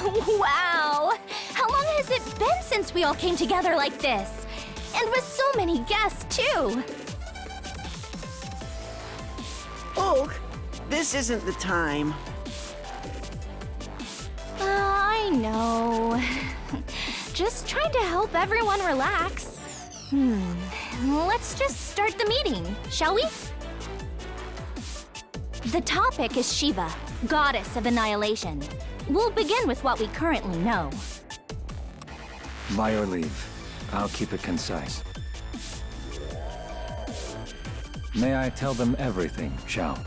Wow! How long has it been since we all came together like this? And with so many guests, too! Oak, this isn't the time. I know. Just trying to help everyone relax. Let's just start the meeting, shall we? The topic is Shiva, goddess of annihilation. We'll begin with what we currently know. By your leave, I'll keep it concise. May I tell them everything, Shao?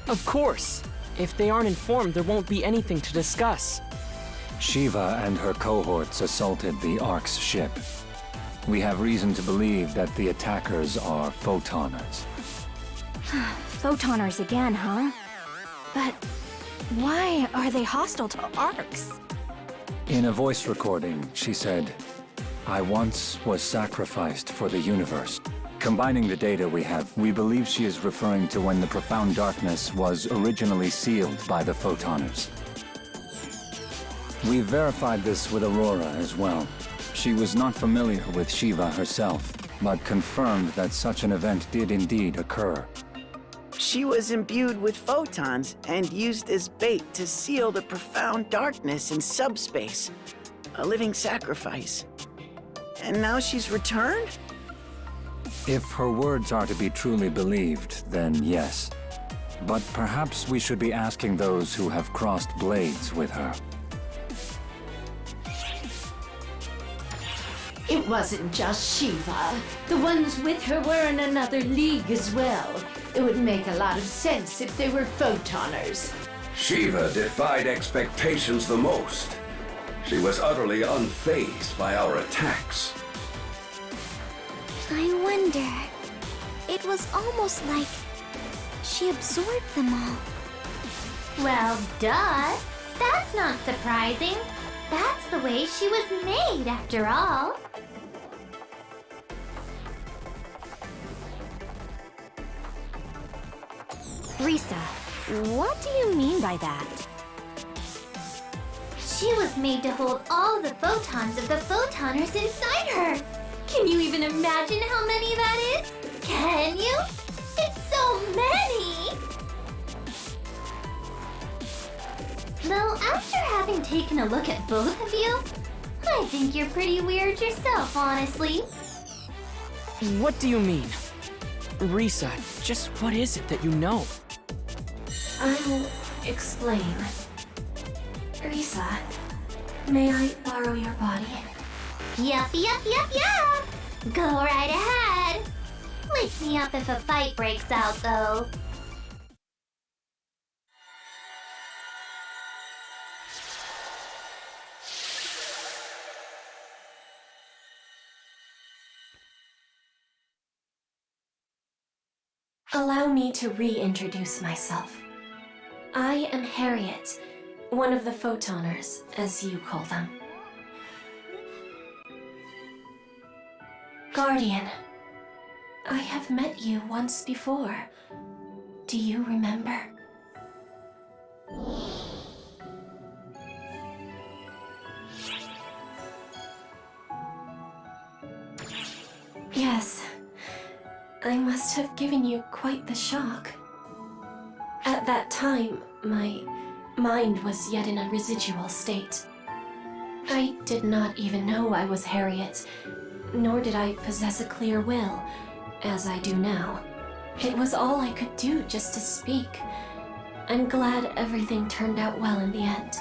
Of course! If they aren't informed, there won't be anything to discuss. Shiva and her cohorts assaulted the Ark's ship. We have reason to believe that the attackers are photoners. Photoners again, huh? But why are they hostile to Arcs? In a voice recording, she said, "I once was sacrificed for the universe." Combining the data we have, we believe she is referring to when the profound darkness was originally sealed by the photoners. We verified this with Aurora as well. She was not familiar with Shiva herself, but confirmed that such an event did indeed occur. She was imbued with photons and used as bait to seal the profound darkness in subspace. A living sacrifice. And now she's returned? If her words are to be truly believed, then yes. But perhaps we should be asking those who have crossed blades with her. It wasn't just Shiva. The ones with her were in another league as well. It would make a lot of sense if they were photoners. Shiva defied expectations the most. She was utterly unfazed by our attacks. I wonder. It was almost like she absorbed them all. Well, duh. That's not surprising. That's the way she was made, after all. Risa, what do you mean by that? She was made to hold all the photons of the photoners inside her. Can you even imagine how many that is? Can you? It's so many! Though after having taken a look at both of you, I think you're pretty weird yourself, honestly. What do you mean? Risa, just what is it that you know? I'll explain. Risa, may I borrow your body? Yup. Go right ahead. Wake me up if a fight breaks out, though. Allow me to reintroduce myself. I am Harriet, one of the photoners, as you call them. Guardian, I have met you once before. Do you remember? Yes. I must have given you quite the shock. At that time, my mind was yet in a residual state. I did not even know I was Harriet, nor did I possess a clear will, as I do now. It was all I could do just to speak. I'm glad everything turned out well in the end.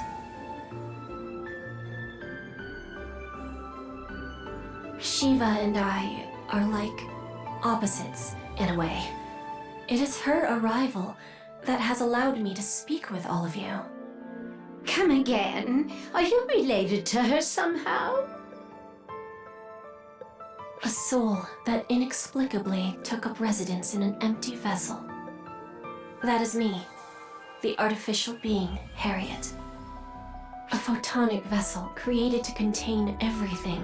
Shiva and I are like opposites, in a way. It is her arrival that has allowed me to speak with all of you. Come again? Are you related to her somehow? A soul that inexplicably took up residence in an empty vessel. That is me, the artificial being, Harriet. A photonic vessel created to contain everything,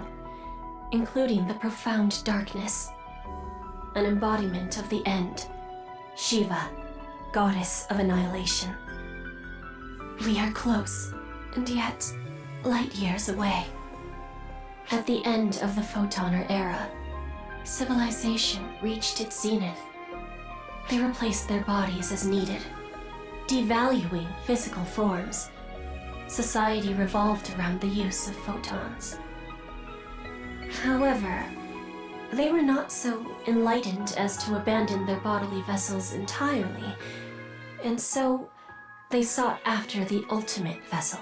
including the profound darkness. An embodiment of the end, Shiva, goddess of annihilation. We are close, and yet light years away. At the end of the Photoner era, civilization reached its zenith. They replaced their bodies as needed, devaluing physical forms. Society revolved around the use of photons. However, they were not so enlightened as to abandon their bodily vessels entirely, and so they sought after the ultimate vessel.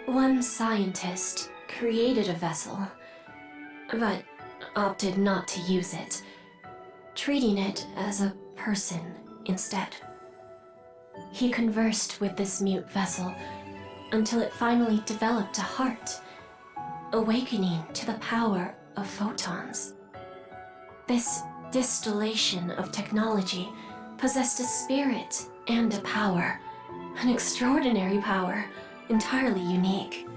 One scientist created a vessel, but opted not to use it, treating it as a person instead. He conversed with this mute vessel until it finally developed a heart, awakening to the power of photons. This distillation of technology possessed a spirit and a power, an extraordinary power, entirely unique.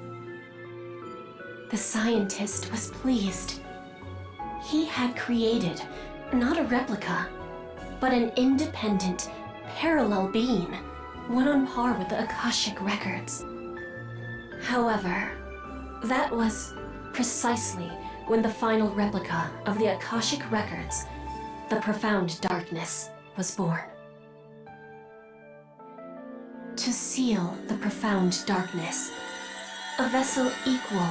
The scientist was pleased. He had created not a replica, but an independent, parallel being, one on par with the Akashic records. However, that was precisely when the final replica of the Akashic records, the Profound Darkness, was born. To seal the Profound Darkness, a vessel equal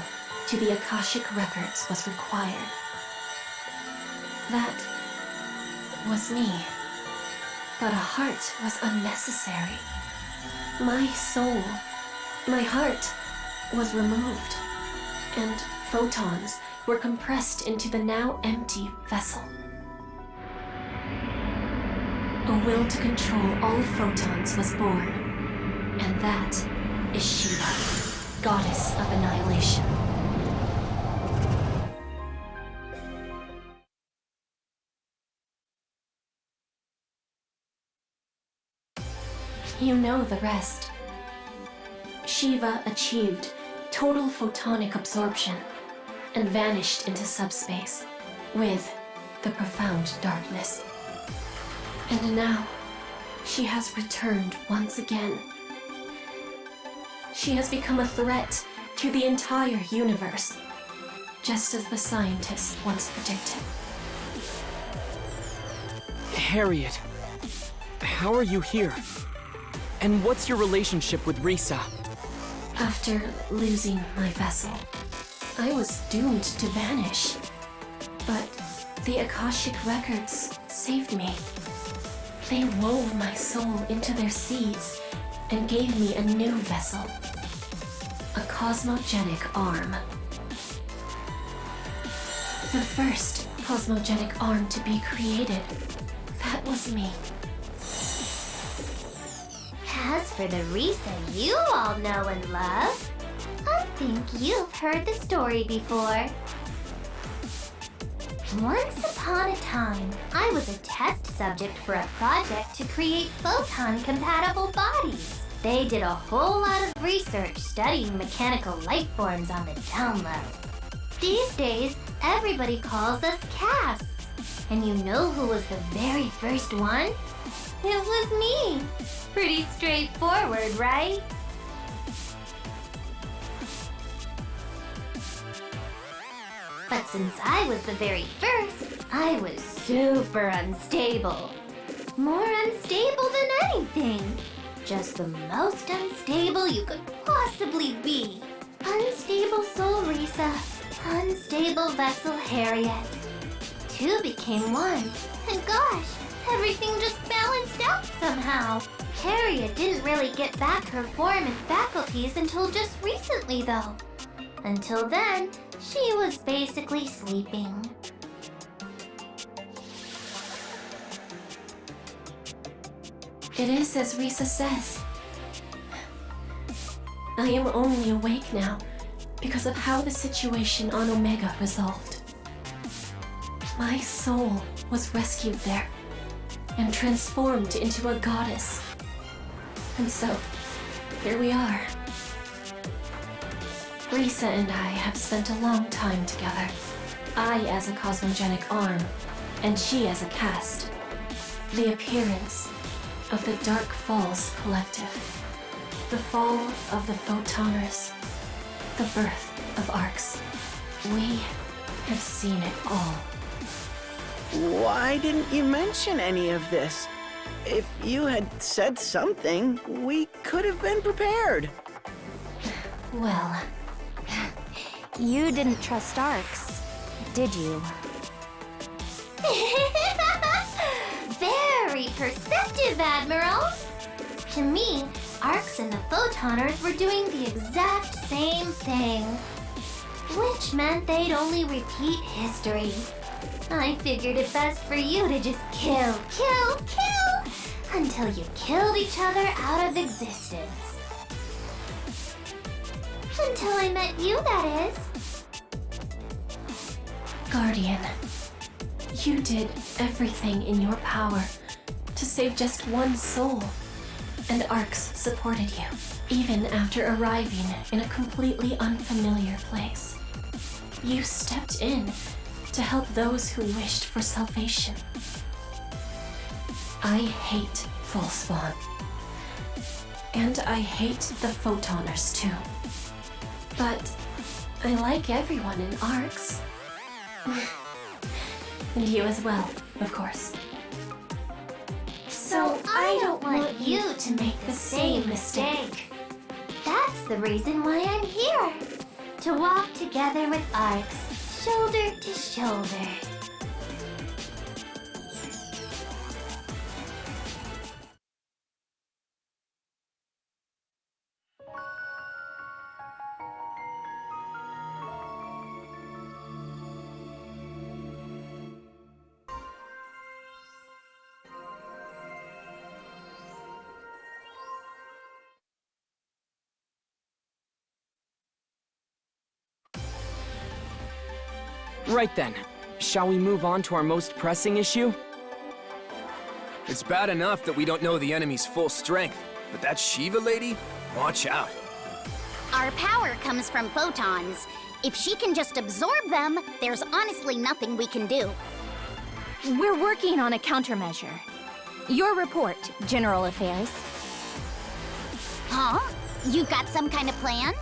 to the Akashic records was required. That was me. But a heart was unnecessary. My soul, my heart, was removed, and photons were compressed into the now empty vessel. A will to control all photons was born, and that is Shiva, goddess of annihilation. You know the rest. Shiva achieved total photonic absorption and vanished into subspace with the Profound Darkness. And now, she has returned once again. She has become a threat to the entire universe, just as the scientists once predicted. Harriet, how are you here? And what's your relationship with Risa? After losing my vessel, I was doomed to vanish. But the Akashic records saved me. They wove my soul into their seeds and gave me a new vessel, a cosmogenic arm. The first cosmogenic arm to be created, that was me. As for the Risa you all know and love, I think you've heard the story before. Once upon a time, I was a test subject for a project to create photon-compatible bodies. They did a whole lot of research studying mechanical life forms on the down low. These days, everybody calls us casts. And you know who was the very first one? It was me. Pretty straightforward, right? But since I was the very first, I was super unstable. More unstable than anything. Just the most unstable you could possibly be. Unstable soul Risa, unstable vessel Harriet. Two became one, and gosh, everything just balanced out somehow. Harriet didn't really get back her form and faculties until just recently, though. Until then, she was basically sleeping. It is as Risa says. I am only awake now because of how the situation on Omega resolved. My soul was rescued there and transformed into a goddess. And so, here we are. Risa and I have spent a long time together. I as a cosmogenic arm, and she as a cast. The appearance of the Dark Falls Collective. The fall of the Photoners. The birth of arcs. We have seen it all. Why didn't you mention any of this? If you had said something, we could have been prepared. Well, You didn't trust arcs, did you? Very perceptive, Admiral. To me, arcs and the Photoners were doing the exact same thing. Which meant they'd only repeat history. I figured it best for you to just kill until you killed each other out of existence. Until I met you, that is. Guardian, you did everything in your power to save just one soul, and arcs supported you, even after arriving in a completely unfamiliar place. You stepped in to help those who wished for salvation. I hate Fullspawn. And I hate the Photoners too. But I like everyone in arcs. And you as well, of course. So I don't want you to make the same mistake. That's the reason why I'm here. To walk together with arcs, shoulder to shoulder. Right then. Shall we move on to our most pressing issue? It's bad enough that we don't know the enemy's full strength, but that Shiva lady? Watch out. Our power comes from photons. If she can just absorb them, there's honestly nothing we can do. We're working on a countermeasure. Your report, General Affairs. Huh? You got some kind of plan?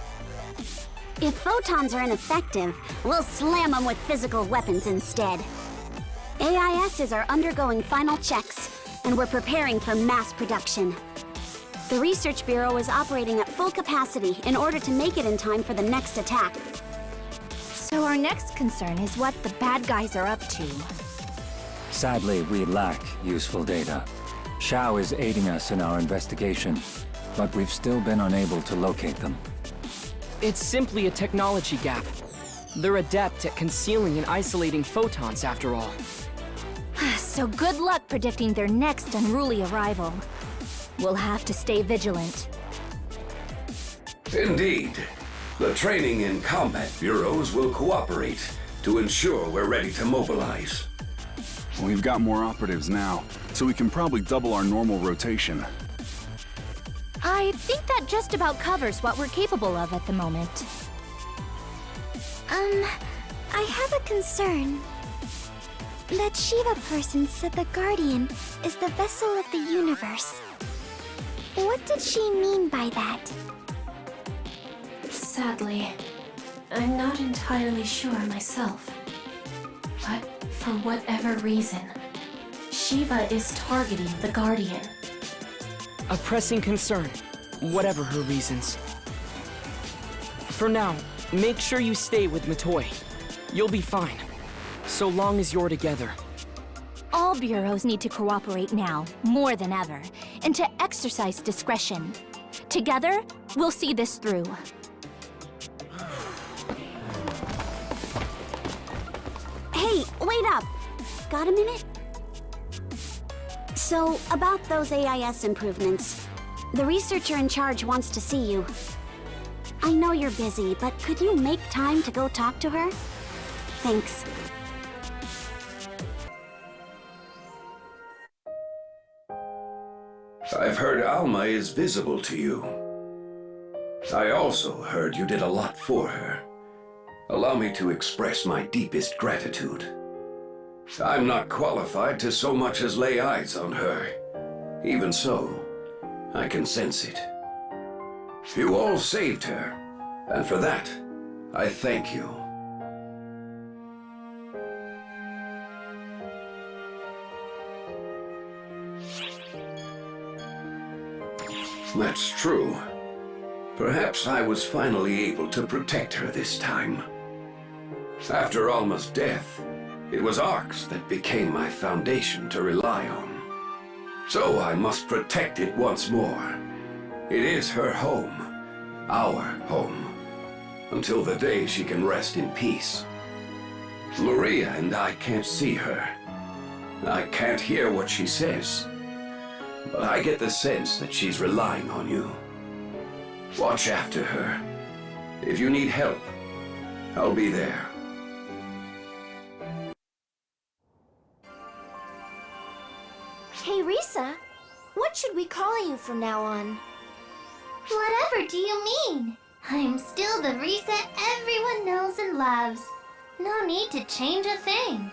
If photons are ineffective, we'll slam them with physical weapons instead. AISs are undergoing final checks, and we're preparing for mass production. The Research Bureau is operating at full capacity in order to make it in time for the next attack. So our next concern is what the bad guys are up to. Sadly, we lack useful data. Shao is aiding us in our investigation, but we've still been unable to locate them. It's simply a technology gap. They're adept at concealing and isolating photons, after all. So good luck predicting their next unruly arrival. We'll have to stay vigilant. Indeed. The training and combat bureaus will cooperate to ensure we're ready to mobilize. We've got more operatives now, so we can probably double our normal rotation. I think that just about covers what we're capable of at the moment. I have a concern. That Shiva person said the Guardian is the vessel of the universe. What did she mean by that? sadly, I'm not entirely sure myself. But for whatever reason, Shiva is targeting the Guardian. A pressing concern, whatever her reasons. For now, make sure you stay with Matoi. You'll be fine, so long as you're together. All bureaus need to cooperate now, more than ever, and to exercise discretion. Together, we'll see this through. Hey, wait up! Got a minute? So, about those AIS improvements, the researcher in charge wants to see you. I know you're busy, but could you make time to go talk to her? Thanks. I've heard Alma is visible to you. I also heard you did a lot for her. Allow me to express my deepest gratitude. I'm not qualified to so much as lay eyes on her, Even so, I can sense it. You all saved her, and for that, I thank you. That's true. Perhaps I was finally able to protect her this time. After Alma's death, it was Arx that became my foundation to rely on. So I must protect it once more. It is her home, our home, until the day she can rest in peace. Maria and I can't see her. I can't hear what she says. But I get the sense that she's relying on you. Watch after her. If you need help, I'll be there. Hey, Risa, what should we call you from now on? Whatever do you mean? I'm still the Risa everyone knows and loves. No need to change a thing.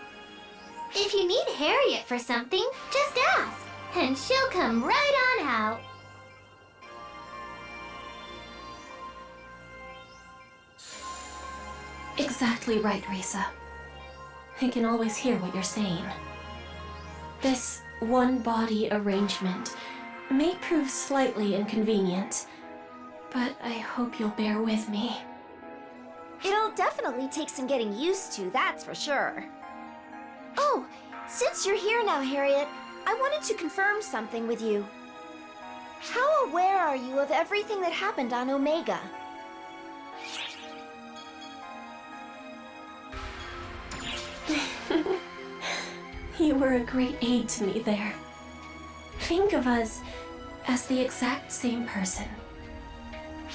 If you need Harriet for something, just ask, and she'll come right on out. Exactly right, Risa. I can always hear what you're saying. This one-body arrangement may prove slightly inconvenient, but I hope you'll bear with me. It'll definitely take some getting used to, that's for sure. Oh, since you're here now, Harriet, I wanted to confirm something with you. How aware are you of everything that happened on Omega? You were a great aid to me there. Think of us as the exact same person.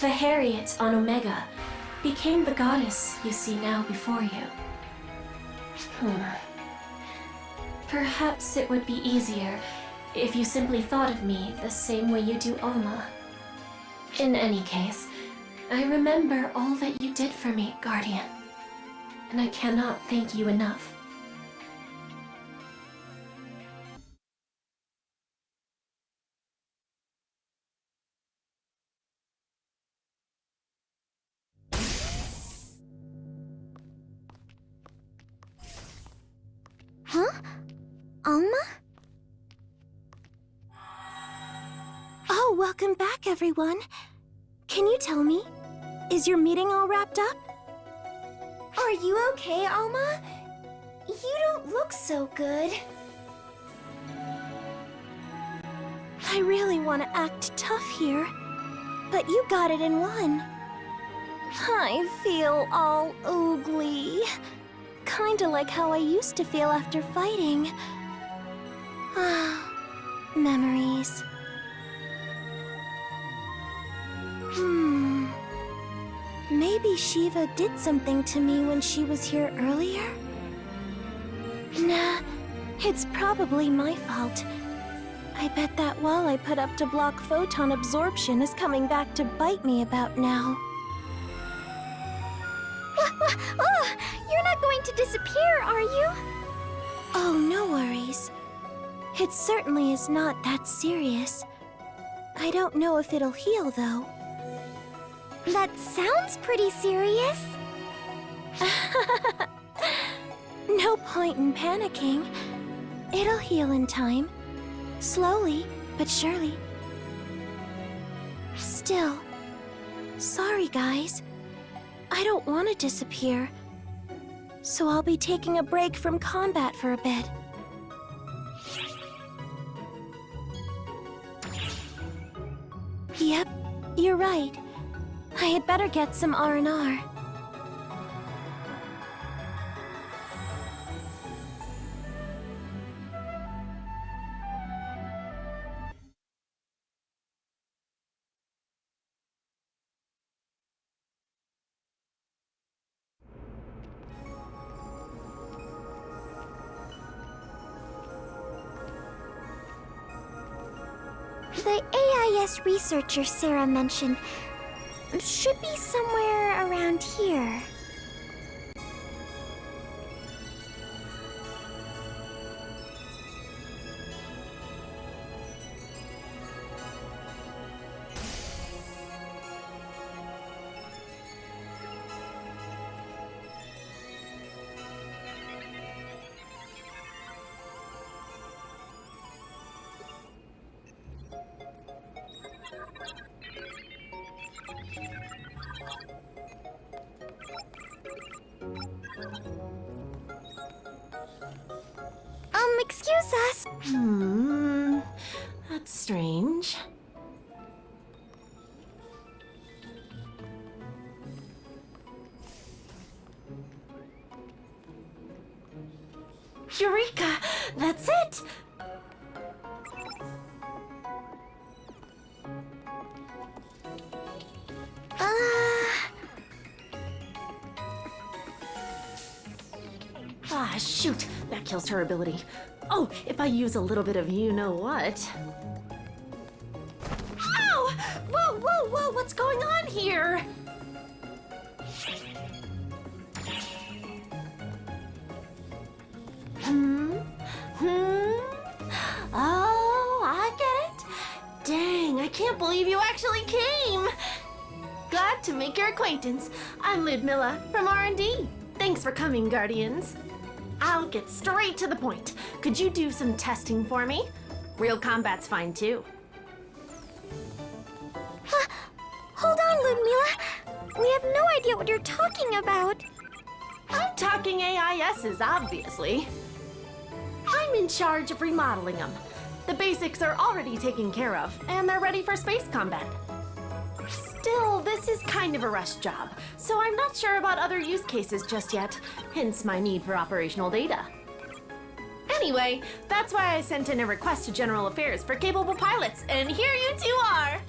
The Harriet on Omega became the goddess you see now before you. Perhaps it would be easier if you simply thought of me the same way you do Alma. In any case, I remember all that you did for me, Guardian, and I cannot thank you enough. Huh? Alma? Oh, welcome back, everyone. Can you tell me, is your meeting all wrapped up? Are you okay, Alma? You don't look so good. I really want to act tough here, but you got it in one. I feel all oogly. Kinda like how I used to feel after fighting. Memories. Maybe Shiva did something to me when she was here earlier? Nah, it's probably my fault. I bet that wall I put up to block photon absorption is coming back to bite me about now. You're not going to disappear, are you? Oh, no worries. It certainly is not that serious. I don't know if it'll heal, though. That sounds pretty serious. No point in panicking. It'll heal in time. Slowly, but surely. Still, sorry guys. I don't want to disappear. So I'll be taking a break from combat for a bit. Yep, you're right. I had better get some R&R. The AIS researcher Sarah mentioned should be somewhere around here. Excuse us. That's strange. Eureka! That's it! Ah, shoot! That kills her ability. Oh, if I use a little bit of you-know-what... Ow! Whoa, whoa, whoa! What's going on here? Oh, I get it. Dang, I can't believe you actually came. Glad to make your acquaintance. I'm Ludmila from R&D. Thanks for coming, Guardians. I'll get straight to the point. Could you do some testing for me? Real combat's fine, too. Hold on, Ludmila. We have no idea what you're talking about. I'm talking AISs, obviously. I'm in charge of remodeling them. The basics are already taken care of, and they're ready for space combat. Still, this is kind of a rush job, so I'm not sure about other use cases just yet, hence my need for operational data. Anyway, that's why I sent in a request to General Affairs for capable pilots, and here you two are!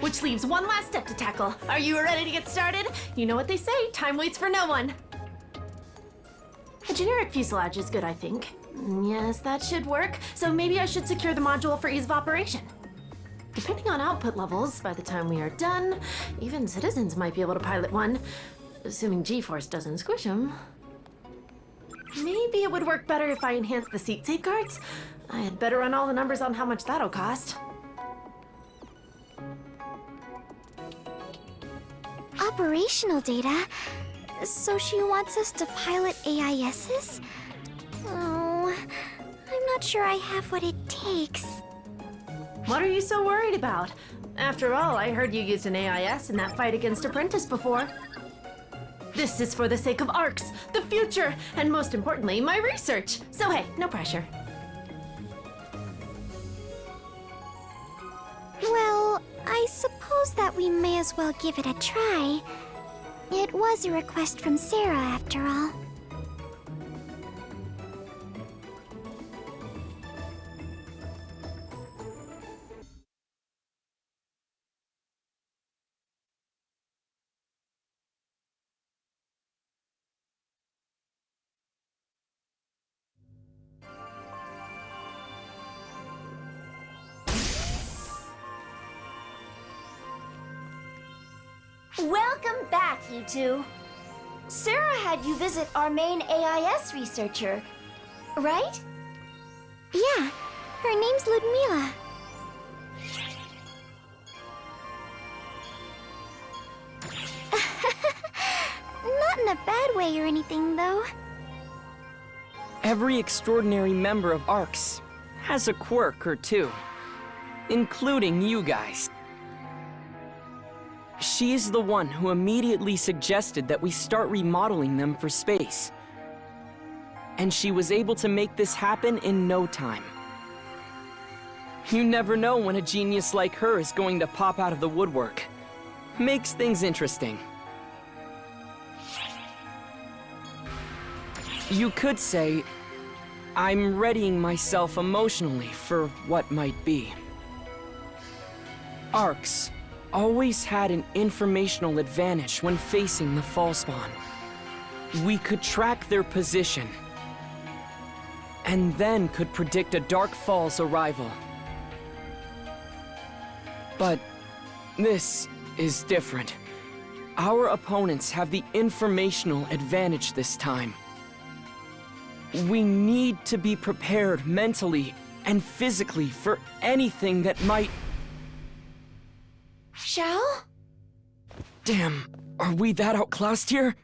Which leaves one last step to tackle. Are you ready to get started? You know what they say, time waits for no one. A generic fuselage is good, I think. Yes, that should work, so maybe I should secure the module for ease of operation. Depending on output levels, by the time we are done, even citizens might be able to pilot one, assuming G-Force doesn't squish them. Maybe it would work better if I enhanced the seat safeguards. I had better run all the numbers on how much that'll cost. Operational data? So she wants us to pilot AISs? Oh, I'm not sure I have what it takes. What are you so worried about? After all, I heard you used an AIS in that fight against Apprentice before. This is for the sake of ARCs, the future, and most importantly, my research. So hey, no pressure. Well, I suppose that we may as well give it a try. It was a request from Sarah, after all. Welcome back, you two. Sarah had you visit our main AIS researcher, right? Yeah, her name's Ludmila. Not in a bad way or anything, though. Every extraordinary member of ARCS has a quirk or two, including you guys. She is the one who immediately suggested that we start remodeling them for space. And she was able to make this happen in no time. You never know when a genius like her is going to pop out of the woodwork. Makes things interesting. You could say, I'm readying myself emotionally for what might be. ARCS always had an informational advantage when facing the fall spawn. We could track their position, and then could predict a Dark Fall's arrival. But this is different. Our opponents have the informational advantage this time. We need to be prepared mentally and physically for anything that might... Shell? Damn, are we that outclassed here?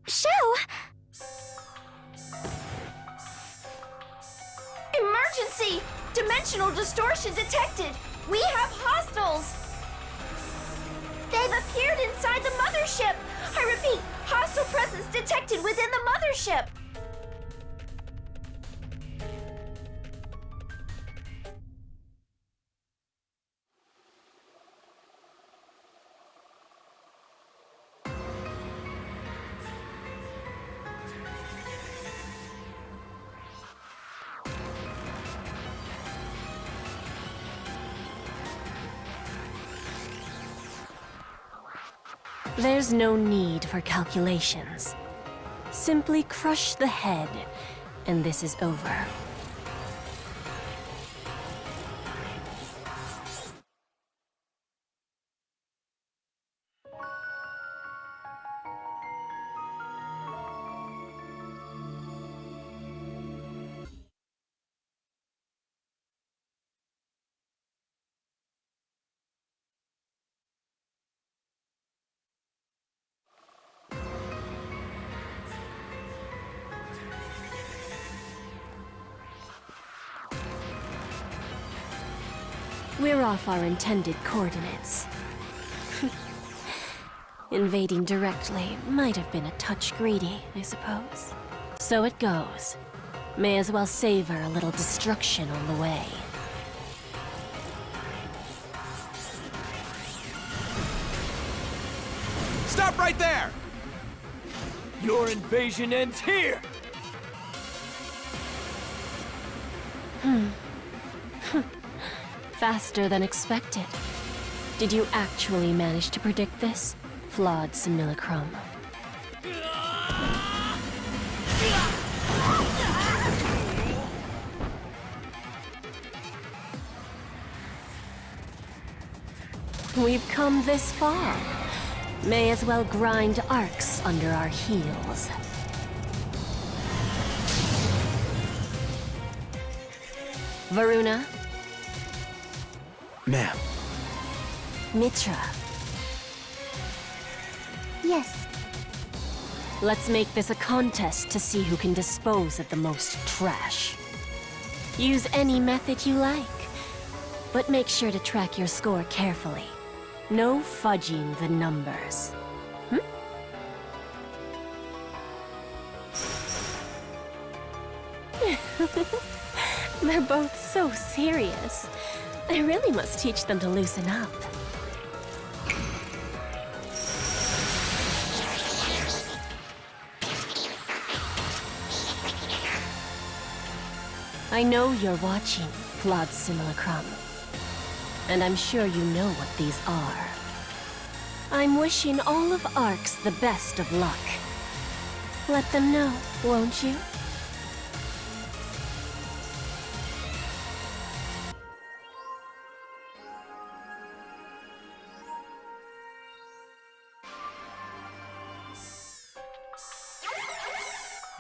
Shell! Emergency! Dimensional distortion detected! We have hostiles! They've appeared inside the mothership! I repeat, hostile presence detected within the mothership! There's no need for calculations. Simply crush the head, and this is over. We're off our intended coordinates. Invading directly might have been a touch greedy, I suppose. So it goes. May as well savor a little destruction on the way. Stop right there! Your invasion ends here! Faster than expected. Did you actually manage to predict this? Flawed simulacrum. We've come this far. May as well grind arcs under our heels. Varuna? Ma'am. Mitra. Yes. Let's make this a contest to see who can dispose of the most trash. Use any method you like, but make sure to track your score carefully. No fudging the numbers. They're both so serious. I really must teach them to loosen up. I know you're watching, Flawed Simulacrum. And I'm sure you know what these are. I'm wishing all of ARCs the best of luck. Let them know, won't you?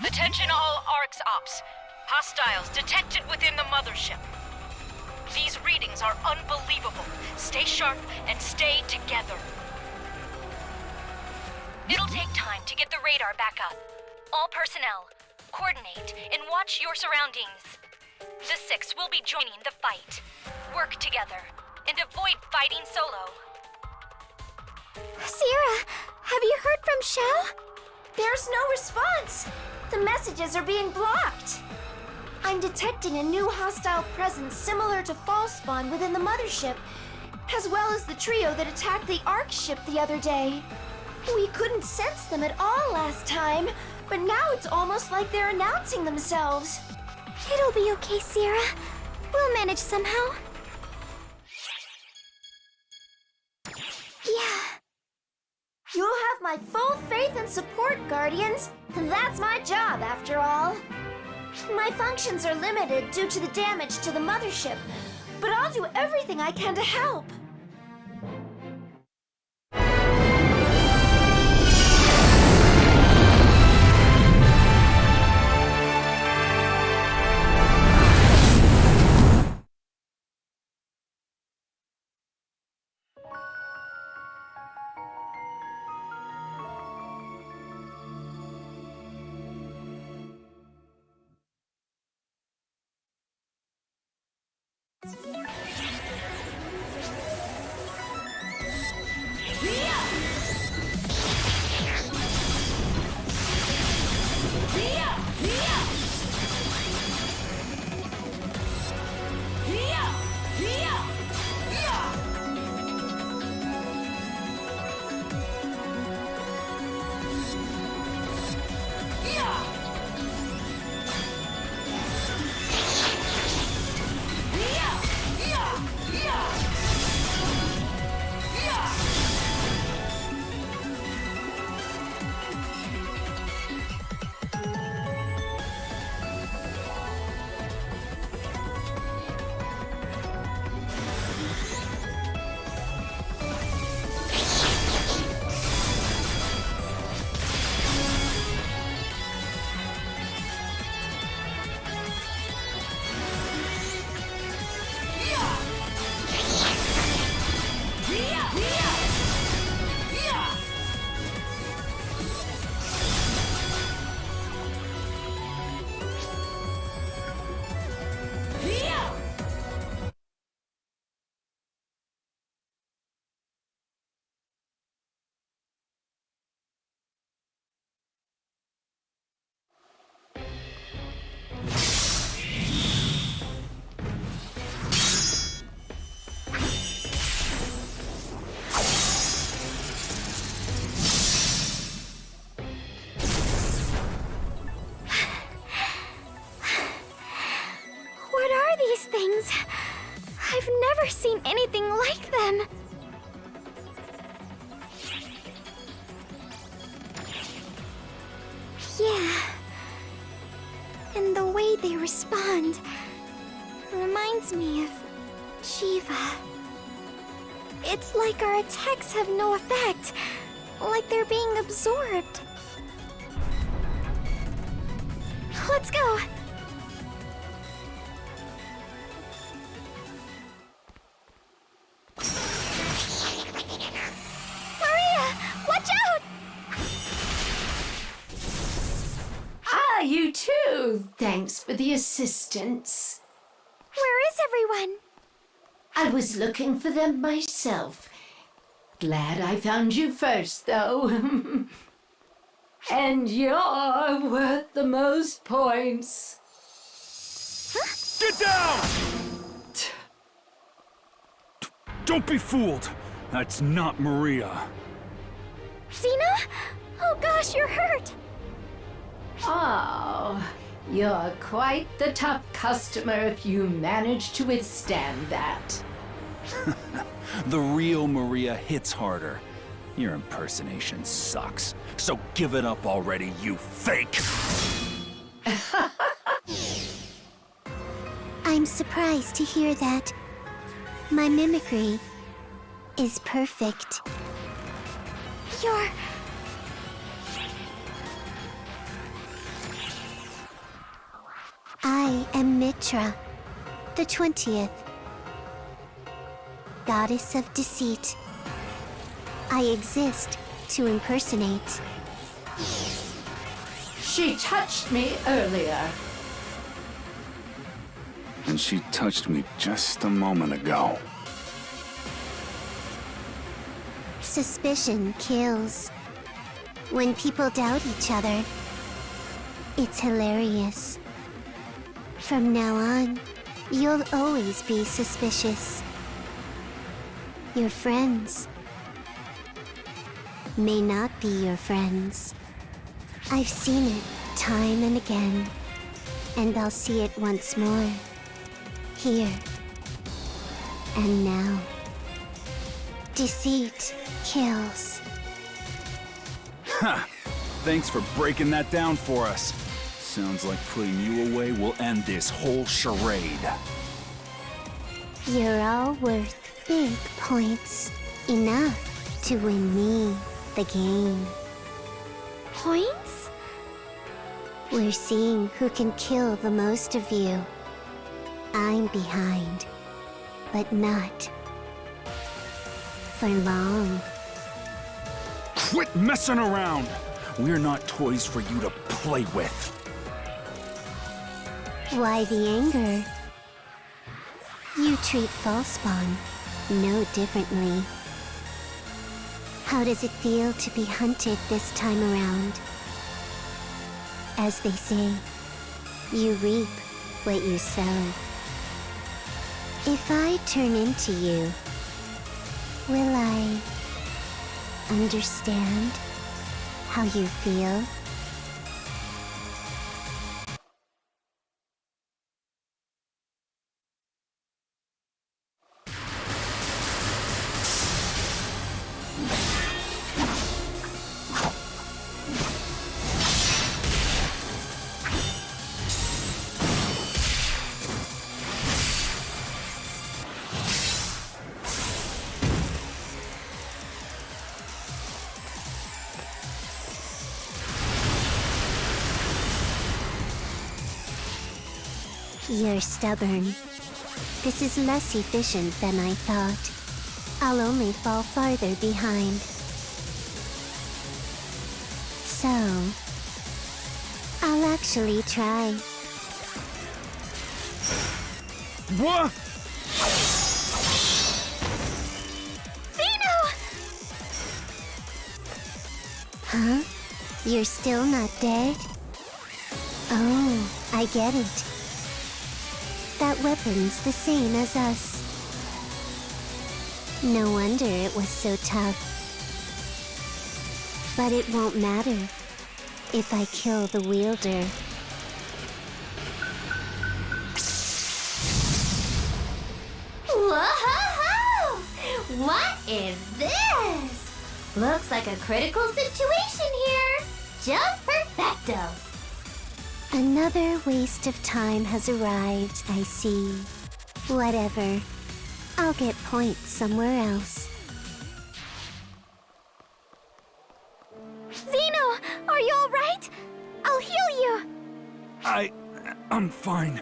Attention all ARCS ops. Hostiles detected within the mothership. These readings are unbelievable. Stay sharp and stay together. It'll take time to get the radar back up. All personnel, coordinate and watch your surroundings. The 6 will be joining the fight. Work together and avoid fighting solo. Sierra, have you heard from Shao? There's no response. The messages are being blocked. I'm detecting a new hostile presence similar to Falspawn within the mothership, as well as the trio that attacked the Ark ship the other day. We couldn't sense them at all last time, but now it's almost like they're announcing themselves. It'll be okay, Sierra. We'll manage somehow. Yeah. You'll have my full faith and support, Guardians. That's my job, after all. My functions are limited due to the damage to the mothership, but I'll do everything I can to help. way they respond reminds me of Shiva. It's like our attacks have no effect, like they're being absorbed. Let's go! Maria, watch out! Ah, you too. Thanks for the assistance. Where is everyone? I was looking for them myself. Glad I found you first, though. And you're worth the most points. Get down! Don't be fooled. That's not Maria. Xena? Oh gosh, you're hurt! Oh, you're quite the tough customer if you manage to withstand that. The real Maria hits harder. Your impersonation sucks. So give it up already, you fake! I'm surprised to hear that. My mimicry is perfect. You're... I am Mitra, the 20th, goddess of deceit. I exist to impersonate. She touched me earlier. And she touched me just a moment ago. Suspicion kills. When people doubt each other, it's hilarious. From now on, you'll always be suspicious. Your friends may not be your friends. I've seen it time and again, and I'll see it once more. Here and now. Deceit kills. Ha! Thanks for breaking that down for us. Sounds like putting you away will end this whole charade. You're all worth big points. Enough to win me the game. Points? We're seeing who can kill the most of you. I'm behind, but not for long. Quit messing around! We're not toys for you to play with. Why the anger? You treat Falspawn no differently. How does it feel to be hunted this time around? As they say, you reap what you sow. If I turn into you, will I understand how you feel? You're stubborn. This is less efficient than I thought. I'll only fall farther behind. So, I'll actually try. What? Zeno! Huh? You're still not dead? Oh, I get it. That weapon's the same as us. No wonder it was so tough. But it won't matter if I kill the wielder. Whoa! What is this? Looks like a critical situation here. Just perfecto. Another waste of time has arrived, I see. Whatever. I'll get points somewhere else. Zeno, are you alright? I'll heal you! I'm fine.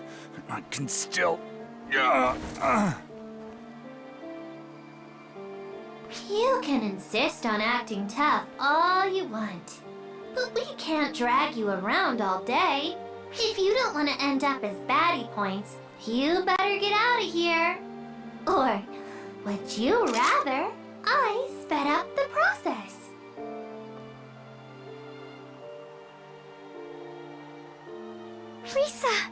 I can still... You can insist on acting tough all you want, but we can't drag you around all day. If you don't want to end up as baddie points, you better get out of here. Or, would you rather I sped up the process? Risa!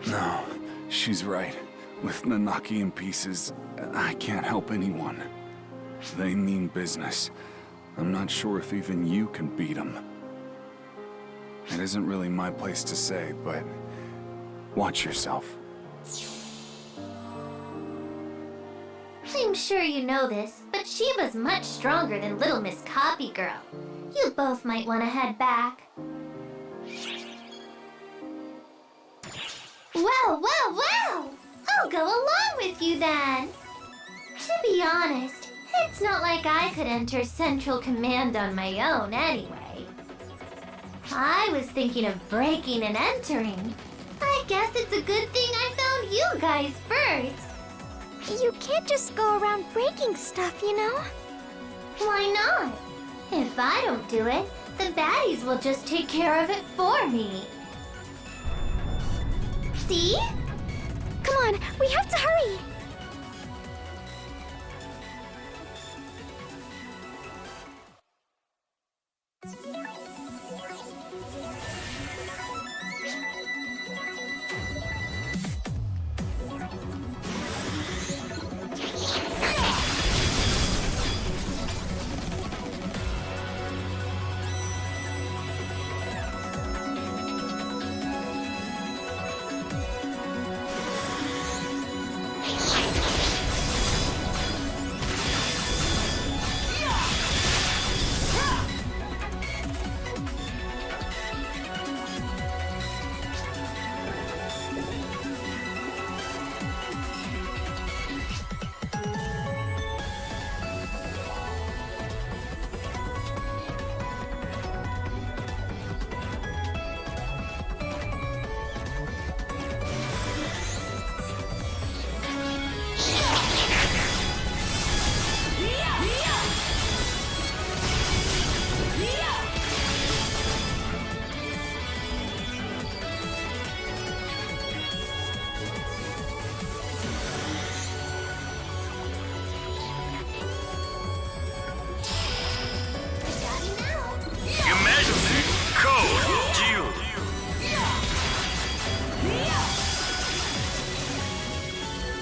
No, she's right. With Nanaki in pieces, I can't help anyone. They mean business. I'm not sure if even you can beat them. It isn't really my place to say, but watch yourself. I'm sure you know this, but Shiva's much stronger than Little Miss Copy Girl. You both might want to head back. Well! I'll go along with you then. To be honest, it's not like I could enter Central Command on my own anyway. I was thinking of breaking and entering. I guess it's a good thing I found you guys first. You can't just go around breaking stuff, you know? Why not? If I don't do it, the baddies will just take care of it for me. See? Come on, we have to hurry!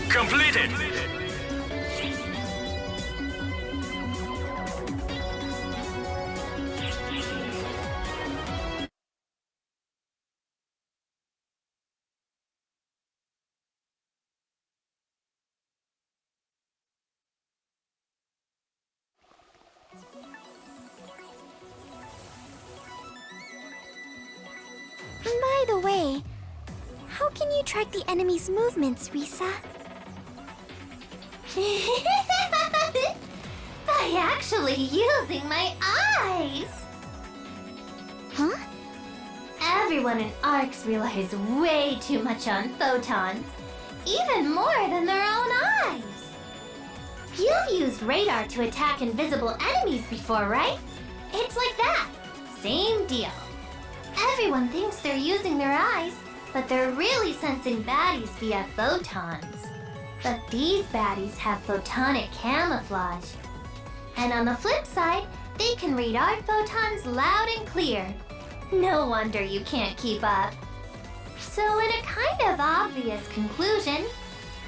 Completed! By the way, how can you track the enemy's movements, Risa? By actually using my eyes! Huh? Everyone in ARCs relies way too much on photons. Even more than their own eyes. You've used radar to attack invisible enemies before, right? It's like that. Same deal. Everyone thinks they're using their eyes, but they're really sensing baddies via photons. But these baddies have photonic camouflage. And on the flip side, they can read our photons loud and clear. No wonder you can't keep up. So in a kind of obvious conclusion,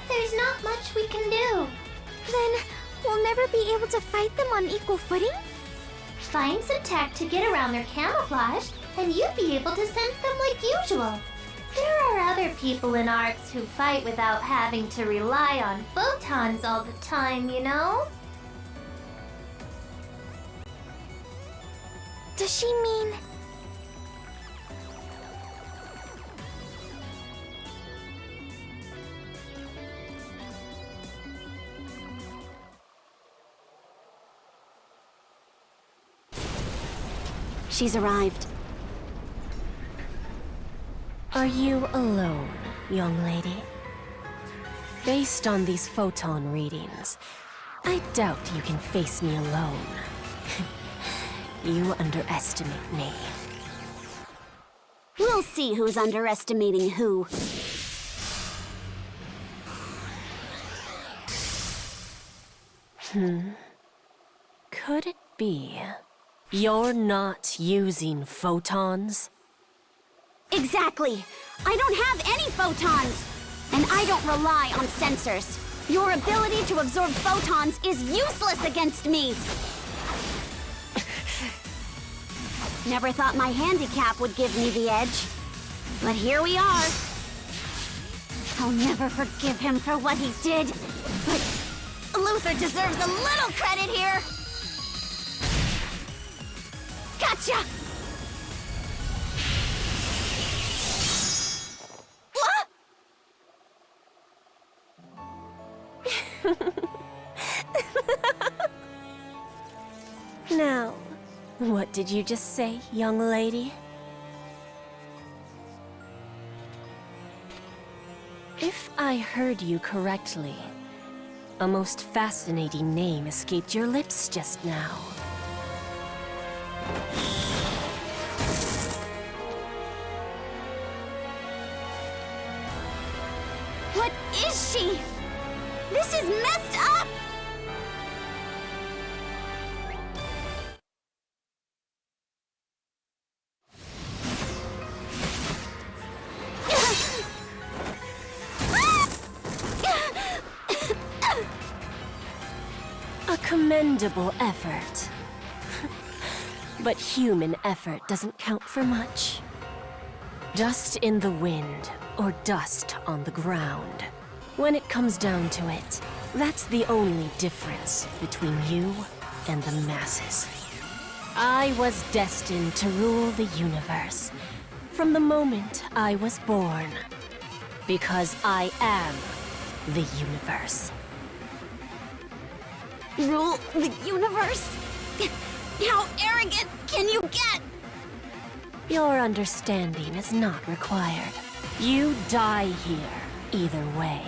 there's not much we can do. Then we'll never be able to fight them on equal footing? Find some tech to get around their camouflage, and you'd be able to sense them like usual. There are other people in ARCs who fight without having to rely on photons all the time, you know? Does she mean... She's arrived. Are you alone, young lady? Based on these photon readings, I doubt you can face me alone. You underestimate me. We'll see who's underestimating who. Could it be you're not using photons? Exactly! I don't have any photons! And I don't rely on sensors. Your ability to absorb photons is useless against me! Never thought my handicap would give me the edge. But here we are. I'll never forgive him for what he did. But Luther deserves a little credit here. Gotcha! Now, what did you just say, young lady? If I heard you correctly, a most fascinating name escaped your lips just now. What is she? This is messed up! A commendable effort. But human effort doesn't count for much. Dust in the wind, or dust on the ground. When it comes down to it, that's the only difference between you and the masses. I was destined to rule the universe from the moment I was born. Because I am the universe. Rule the universe? How arrogant can you get? Your understanding is not required. You die here, either way.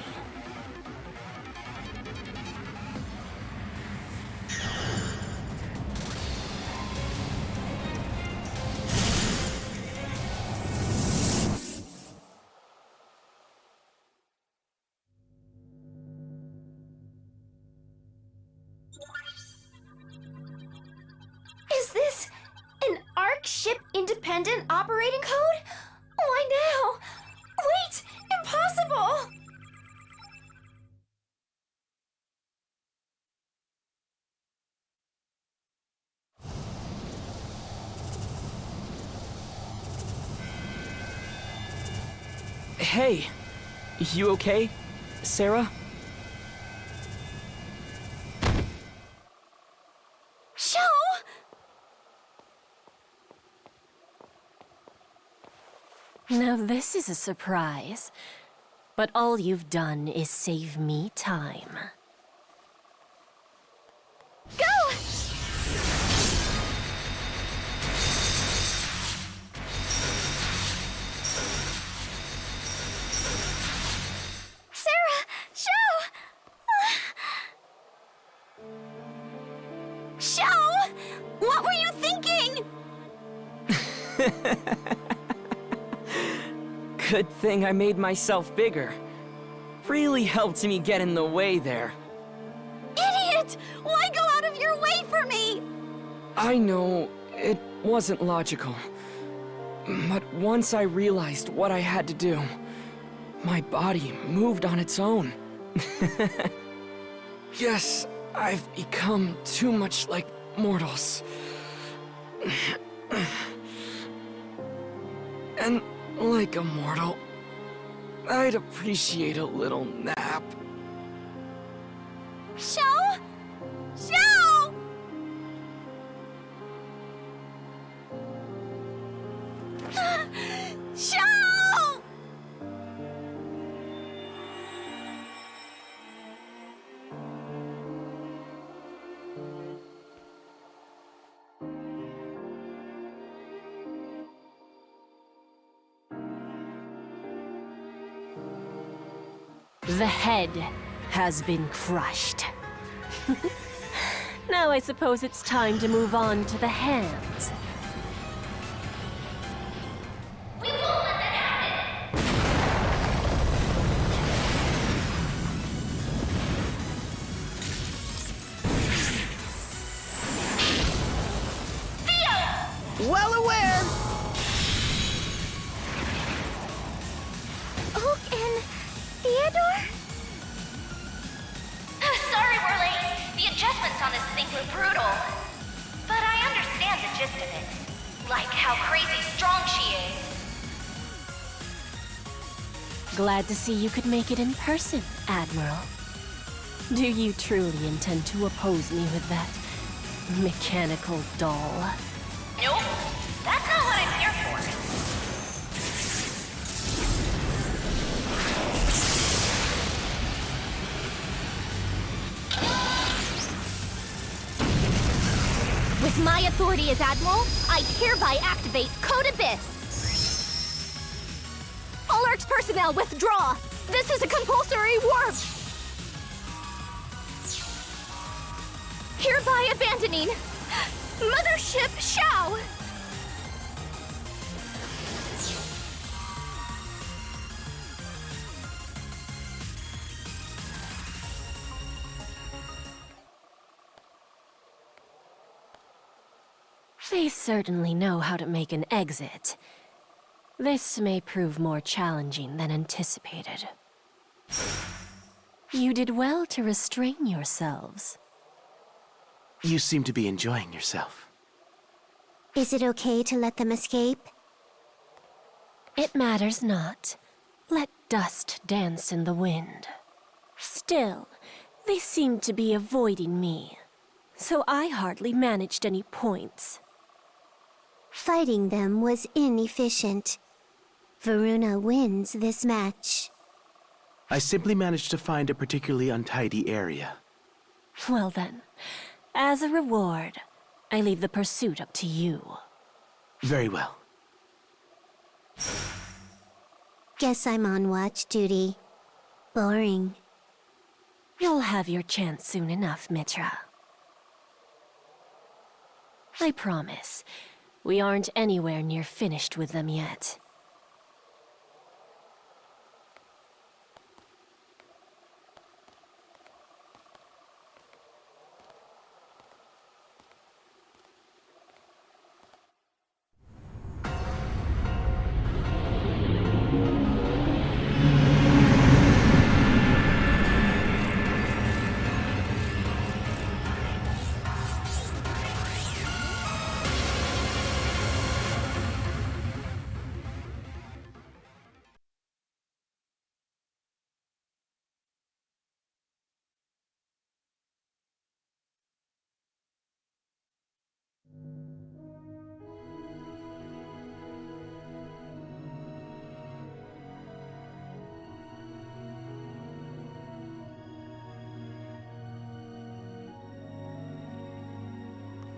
Is this an ARC ship independent operating code? Why now? Wait! Impossible! Hey, you okay, Sarah? Show! Now this is a surprise, but all you've done is save me time. Go! Sarah! Show! Show! What were you thinking? Good thing I made myself bigger. Really helped me get in the way there. Idiot! Why go out of your way for me? I know, it wasn't logical. But once I realized what I had to do, my body moved on its own. Yes, I've become too much like mortals. And like a mortal, I'd appreciate a little nap. Show? Show! Show! The head has been crushed. Now I suppose it's time to move on to the hands. We won't let that happen! Well aware! Oak and Theodore? Sorry we're late. The adjustments on this thing were brutal. But I understand the gist of it. Like how crazy strong she is. Glad to see you could make it in person, Admiral. Do you truly intend to oppose me with that mechanical doll? Nope. That's not what I'm here for. With my authority as Admiral, I hereby activate Code Abyss. All ARC's personnel withdraw. This is a compulsory warp. Hereby abandoning Mothership Shao. They certainly know how to make an exit. This may prove more challenging than anticipated. You did well to restrain yourselves. You seem to be enjoying yourself. Is it okay to let them escape? It matters not. Let dust dance in the wind. Still, they seem to be avoiding me, so I hardly managed any points. Fighting them was inefficient. Varuna wins this match. I simply managed to find a particularly untidy area. Well then, as a reward, I leave the pursuit up to you. Very well. Guess I'm on watch duty. Boring. You'll have your chance soon enough, Mitra. I promise, we aren't anywhere near finished with them yet.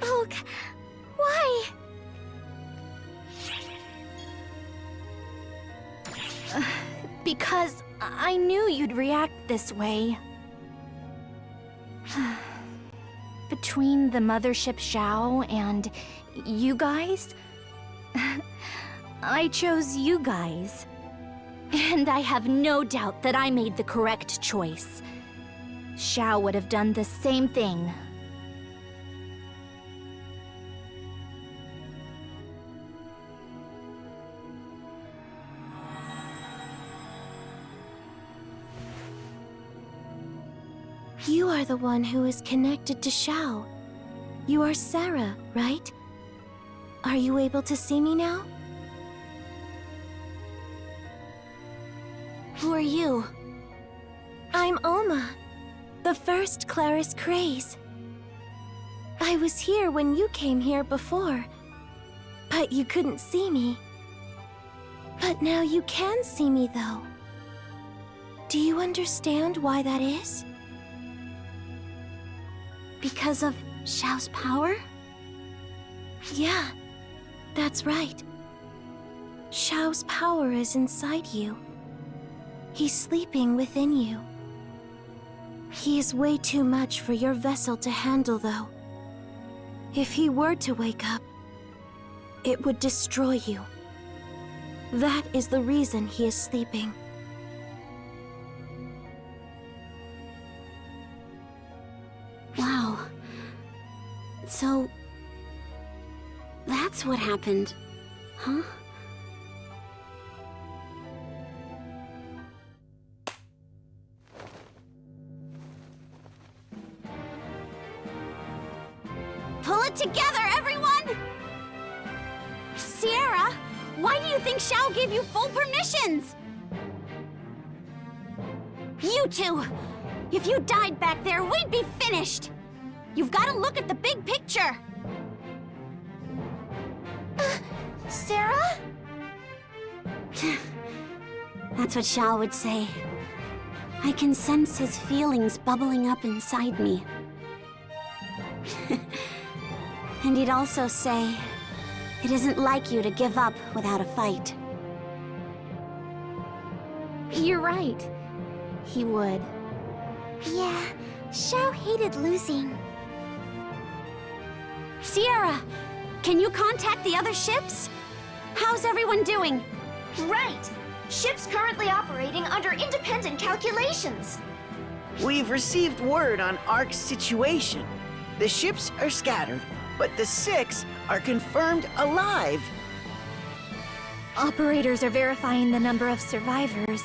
Oak, why? Because I knew you'd react this way. Between the Mothership Shao and you guys, I chose you guys. And I have no doubt that I made the correct choice. Shao would have done the same thing. You are the one who is connected to Shao. You are Sarah, right? Are you able to see me now? Who are you? I'm Oma, the first Claris Craze. I was here when you came here before, but you couldn't see me. But now you can see me, though. Do you understand why that is? Because of Shao's power? Yeah, that's right. Shao's power is inside you. He's sleeping within you. He is way too much for your vessel to handle, though. If he were to wake up, it would destroy you. That is the reason he is sleeping. Wow. So... that's what happened, huh? Pull it together, everyone! Sierra, why do you think Shao gave you full permissions? You two! If you died back there, we'd be finished! You've got to look at the big picture! Sarah? That's what Shao would say. I can sense his feelings bubbling up inside me. And he'd also say, it isn't like you to give up without a fight. You're right. He would. Yeah, Shao hated losing. Sierra, can you contact the other ships? How's everyone doing? Right! Ships currently operating under independent calculations. We've received word on Ark's situation. The ships are scattered, but the 6 are confirmed alive. Operators are verifying the number of survivors.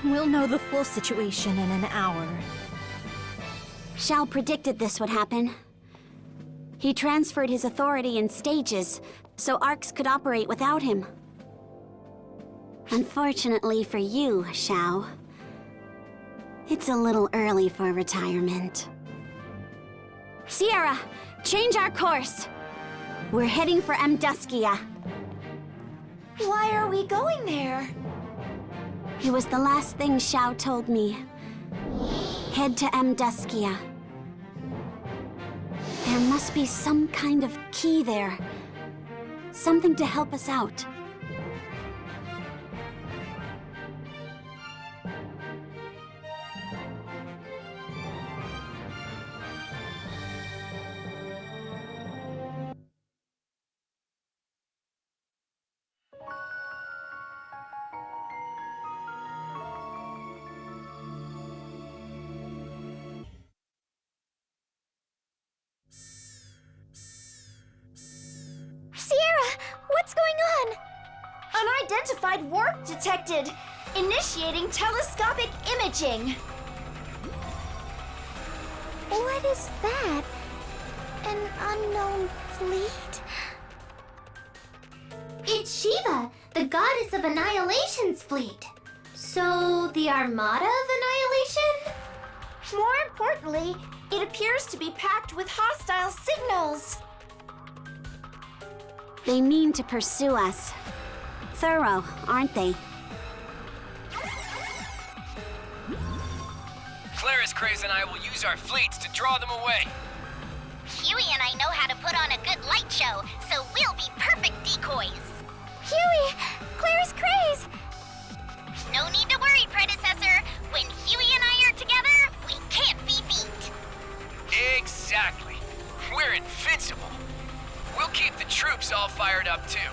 We'll know the full situation in an hour. Shao predicted this would happen. He transferred his authority in stages, so Arcs could operate without him. Unfortunately for you, Shao, it's a little early for retirement. Sierra, change our course. We're heading for Amduskia. Why are we going there? It was the last thing Shao told me. Head to Amduskia. There must be some kind of key there. Something to help us out. Sierra, what's going on? Unidentified warp detected. Initiating telescopic imaging. What is that? An unknown fleet? It's Shiva, the goddess of Annihilation's fleet. So, the Armada of Annihilation? More importantly, it appears to be packed with hostile signals. They mean to pursue us. Thorough, aren't they? Claris, Craze, and I will use our fleets to draw them away. Huey and I know how to put on a good light show, so we'll be perfect decoys. Huey! Claire's craze! No need to worry, Predecessor. When Huey and I are together, we can't be beat. Exactly. We're invincible. We'll keep the troops all fired up, too.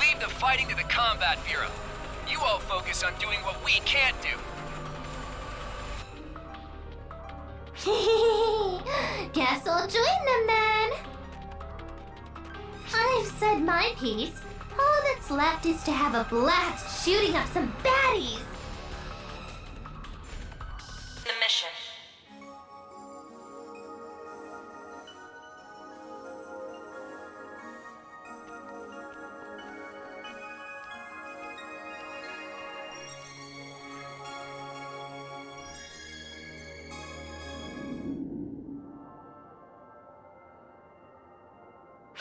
Leave the fighting to the Combat Bureau. You all focus on doing what we can't do. Guess I'll join them then. I've said my piece. All that's left is to have a blast shooting up some baddies. The mission.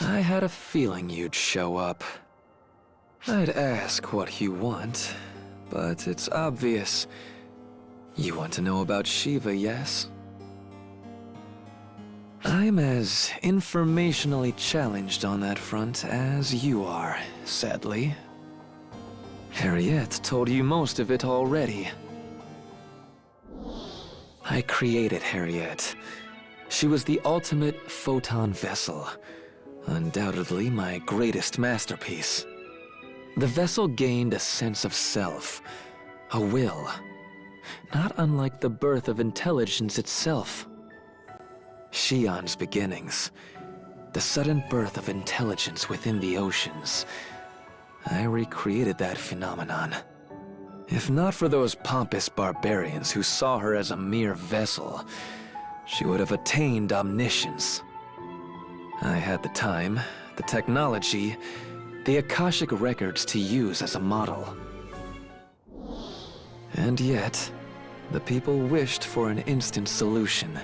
I had a feeling you'd show up. I'd ask what you want, but it's obvious. You want to know about Shiva, yes? I'm as informationally challenged on that front as you are, sadly. Harriet told you most of it already. I created Harriet. She was the ultimate photon vessel. Undoubtedly my greatest masterpiece. The vessel gained a sense of self, a will, not unlike the birth of intelligence itself. Shion's beginnings, the sudden birth of intelligence within the oceans. I recreated that phenomenon. If not for those pompous barbarians who saw her as a mere vessel, she would have attained omniscience. I had the time, the technology, the Akashic records to use as a model. And yet, the people wished for an instant solution.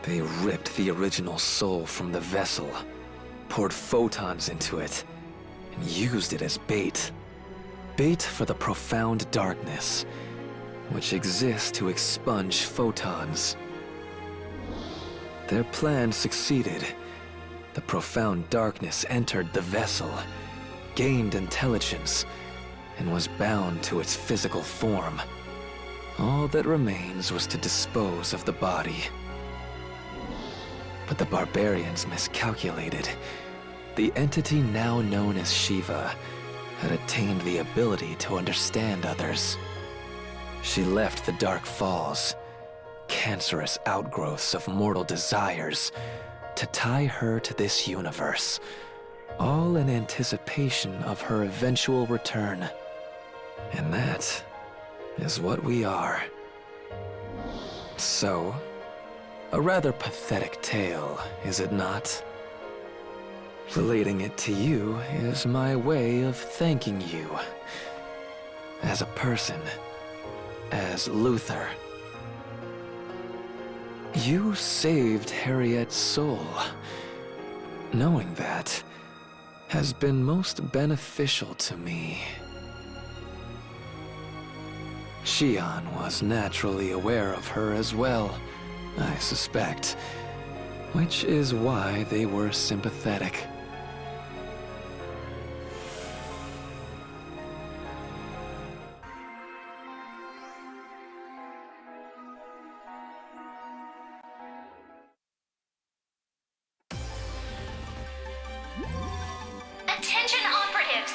They ripped the original soul from the vessel, poured photons into it, and used it as bait. Bait for the profound darkness, which exists to expunge photons. Their plan succeeded. The profound darkness entered the vessel, gained intelligence, and was bound to its physical form. All that remains was to dispose of the body. But the barbarians miscalculated. The entity now known as Shiva had attained the ability to understand others. She left the Dark Falls, cancerous outgrowths of mortal desires, to tie her to this universe, all in anticipation of her eventual return. And that is what we are. So, a rather pathetic tale, is it not? Relating it to you is my way of thanking you. As a person, as Luther. You saved Harriet's soul. Knowing that has been most beneficial to me. Shion was naturally aware of her as well, I suspect, which is why they were sympathetic. Attention operatives!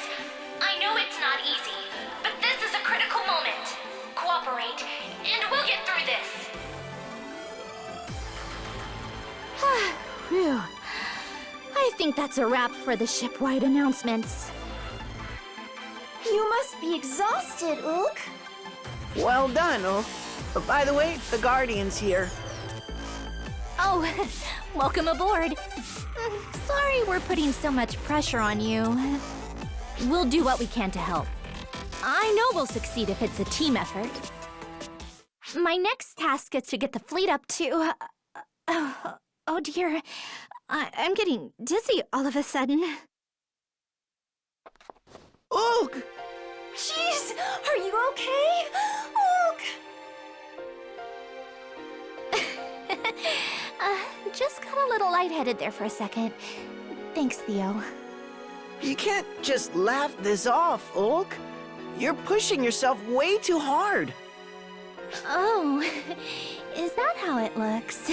I know it's not easy, but this is a critical moment. Cooperate, and we'll get through this. Phew. I think that's a wrap for the ship-wide announcements. You must be exhausted, Ulk. Well done, Ulk. By the way, the Guardian's here. Oh, welcome aboard. Sorry we're putting so much pressure on you. We'll do what we can to help. I know we'll succeed if it's a team effort. My next task is to get the fleet up to... oh dear. I'm getting dizzy all of a sudden. Ulk! Jeez, are you okay? Ulk! Just got a little lightheaded there for a second. Thanks, Theo. You can't just laugh this off, Ulk. You're pushing yourself way too hard. Oh, is that how it looks?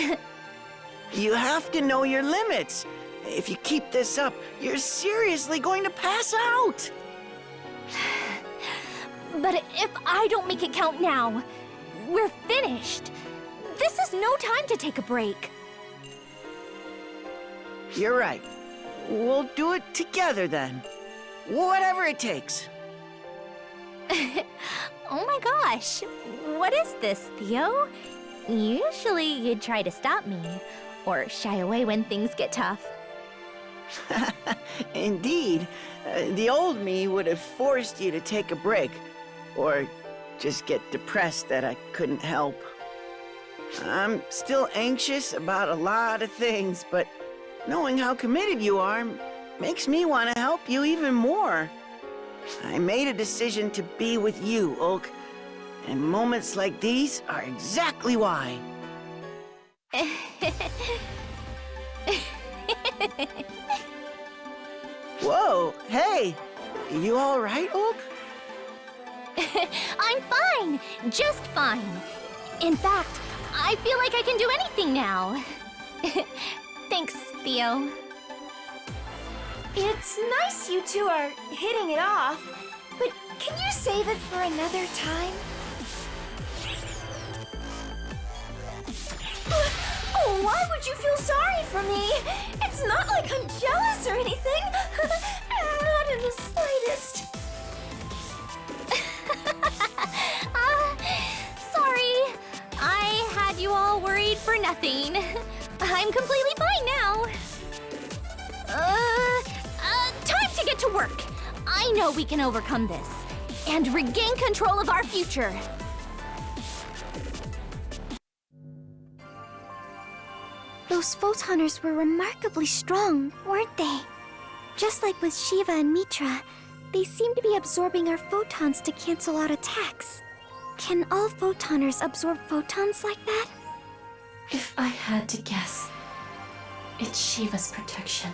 You have to know your limits. If you keep this up, you're seriously going to pass out. But if I don't make it count now, we're finished. This is no time to take a break. You're right. We'll do it together then. Whatever it takes. Oh my gosh, what is this, Theo? Usually you'd try to stop me, or shy away when things get tough. Indeed. The old me would have forced you to take a break, or just get depressed that I couldn't help. I'm still anxious about a lot of things, but knowing how committed you are makes me want to help you even more. I made a decision to be with you, Ulk, and moments like these are exactly why. Whoa, hey, You all right, Ulk? I'm fine! Just fine. In fact, I feel like I can do anything now. Thanks, Theo. It's nice you two are hitting it off, but can you save it for another time? Oh, why would you feel sorry for me? It's not like I'm jealous or anything. Not in the slightest. Sorry. I had you all worried for nothing. I'm completely fine now. Time to get to work. I know we can overcome this and regain control of our future. Those photoners were remarkably strong, weren't they? Just like with Shiva and Mitra, they seem to be absorbing our photons to cancel out attacks. Can all photoners absorb photons like that? If I had to guess, it's Shiva's protection.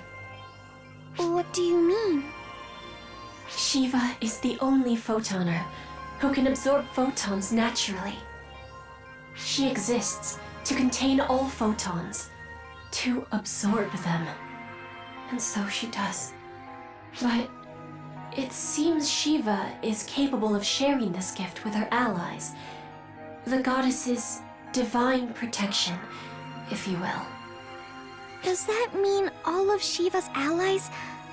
What do you mean? Shiva is the only photoner who can absorb photons naturally. She exists to contain all photons, to absorb them. And so she does. But it seems Shiva is capable of sharing this gift with her allies. The goddess's divine protection, if you will. Does that mean all of Shiva's allies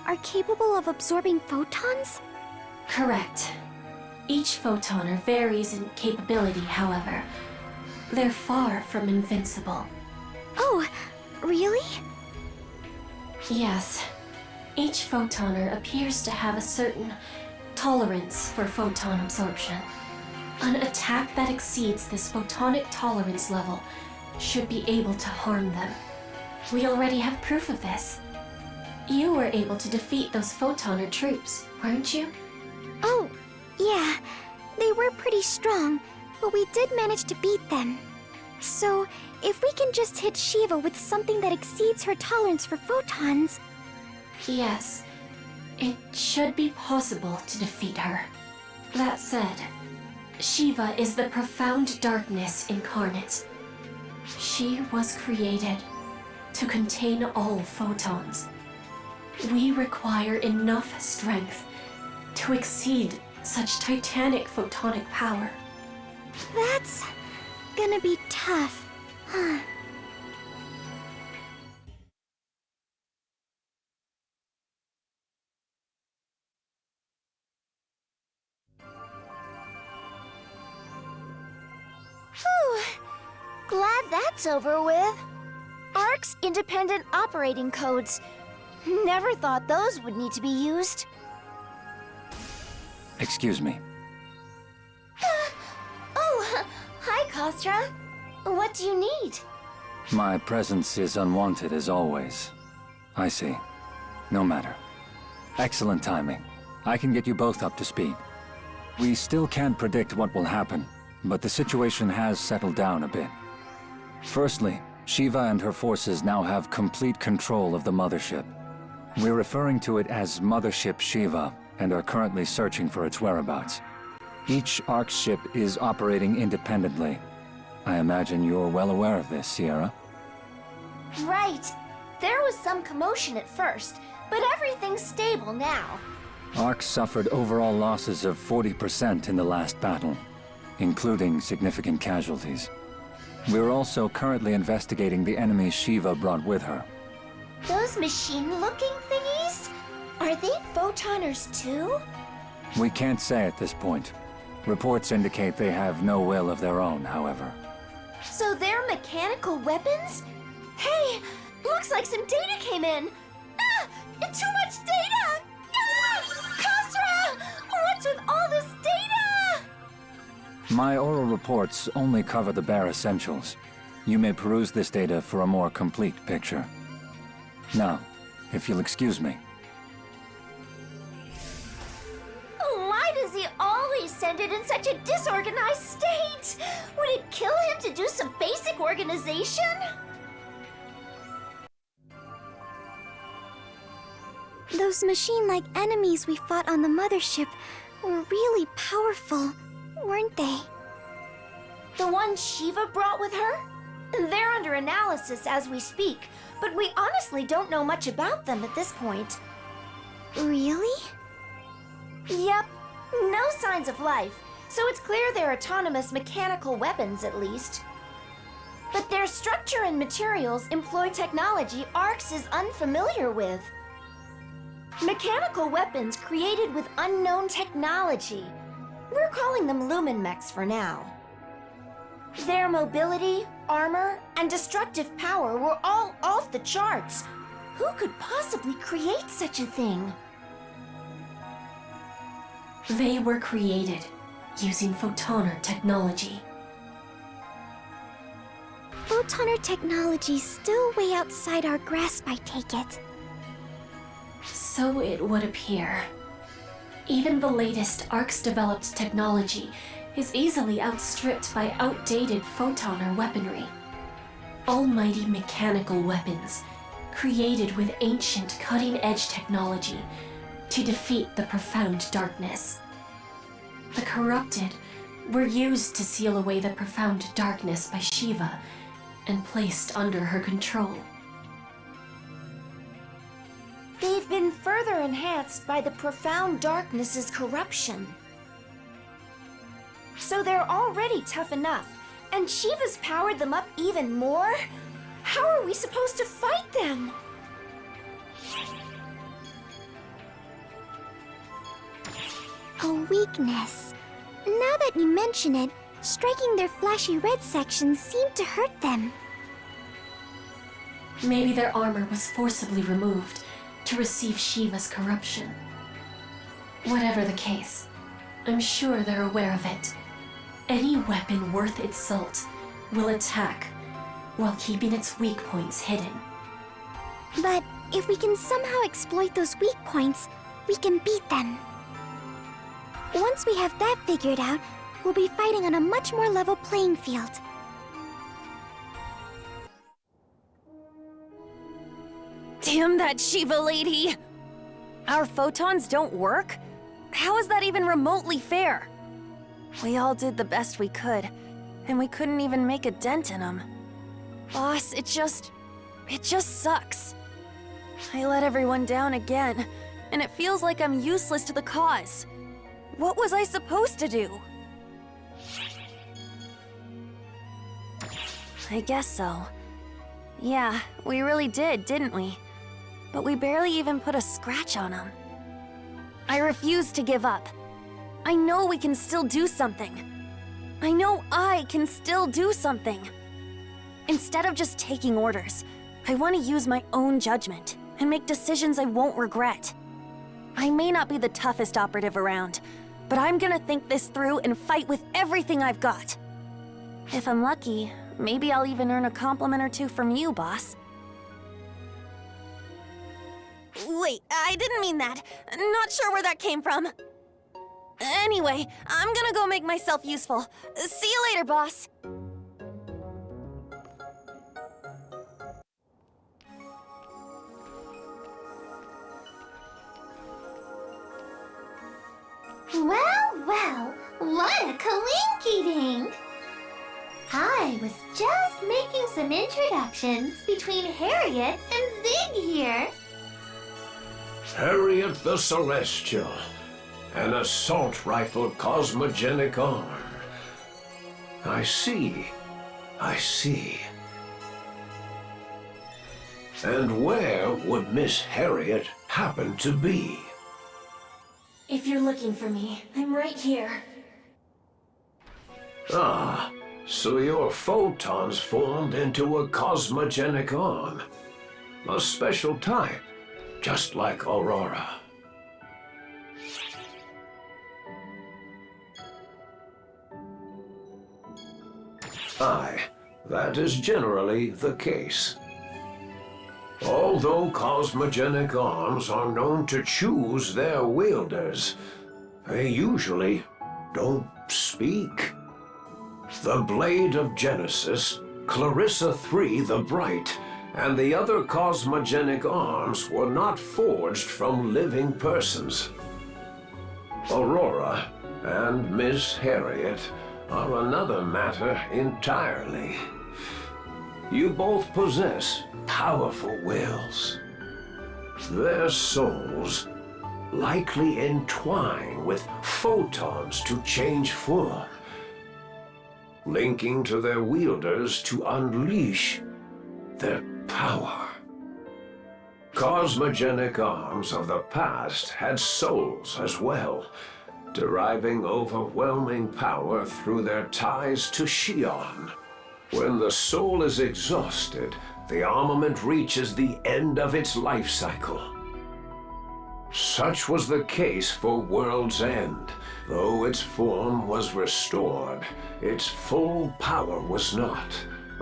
are capable of absorbing photons? Correct. Each photoner varies in capability, however. They're far from invincible. Oh, really? Yes. Each photoner appears to have a certain tolerance for photon absorption. An attack that exceeds this photonic tolerance level should be able to harm them. We already have proof of this. You were able to defeat those photoner troops, weren't you? Oh, yeah. They were pretty strong, but we did manage to beat them. So, if we can just hit Shiva with something that exceeds her tolerance for photons... Yes, it should be possible to defeat her. That said, Shiva is the profound darkness incarnate. She was created to contain all photons. We require enough strength to exceed such titanic photonic power. That's gonna be tough, huh? Whew. Glad that's over with. ARC's independent operating codes. Never thought those would need to be used. Excuse me. Oh, hi, Kostra. What do you need? My presence is unwanted as always. I see. No matter. Excellent timing. I can get you both up to speed. We still can't predict what will happen, but the situation has settled down a bit. Firstly, Shiva and her forces now have complete control of the mothership. We're referring to it as Mothership Shiva, and are currently searching for its whereabouts. Each ARC ship is operating independently. I imagine you're well aware of this, Sierra? Right. There was some commotion at first, but everything's stable now. ARC suffered overall losses of 40% in the last battle, including significant casualties. We're also currently investigating the enemy Shiva brought with her. Those machine-looking thingies? Are they photoners too? We can't say at this point. Reports indicate they have no will of their own, however. So they're mechanical weapons? Hey, looks like some data came in. Ah! Too much data! Ah! Kostra! What's with all this data? My oral reports only cover the bare essentials. You may peruse this data for a more complete picture. Now, if you'll excuse me. Why does he always send it in such a disorganized state? Would it kill him to do some basic organization? Those machine-like enemies we fought on the mothership were really powerful, weren't they? The ones Shiva brought with her? They're under analysis as we speak, but we honestly don't know much about them at this point. Really? Yep. No signs of life, so it's clear they're autonomous mechanical weapons at least. But their structure and materials employ technology Arx is unfamiliar with. Mechanical weapons created with unknown technology. We're calling them Lumen Mechs for now. Their mobility, armor, and destructive power were all off the charts. Who could possibly create such a thing? They were created using photoner technology. Photoner technology's still way outside our grasp, I take it. So it would appear. Even the latest Arx-developed technology is easily outstripped by outdated photoner weaponry. Almighty mechanical weapons, created with ancient cutting-edge technology to defeat the profound darkness. The corrupted were used to seal away the profound darkness by Shiva and placed under her control. They've been further enhanced by the profound darkness's corruption. So they're already tough enough, and Shiva's powered them up even more? How are we supposed to fight them? A weakness. Now that you mention it, striking their flashy red sections seemed to hurt them. Maybe their armor was forcibly removed to receive Shiva's corruption. Whatever the case, I'm sure they're aware of it. Any weapon worth its salt will attack while keeping its weak points hidden. But if we can somehow exploit those weak points, we can beat them. Once we have that figured out, we'll be fighting on a much more level playing field. Damn that Shiva lady! Our photons don't work? How is that even remotely fair? We all did the best we could, and we couldn't even make a dent in them. Boss, it just sucks. I let everyone down again, and it feels like I'm useless to the cause. What was I supposed to do? I guess so. Yeah, we really did, didn't we? But we barely even put a scratch on him. I refuse to give up. I know we can still do something. I know I can still do something. Instead of just taking orders, I want to use my own judgment and make decisions I won't regret. I may not be the toughest operative around, but I'm gonna think this through and fight with everything I've got. If I'm lucky, maybe I'll even earn a compliment or two from you, boss. Wait, I didn't mean that. Not sure where that came from. Anyway, I'm gonna go make myself useful. See you later, boss. Well, well, what a coinky-dink! I was just making some introductions between Harriet and Zig here. Harriet the Celestial, an assault rifle cosmogenic arm. I see. And where would Miss Harriet happen to be? If you're looking for me, I'm right here. Ah, so your photons formed into a cosmogenic arm. A special type, just like Aurora. Aye, that is generally the case. Although cosmogenic arms are known to choose their wielders, they usually don't speak. The Blade of Genesis, Clarissa III the Bright, and the other cosmogenic arms were not forged from living persons. Aurora and Miss Harriet are another matter entirely. You both possess powerful wills. Their souls likely entwine with photons to change form, linking to their wielders to unleash their power. Cosmogenic arms of the past had souls as well, deriving overwhelming power through their ties to Xion. When the soul is exhausted, the armament reaches the end of its life cycle. Such was the case for World's End. Though its form was restored, its full power was not.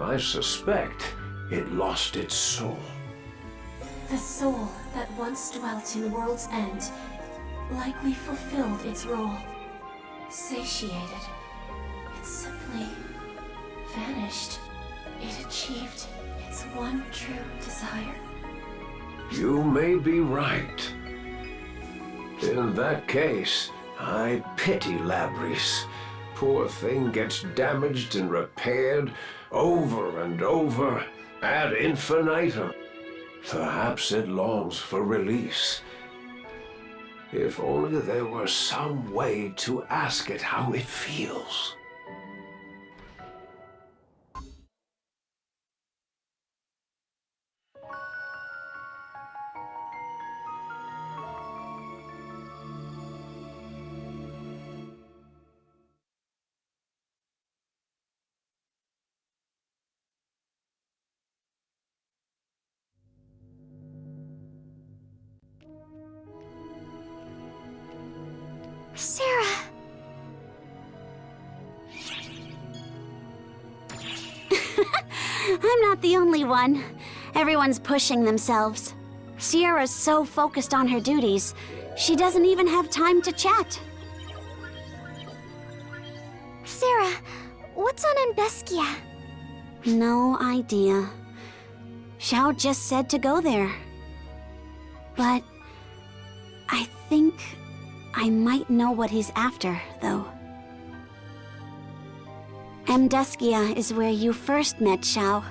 I suspect it lost its soul. The soul that once dwelt in World's End likely fulfilled its role. Satiated. It simply vanished. It achieved its one true desire. You may be right. In that case, I pity Labrys. Poor thing gets damaged and repaired over and over ad infinitum. Perhaps it longs for release. If only there were some way to ask it how it feels. Sarah! I'm not the only one. Everyone's pushing themselves. Sierra's so focused on her duties, she doesn't even have time to chat. Sarah, what's on Ambeskia? No idea. Xiao just said to go there. But I think I might know what he's after, though. Ambeskia is where you first met Xiao.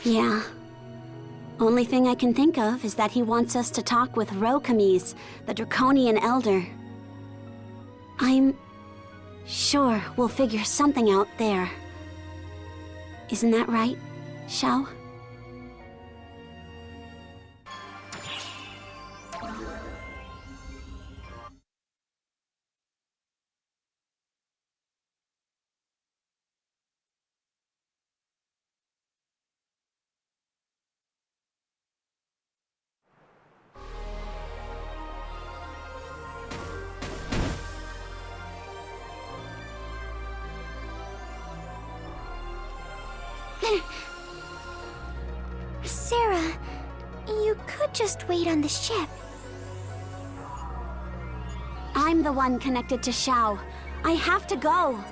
Yeah. Only thing I can think of is that he wants us to talk with Rokamis, the Draconian Elder. I'm sure we'll figure something out there. Isn't that right, Xiao? Sarah, you could just wait on the ship. I'm the one connected to Xiao. I have to go.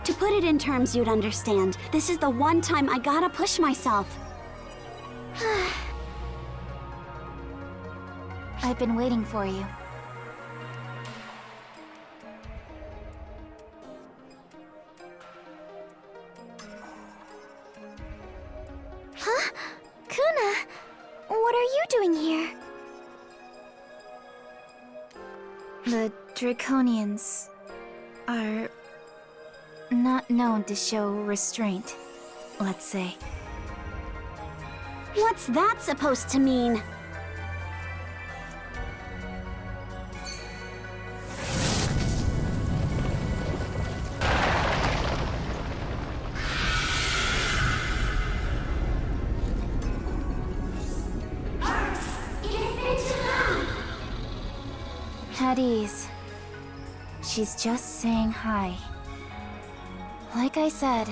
To put it in terms you'd understand, this is the one time I gotta push myself. I've been waiting for you. Huh? Kuna, what are you doing here? The Draconians are not known to show restraint, let's say. What's that supposed to mean? At ease. She's just saying hi. Like I said,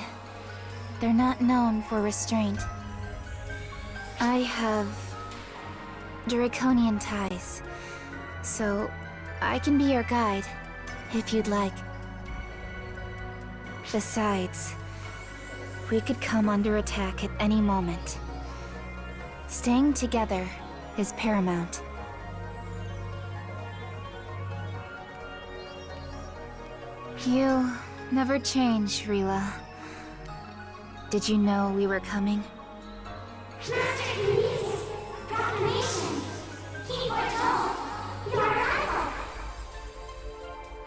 they're not known for restraint. I have Draconian ties. So, I can be your guide, if you'd like. Besides, we could come under attack at any moment. Staying together is paramount. You never change, Rila. Did you know we were coming? Master Kinesis, proclamation. He foretold your arrival.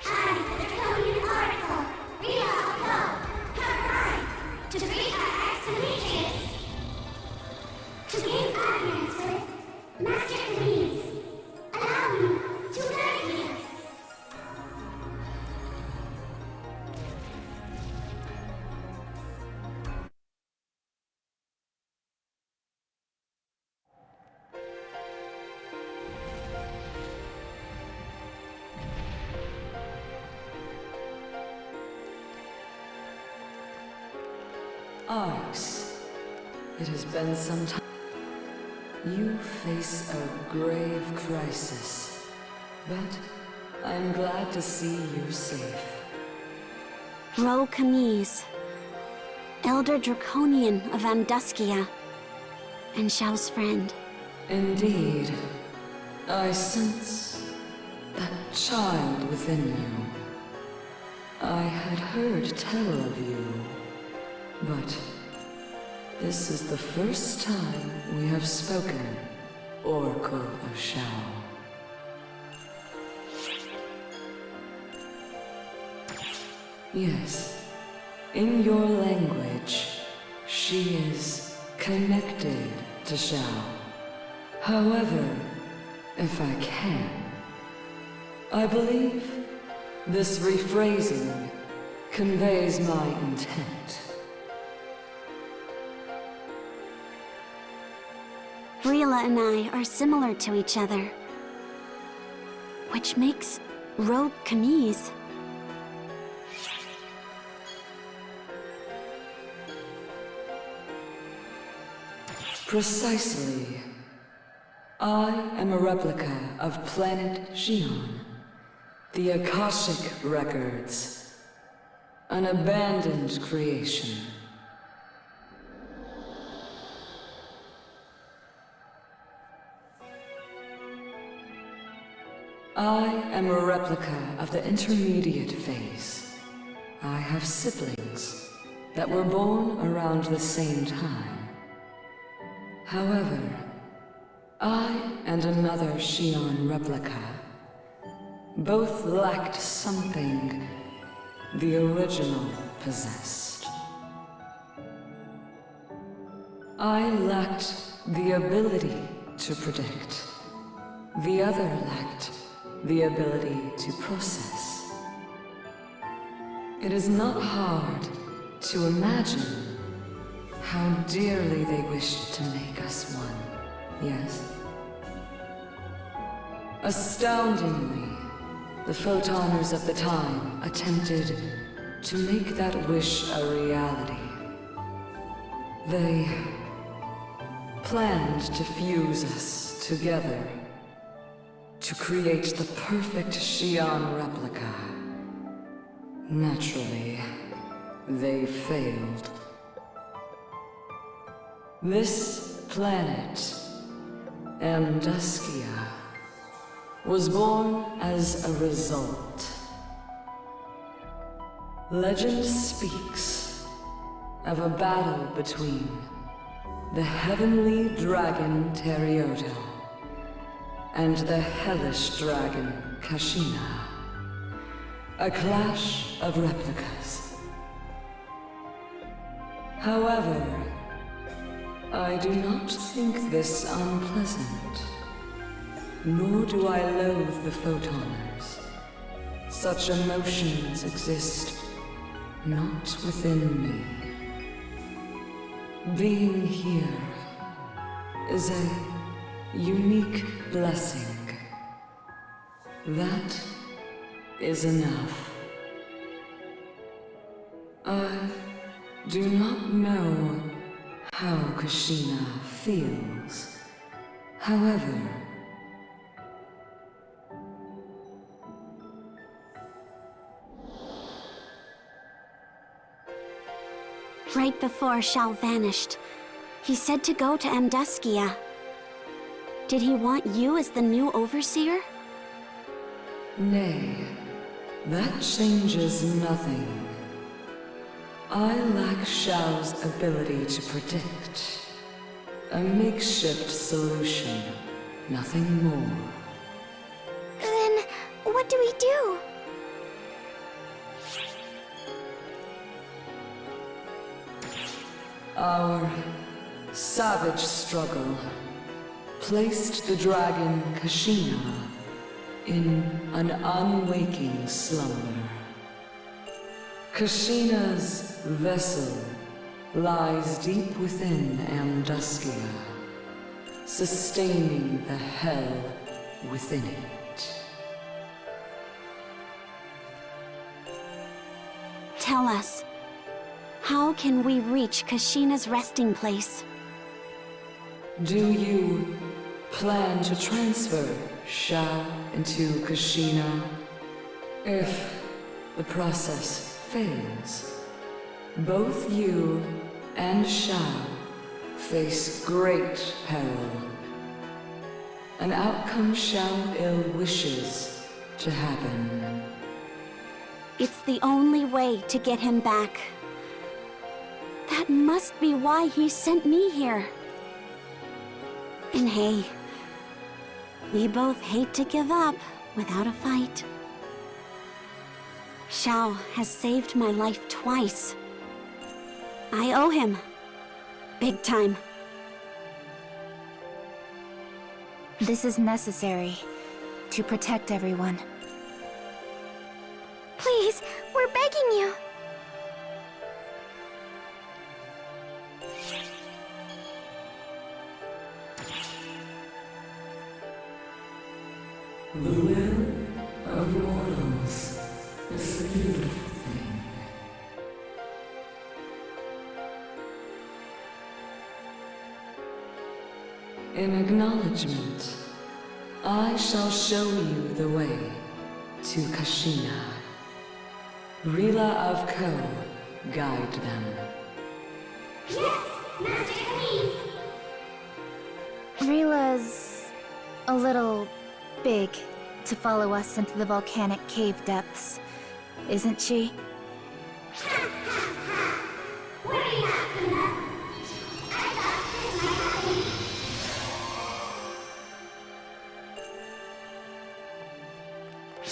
I, the Draconian Oracle, Rila Lukot, have arrived to greet our ex-allegiance. To gain audience with Master Kinesis, allow me to guide you. Arx, it has been some time. You face a grave crisis, but I'm glad to see you safe. Ro Camise, Elder Draconian of Amduskia, and Xiao's friend. Indeed. I sense that child within you. I had heard tell of you, but this is the first time we have spoken, Oracle of Xiao. Yes, in your language, she is connected to Xiao. However, if I can, I believe this rephrasing conveys my intent. Rila and I are similar to each other, which makes Ro Camise. Precisely. I am a replica of planet Xion, the Akashic Records, an abandoned creation. I am a replica of the intermediate phase. I have siblings that were born around the same time. However, I and another Xion replica both lacked something the original possessed. I lacked the ability to predict. The other lacked the ability to process. It is not hard to imagine how dearly they wished to make us one, yes? Astoundingly, the Photoners of the time attempted to make that wish a reality. They planned to fuse us together to create the perfect Xion replica. Naturally, they failed. This planet, Amduskia, was born as a result. Legend speaks of a battle between the heavenly dragon Terioto and the hellish dragon Kashina. A clash of replicas. However, I do not think this unpleasant. Nor do I loathe the Photoners. Such emotions exist not within me. Being here is a unique blessing. That is enough. I do not know how Kashina feels. However, Right before Shao vanished, he said to go to Amduskia. Did he want you as the new overseer? Nay, that changes nothing. I lack Shao's ability to predict. A makeshift solution, nothing more. Then, what do we do? Our savage struggle placed the dragon Kashina in an unwaking slumber. Kashina's vessel lies deep within Amduskia, sustaining the hell within it. Tell us, how can we reach Kashina's resting place? Do you plan to transfer Shao into Kashina? If the process fails, both you and Shao face great peril. An outcome Shao ill wishes to happen. It's the only way to get him back. That must be why he sent me here. And hey, we both hate to give up without a fight. Shao has saved my life twice. I owe him. Big time. This is necessary to protect everyone. Please, we're begging you. The will of mortals is a beautiful thing. In acknowledgement, I shall show you the way to Kashina. Rila of Ko, guide them. Yes, Master Please. Rila's a little big to follow us into the volcanic cave depths, isn't she? Worry not, Kuna. I thought this might happen.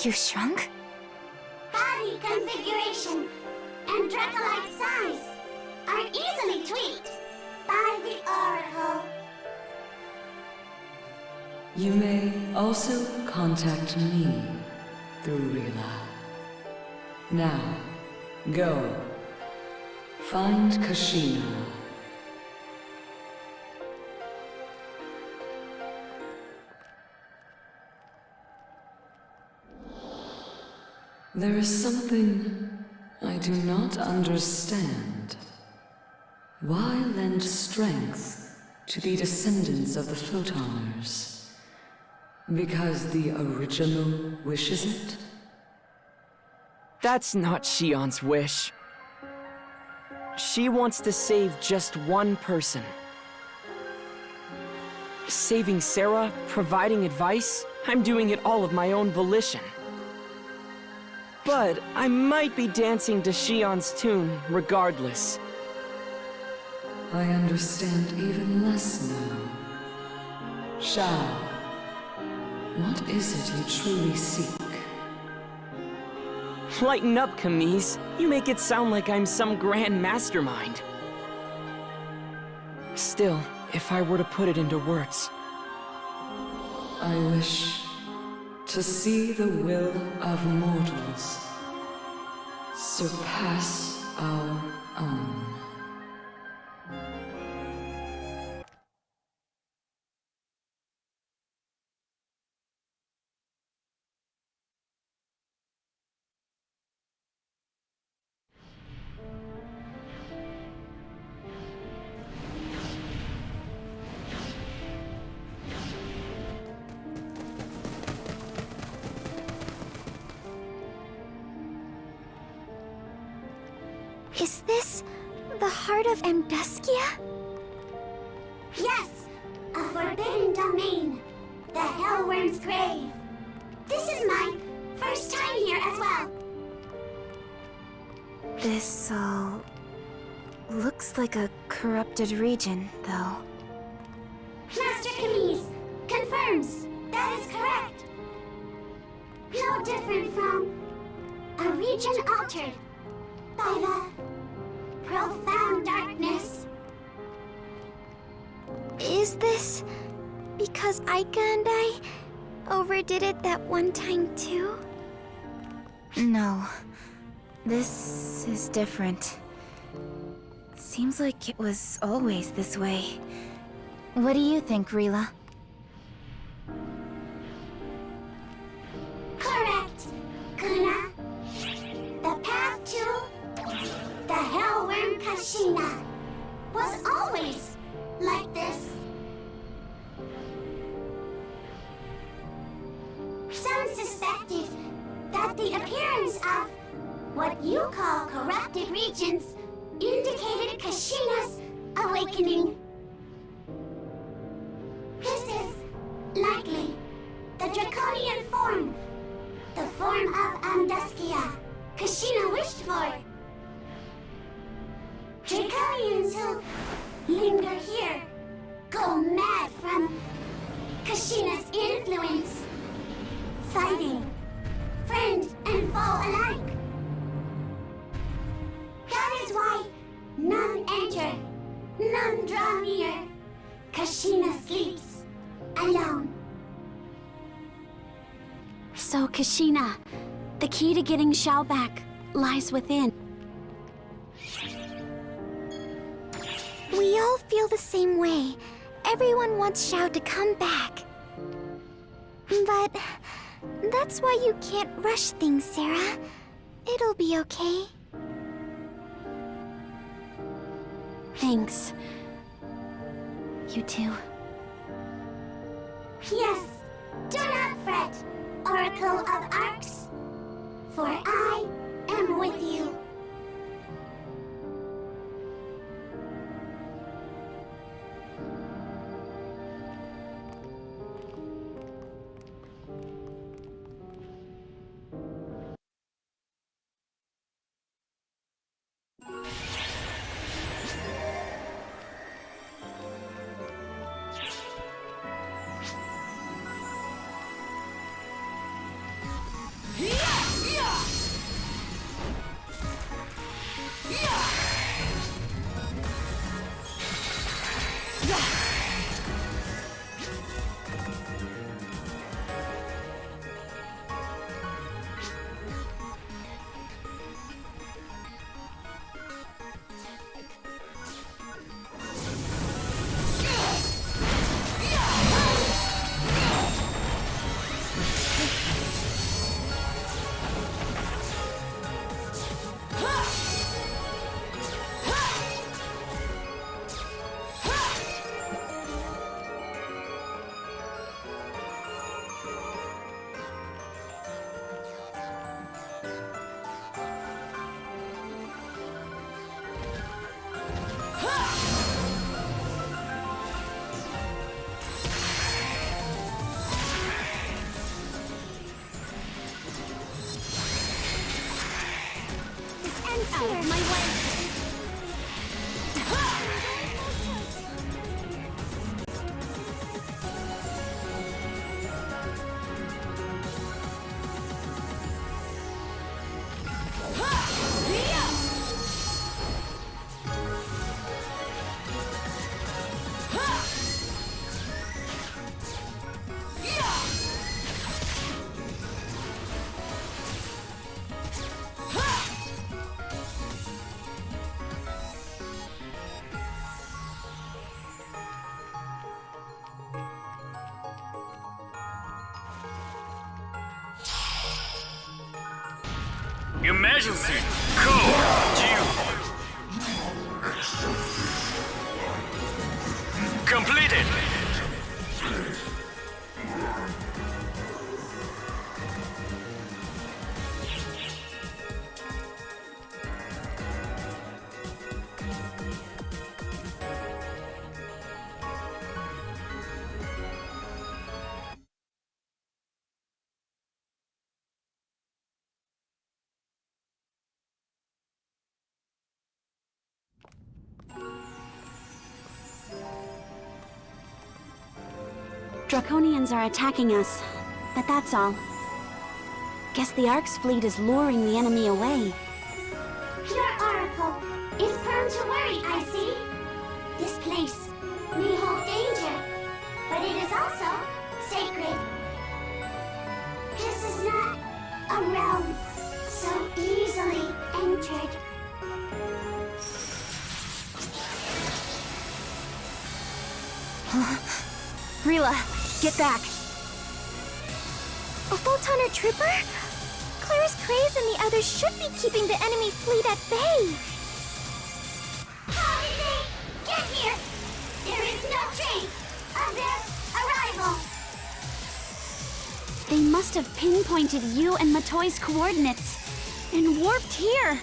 You shrunk? Body configuration and Dracolite size are easily tweaked by the Oracle. You may also contact me through Rila. Now, go. Find Kashina. There is something I do not understand. Why lend strength to the descendants of the Photoners? Because the original wishes it? That's not Shion's wish. She wants to save just one person. Saving Sarah, providing advice, I'm doing it all of my own volition. But I might be dancing to Shion's tune regardless. I understand even less now. Shao, what is it you truly seek? Lighten up, Camille. You make it sound like I'm some grand mastermind. Still, if I were to put it into words, I wish to see the will of mortals surpass our own. Is this The heart of Amduskia? Yes, a forbidden domain. The Hellworm's grave. This is my first time here as well. This all looks like a corrupted region, though. Master Camise confirms that is correct. No different from a region altered by the profound darkness. Is this because Aika and I overdid it that one time too? No. This is different. Seems like it was always this way. What do you think, Rila? Correct, Kuna. The path to the Hellworm Kashina was always like this. Some suspected that the appearance of what you call corrupted regions indicated Kashina's awakening. This is likely the draconian form, the form of Amduskia Kashina wished for. Draconians who linger here go mad from Kashina's influence, fighting friend and foe alike. That is why none enter, none draw near. Kashina sleeps alone. So, Kashina, the key to getting Xiao back lies within. We all feel the same way. Everyone wants Xiao to come back. But that's why you can't rush things, Sarah. It'll be okay. Thanks. You too. Yes, do not fret, Oracle of Arcs, for I am with you. Out of my way! Emergency! Code due! Completed! Draconians are attacking us, but that's all. Guess the Ark's fleet is luring the enemy away. Your oracle is prone to worry, I see. This place may hold danger, but it is also sacred. This is not a realm so easily entered. Rila, get back. A Photoner trooper? Claris Craze and the others should be keeping the enemy fleet at bay. How did they get here? There is no trace of their arrival. They must have pinpointed you and Matoi's coordinates and warped here.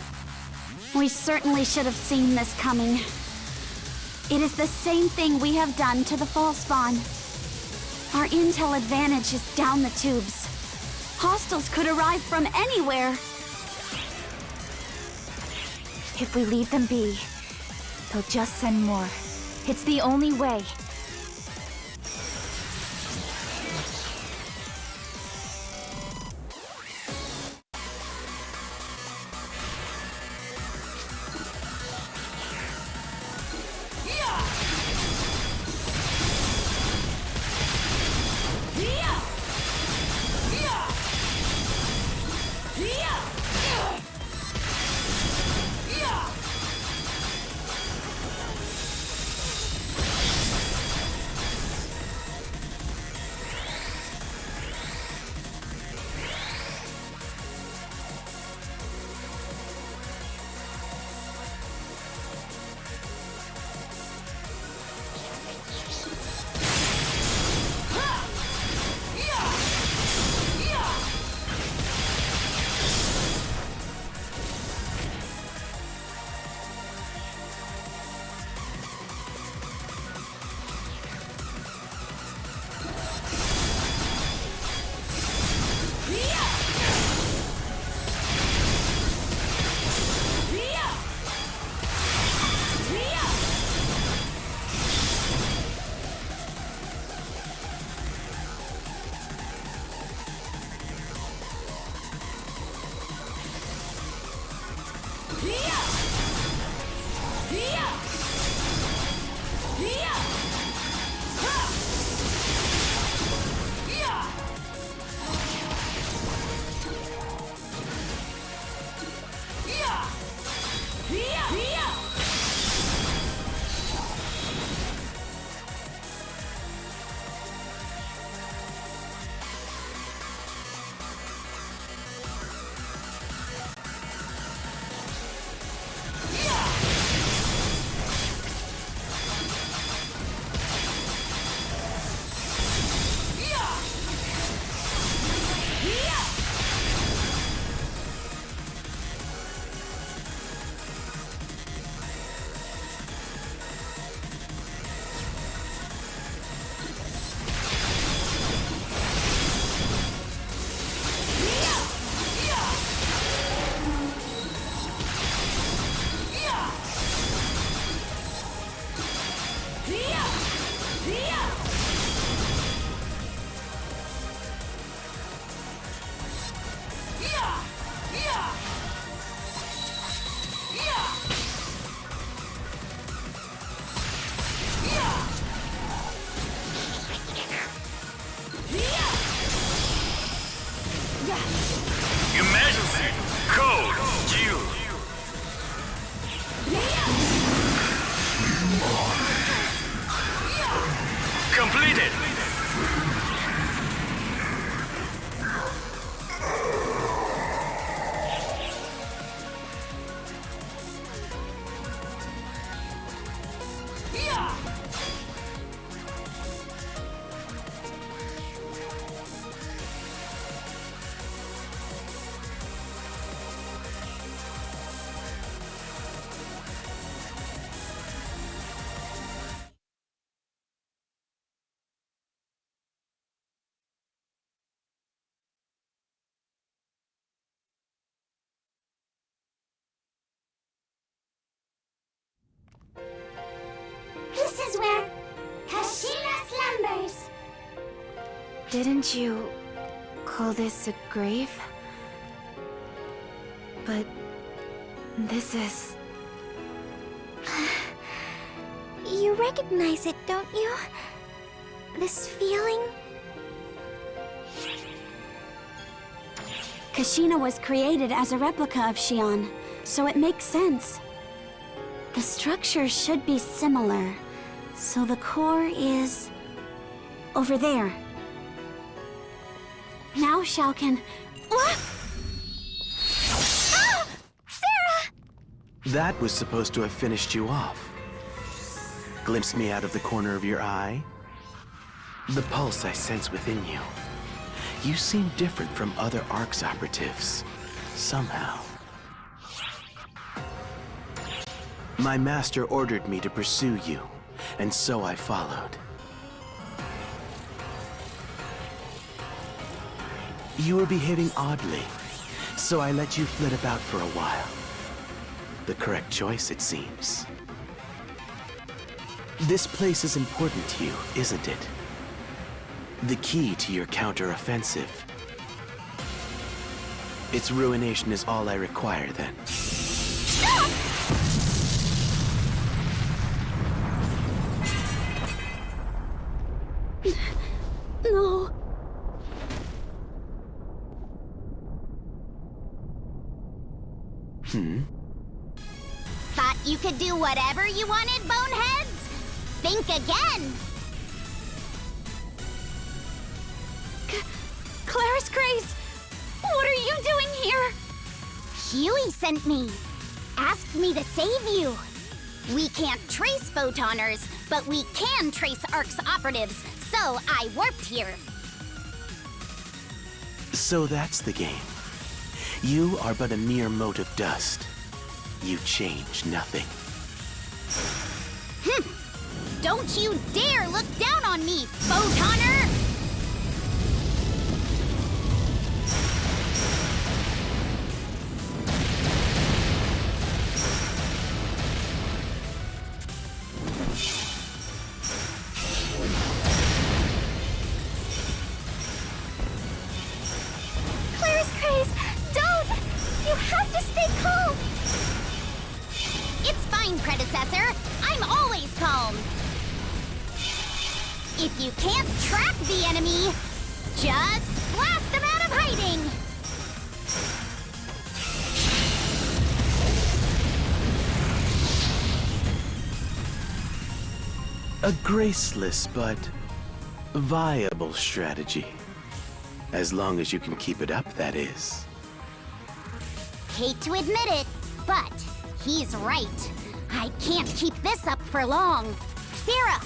We certainly should have seen this coming. It is the same thing we have done to the fall spawn. Our intel advantage is down the tubes. Hostiles could arrive from anywhere. If we leave them be, they'll just send more. It's the only way. Didn't you call this a grave? But this is... You recognize it, don't you? This feeling? Kashina was created as a replica of Xion, so it makes sense. The structure should be similar, so the core is... over there. Now Xiao can... Ah! Sarah! That was supposed to have finished you off. Glimpse me out of the corner of your eye. The pulse I sense within you. You seem different from other ARC's operatives, somehow. My master ordered me to pursue you, and so I followed. You were behaving oddly, so I let you flit about for a while. The correct choice, it seems. This place is important to you, isn't it? The key to your counteroffensive. Its ruination is all I require, then. No. Thought you could do whatever you wanted, boneheads? Think again! Claris Grace! What are you doing here? Huey sent me. Asked me to save you. We can't trace photoners, but we can trace ARC's operatives, so I warped here. So that's the game. You are but a mere mote of dust. You change nothing. Don't you dare look down on me, photoner! Claris Craze, don't! You have to stay calm! It's fine, predecessor. I'm always calm. If you can't track the enemy, just blast them out of hiding! A graceless but viable strategy. As long as you can keep it up, that is. Hate to admit it, but he's right. I can't keep this up for long. Sarah,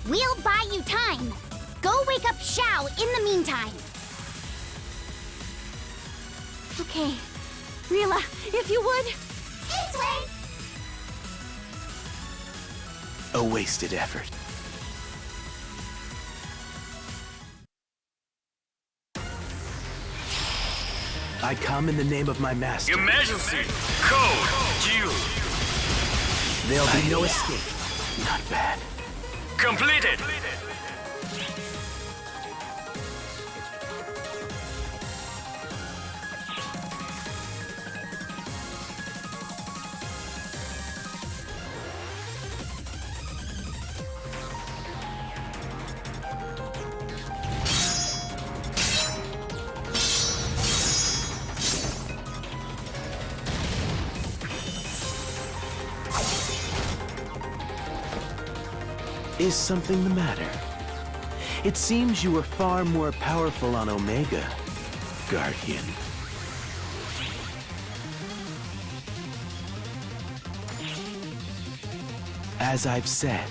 we'll buy you time. Go wake up Xiao in the meantime. Okay. Rila, if you would. This way! A wasted effort. I come in the name of my master. Emergency! Code! Q! There'll be no escape. Not bad. Completed! Is something the matter? It seems you were far more powerful on Omega, Guardian. As I've said,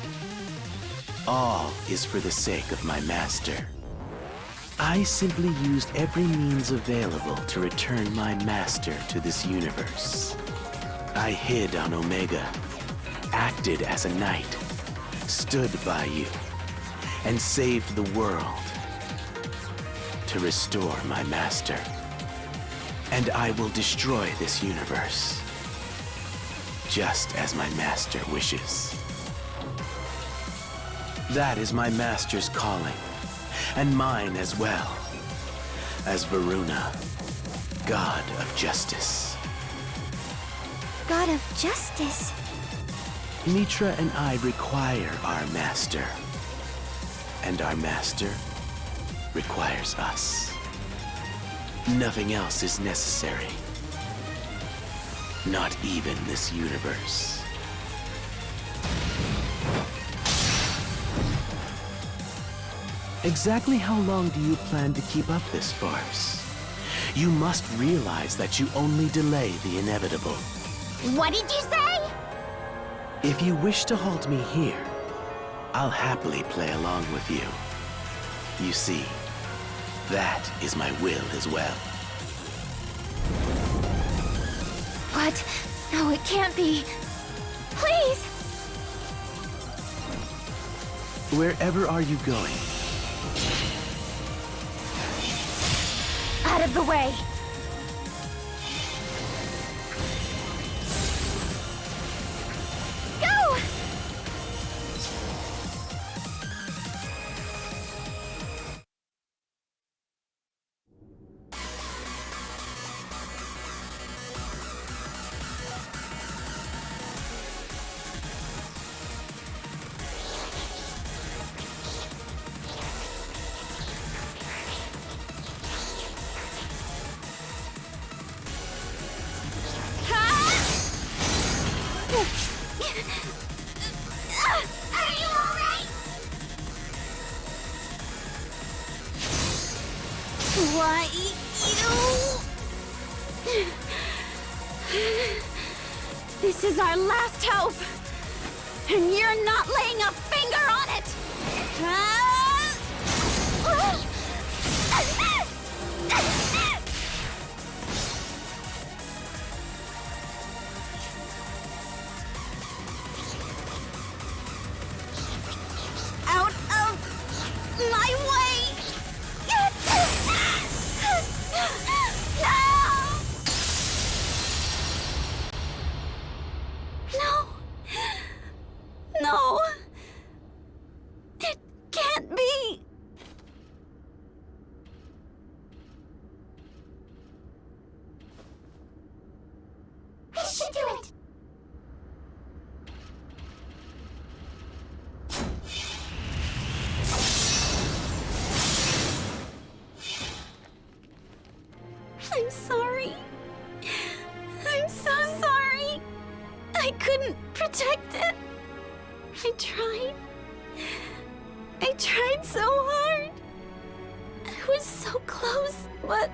all is for the sake of my master. I simply used every means available to return my master to this universe. I hid on Omega, acted as a knight, stood by you, and saved the world to restore my master. And I will destroy this universe, just as my master wishes. That is my master's calling, and mine as well, as Varuna, God of Justice. God of Justice? Mitra and I require our master, and our master requires us. Nothing else is necessary. Not even this universe. Exactly how long do you plan to keep up this farce? You must realize that you only delay the inevitable. What did you say? If you wish to halt me here, I'll happily play along with you. You see, that is my will as well. What? No, it can't be. Please! Wherever are you going? Out of the way! Go! Are you alright? Why, you... This is our last hope, and you're not laying a finger on it! Out of my way! No! No! It can't be! This should do it! I'm sorry. I'm so sorry. I couldn't protect it. I tried. I tried so hard. I was so close, but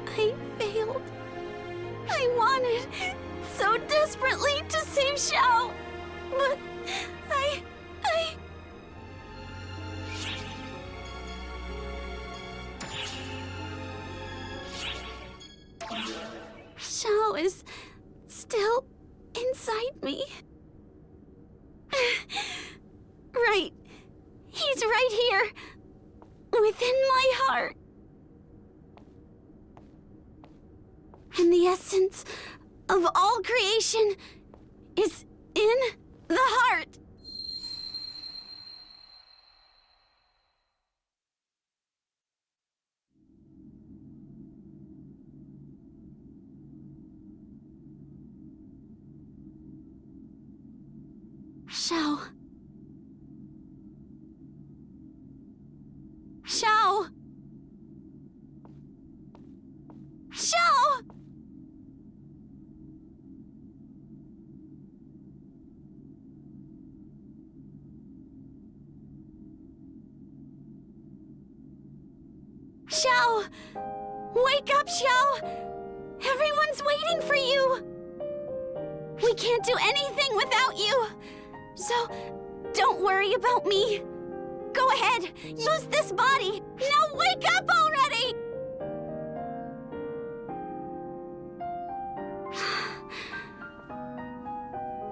I failed. I wanted so desperately to save Xiao, but I... Xiao is still inside me. Right. He's right here. Within my heart. And the essence of all creation is in the heart. Xiao. Xiao. Xiao! Xiao! Wake up, Xiao! Everyone's waiting for you! We can't do anything without you! So, don't worry about me. Go ahead, use this body! Now wake up already!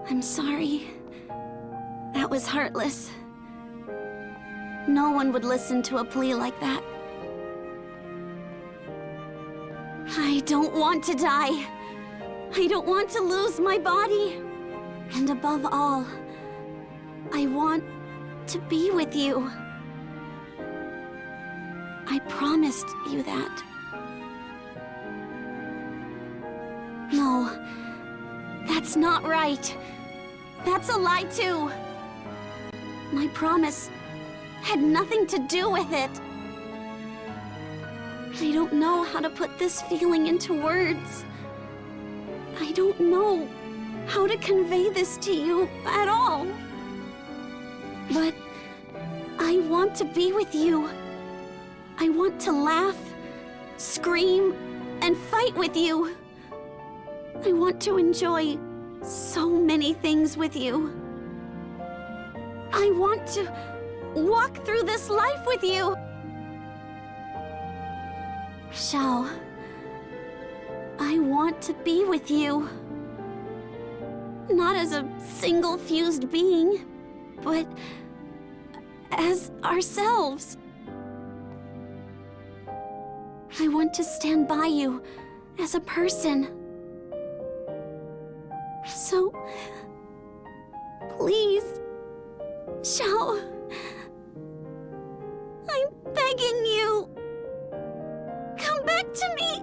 I'm sorry. That was heartless. No one would listen to a plea like that. I don't want to die. I don't want to lose my body. And above all, I want to be with you. I promised you that. No, that's not right. That's a lie too. My promise had nothing to do with it. I don't know how to put this feeling into words. I don't know how to convey this to you at all. But I want to be with you. I want to laugh, scream, and fight with you. I want to enjoy so many things with you. I want to walk through this life with you. Xiao, I want to be with you. Not as a single fused being, but as ourselves. I want to stand by you as a person. So, please, Xiao, I'm begging you, come back to me.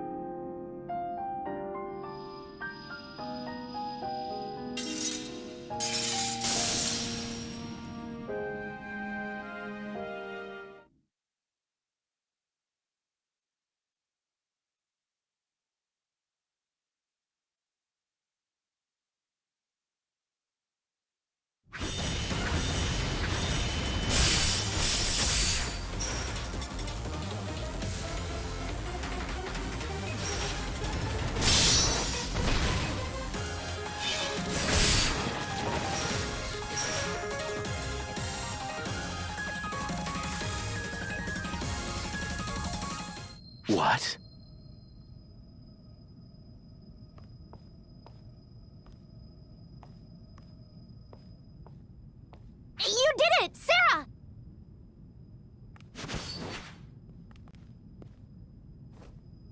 What? You did it, Sarah!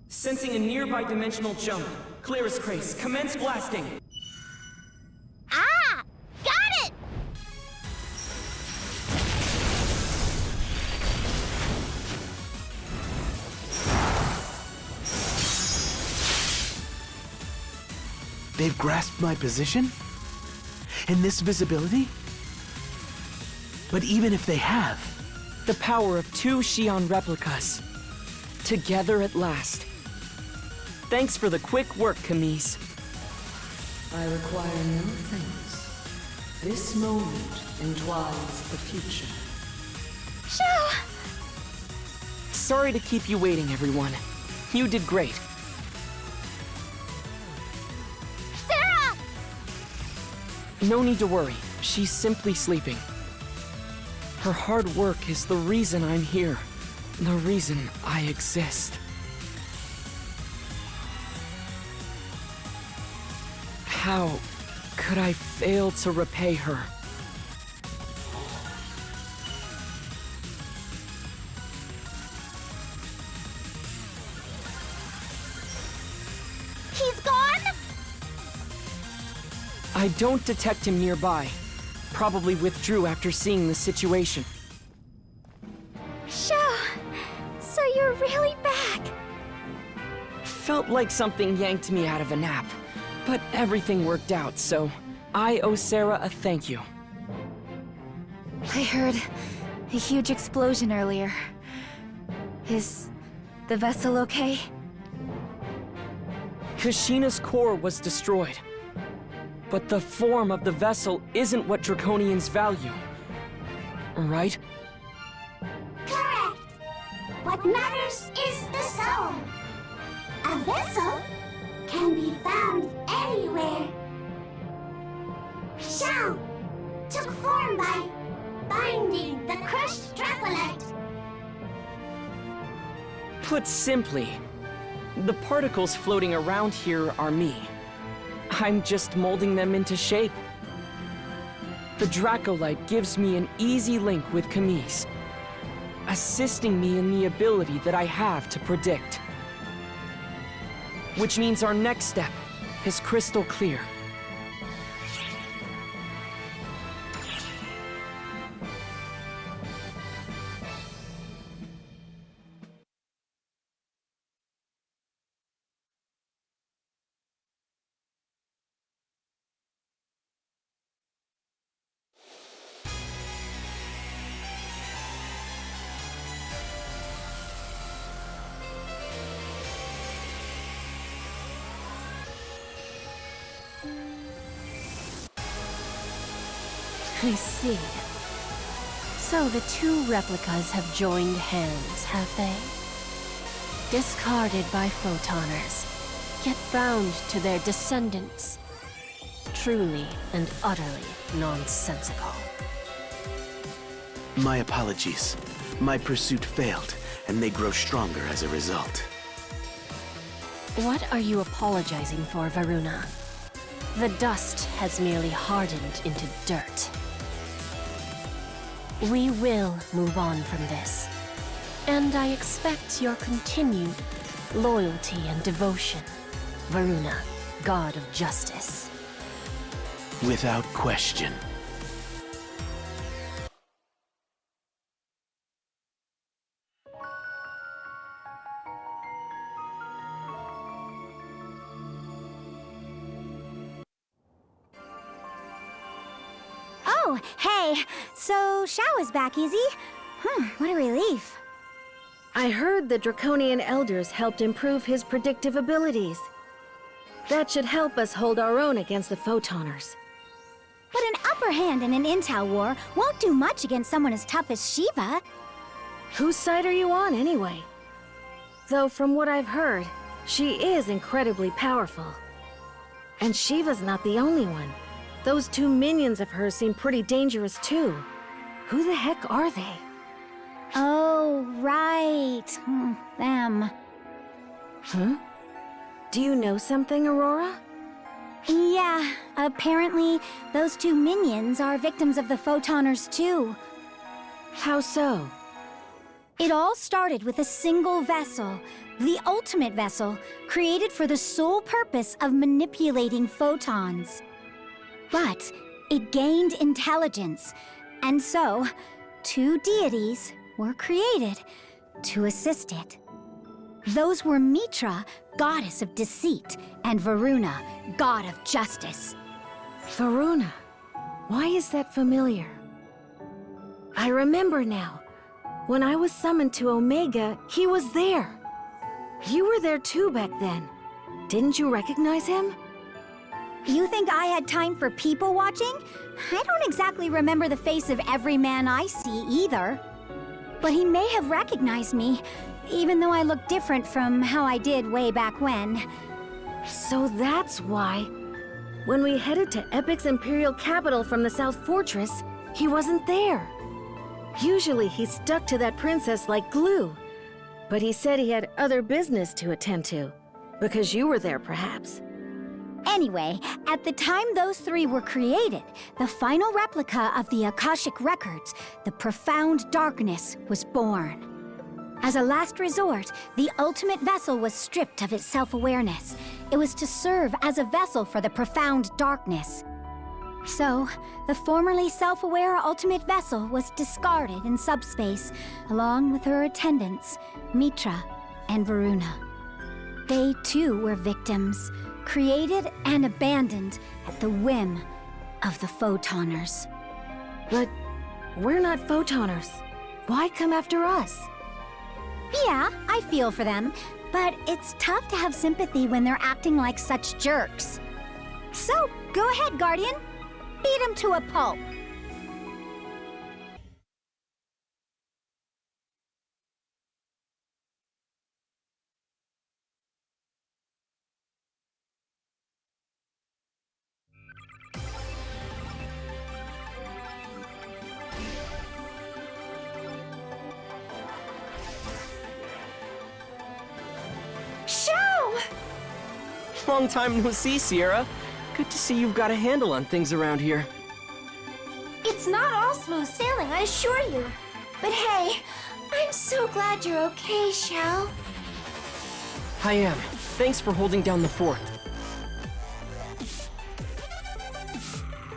Sensing a nearby dimensional jump. Clear as Crace. Commence blasting. Ah! Got it! They've grasped my position? In this visibility? But even if they have... The power of 2 Xion replicas. Together at last. Thanks for the quick work, Camise. I require no thanks. This moment entwines the future. Xiao! Sorry to keep you waiting, everyone. You did great. Sarah! No need to worry. She's simply sleeping. Her hard work is the reason I'm here. The reason I exist. How could I fail to repay her? He's gone? I don't detect him nearby. Probably withdrew after seeing the situation. Xiao, so you're really back. Felt like something yanked me out of a nap. But everything worked out, so I owe Sarah a thank you. I heard a huge explosion earlier. Is the vessel okay? Kashina's core was destroyed. But the form of the vessel isn't what Draconians value. Right? Correct. What matters is the soul. A vessel can be found anywhere. Xiao took form by binding the crushed Dracolite. Put simply, the particles floating around here are me. I'm just molding them into shape. The Dracolite gives me an easy link with Camise, assisting me in the ability that I have to predict. Which means our next step is crystal clear. I see. So the two replicas have joined hands, have they? Discarded by Photoners, yet bound to their descendants. Truly and utterly nonsensical. My apologies. My pursuit failed, and they grow stronger as a result. What are you apologizing for, Varuna? The dust has merely hardened into dirt. We will move on from this, and I expect your continued loyalty and devotion, Varuna, God of Justice. Without question. Oh, hey! So, Shao is back, is he? What a relief. I heard the Draconian Elders helped improve his predictive abilities. That should help us hold our own against the Photoners. But an upper hand in an intel war won't do much against someone as tough as Shiva. Whose side are you on, anyway? Though from what I've heard, she is incredibly powerful. And Shiva's not the only one. Those two minions of hers seem pretty dangerous too. Who the heck are they? Oh, right. Them. Huh? Do you know something, Aurora? Yeah, apparently those two minions are victims of the Photoners too. How so? It all started with a single vessel, the ultimate vessel, created for the sole purpose of manipulating photons. But it gained intelligence, and so two deities were created to assist it. Those were Mitra, goddess of deceit, and Varuna, god of justice. Varuna? Why is that familiar? I remember now. When I was summoned to Omega, he was there. You were there too back then. Didn't you recognize him? You think I had time for people watching? I don't exactly remember the face of every man I see either. But he may have recognized me, even though I look different from how I did way back when. So that's why, when we headed to Epic's Imperial capital from the South Fortress, he wasn't there. Usually he's stuck to that princess like glue. But he said he had other business to attend to. Because you were there, perhaps. Anyway, at the time those three were created, the final replica of the Akashic Records, the Profound Darkness, was born. As a last resort, the ultimate vessel was stripped of its self-awareness. It was to serve as a vessel for the Profound Darkness. So, the formerly self-aware ultimate vessel was discarded in subspace, along with her attendants, Mitra and Varuna. They too were victims, created and abandoned at the whim of the Photoners. But we're not Photoners. Why come after us? Yeah, I feel for them, but it's tough to have sympathy when they're acting like such jerks. So, go ahead, Guardian. Beat them to a pulp. Shao! Long time no see, Sierra. Good to see you've got a handle on things around here. It's not all smooth sailing, I assure you. But hey, I'm so glad you're okay, Shao. I am. Thanks for holding down the fort.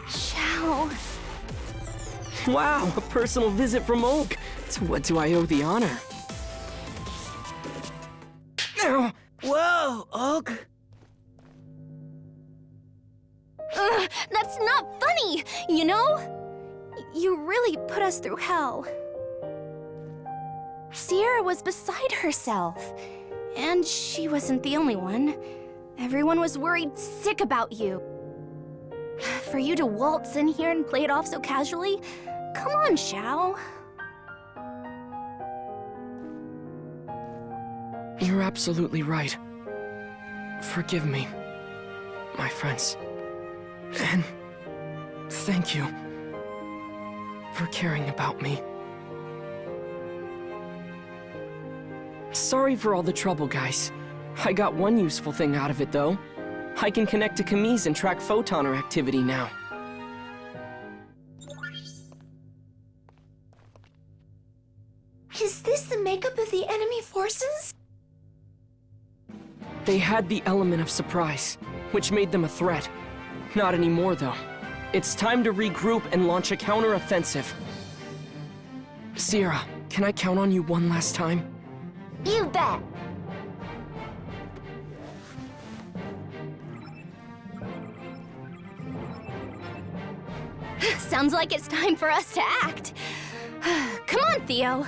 Shao. Wow, a personal visit from Oak. To what do I owe the honor? Ow! Whoa, Oak! That's not funny, you know? You really put us through hell. Sierra was beside herself. And she wasn't the only one. Everyone was worried sick about you. for you to waltz in here and play it off so casually. Come on, Xiao. You're absolutely right. Forgive me, my friends. And thank you for caring about me. Sorry for all the trouble, guys. I got one useful thing out of it, though. I can connect to Camille's and track photoner activity now. Is this the makeup of the enemy forces? They had the element of surprise, which made them a threat. Not anymore, though. It's time to regroup and launch a counteroffensive. Sierra, can I count on you one last time? You bet! Sounds like it's time for us to act. Come on, Theo.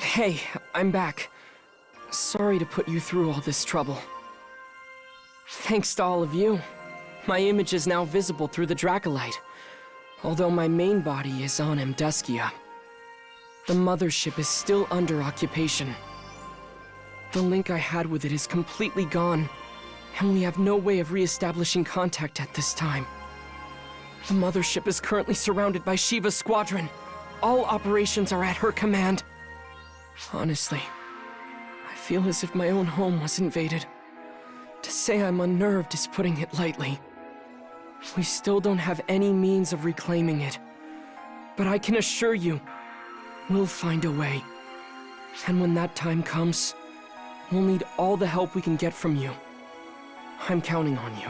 Hey, I'm back. Sorry to put you through all this trouble. Thanks to all of you, my image is now visible through the Dracolite, although my main body is on Amduskia. The mothership is still under occupation. The link I had with it is completely gone, and we have no way of re-establishing contact at this time. The mothership is currently surrounded by Shiva's squadron. All operations are at her command. Honestly, I feel as if my own home was invaded. To say I'm unnerved is putting it lightly. We still don't have any means of reclaiming it. But I can assure you, we'll find a way. And when that time comes, we'll need all the help we can get from you. I'm counting on you.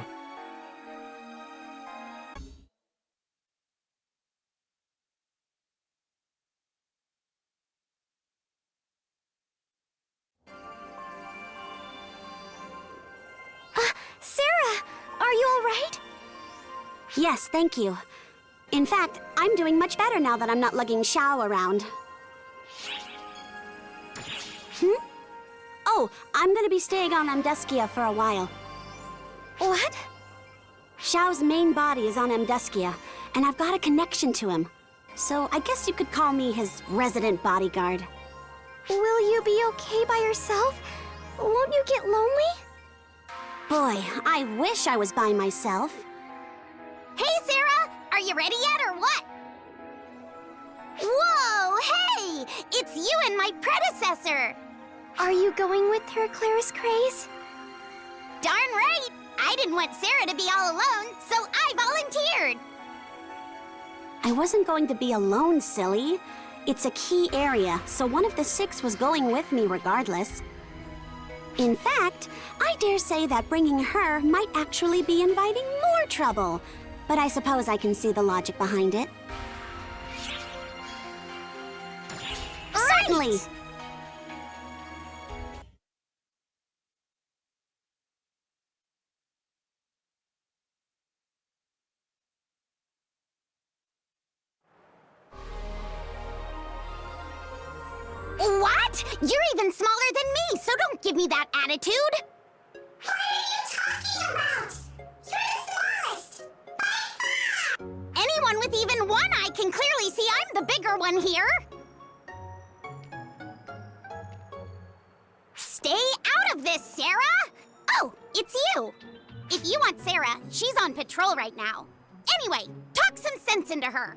Sarah! Are you all right? Yes, thank you. In fact, I'm doing much better now that I'm not lugging Xiao around. Oh, I'm gonna be staying on Amduskia for a while. What? Xiao's main body is on Amduskia, and I've got a connection to him. So I guess you could call me his resident bodyguard. Will you be okay by yourself? Won't you get lonely? Boy, I wish I was by myself. Hey, Sarah! Are you ready yet, or what? Whoa, hey! It's you and my predecessor! Are you going with her, Claris Craze? Darn right! I didn't want Sarah to be all alone, so I volunteered! I wasn't going to be alone, silly. It's a key area, so one of the 6 was going with me regardless. In fact, I dare say that bringing her might actually be inviting more trouble. But I suppose I can see the logic behind it. Right. Certainly! What? You're even smaller than me, so don't give me that attitude! What are you talking about? You're the smallest! By far! Anyone with even one eye can clearly see I'm the bigger one here! Stay out of this, Sarah! Oh, it's you! If you want Sarah, she's on patrol right now. Anyway, talk some sense into her.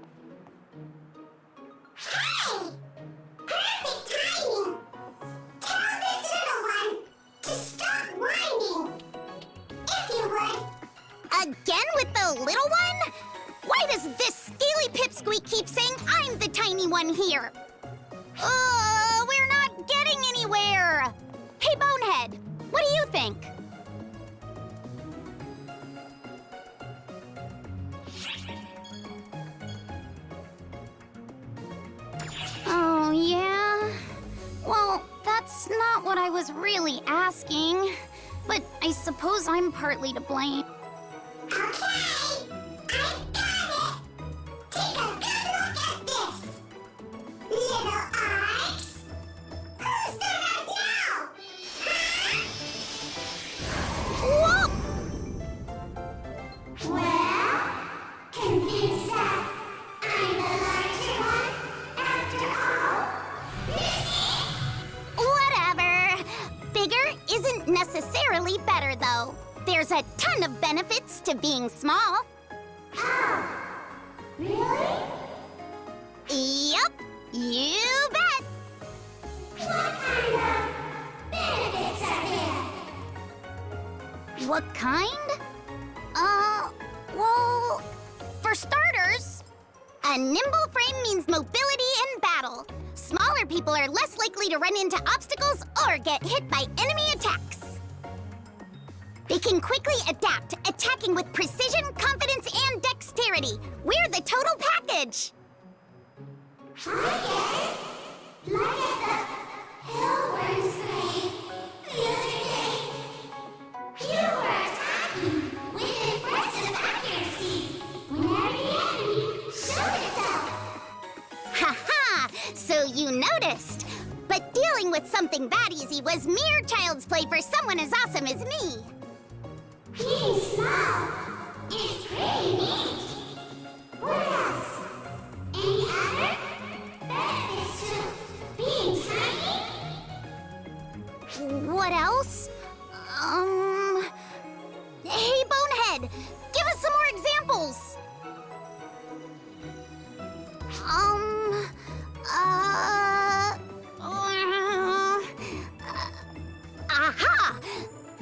Hey! Perfect timing! Tell this little one to stop whining! If you would. Again with the little one? Why does this scaly pipsqueak keep saying I'm the tiny one here? We're not getting anywhere! Hey, Bonehead, what do you think? I was really asking, but I suppose I'm partly to blame. Okay, I've got it. Take a good look at this. Little arcs. Who's the right now? Whoa! Well, convinced that I'm the larger one after all? Whatever. Bigger isn't necessarily better, though. There's a ton of benefits to being small. Oh, really? Yup, you bet. What kind of benefits are there? What kind? Well, for starters, a nimble frame means mobility in battle. Smaller people are less likely to run into obstacles or get hit by enemy attacks. They can quickly adapt, attacking with precision, confidence, and dexterity. We're the total package. I get it. Look at the Hillworm's grave the other day. You were attacking with impressive accuracy whenever the enemy showed itself. Ha-ha! So you noticed. But dealing with something that easy was mere child's play for someone as awesome as me. Being small is pretty neat. What else? Any other benefits to being tiny? What else? Hey, Bonehead, give us some more examples. Aha!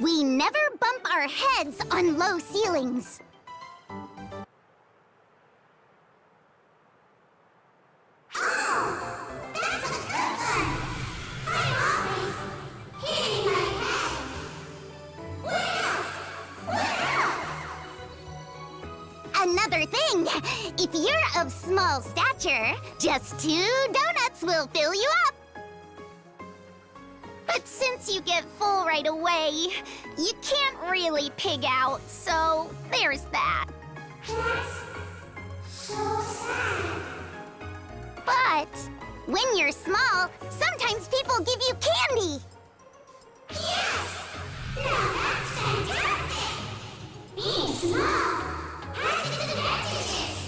We never bump our heads on low ceilings. Another thing, if you're of small stature, just 2 donuts will fill you up. But since you get full right away, you can't really pig out, so there's that. That's so sad. But when you're small, sometimes people give you candy. Yes! Now that's fantastic! Being small has its advantages.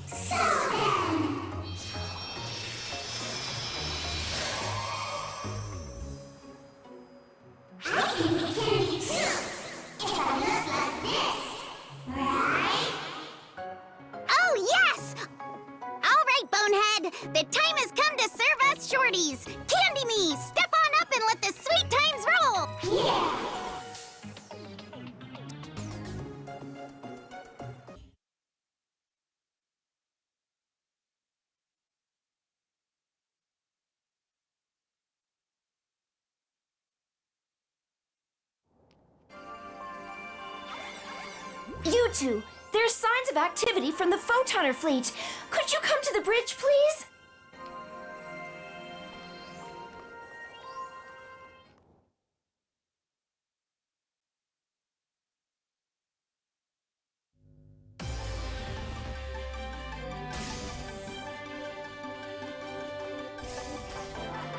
So then... I can get candy too, if I look like this, right? Oh, yes! All right, Bonehead, the time has come to serve us shorties. Candy me! Step on up and let the sweet times roll! Yeah! You two, there's signs of activity from the Photoner fleet. Could you come to the bridge, please?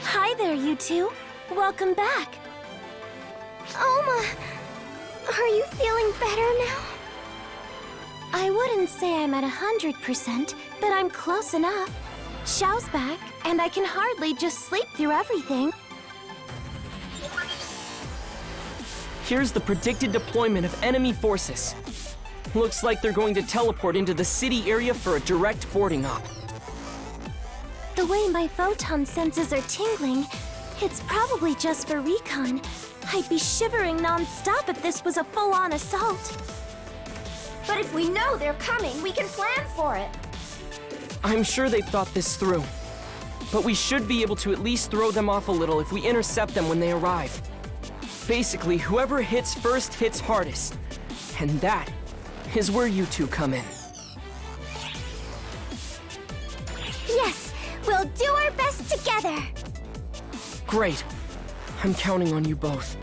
Hi there, you two. Welcome back. Oma, are you feeling better now? I wouldn't say I'm at 100%, but I'm close enough. Xiao's back, and I can hardly just sleep through everything. Here's the predicted deployment of enemy forces. Looks like they're going to teleport into the city area for a direct boarding up. The way my photon senses are tingling, it's probably just for recon. I'd be shivering non-stop if this was a full-on assault. But if we know they're coming, we can plan for it. I'm sure they've thought this through. But we should be able to at least throw them off a little if we intercept them when they arrive. Basically, whoever hits first hits hardest. And that is where you two come in. Yes, we'll do our best together. Great. I'm counting on you both.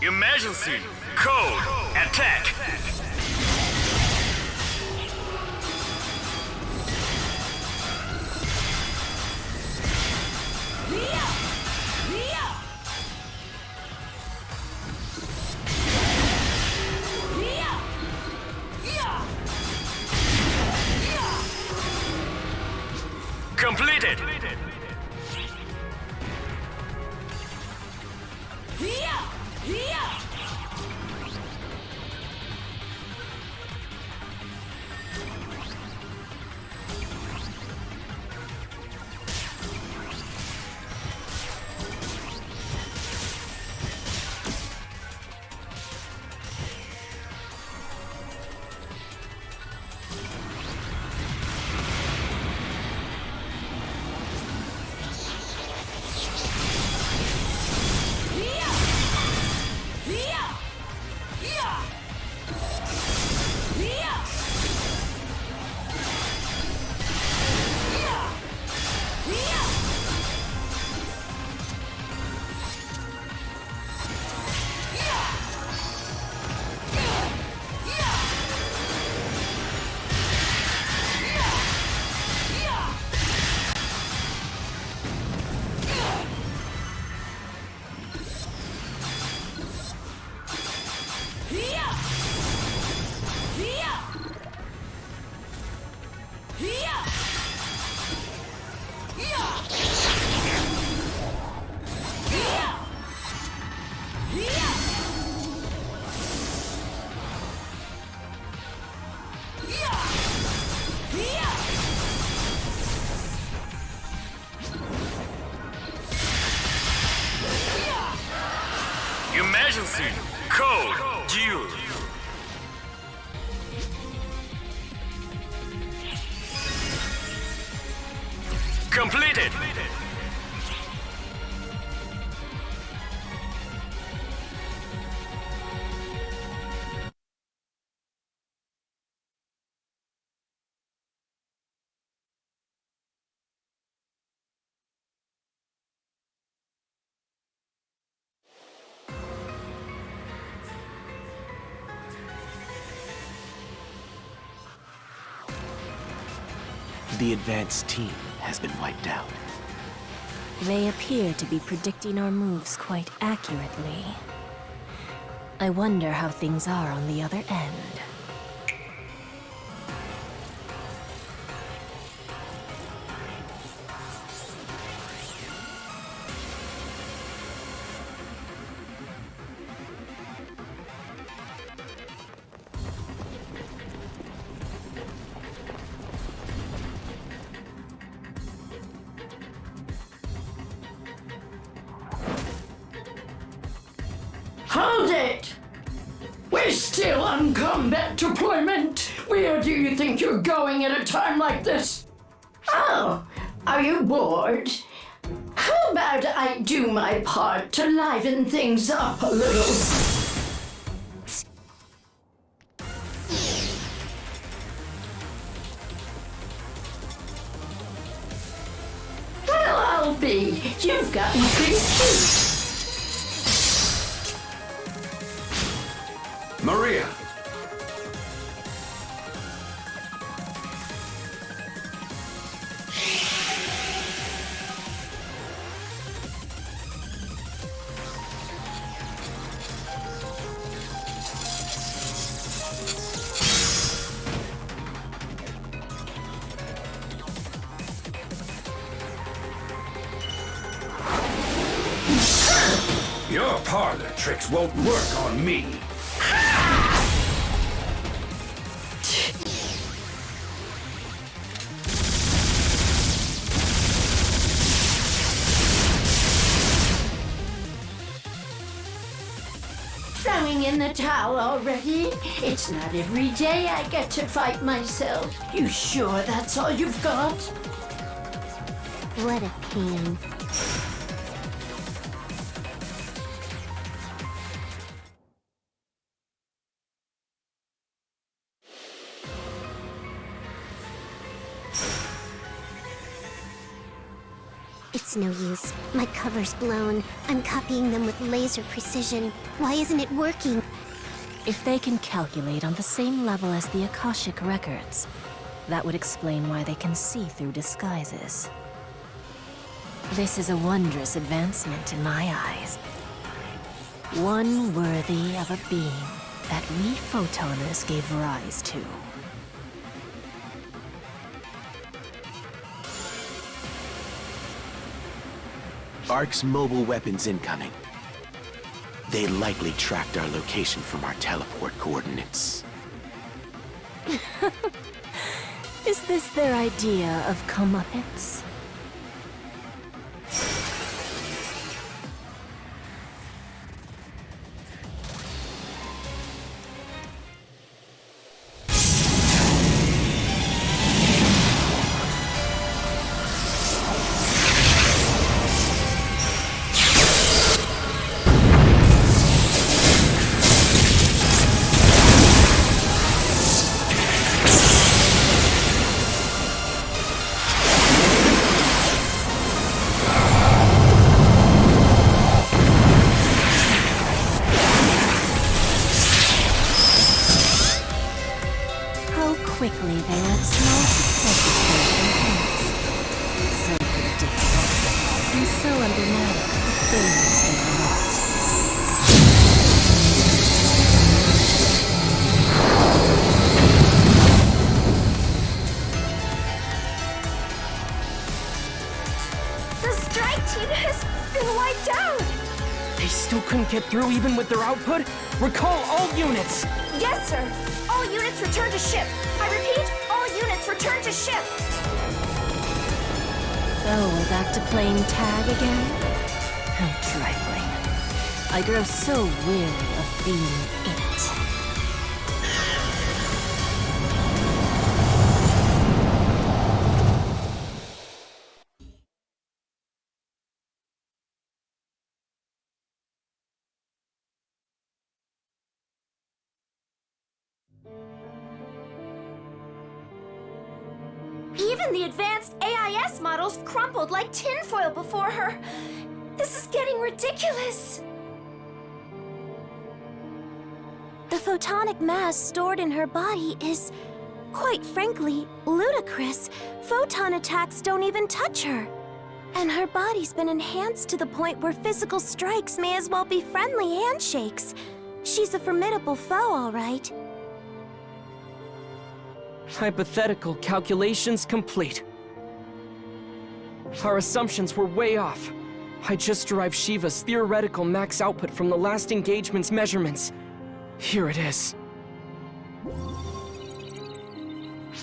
Emergency! Code! Attack! Completed! Completed! The advanced team has been wiped out. They appear to be predicting our moves quite accurately. I wonder how things are on the other end. Hold it! We're still on combat deployment. Where do you think you're going at a time like this? Oh, are you bored? How about I do my part to liven things up a little? Well, I'll be. You've gotten pretty cute. Maria! Your parlor tricks won't work on me. Throwing in the towel already? It's not every day I get to fight myself. You sure that's all you've got? What a pain. It's no use. My cover's blown. I'm copying them with laser precision. Why isn't it working? If they can calculate on the same level as the Akashic records, that would explain why they can see through disguises. This is a wondrous advancement in my eyes. One worthy of a being that we Photoners gave rise to. ARC's mobile weapons incoming. They likely tracked our location from our teleport coordinates. Is this their idea of comeuppance? Quickly they let small successes go from So predictable, and so emblematic of the failures they wrought. The strike team has been wiped out! They still couldn't get through even with their output? Recall all units! Yes, sir! All units return to ship! I repeat, all units return to ship! Oh, we're back to playing tag again? How trifling. I grow so weary of being it. Even the advanced AIS models crumpled like tinfoil before her. This is getting ridiculous. The photonic mass stored in her body is, quite frankly, ludicrous. Photon attacks don't even touch her. And her body's been enhanced to the point where physical strikes may as well be friendly handshakes. She's a formidable foe, all right. Hypothetical calculations complete. Our assumptions were way off. I just derived Shiva's theoretical max output from the last engagement's measurements. Here it is.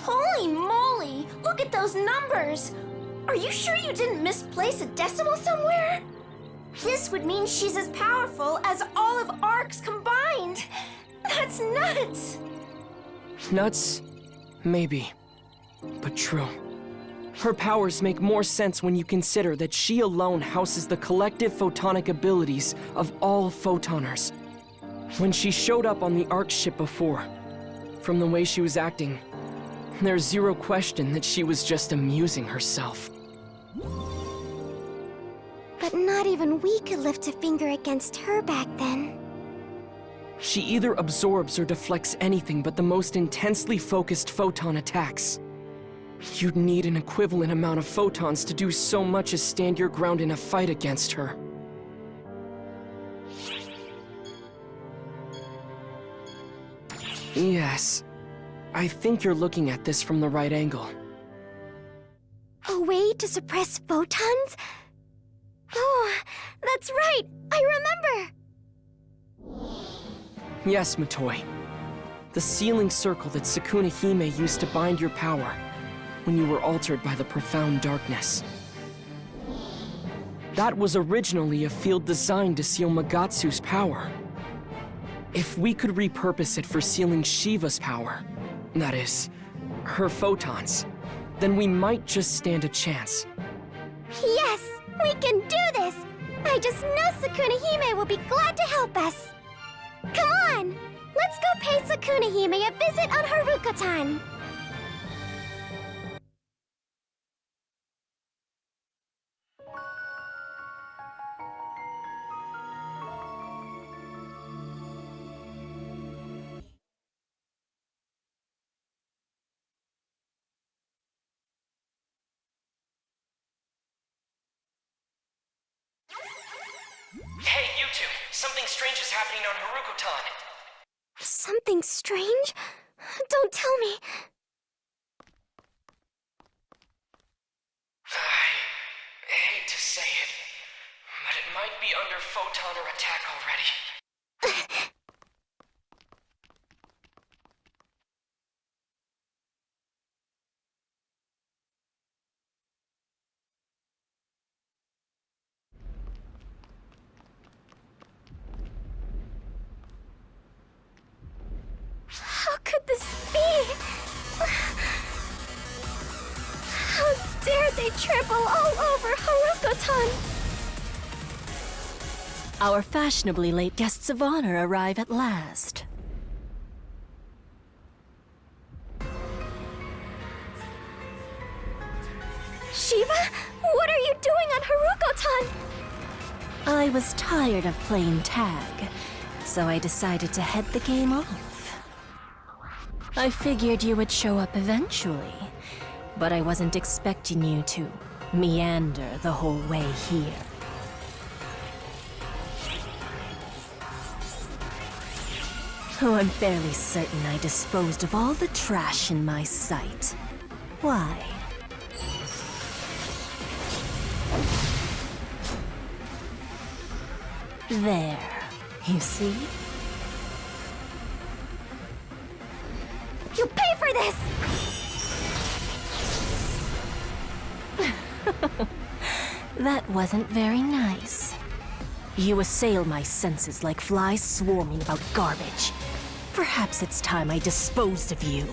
Holy moly! Look at those numbers! Are you sure you didn't misplace a decimal somewhere? This would mean she's as powerful as all of ARCs combined! That's nuts! Nuts? Maybe. But true. Her powers make more sense when you consider that she alone houses the collective photonic abilities of all photoners. When she showed up on the ARC ship before, from the way she was acting, there's zero question that she was just amusing herself. But not even we could lift a finger against her back then. She either absorbs or deflects anything but the most intensely focused photon attacks. You'd need an equivalent amount of photons to do so much as stand your ground in a fight against her. Yes. I think you're looking at this from the right angle. A way to suppress photons? Oh, that's right! I remember! Yes, Matoi. The sealing circle that Sukuna Hime used to bind your power when you were altered by the profound darkness. That was originally a field designed to seal Magatsu's power. If we could repurpose it for sealing Shiva's power, that is, her photons, then we might just stand a chance. Yes! We can do this! I just know Sukuna Hime will be glad to help us! Come on! Let's go pay Sukuna Hime a visit on Haruko-tan! Hey, you two! Something strange is happening on Haruko-tan! Something strange? Don't tell me. I hate to say it, but it might be under photoner attack already. How could this be? How dare they trample all over Haruko-tan? Our fashionably late guests of honor arrive at last. Shiva, what are you doing on Haruko-tan? I was tired of playing tag, so I decided to head the game off. I figured you would show up eventually, but I wasn't expecting you to meander the whole way here. Oh, I'm fairly certain I disposed of all the trash in my sight. Why? There, you see? You pay for this! That wasn't very nice. You assail my senses like flies swarming about garbage. Perhaps it's time I disposed of you.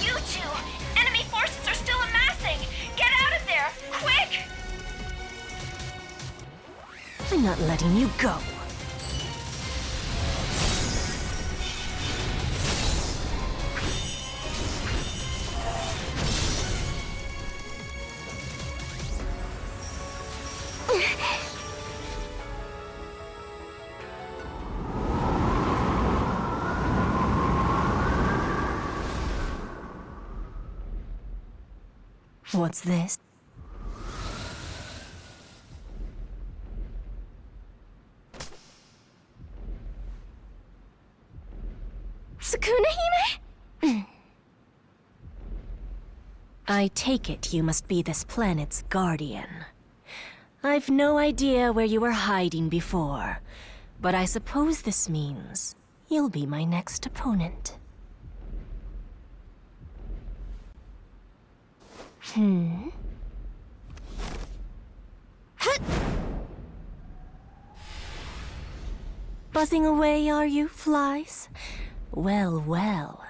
You two! Enemy forces are still amassing! Get out of there! Quick! I'm not letting you go. What's this? Sukuna-hime? I take it you must be this planet's guardian. I've no idea where you were hiding before, but I suppose this means you'll be my next opponent. Buzzing away, are you, flies? Well, well.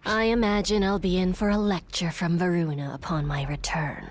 I imagine I'll be in for a lecture from Varuna upon my return.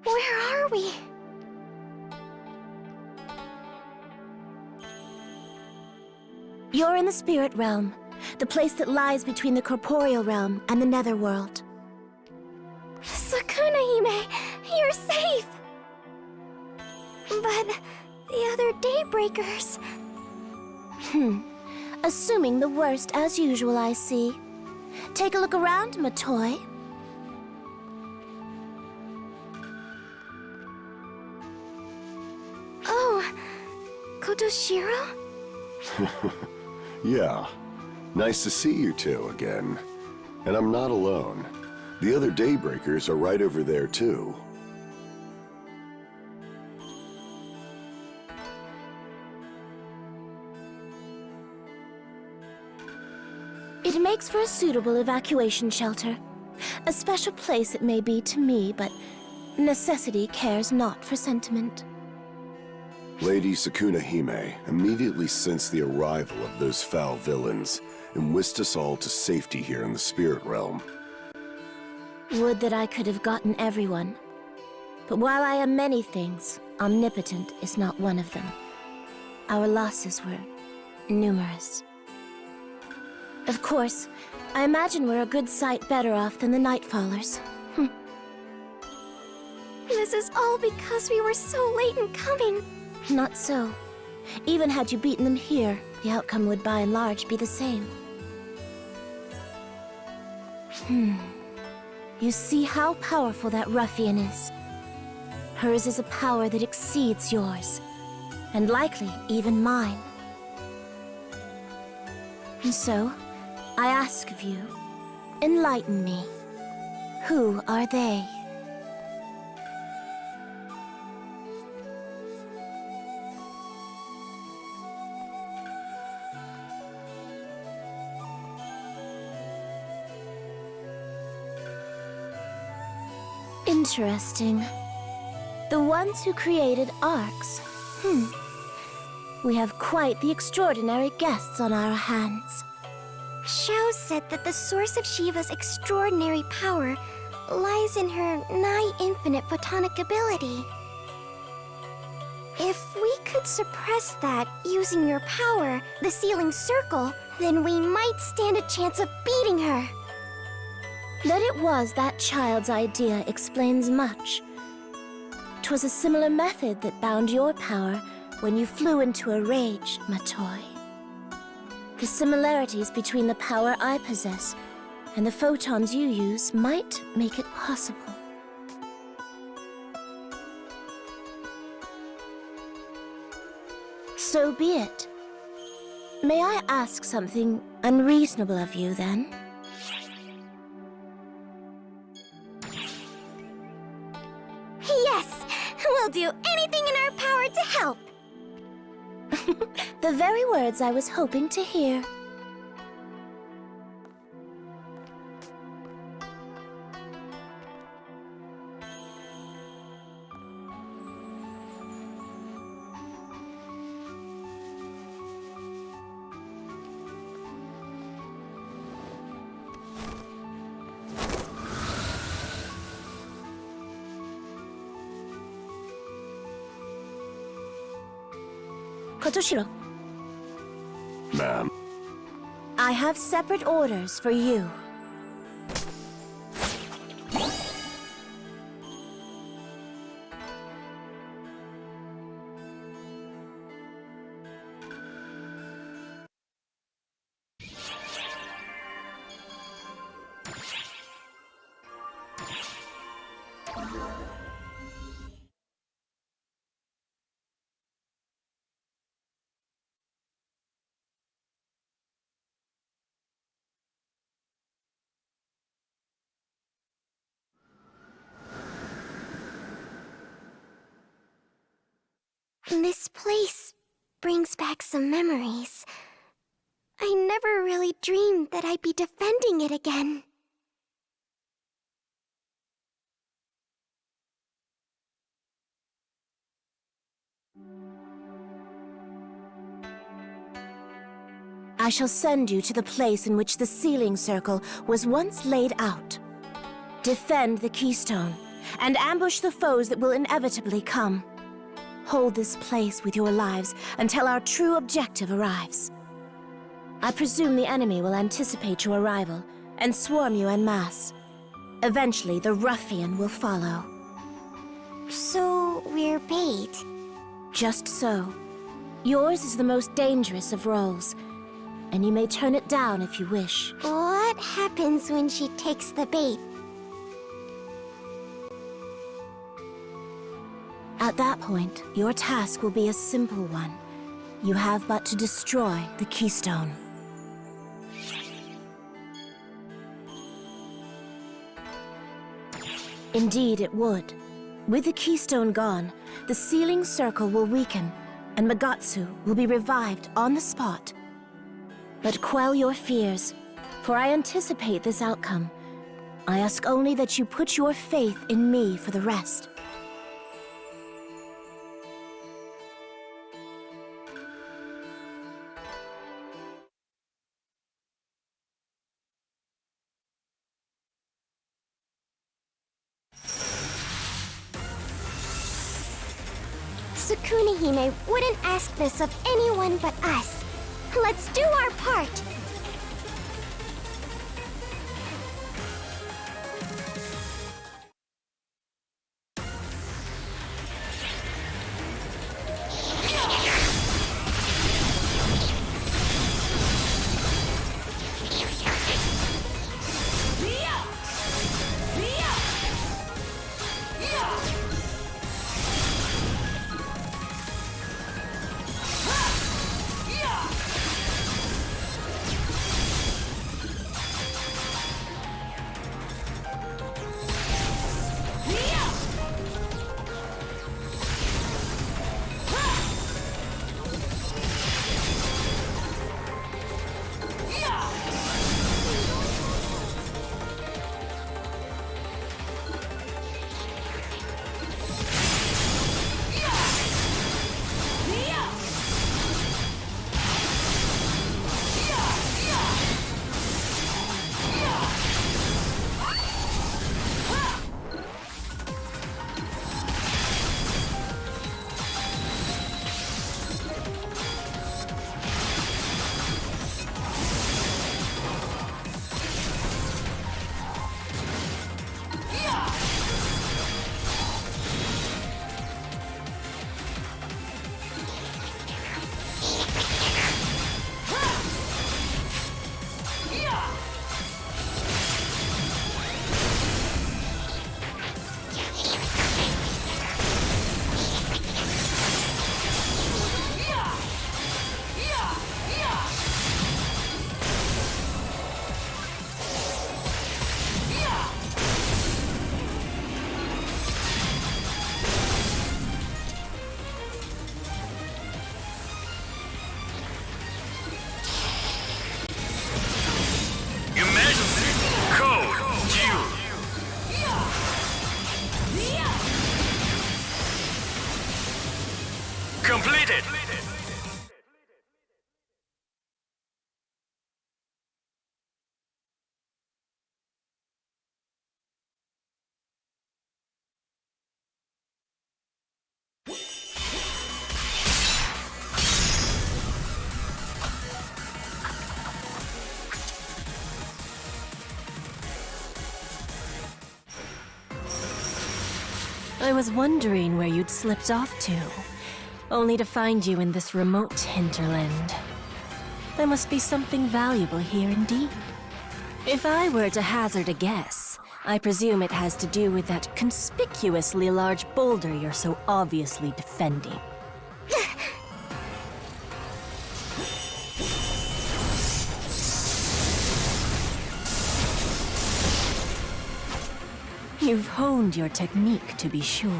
Where are we? You're in the spirit realm, the place that lies between the corporeal realm and the netherworld. Sukuna-hime, you're safe! But the other Daybreakers... Assuming the worst as usual, I see. Take a look around, Matoi. Oh, Kotoshiro? Yeah. Nice to see you two again. And I'm not alone. The other Daybreakers are right over there, too. It makes for a suitable evacuation shelter. A special place it may be to me, but necessity cares not for sentiment. Lady Sukuna-hime immediately sensed the arrival of those foul villains and whisked us all to safety here in the spirit realm. Would that I could have gotten everyone. But while I am many things, omnipotent is not one of them. Our losses were numerous. Of course, I imagine we're a good sight better off than the Nightfallers. This is all because we were so late in coming. Not so. Even had you beaten them here, the outcome would by and large be the same. You see how powerful that ruffian is. Hers is a power that exceeds yours, and likely even mine. And so, I ask of you, enlighten me. Who are they? Interesting. The ones who created arcs. We have quite the extraordinary guests on our hands. Xiao said that the source of Shiva's extraordinary power lies in her nigh-infinite photonic ability. If we could suppress that using your power, the sealing circle, then we might stand a chance of beating her. That it was that child's idea explains much. 'Twas a similar method that bound your power when you flew into a rage, Matoi. The similarities between the power I possess and the photons you use might make it possible. So be it. May I ask something unreasonable of you, then? Yes! We'll do anything in our power to help! The very words I was hoping to hear. Kotoshiro, Ma'am. I have separate orders for you. This place brings back some memories. I never really dreamed that I'd be defending it again. I shall send you to the place in which the sealing circle was once laid out. Defend the keystone, and ambush the foes that will inevitably come. Hold this place with your lives until our true objective arrives. I presume the enemy will anticipate your arrival and swarm you en masse. Eventually, the ruffian will follow. So, we're bait? Just so. Yours is the most dangerous of roles, and you may turn it down if you wish. What happens when she takes the bait? At that point, your task will be a simple one. You have but to destroy the keystone. Indeed, it would. With the keystone gone, the sealing circle will weaken, and Magatsu will be revived on the spot. But quell your fears, for I anticipate this outcome. I ask only that you put your faith in me for the rest. Sukuna-hime wouldn't ask this of anyone but us. Let's do our part! Completed! I was wondering where you'd slipped off to, only to find you in this remote hinterland. There must be something valuable here indeed. If I were to hazard a guess, I presume it has to do with that conspicuously large boulder you're so obviously defending. You've honed your technique, to be sure.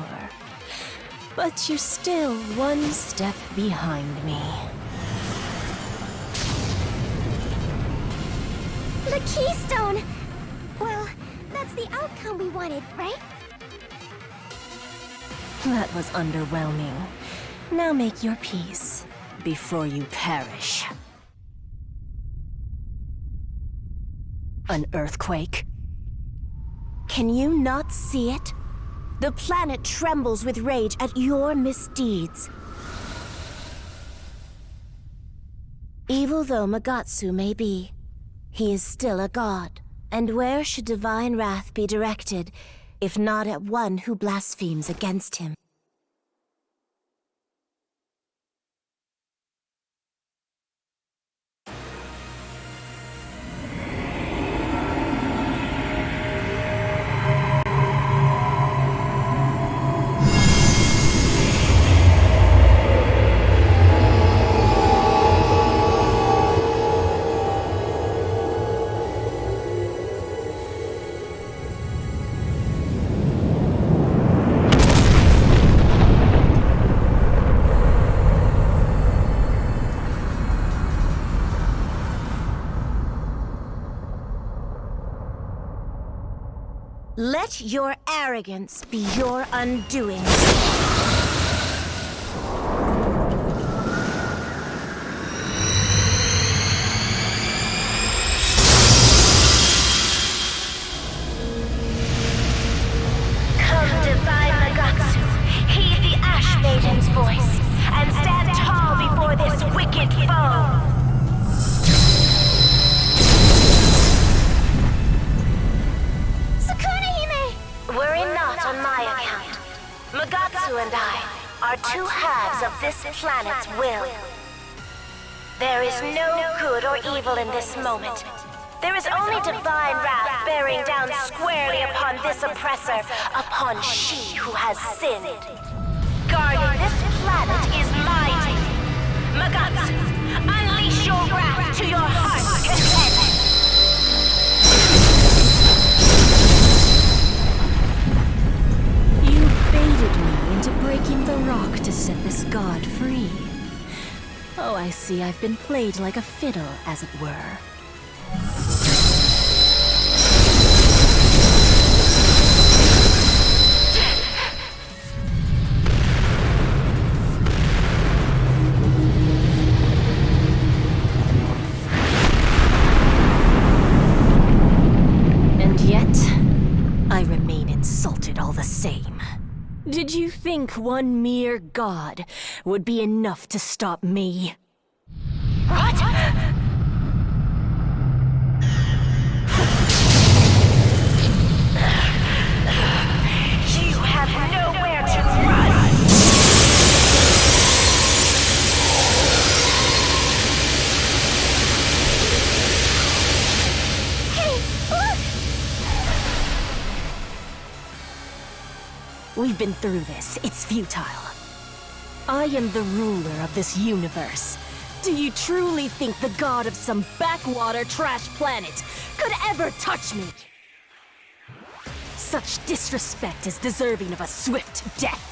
But you're still one step behind me. The keystone! Well, that's the outcome we wanted, right? That was underwhelming. Now make your peace, before you perish. An earthquake? Can you not see it? The planet trembles with rage at your misdeeds. Evil though Magatsu may be, he is still a god. And where should divine wrath be directed, if not at one who blasphemes against him? Let your arrogance be your undoing. Come, divine Magatsu, heed the Ash Maiden's voice, and stand tall before this wicked foe. Worry not on my account. Magatsu and I are two halves of this planet's will. There is no good or evil in this moment. There is only divine wrath bearing down squarely upon this oppressor, upon she who has sinned. Guarding this planet is my duty. Magatsu, unleash your wrath to your heart's content. Baited me into breaking the rock to set this god free. Oh, I see I've been played like a fiddle, as it were. And yet, I remain insulted all the same. Did you think one mere god would be enough to stop me? What? You have nowhere to run! Hey, look! We've been through this. It's futile. I am the ruler of this universe. Do you truly think the god of some backwater trash planet could ever touch me? Such disrespect is deserving of a swift death.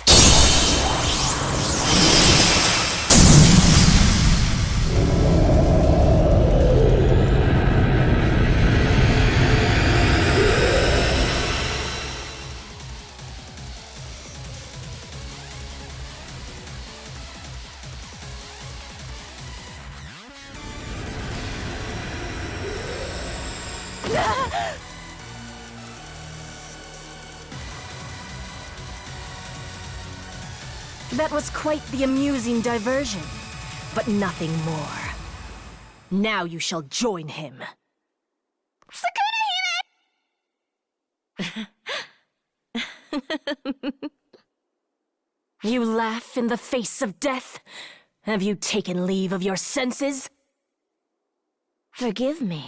That was quite the amusing diversion, but nothing more. Now you shall join him. Sakuna-hime! You laugh in the face of death? Have you taken leave of your senses? Forgive me.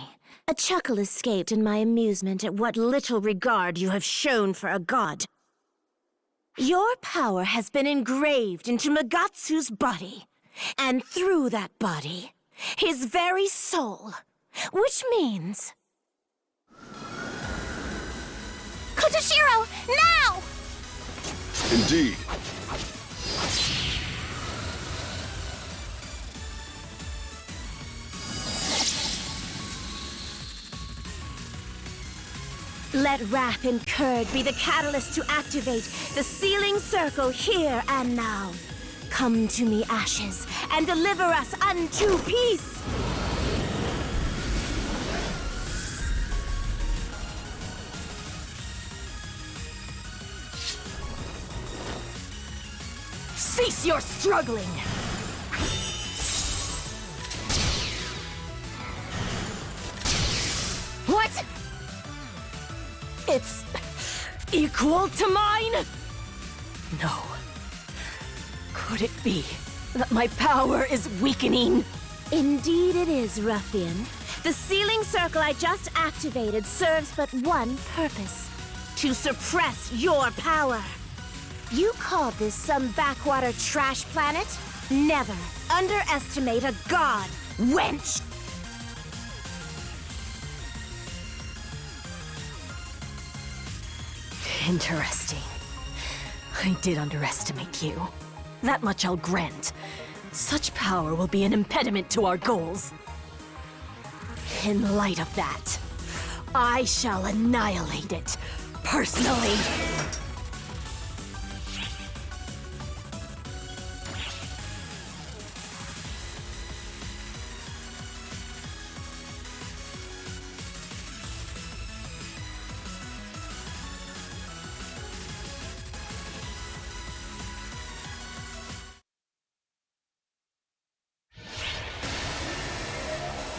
A chuckle escaped in my amusement at what little regard you have shown for a god. Your power has been engraved into Magatsu's body, and through that body, his very soul, which means... Kotoshiro, now! Indeed. Let wrath incurred be the catalyst to activate the sealing circle here and now. Come to me, ashes, and deliver us unto peace! Cease your struggling! What? It's equal to mine? No. Could it be that my power is weakening? Indeed it is, ruffian. The sealing circle I just activated serves but one purpose: to suppress your power. You call this some backwater trash planet? Never underestimate a god, wench! Interesting. I did underestimate you. That much I'll grant. Such power will be an impediment to our goals. In light of that, I shall annihilate it, personally.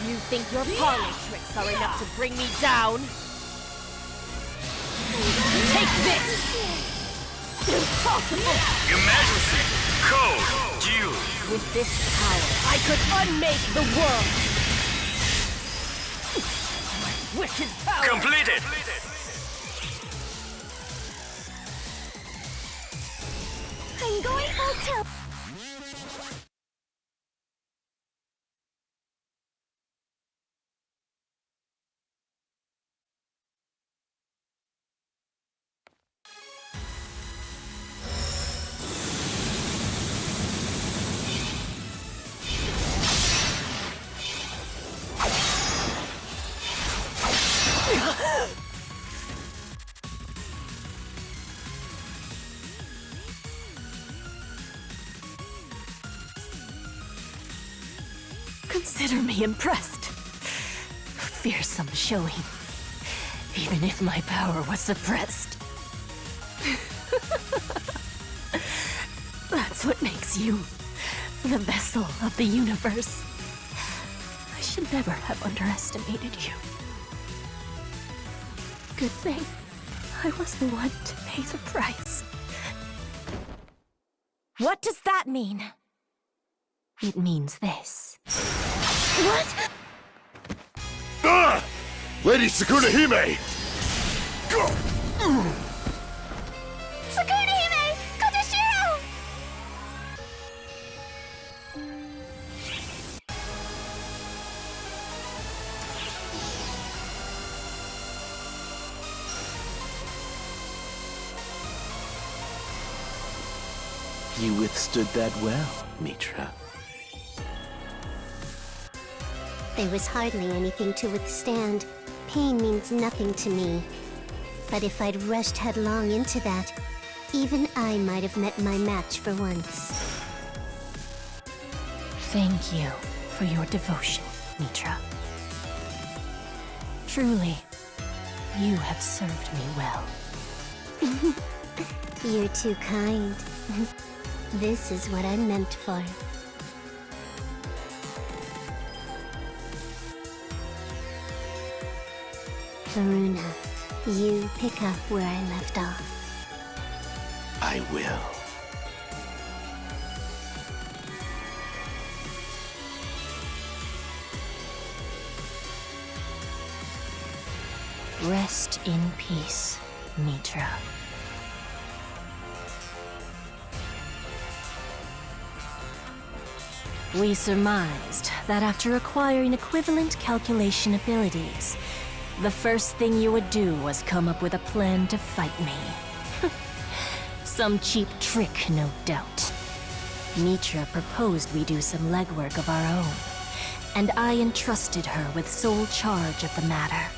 You think your parlor tricks are enough to bring me down? Take this! Impossible! Your Majesty! Code! Due! With this power, I could unmake the world! My wicked power! Completed! I'm going hotel. Consider me impressed. Fearsome showing. Even if my power was suppressed. That's what makes you the vessel of the universe. I should never have underestimated you. Good thing I was the one to pay the price. What does that mean? It means this. What? Ah! Lady Sukuna Hime! Go! Sukuna Hime! Kotoshiro! You withstood that well, Mitra. There was hardly anything to withstand. Pain means nothing to me. But if I'd rushed headlong into that, even I might have met my match for once. Thank you for your devotion, Mitra. Truly, you have served me well. You're too kind. This is what I'm meant for. Varuna, you pick up where I left off. I will. Rest in peace, Mitra. We surmised that after acquiring equivalent calculation abilities, the first thing you would do was come up with a plan to fight me. Some cheap trick, no doubt. Mitra proposed we do some legwork of our own, and I entrusted her with sole charge of the matter.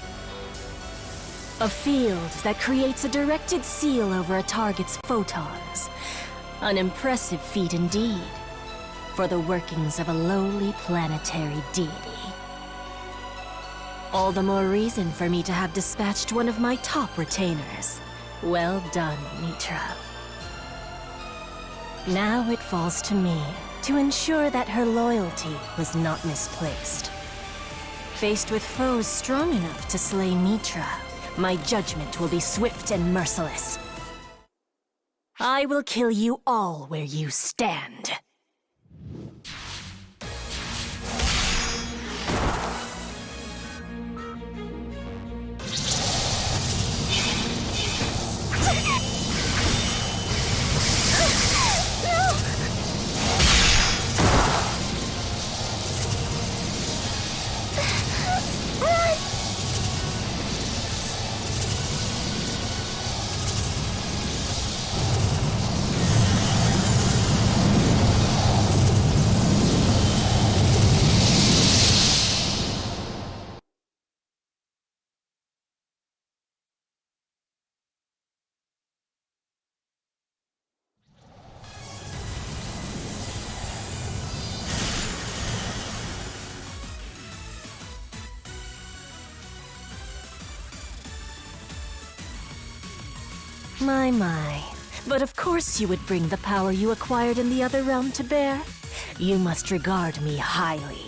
A field that creates a directed seal over a target's photons. An impressive feat indeed, for the workings of a lowly planetary deity. All the more reason for me to have dispatched one of my top retainers. Well done, Mitra. Now it falls to me to ensure that her loyalty was not misplaced. Faced with foes strong enough to slay Mitra, my judgment will be swift and merciless. I will kill you all where you stand. My. But of course you would bring the power you acquired in the other realm to bear. You must regard me highly.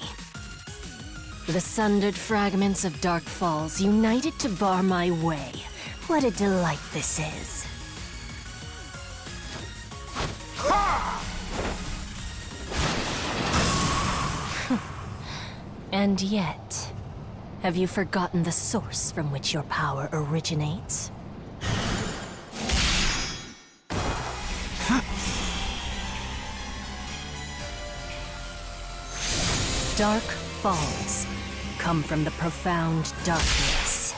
The sundered fragments of Dark Falls united to bar my way. What a delight this is. And yet, have you forgotten the source from which your power originates? Dark Falls come from the profound darkness.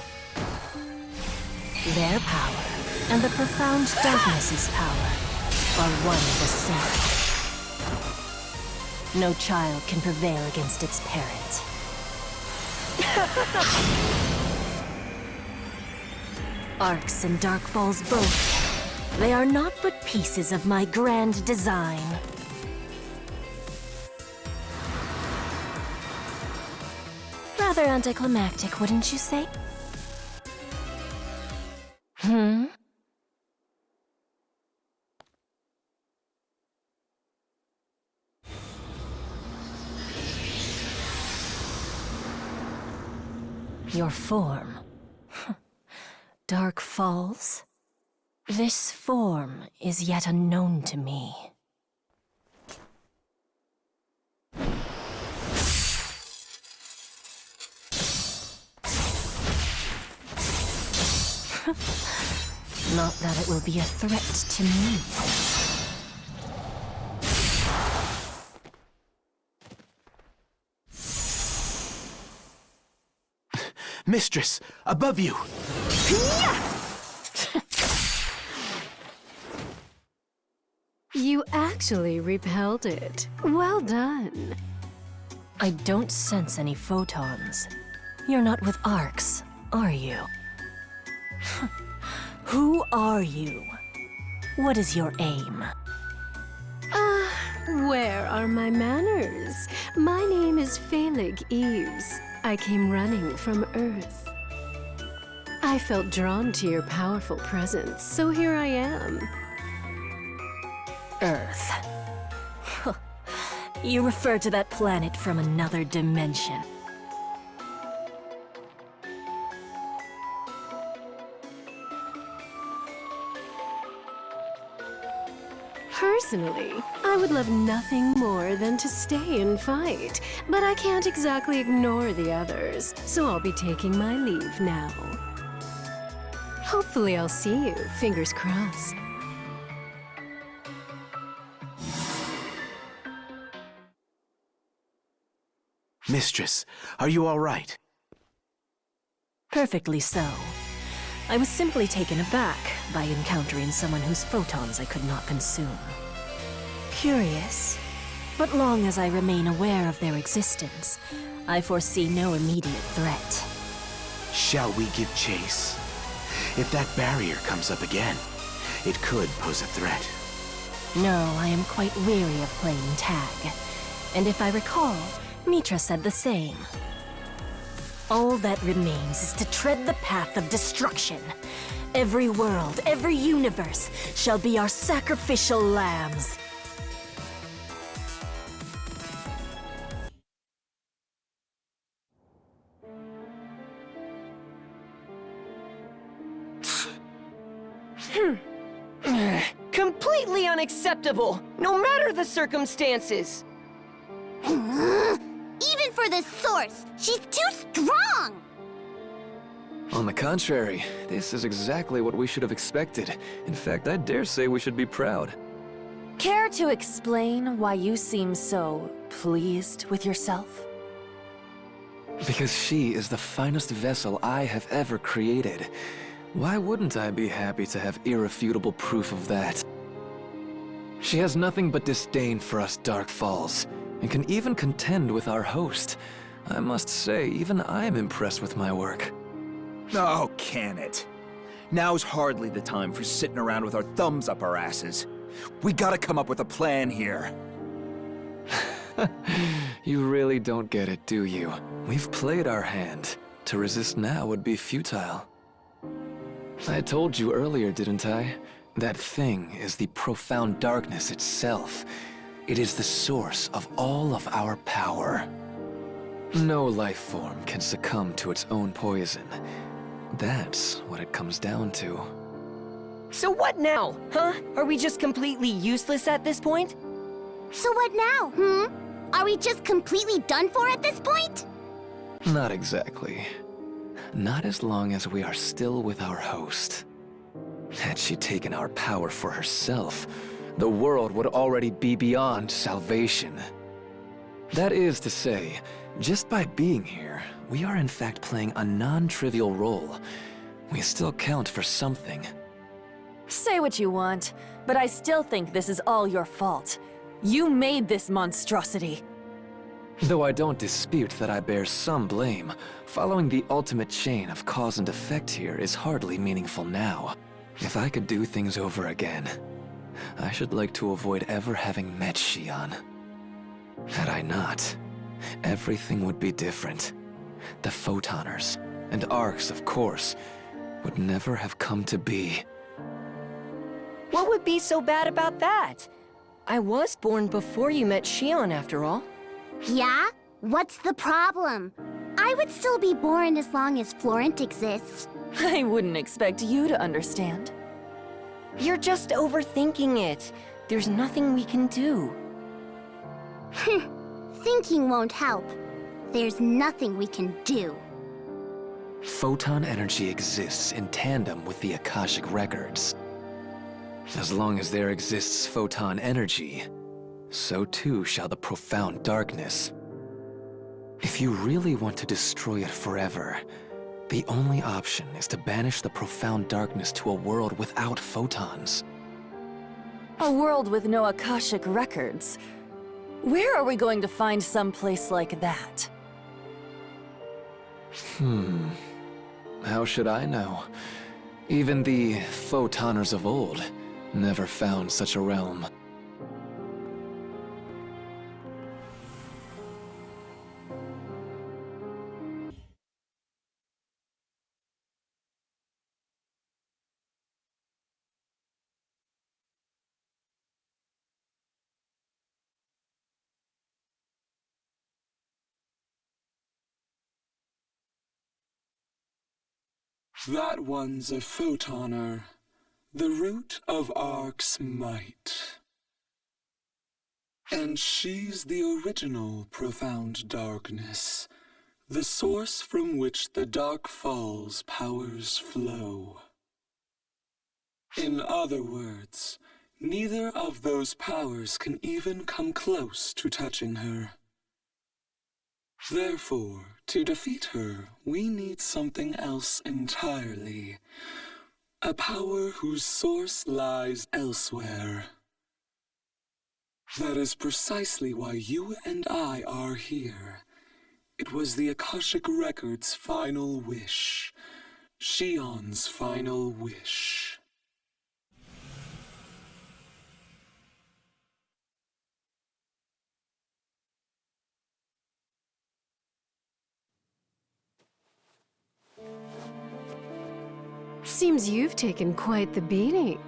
Their power and the profound darkness's power are one and the same. No child can prevail against its parent. Arcs and Dark Falls both. They are not but pieces of my grand design. Rather anticlimactic, wouldn't you say? Your form. Dark Falls? This form is yet unknown to me. Not that it will be a threat to me. Mistress, above you! You actually repelled it. Well done. I don't sense any photons. You're not with arcs, are you? Who are you? What is your aim? Where are my manners? My name is Phalig Eves. I came running from Earth. I felt drawn to your powerful presence, so here I am. Earth. You refer to that planet from another dimension. Personally, I would love nothing more than to stay and fight, but I can't exactly ignore the others, so I'll be taking my leave now. Hopefully I'll see you, fingers crossed. Mistress, are you all right? Perfectly so. I was simply taken aback by encountering someone whose photons I could not consume. Curious, but long as I remain aware of their existence, I foresee no immediate threat. Shall we give chase? If that barrier comes up again, it could pose a threat. No, I am quite weary of playing tag. And if I recall, Mitra said the same. All that remains is to tread the path of destruction. Every world, every universe shall be our sacrificial lambs. Completely unacceptable, no matter the circumstances. Even for the source, she's too strong! On the contrary, this is exactly what we should have expected. In fact, I dare say we should be proud. Care to explain why you seem so pleased with yourself? Because she is the finest vessel I have ever created. Why wouldn't I be happy to have irrefutable proof of that? She has nothing but disdain for us Dark Falls, and can even contend with our host. I must say, even I'm impressed with my work. Oh, can it? Now's hardly the time for sitting around with our thumbs up our asses. We gotta come up with a plan here. You really don't get it, do you? We've played our hand. To resist now would be futile. I told you earlier, didn't I? That thing is the profound darkness itself. It is the source of all of our power. No life form can succumb to its own poison. That's what it comes down to. So what now, huh? Are we just completely useless at this point? So what now, Are we just completely done for at this point? Not exactly. Not as long as we are still with our host. Had she taken our power for herself, the world would already be beyond salvation. That is to say, just by being here, we are in fact playing a non-trivial role. We still count for something. Say what you want, but I still think this is all your fault. You made this monstrosity. Though I don't dispute that I bear some blame, following the ultimate chain of cause and effect here is hardly meaningful now. If I could do things over again, I should like to avoid ever having met Xion. Had I not, everything would be different. The Photoners, and Arcs, of course, would never have come to be. What would be so bad about that? I was born before you met Xion, after all. Yeah? What's the problem? I would still be born as long as Florent exists. I wouldn't expect you to understand. You're just overthinking it. There's nothing we can do. Thinking won't help. There's nothing we can do. Photon energy exists in tandem with the Akashic records. As long as there exists photon energy, so too shall the profound darkness. If you really want to destroy it forever, the only option is to banish the profound darkness to a world without photons. A world with no Akashic records? Where are we going to find some place like that? How should I know? Even the Photoners of old never found such a realm. That one's a photoner, the root of Ark's might. And she's the original profound darkness, the source from which the Dark Falls powers flow. In other words, neither of those powers can even come close to touching her. Therefore, to defeat her, we need something else entirely. A power whose source lies elsewhere. That is precisely why you and I are here. It was the Akashic Record's final wish. Shion's final wish. Seems you've taken quite the beating.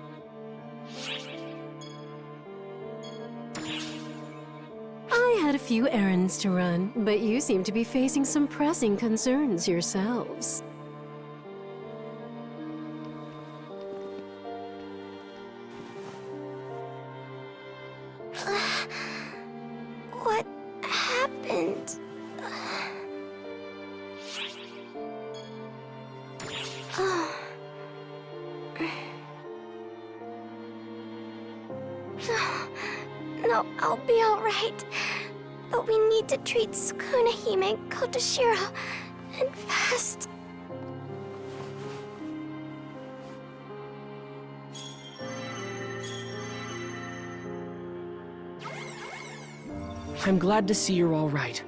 I had a few errands to run, but you seem to be facing some pressing concerns yourselves. What happened? No, I'll be all right. But we need to treat Sukuna Hime and Kotoshiro, and fast. I'm glad to see you're all right.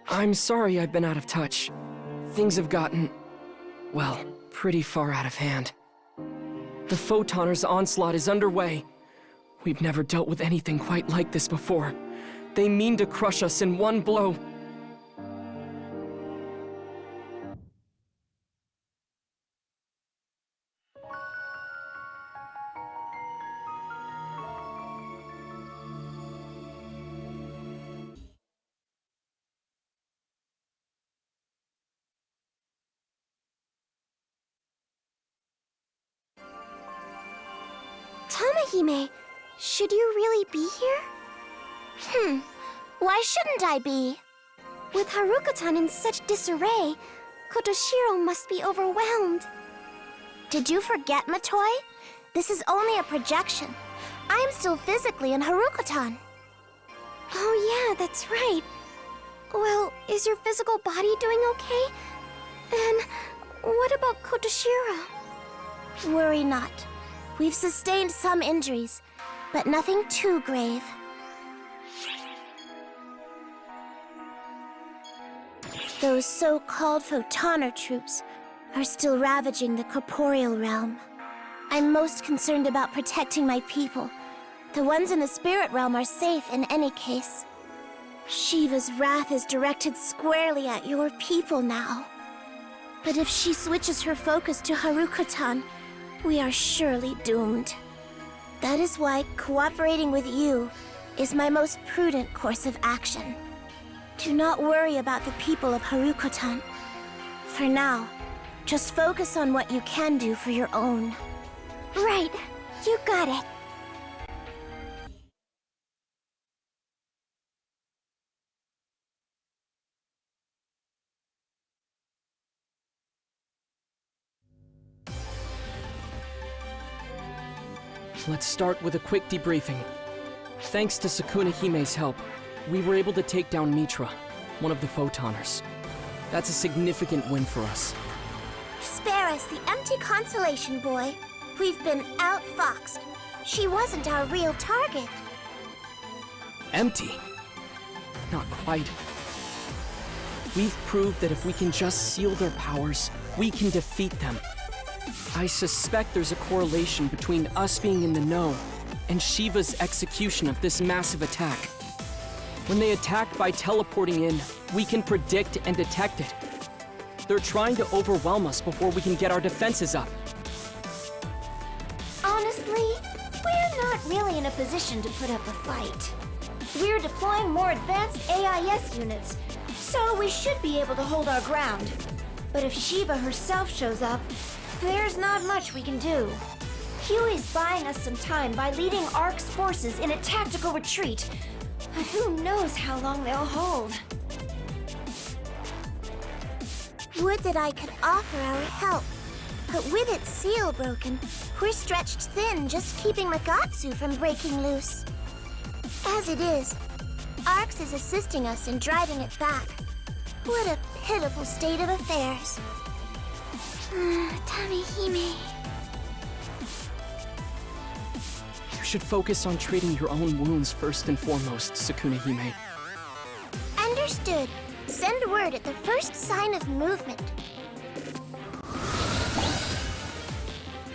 I'm sorry I've been out of touch. Things have gotten, well, pretty far out of hand. The Photoners' onslaught is underway. We've never dealt with anything quite like this before. They mean to crush us in one blow. Tamahime, should you really be here? Why shouldn't I be? With Haruka-tan in such disarray, Kotoshiro must be overwhelmed. Did you forget, Matoi? This is only a projection. I'm still physically in Haruka-tan. Oh yeah, that's right. Well, is your physical body doing okay? And what about Kotoshiro? Worry not. We've sustained some injuries, but nothing too grave. Those so-called Photoner troops are still ravaging the corporeal realm. I'm most concerned about protecting my people. The ones in the spirit realm are safe in any case. Shiva's wrath is directed squarely at your people now. But if she switches her focus to Haruka-tan, we are surely doomed. That is why cooperating with you is my most prudent course of action. Do not worry about the people of Haruka-tan. For now, just focus on what you can do for your own. Right, you got it. Let's start with a quick debriefing. Thanks to Sukuna Hime's help, we were able to take down Mitra, one of the Photoners. That's a significant win for us. Spare us the empty consolation, boy. We've been outfoxed. She wasn't our real target. Empty? Not quite. We've proved that if we can just seal their powers, we can defeat them. I suspect there's a correlation between us being in the know and Shiva's execution of this massive attack. When they attack by teleporting in, we can predict and detect it. They're trying to overwhelm us before we can get our defenses up. Honestly, we're not really in a position to put up a fight. We're deploying more advanced AIS units, so we should be able to hold our ground. But if Shiva herself shows up, there's not much we can do. Huey's buying us some time by leading ARC's forces in a tactical retreat, but who knows how long they'll hold. Would that I could offer our help, But with its seal broken, we're stretched thin just keeping Magatsu from breaking loose. As it is, Arx is assisting us in driving it back. What a pitiful state of affairs. Tamihime. You should focus on treating your own wounds first and foremost, Sukuna-hime. Understood. Send word at the first sign of movement.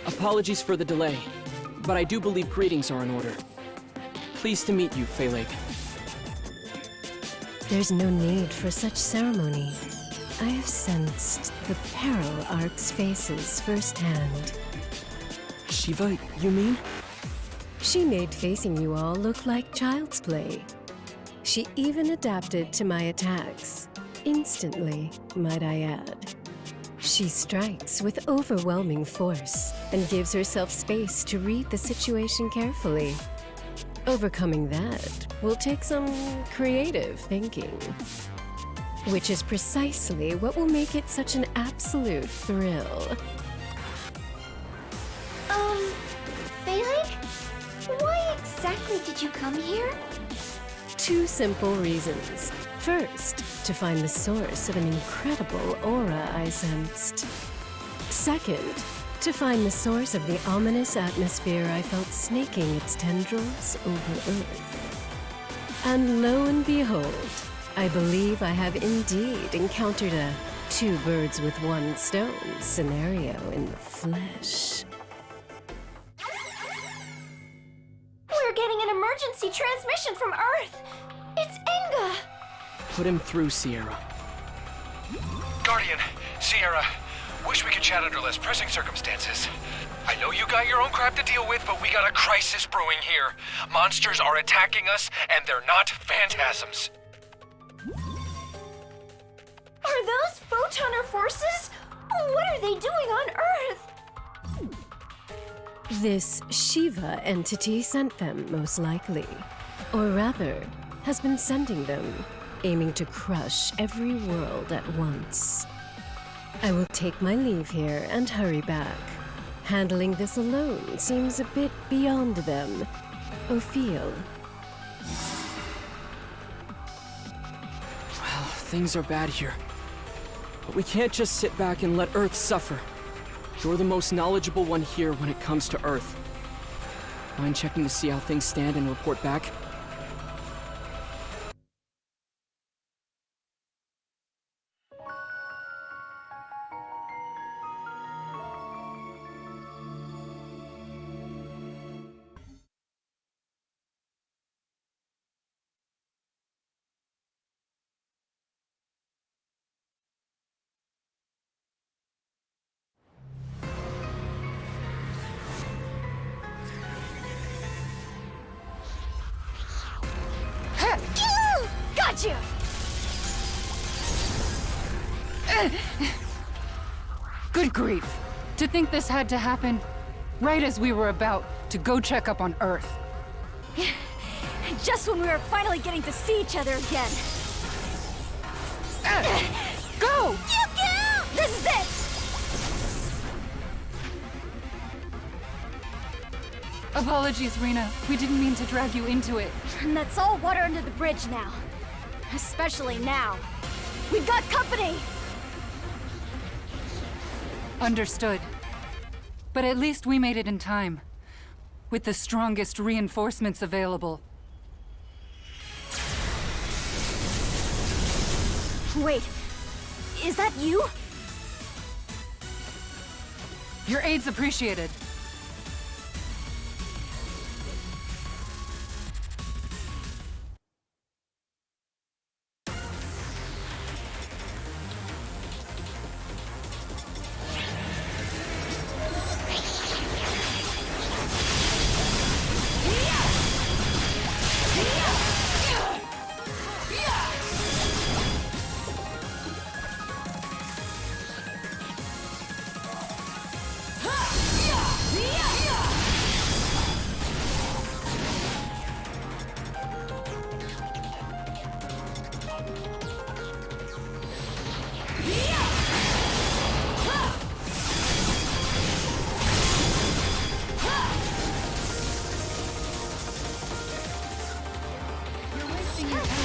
Apologies for the delay, but I do believe greetings are in order. Pleased to meet you, Phaleg. There's no need for such ceremony. I have sensed the peril Arx faces firsthand. Shiva, you mean? She made facing you all look like child's play. She even adapted to my attacks. Instantly, might I add. She strikes with overwhelming force and gives herself space to read the situation carefully. Overcoming that will take some creative thinking. Which is precisely what will make it such an absolute thrill. Phaleg? Why exactly did you come here? 2 simple reasons. First, to find the source of an incredible aura I sensed. Second, to find the source of the ominous atmosphere I felt snaking its tendrils over Earth. And lo and behold, I believe I have indeed encountered a 2 birds with 1 stone scenario in the flesh. We're getting an emergency transmission from Earth! It's Enga! Put him through, Sierra. Guardian, Sierra, wish we could chat under less pressing circumstances. I know you got your own crap to deal with, but we got a crisis brewing here. Monsters are attacking us, and they're not phantasms. Are those photoner forces? What are they doing on Earth? This Shiva entity sent them, most likely. Or rather, has been sending them, aiming to crush every world at once. I will take my leave here and hurry back. Handling this alone seems a bit beyond them. Ophiel. Well, things are bad here. But we can't just sit back and let Earth suffer. You're the most knowledgeable one here when it comes to Earth. Mind checking to see how things stand and report back? Got you! Good grief. To think this had to happen right as we were about to go check up on Earth. Just when we were finally getting to see each other again. Go! Kyokuya! This is it! Apologies, Rena. We didn't mean to drag you into it. And that's all water under the bridge now. Especially now. We've got company! Understood. But at least we made it in time. With the strongest reinforcements available. Wait, is that you? Your aid's appreciated. wasting your time.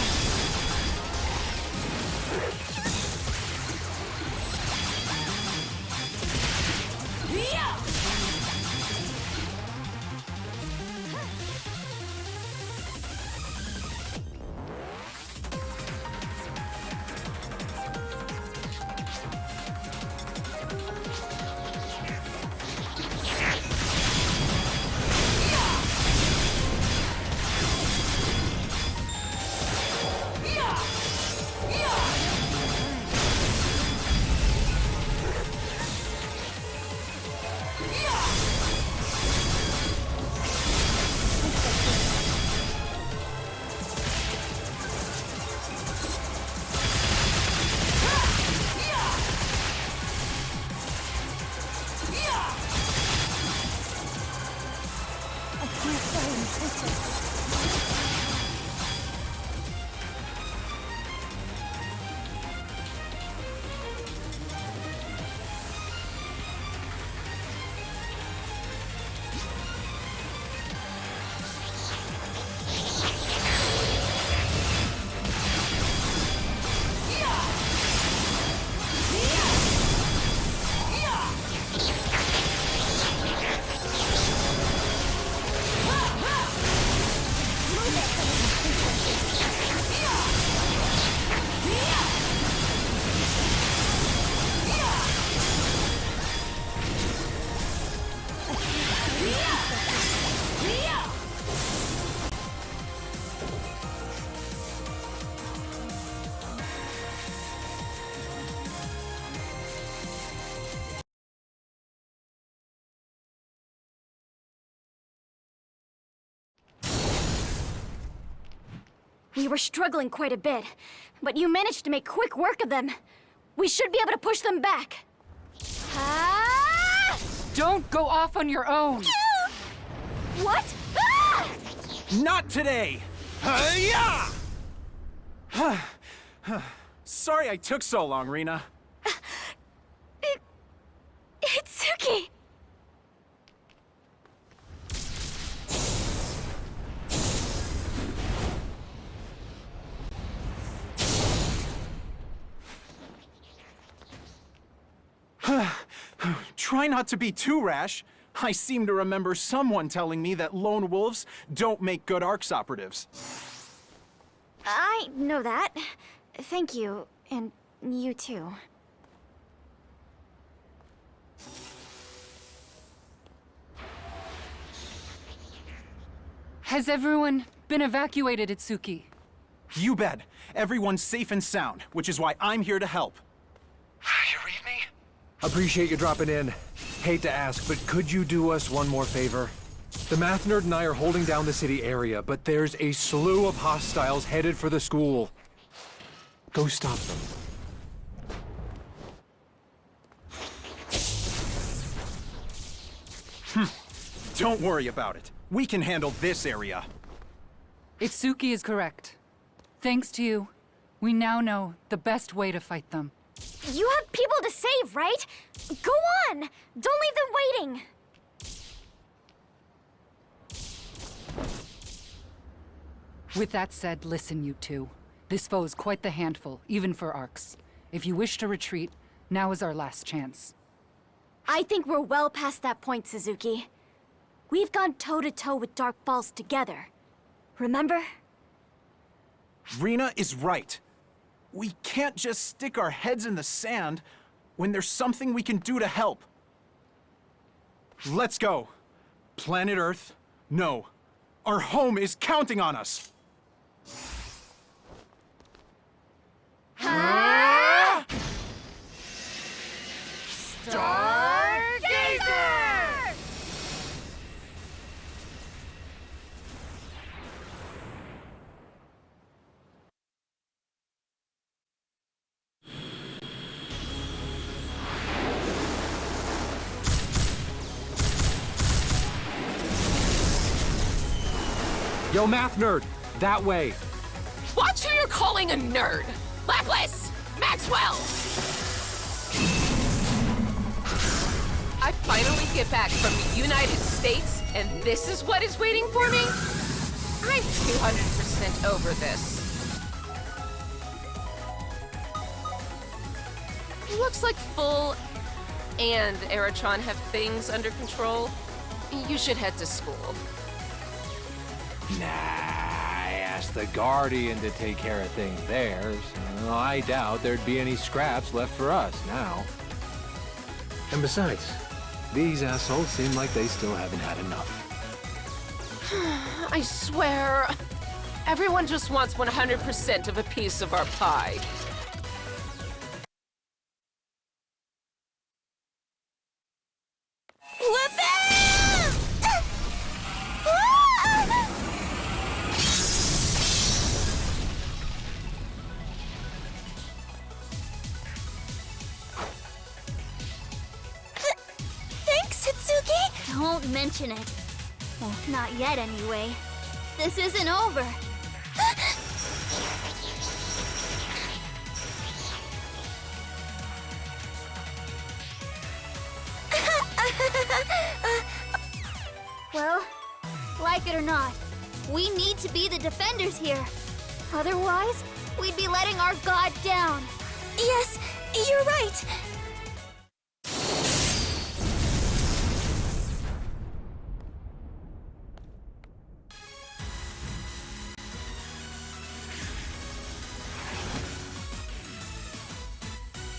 We were struggling quite a bit, but you managed to make quick work of them. We should be able to push them back. Ah! Don't go off on your own! What? Ah! Not today! Yeah! Sorry I took so long, Rina. Itsuki! Try not to be too rash. I seem to remember someone telling me that lone wolves don't make good ARCS operatives. I know that. Thank you, and you too. Has everyone been evacuated, Itsuki? You bet. Everyone's safe and sound, which is why I'm here to help. You read me? Appreciate you dropping in. Hate to ask, but could you do us one more favor? The Math Nerd and I are holding down the city area, but there's a slew of hostiles headed for the school. Go stop them. Don't worry about it. We can handle this area. Itsuki is correct. Thanks to you, we now know the best way to fight them. You have people to save, right? Go on! Don't leave them waiting! With that said, listen, you two. This foe is quite the handful, even for ARCS. If you wish to retreat, now is our last chance. I think we're well past that point, Suzuki. We've gone toe-to-toe with Dark Falls together. Remember? Rina is right. We can't just stick our heads in the sand when there's something we can do to help. Let's go. Planet Earth, no. Our home is counting on us. Stargazer! Yo, Math Nerd! That way! Watch who you're calling a nerd! Lapis! Maxwell! I finally get back from the United States, and this is what is waiting for me? I'm 200% over this. Looks like Full and Aerotron have things under control. You should head to school. Nah, I asked the Guardian to take care of things there, so I doubt there'd be any scraps left for us now. And besides, these assholes seem like they still haven't had enough. I swear, everyone just wants 100% of a piece of our pie. Thanks, Hitsugi! Don't mention it. Well, not yet, anyway. This isn't over. Well, like it or not, we need to be the defenders here. Otherwise, we'd be letting our god down. Yes, you're right.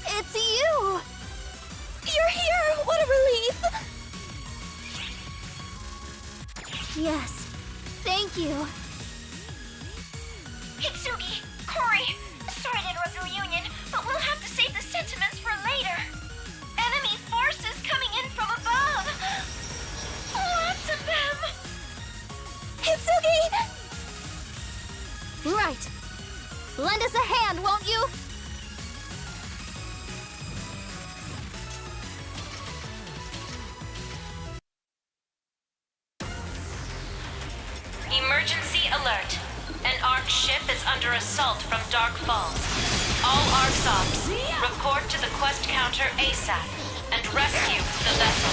It's you! You're here! What a relief! Yes, thank you. Hitsugi, Cory, sorry to interrupt your reunion, but we'll have to save the sentiments for later. Enemy forces coming in from above. Lots of them. Hitsugi! Right. Lend us a hand, won't you? Emergency alert. An ARC ship is under assault from Dark Falls. All ARC's ops, report to the quest counter ASAP and rescue the vessel.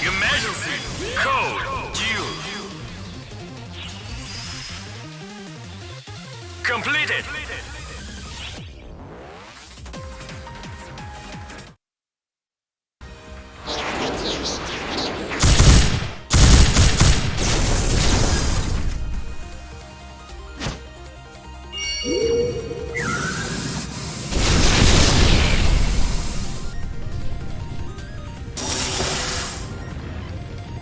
Emergency code due. Completed.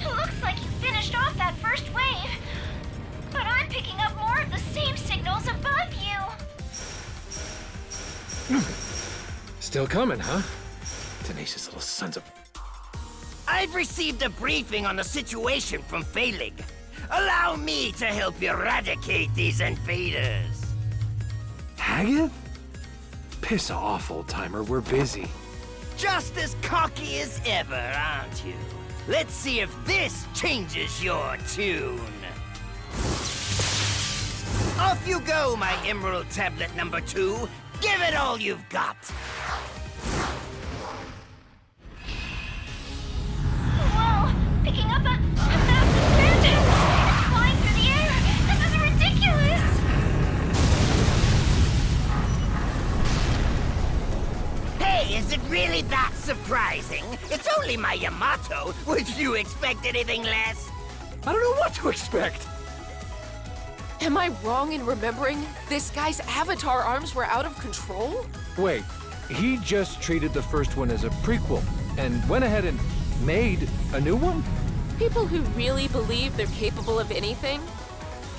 Looks like you finished off that first wave. But I'm picking up more of the same signals above you. Still coming, huh? Tenacious little sons of... I've received a briefing on the situation from Felig. Allow me to help eradicate these invaders. Haggith? Piss off, old-timer. We're busy. Just as cocky as ever, aren't you? Let's see if this changes your tune. Off you go, my Emerald Tablet number 2. Give it all you've got. Whoa! Picking up a massive phantom! It's flying through the air! This is ridiculous! Hey, is it really that surprising? It's only my Yamato. Would you expect anything less? I don't know what to expect. Am I wrong in remembering this guy's avatar arms were out of control? Wait, he just treated the first one as a prequel and went ahead and made a new one? People who really believe they're capable of anything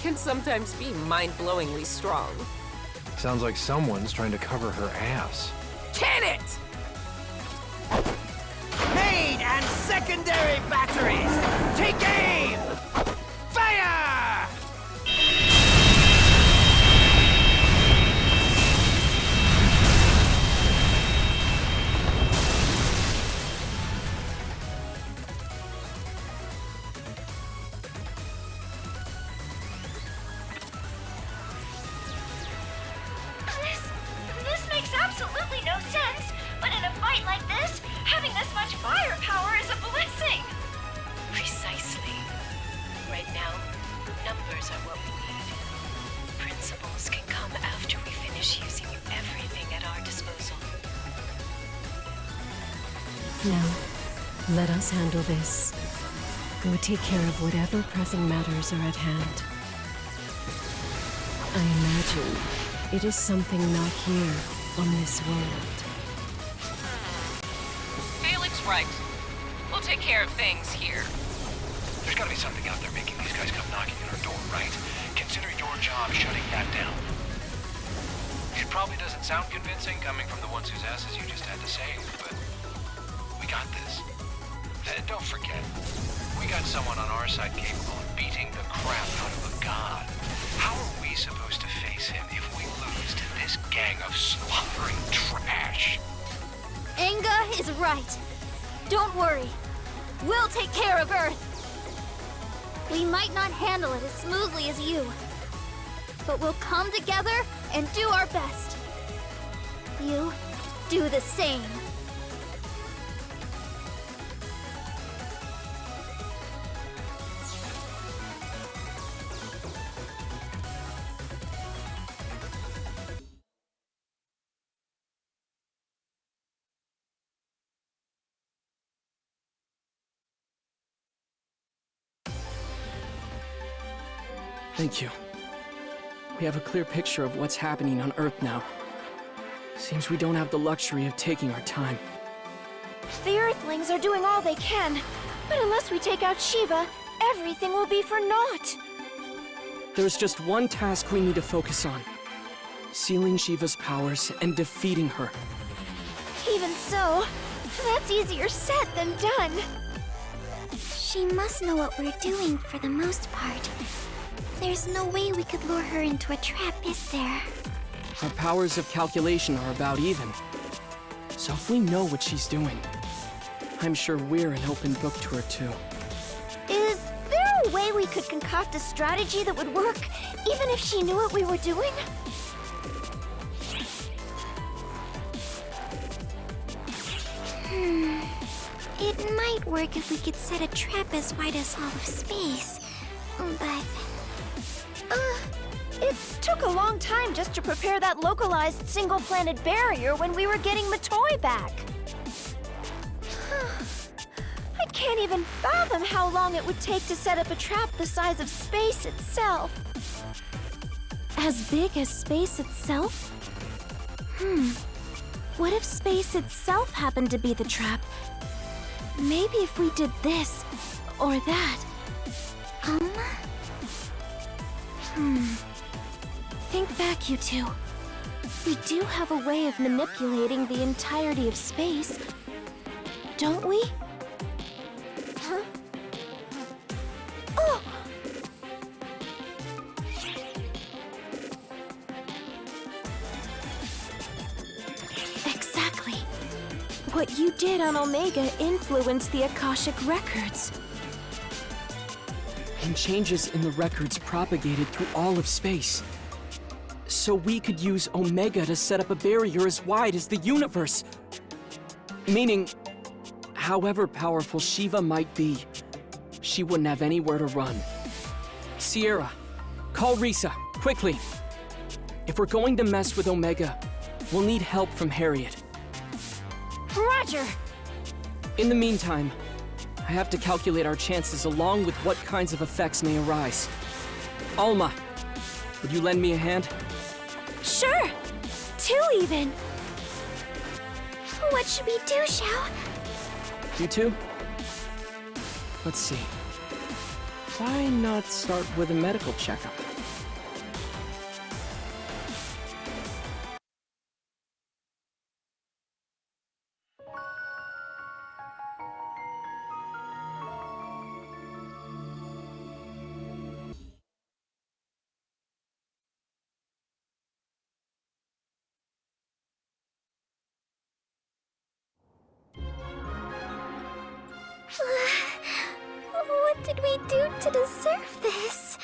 can sometimes be mind-blowingly strong. Sounds like someone's trying to cover her ass. Can it? Main and secondary batteries! Take aim! Fire! fight like this, having this much firepower is a blessing. Precisely. Right now, numbers are what we need. Principles can come after we finish using everything at our disposal. Now, let us handle this. Go take care of whatever pressing matters are at hand. I imagine it is something not here on this world. Felix right. We'll take care of things here. There's gotta be something out there making these guys come knocking at our door, right? Consider your job shutting that down. It probably doesn't sound convincing coming from the ones whose asses you just had to save, but we got this. And don't forget, we got someone on our side capable of beating the crap out of a god. How are we supposed to face him if we lose to this gang of slobbering trash? Enga is right. Don't worry. We'll take care of Earth. We might not handle it as smoothly as you, but we'll come together and do our best. You do the same. Thank you. We have a clear picture of what's happening on Earth now. Seems we don't have the luxury of taking our time. The Earthlings are doing all they can, but unless we take out Shiva, everything will be for naught. There's just one task we need to focus on. Sealing Shiva's powers and defeating her. Even so, that's easier said than done. She must know what we're doing for the most part. There's no way we could lure her into a trap, is there? Our powers of calculation are about even. So if we know what she's doing, I'm sure we're an open book to her too. Is there a way we could concoct a strategy that would work, even if she knew what we were doing? It might work if we could set a trap as wide as all of space, but... It took a long time just to prepare that localized single-planet barrier when we were getting Matoi back. I can't even fathom how long it would take to set up a trap the size of space itself. As big as space itself? What if space itself happened to be the trap? Maybe if we did this, or that. Think back, you two. We do have a way of manipulating the entirety of space, don't we? Huh? Oh! Exactly. What you did on Omega influenced the Akashic records. And changes in the records propagated through all of space. So we could use Omega to set up a barrier as wide as the universe. Meaning, however powerful Shiva might be, she wouldn't have anywhere to run. Sierra, call Risa, quickly. If we're going to mess with Omega, we'll need help from Harriet. Roger! In the meantime, I have to calculate our chances along with what kinds of effects may arise. Alma, would you lend me a hand? Sure! 2 even! What should we do, Xiao? You too? Let's see. Why not start with a medical checkup? What did we do to deserve this?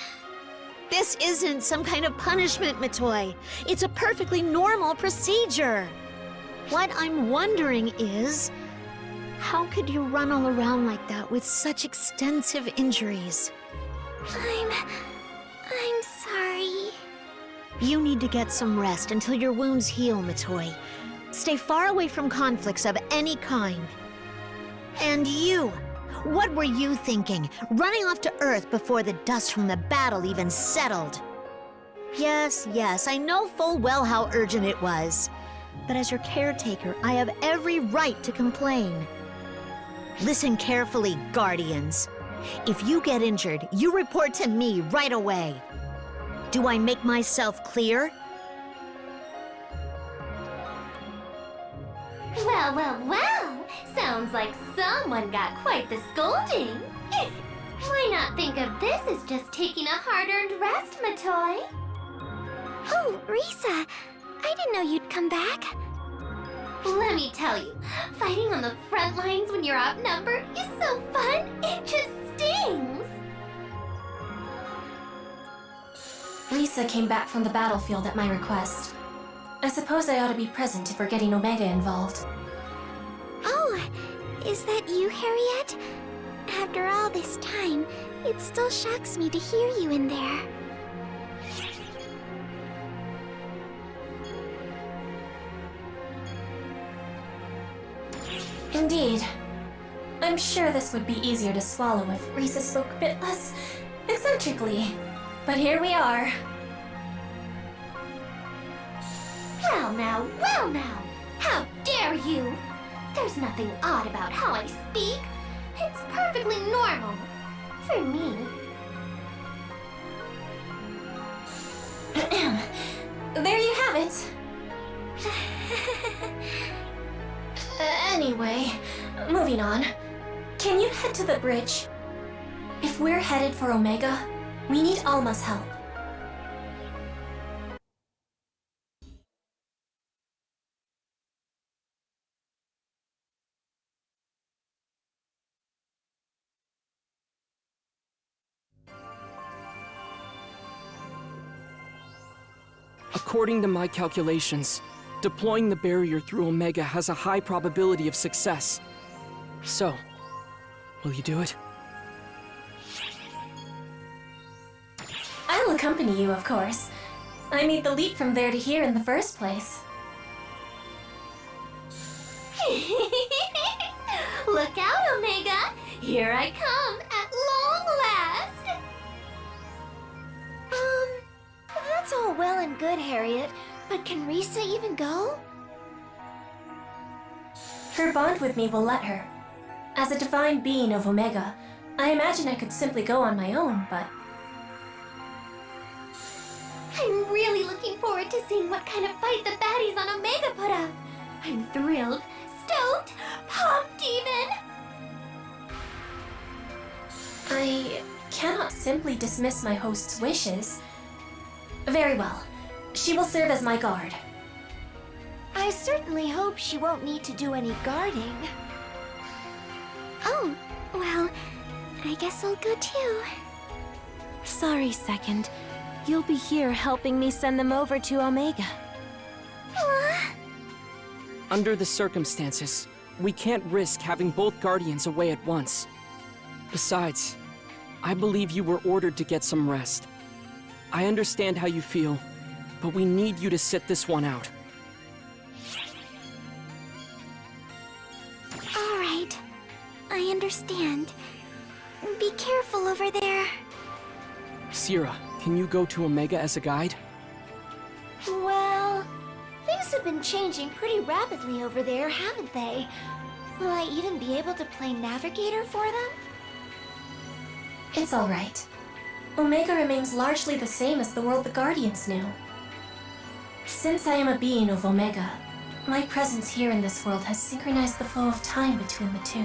This isn't some kind of punishment, Matoi. It's a perfectly normal procedure. What I'm wondering is, how could you run all around like that with such extensive injuries? I'm sorry. You need to get some rest until your wounds heal, Matoi. Stay far away from conflicts of any kind. And you, what were you thinking? Running off to Earth before the dust from the battle even settled? Yes, I know full well how urgent it was. But as your caretaker, I have every right to complain. Listen carefully, Guardians. If you get injured, you report to me right away. Do I make myself clear? Well. Sounds like someone got quite the scolding. Why not think of this as just taking a hard-earned rest, Matoi? Oh, Risa, I didn't know you'd come back. Let me tell you, fighting on the front lines when you're outnumbered is so fun, it just stings! Risa came back from the battlefield at my request. I suppose I ought to be present if we're getting Omega involved. Oh, is that you, Harriet? After all this time, it still shocks me to hear you in there. Indeed. I'm sure this would be easier to swallow if Risa spoke a bit less eccentrically. But here we are. Well now, how dare you! There's nothing odd about how I speak. It's perfectly normal. For me. There you have it. Anyway, moving on. Can you head to the bridge? If we're headed for Omega, we need Alma's help. According to my calculations, deploying the barrier through Omega has a high probability of success. So, will you do it? I'll accompany you, of course. I made the leap from there to here in the first place. Look out, Omega! Here I come, at long last! That's all well and good, Harriet, but can Risa even go? Her bond with me will let her. As a divine being of Omega, I imagine I could simply go on my own, but... I'm really looking forward to seeing what kind of fight the baddies on Omega put up. I'm thrilled, stoked, pumped even! I cannot simply dismiss my host's wishes. Very well. She will serve as my guard. I certainly hope she won't need to do any guarding. Oh, well, I guess I'll go too. Sorry, Second. You'll be here helping me send them over to Omega. Under the circumstances, we can't risk having both Guardians away at once. Besides, I believe you were ordered to get some rest. I understand how you feel, but we need you to sit this one out. All right. I understand. Be careful over there. Sierra, can you go to Omega as a guide? Well, things have been changing pretty rapidly over there, haven't they? Will I even be able to play navigator for them? It's all right. Omega remains largely the same as the world the Guardians knew. Since I am a being of Omega, my presence here in this world has synchronized the flow of time between the two.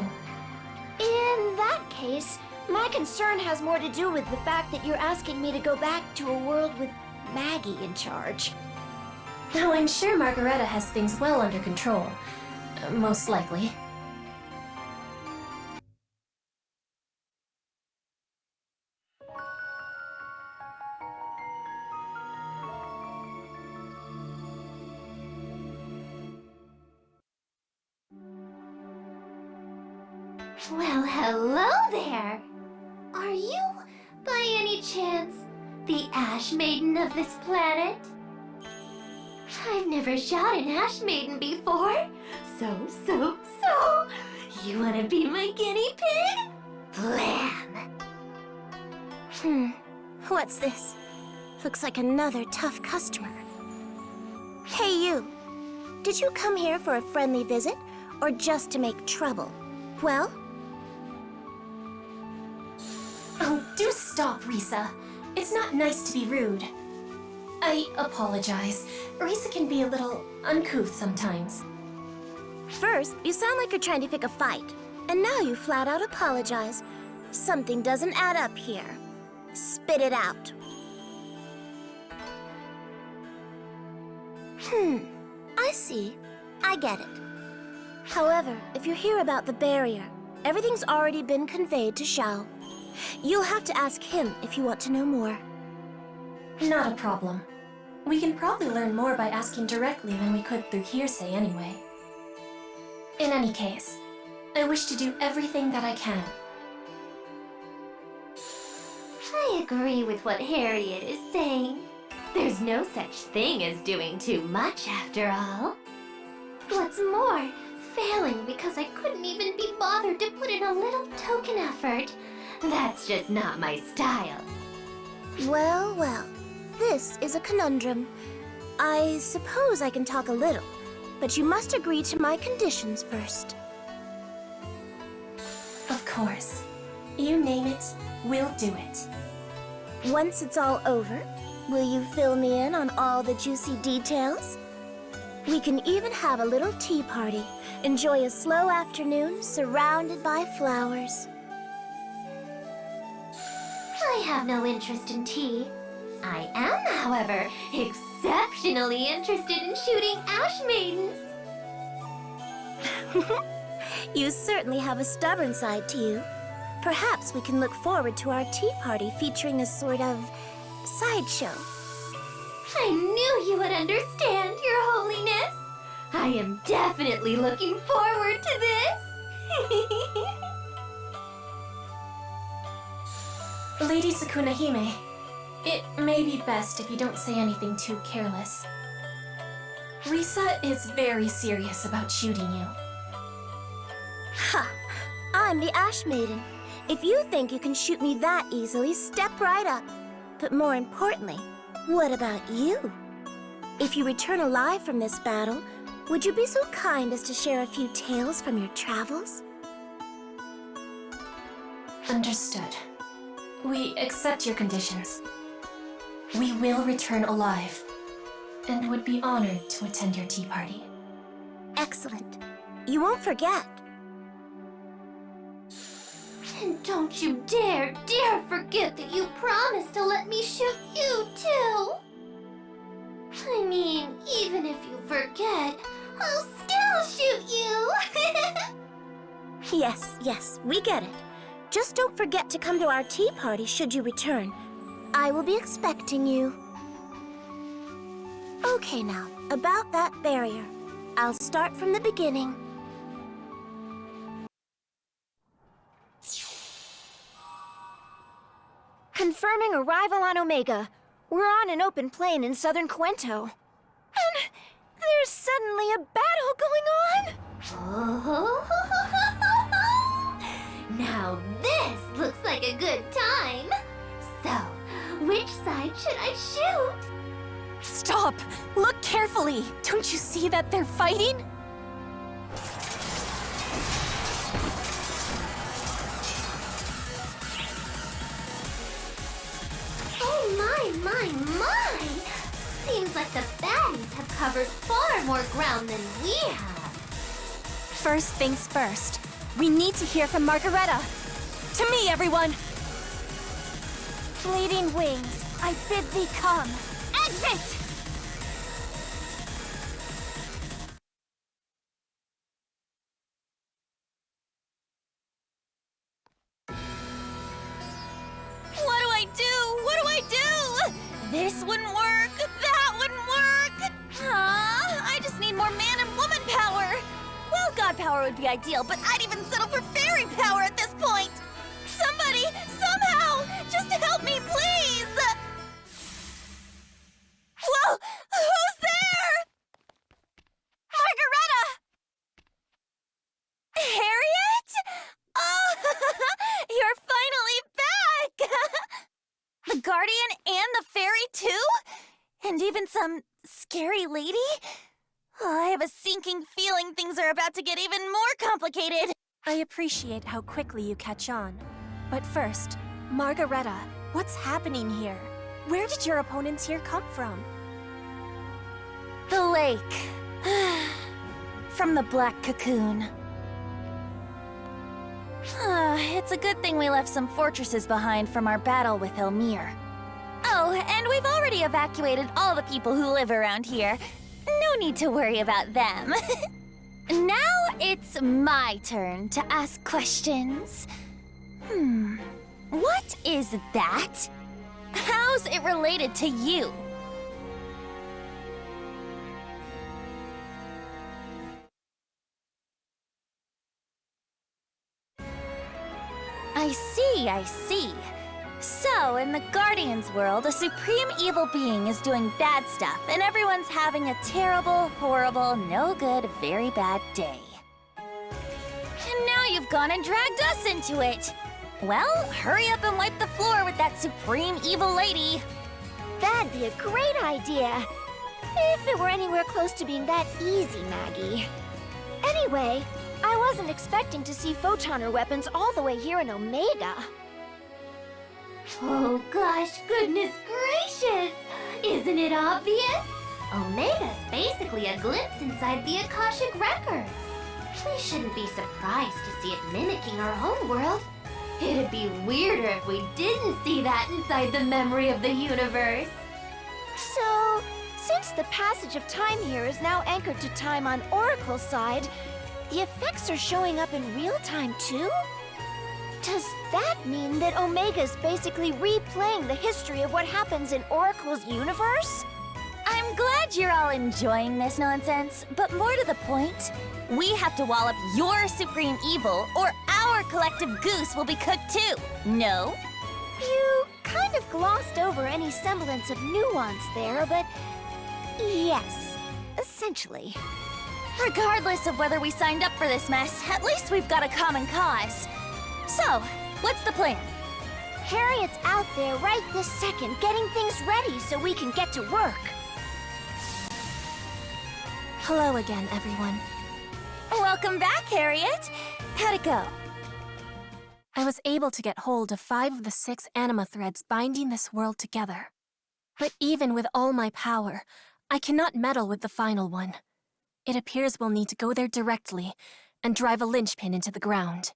In that case, my concern has more to do with the fact that you're asking me to go back to a world with Maggie in charge. Though I'm sure Margareta has things well under control. Most likely. Well, hello there! Are you, by any chance, the Ash Maiden of this planet? I've never shot an Ash Maiden before. So, you wanna be my guinea pig? Blam! What's this? Looks like another tough customer. Hey, you. Did you come here for a friendly visit, or just to make trouble? Well? Oh, do stop, Risa. It's not nice to be rude. I apologize. Risa can be a little uncouth sometimes. First, you sound like you're trying to pick a fight. And now you flat out apologize. Something doesn't add up here. Spit it out. I see. I get it. However, if you hear about the barrier, everything's already been conveyed to Xiao. You'll have to ask him if you want to know more. Not a problem. We can probably learn more by asking directly than we could through hearsay anyway. In any case, I wish to do everything that I can. I agree with what Harriet is saying. There's no such thing as doing too much after all. What's more, failing because I couldn't even be bothered to put in a little token effort. That's just not my style. Well, this is a conundrum. I suppose I can talk a little, but you must agree to my conditions first. Of course. You name it, we'll do it. Once it's all over, will you fill me in on all the juicy details? We can even have a little tea party. Enjoy a slow afternoon surrounded by flowers. I have no interest in tea. I am, however, exceptionally interested in shooting Ash Maidens. You certainly have a stubborn side to you. Perhaps we can look forward to our tea party featuring a sort of sideshow. I knew you would understand, Your Holiness. I am definitely looking forward to this. Lady Sukunahime, it may be best if you don't say anything too careless. Risa is very serious about shooting you. Ha! I'm the Ash Maiden. If you think you can shoot me that easily, step right up. But more importantly, what about you? If you return alive from this battle, would you be so kind as to share a few tales from your travels? Understood. We accept your conditions. We will return alive, and would be honored to attend your tea party. Excellent. You won't forget. And don't you dare forget that you promised to let me shoot you, too. I mean, even if you forget, I'll still shoot you. Yes, we get it. Just don't forget to come to our tea party should you return. I will be expecting you. Okay now, about that barrier. I'll start from the beginning. Confirming arrival on Omega. We're on an open plain in southern Quento. And there's suddenly a battle going on! Now this looks like a good time. So, which side should I shoot? Stop! Look carefully! Don't you see that they're fighting? Oh my! Seems like the baddies have covered far more ground than we have. First things first. We need to hear from Margareta. To me, everyone! Fleeting wings, I bid thee come. Exit! What do? This wouldn't work. That wouldn't work. I just need more man and woman power. Well, God power would be ideal, but I'd even settle for fairy power at this point! Somebody, somehow, just help me, please! Whoa! Who's there? Margareta! Harriet? Oh, you're finally back! The Guardian and the Fairy, too? And even some scary lady? Oh, I have a sinking feeling things are about to get even more complicated. I appreciate how quickly you catch on. But first, Margareta, what's happening here? Where did your opponents here come from? The lake. From the Black Cocoon. It's a good thing we left some fortresses behind from our battle with Elmir. Oh, and we've already evacuated all the people who live around here. No need to worry about them. Now it's my turn to ask questions. What is that? How's it related to you? I see. So, in the Guardian's world, a supreme evil being is doing bad stuff, and everyone's having a terrible, horrible, no good, very bad day. And now you've gone and dragged us into it. Well, hurry up and wipe the floor with that supreme evil lady. That'd be a great idea. If it were anywhere close to being that easy, Maggie. Anyway, I wasn't expecting to see photoner weapons all the way here in Omega. Oh gosh, goodness gracious! Isn't it obvious? Omega's basically a glimpse inside the Akashic Records. We shouldn't be surprised to see it mimicking our home world. It'd be weirder if we didn't see that inside the memory of the universe. So, since the passage of time here is now anchored to time on Oracle's side, the effects are showing up in real time too? Does that mean that Omega's basically replaying the history of what happens in Oracle's universe? I'm glad you're all enjoying this nonsense, but more to the point, we have to wall up your supreme evil, or our collective goose will be cooked too. No? You kind of glossed over any semblance of nuance there, but yes, essentially. Regardless of whether we signed up for this mess, at least we've got a common cause. So, what's the plan? Harriet's out there right this second, getting things ready so we can get to work. Hello again, everyone. Welcome back, Harriet. How'd it go? I was able to get hold of 5 of the 6 anima threads binding this world together. But even with all my power, I cannot meddle with the final one. It appears we'll need to go there directly and drive a linchpin into the ground.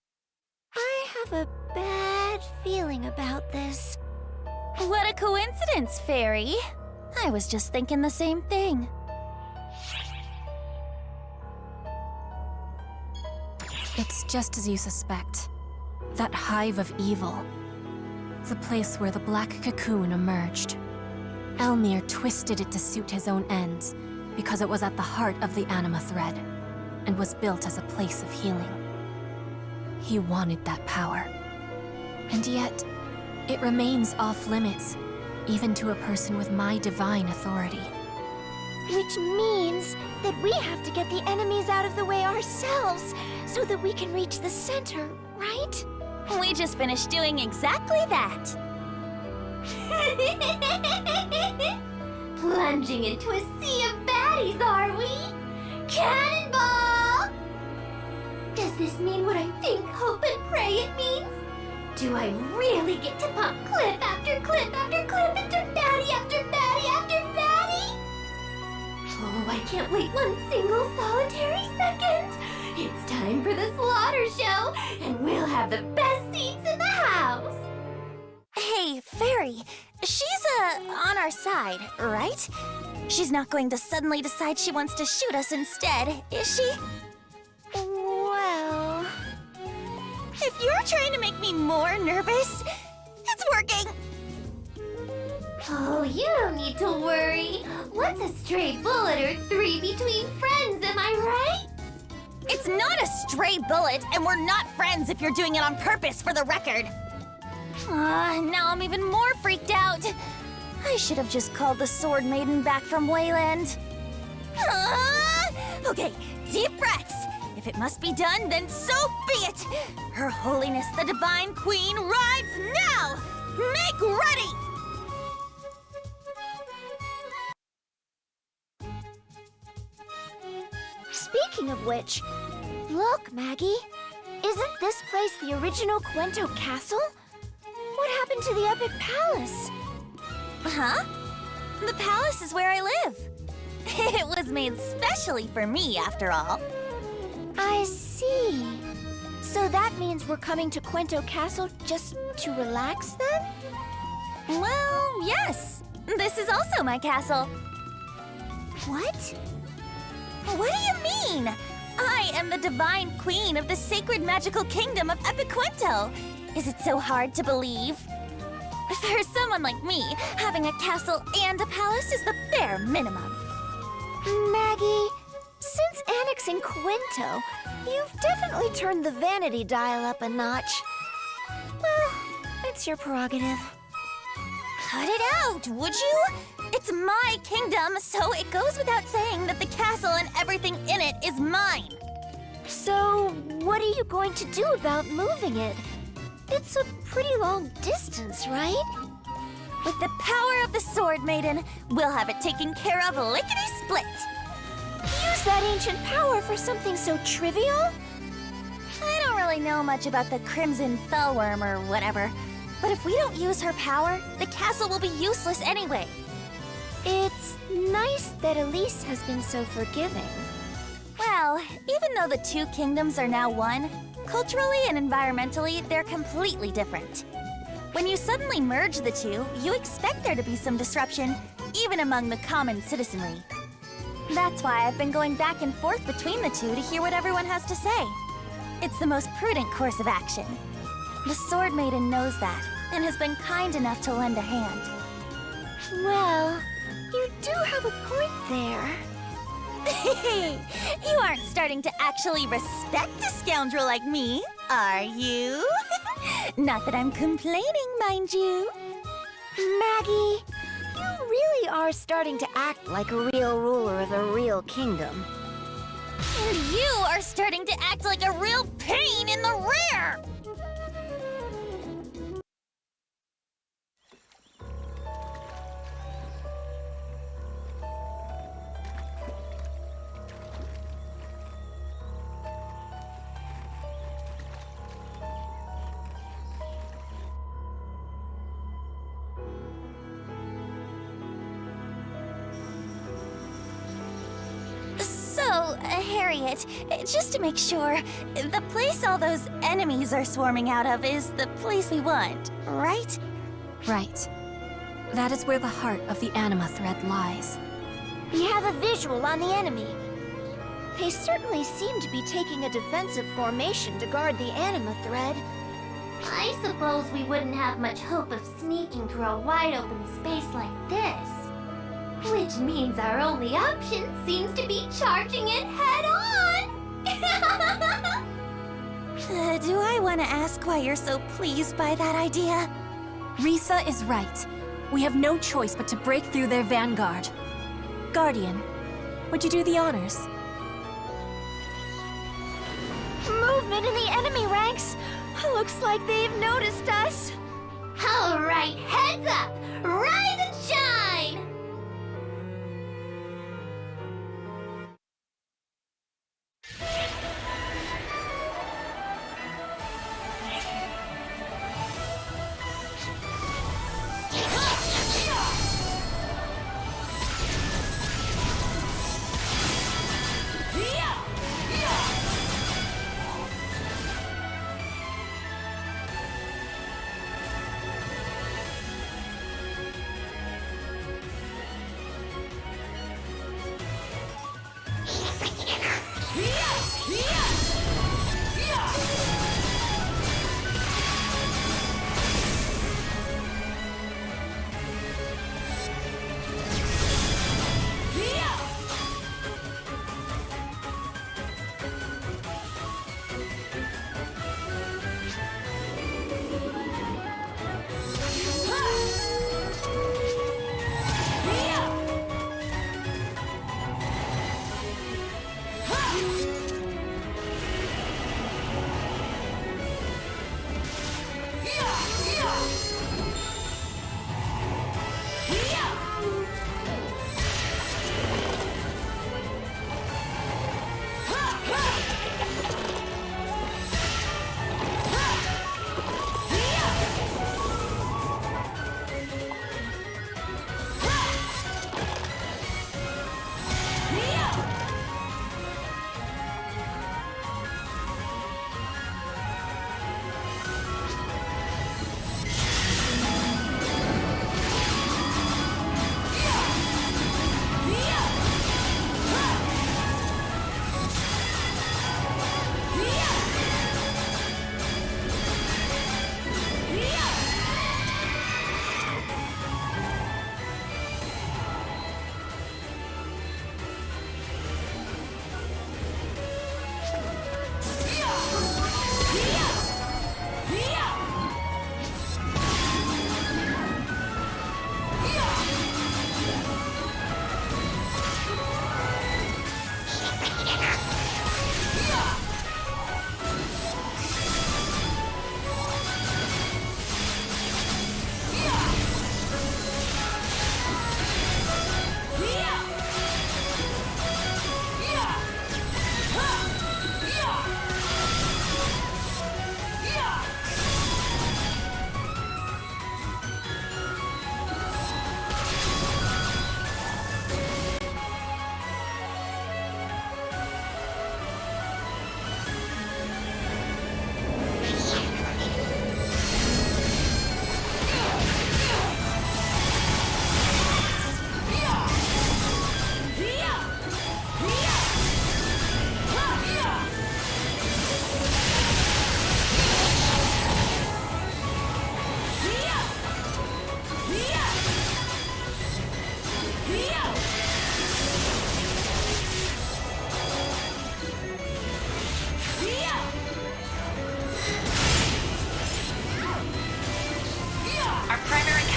I have a bad feeling about this. What a coincidence, Fairy. I was just thinking the same thing. It's just as you suspect. That hive of evil. The place where the black cocoon emerged. Elmir twisted it to suit his own ends because it was at the heart of the anima thread and was built as a place of healing. He wanted that power. And yet, it remains off-limits, even to a person with my divine authority. Which means that we have to get the enemies out of the way ourselves, so that we can reach the center, right? We just finished doing exactly that. Plunging into a sea of baddies, are we? Cannonball! Does this mean what I think, hope, and pray it means? Do I really get to pump clip after clip after clip into baddie after baddie after baddie? Oh, I can't wait one single solitary second. It's time for the slaughter show, and we'll have the best seats in the house. Hey, Fairy, she's, on our side, right? She's not going to suddenly decide she wants to shoot us instead, is she? Well... If you're trying to make me more nervous, it's working! Oh, you don't need to worry. What's a stray bullet or 3 between friends, am I right? It's not a stray bullet, and we're not friends if you're doing it on purpose, for the record. Now I'm even more freaked out. I should have just called the Sword Maiden back from Wayland. Okay, deep breaths. If it must be done, then so be it. Her Holiness the Divine Queen rides now! Make ready! Speaking of which, look, Maggie. Isn't this place the original Cuento Castle? What happened to the Epic Palace? Huh? The palace is where I live. It was made specially for me, after all. I see. So that means we're coming to Cuento Castle just to relax then? Well, yes. This is also my castle. What? What do you mean? I am the Divine Queen of the Sacred Magical Kingdom of Epic Cuento. Is it so hard to believe? For someone like me, having a castle and a palace is the bare minimum. Maggie, since annexing Cuento, you've definitely turned the vanity dial up a notch. Well, it's your prerogative. Cut it out, would you? It's my kingdom, so it goes without saying that the castle and everything in it is mine. So, what are you going to do about moving it? It's a pretty long distance, right? With the power of the Sword Maiden, we'll have it taken care of lickety-split. Use that ancient power for something so trivial? I don't really know much about the Crimson Fellworm or whatever, but if we don't use her power, the castle will be useless anyway. It's nice that Elise has been so forgiving. Well, even though the two kingdoms are now one, culturally and environmentally, they're completely different. When you suddenly merge the two, you expect there to be some disruption, even among the common citizenry. That's why I've been going back and forth between the two to hear what everyone has to say. It's the most prudent course of action. The Sword Maiden knows that, and has been kind enough to lend a hand. Well, you do have a point there. You aren't starting to actually respect a scoundrel like me, are you? Not that I'm complaining, mind you. Maggie, you really are starting to act like a real ruler of a real kingdom. And you are starting to act like a real pain in the rear! Harriet, just to make sure, the place all those enemies are swarming out of is the place we want, right? Right. That is where the heart of the anima thread lies. We have a visual on the enemy. They certainly seem to be taking a defensive formation to guard the anima thread. I suppose we wouldn't have much hope of sneaking through a wide open space like this. Which means our only option seems to be charging it head on! Do I want to ask why you're so pleased by that idea? Risa is right. We have no choice but to break through their vanguard. Guardian, would you do the honors? Movement in the enemy ranks! Looks like they've noticed us. All right, heads up! Rise and shine!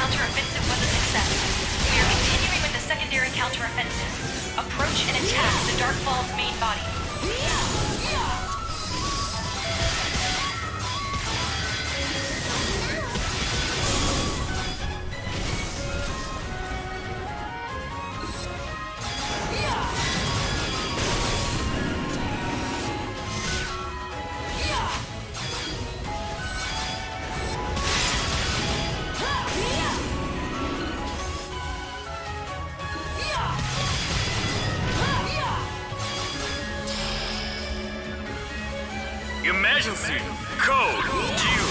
counteroffensive was a success. We are continuing with the secondary counteroffensive. Approach and attack the Dark Fall's main body. Emergency! Code due!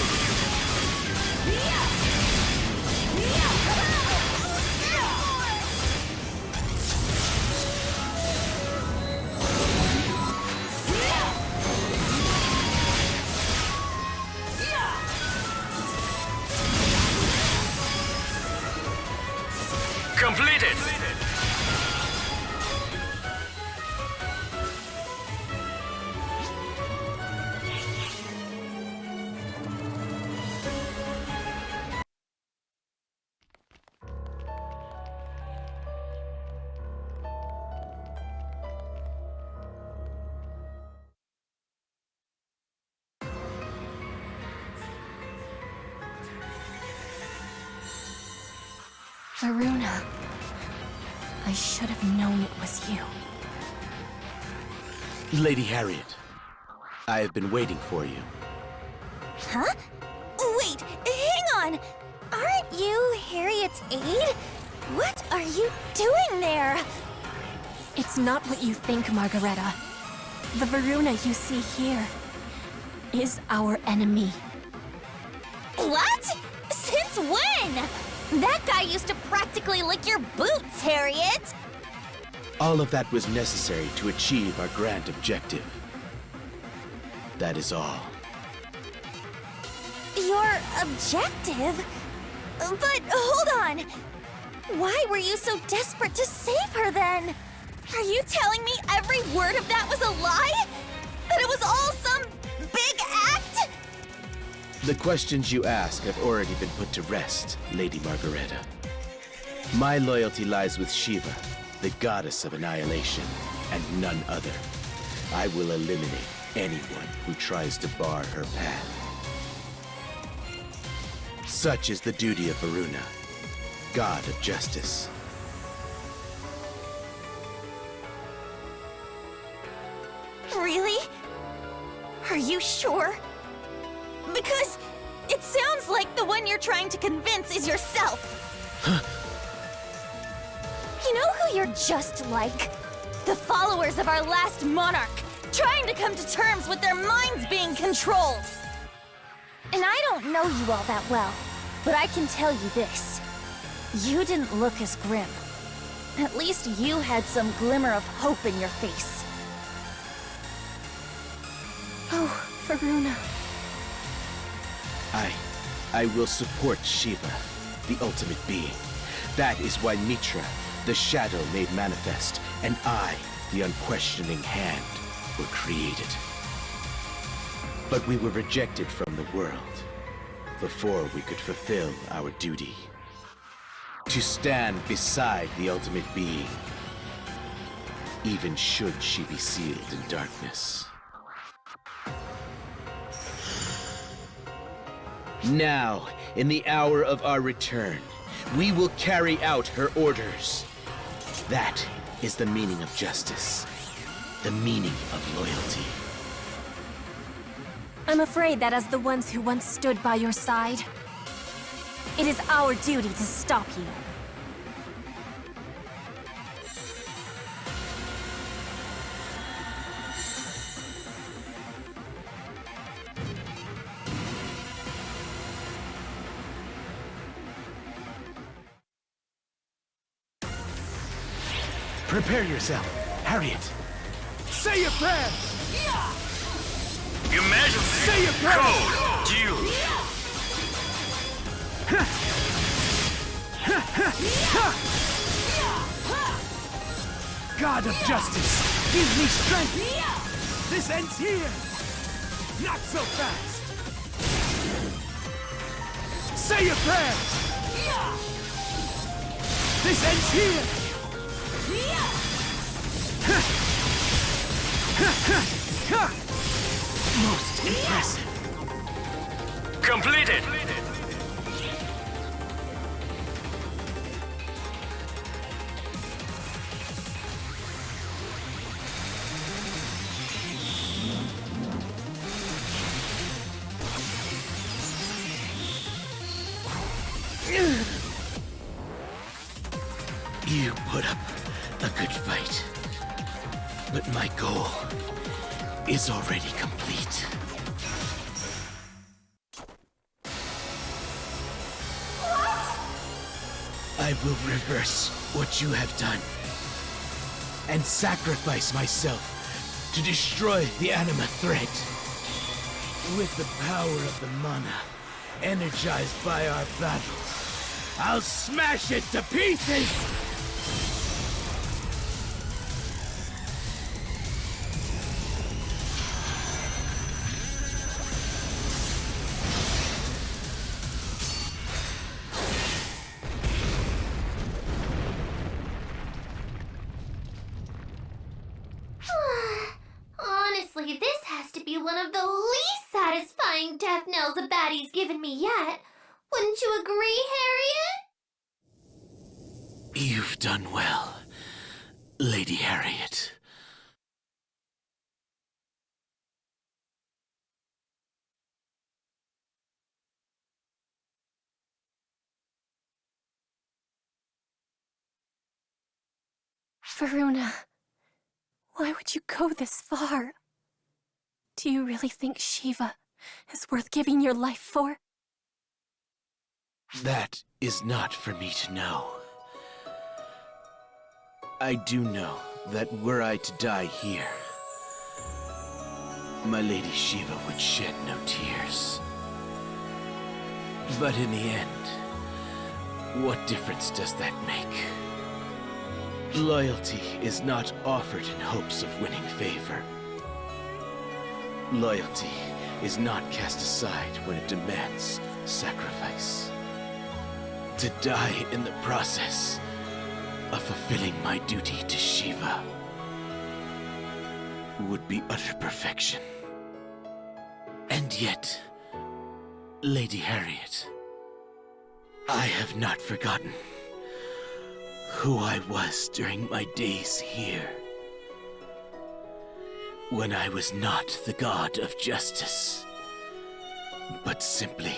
Completed! Varuna. I should have known it was you. Lady Harriet, I have been waiting for you. Huh? Wait, hang on! Aren't you Harriet's aide? What are you doing there? It's not what you think, Margareta. The Varuna you see here is our enemy. What? Since when? That guy used to practically lick your boots, Harriet! All of that was necessary to achieve our grand objective. That is all. Your objective? But hold on! Why were you so desperate to save her then? Are you telling me every word of that was a lie? That it was all some big act? The questions you ask have already been put to rest, Lady Margareta. My loyalty lies with Shiva, the goddess of annihilation, and none other. I will eliminate anyone who tries to bar her path. Such is the duty of Varuna, god of justice. Really? Are you sure? Because it sounds like the one you're trying to convince is yourself. You know who you're just like? The followers of our last monarch, trying to come to terms with their minds being controlled. And I don't know you all that well, but I can tell you this. You didn't look as grim. At least you had some glimmer of hope in your face. Oh, Varuna. I will support Shiva, the ultimate being. That is why Mitra, the shadow made manifest, and I, the unquestioning hand, were created. But we were rejected from the world before we could fulfill our duty. To stand beside the ultimate being, even should she be sealed in darkness. Now, in the hour of our return, we will carry out her orders. That is the meaning of justice, the meaning of loyalty. I'm afraid that as the ones who once stood by your side, it is our duty to stop you. Prepare yourself, Harriet. Say your prayer! Emergency! Say your prayer! Code due! God of justice, give me strength! This ends here! Not so fast! Say your prayer! This ends here! Most impressive. Completed! You put up a good fight. But my goal is already complete. I will reverse what you have done and sacrifice myself to destroy the anima thread. With the power of the mana energized by our battle, I'll smash it to pieces! Honestly, this has to be one of the least satisfying death knells a baddie's given me yet. Wouldn't you agree, Harriet? You've done well, Lady Harriet. Varuna, why would you go this far? Do you really think Shiva is worth giving your life for? That is not for me to know. I do know that were I to die here, my Lady Shiva would shed no tears. But in the end, what difference does that make? Loyalty is not offered in hopes of winning favor. Loyalty is not cast aside when it demands sacrifice. To die in the process of fulfilling my duty to Shiva would be utter perfection. And yet, Lady Harriet, I have not forgotten who I was during my days here. When I was not the god of justice, but simply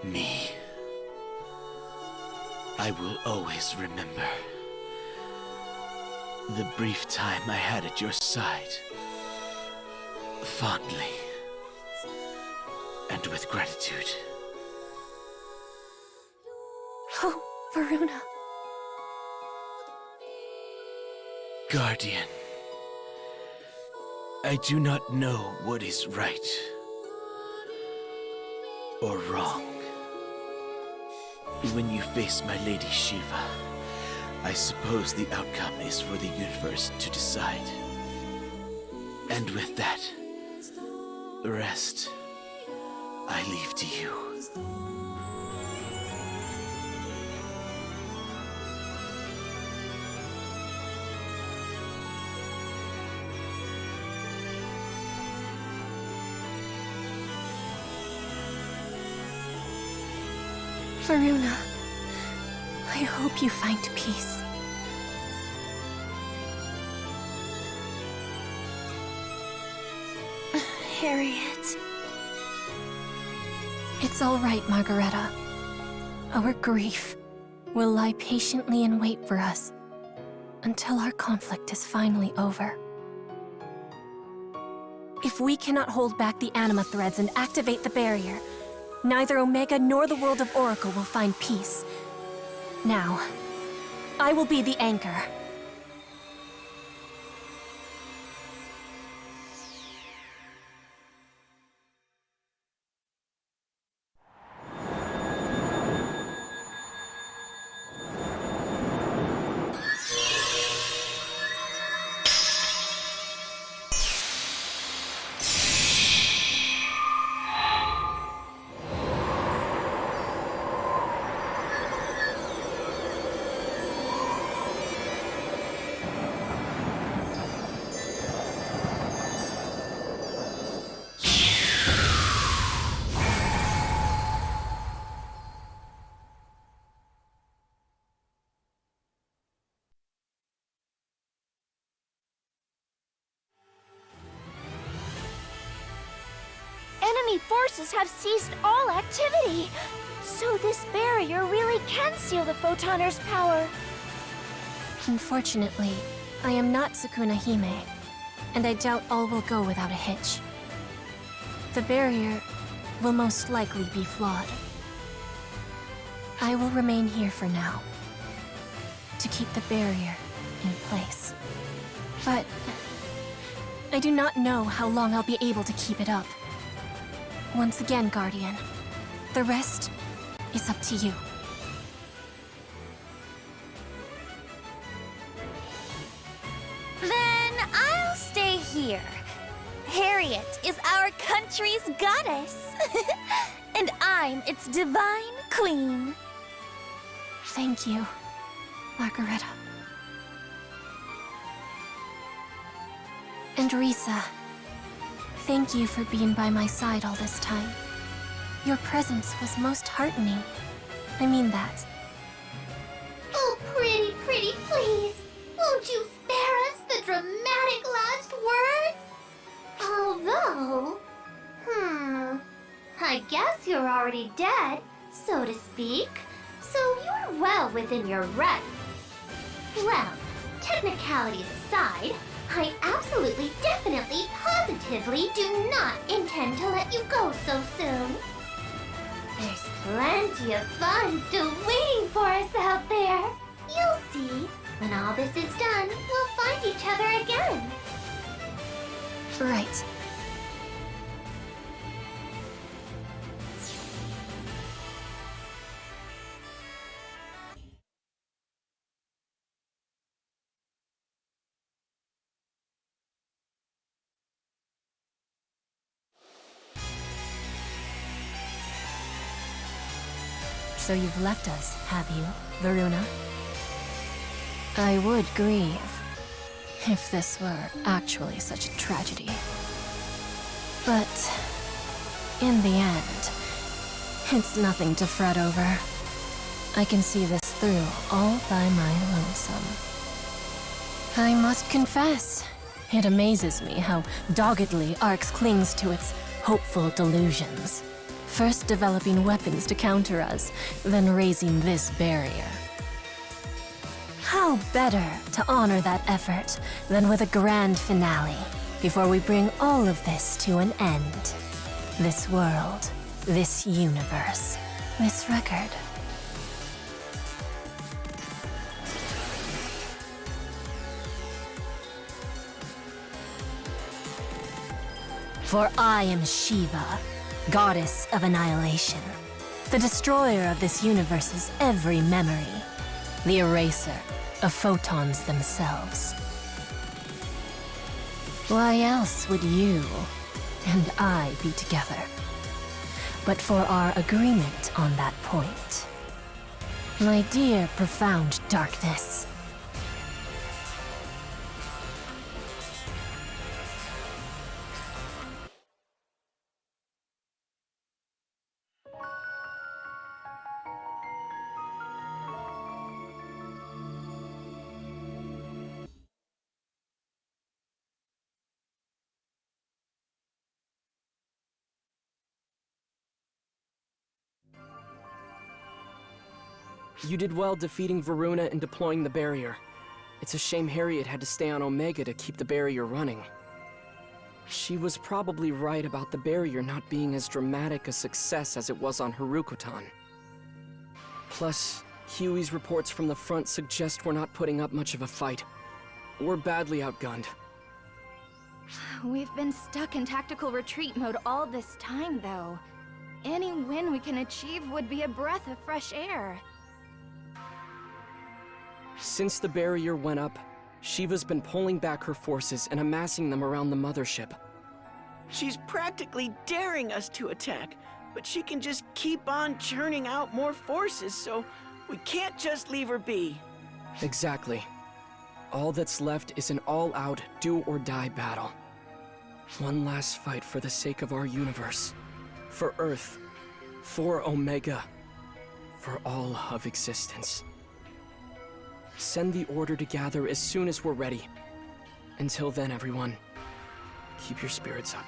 me. I will always remember the brief time I had at your side, fondly and with gratitude. Oh, Varuna. Guardian, I do not know what is right or wrong. When you face my Lady Shiva, I suppose the outcome is for the universe to decide. And with that, the rest I leave to you. Varuna, I hope you find peace. Harriet. It's all right, Margareta. Our grief will lie patiently in wait for us until our conflict is finally over. If we cannot hold back the anima threads and activate the barrier, neither Omega nor the world of Oracle will find peace. Now, I will be the anchor. enemy forces have ceased all activity. So this barrier really can seal the Photoner's power. Unfortunately, I am not Sukuna Hime, and I doubt all will go without a hitch. The barrier will most likely be flawed. I will remain here for now, to keep the barrier in place. But I do not know how long I'll be able to keep it up. Once again, Guardian, the rest is up to you. Then I'll stay here. Harriet is our country's goddess. And I'm its divine queen. Thank you, Margareta. And Risa, thank you for being by my side all this time. Your presence was most heartening. I mean that. Oh, pretty, please. Won't you spare us the dramatic last words? Although, I guess you're already dead, so to speak. So you're well within your rights. Well, technicalities aside, I absolutely, definitely, positively do not intend to let you go so soon. There's plenty of fun still waiting for us out there. You'll see. When all this is done, we'll find each other again. Right. So you've left us, have you, Varuna? I would grieve if this were actually such a tragedy. But in the end, it's nothing to fret over. I can see this through all by my lonesome. I must confess, it amazes me how doggedly Arx clings to its hopeful delusions. First developing weapons to counter us, then raising this barrier. How better to honor that effort than with a grand finale, before we bring all of this to an end. This world, this universe, this record. For I am Shiva, goddess of annihilation, the destroyer of this universe's every memory, the eraser of photons themselves. Why else would you and I be together, but for our agreement on that point? My dear profound darkness. You did well defeating Varuna and deploying the barrier. It's a shame Harriet had to stay on Omega to keep the barrier running. She was probably right about the barrier not being as dramatic a success as it was on Harukotan. Plus, Huey's reports from the front suggest we're not putting up much of a fight. We're badly outgunned. We've been stuck in tactical retreat mode all this time, though. Any win we can achieve would be a breath of fresh air. Since the barrier went up, Shiva's been pulling back her forces and amassing them around the mothership. She's practically daring us to attack, but she can just keep on churning out more forces, so we can't just leave her be. Exactly. All that's left is an all-out, do-or-die battle. One last fight for the sake of our universe. For Earth. For Omega. For all of existence. Send the order to gather as soon as we're ready. Until then, everyone, keep your spirits up.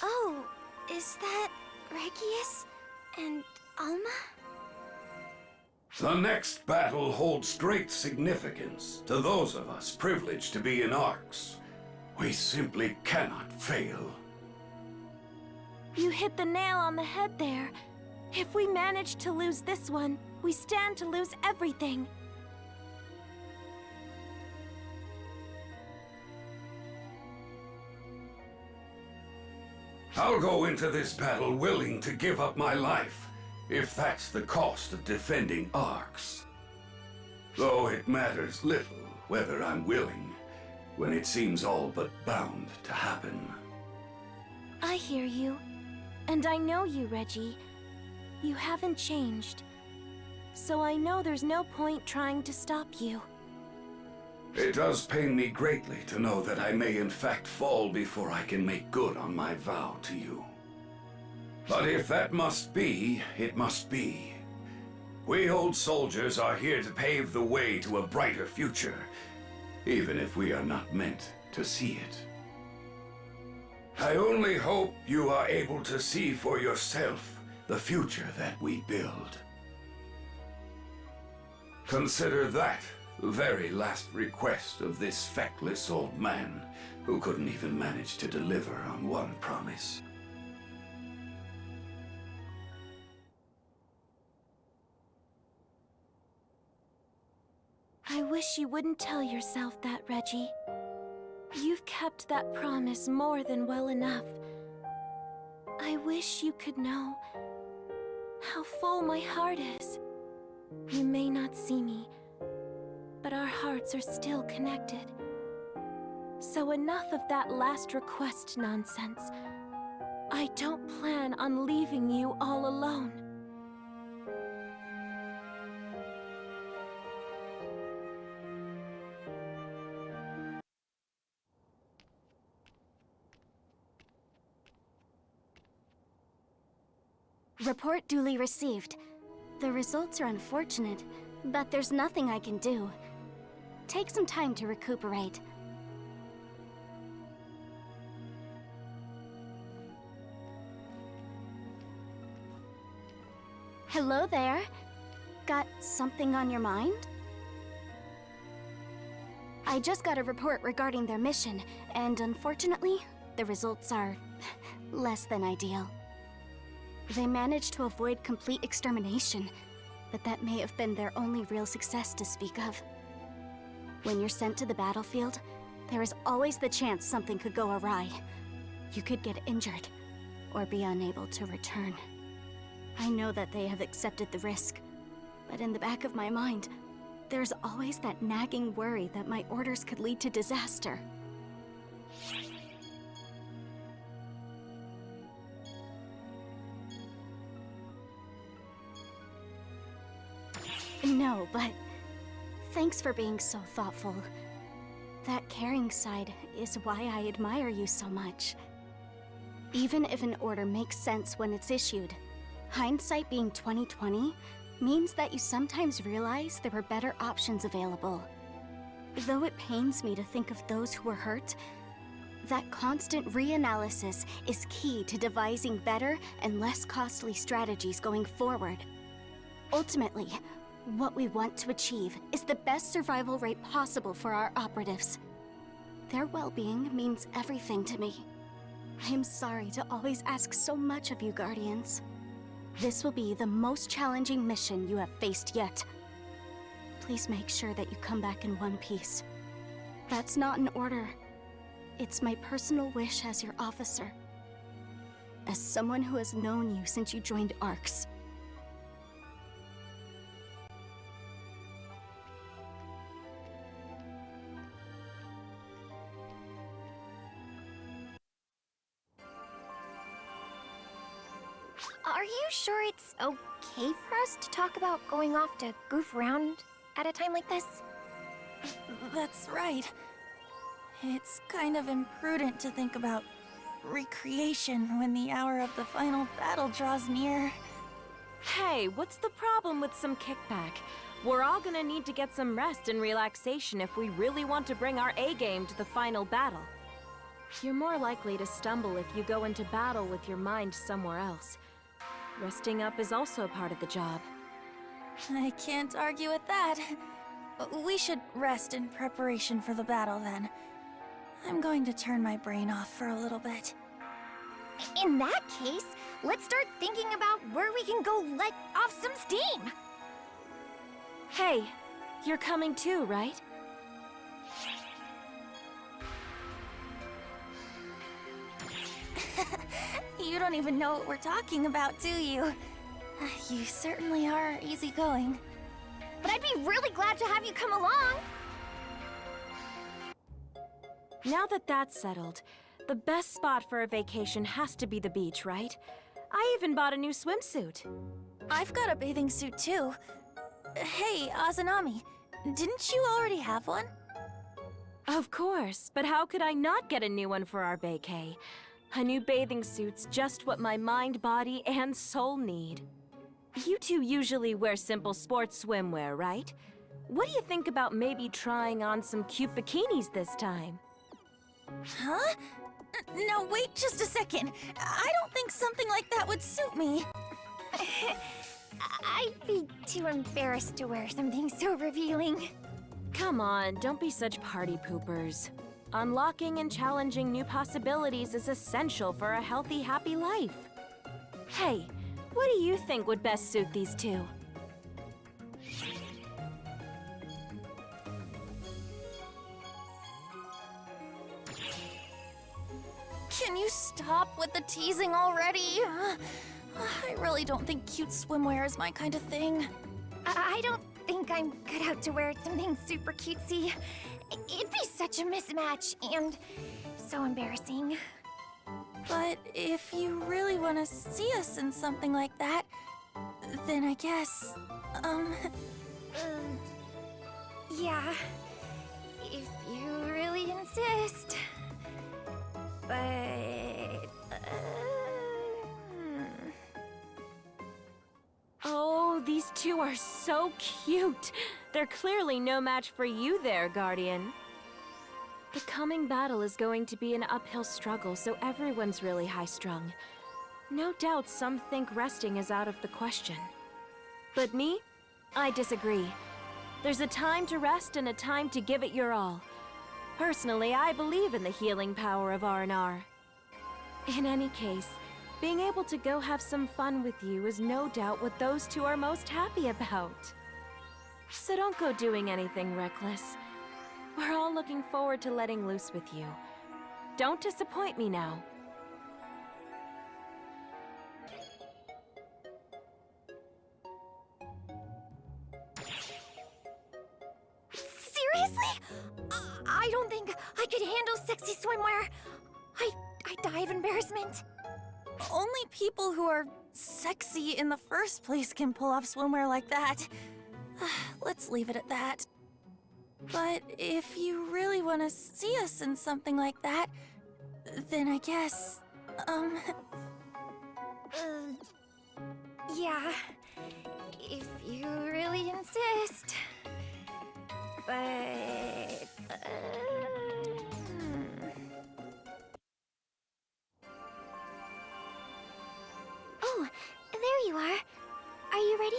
Oh, is that Regius and Alma? The next battle holds great significance to those of us privileged to be in ARCs. We simply cannot fail. You hit the nail on the head there. If we manage to lose this one, we stand to lose everything. I'll go into this battle willing to give up my life, if that's the cost of defending ARCs. Though it matters little whether I'm willing, when it seems all but bound to happen. I hear you. And I know you, Reggie. You haven't changed. So I know there's no point trying to stop you. It does pain me greatly to know that I may in fact fall before I can make good on my vow to you. But if that must be, it must be. We old soldiers are here to pave the way to a brighter future, even if we are not meant to see it. I only hope you are able to see for yourself the future that we build. Consider that the very last request of this feckless old man, who couldn't even manage to deliver on one promise. I wish you wouldn't tell yourself that, Reggie. You've kept that promise more than well enough. I wish you could know how full my heart is. You may not see me, but our hearts are still connected. So enough of that last request nonsense. I don't plan on leaving you all alone. Report duly received. The results are unfortunate, but there's nothing I can do. Take some time to recuperate. Hello there. Got something on your mind? I just got a report regarding their mission, and unfortunately, the results are less than ideal. They managed to avoid complete extermination, but that may have been their only real success to speak of. When you're sent to the battlefield, there is always the chance something could go awry. You could get injured, or be unable to return. I know that they have accepted the risk, but in the back of my mind, there's always that nagging worry that my orders could lead to disaster. No, but thanks for being so thoughtful. That caring side is why I admire you so much. Even if an order makes sense when it's issued, hindsight being 20/20 means that you sometimes realize there were better options available. Though it pains me to think of those who were hurt, that constant reanalysis is key to devising better and less costly strategies going forward. Ultimately, what we want to achieve is the best survival rate possible for our operatives. Their well-being means everything to me. I am sorry to always ask so much of you, Guardians. This will be the most challenging mission you have faced yet. Please make sure that you come back in one piece. That's not an order. It's my personal wish as your officer. As someone who has known you since you joined ARCs. Are you sure it's okay for us to talk about going off to goof around at a time like this? That's right. It's kind of imprudent to think about recreation when the hour of the final battle draws near. Hey, what's the problem with some kickback? We're all gonna need to get some rest and relaxation if we really want to bring our A-game to the final battle. You're more likely to stumble if you go into battle with your mind somewhere else. Resting up is also part of the job. I can't argue with that. We should rest in preparation for the battle then. I'm going to turn my brain off for a little bit. In that case, let's start thinking about where we can go let off some steam. Hey, you're coming too, right? You don't even know what we're talking about, do you? You certainly are easygoing. But I'd be really glad to have you come along. Now that that's settled, the best spot for a vacation has to be the beach, right? I even bought a new swimsuit. I've got a bathing suit too. Hey, Azanami, didn't you already have one? Of course, but how could I not get a new one for our vacay? A new bathing suit's just what my mind, body, and soul need. You two usually wear simple sports swimwear, right? What do you think about maybe trying on some cute bikinis this time? Huh? No, wait just a second. I don't think something like that would suit me. I'd be too embarrassed to wear something so revealing. Come on, don't be such party poopers. Unlocking and challenging new possibilities is essential for a healthy, happy life. Hey, what do you think would best suit these two? Can you stop with the teasing already? I really don't think cute swimwear is my kind of thing. I don't think I'm cut out to wear something super cutesy. It'd be such a mismatch and so embarrassing. But if you really want to see us in something like that, then I guess, Yeah, if you really insist. But, Oh, these two are so cute. They're clearly no match for you there, Guardian. The coming battle is going to be an uphill struggle, so everyone's really high-strung. No doubt some think resting is out of the question. But me? I disagree. There's a time to rest and a time to give it your all. Personally, I believe in the healing power of R&R. In any case, being able to go have some fun with you is no doubt what those two are most happy about. So don't go doing anything reckless. We're all looking forward to letting loose with you. Don't disappoint me now. seriously? I don't think I could handle sexy swimwear. I die of embarrassment. Only people who are sexy in the first place can pull off swimwear like that. Let's leave it at that. But if you really want to see us in something like that, then I guess, Yeah, if you really insist. But, Oh, there you are. Are you ready?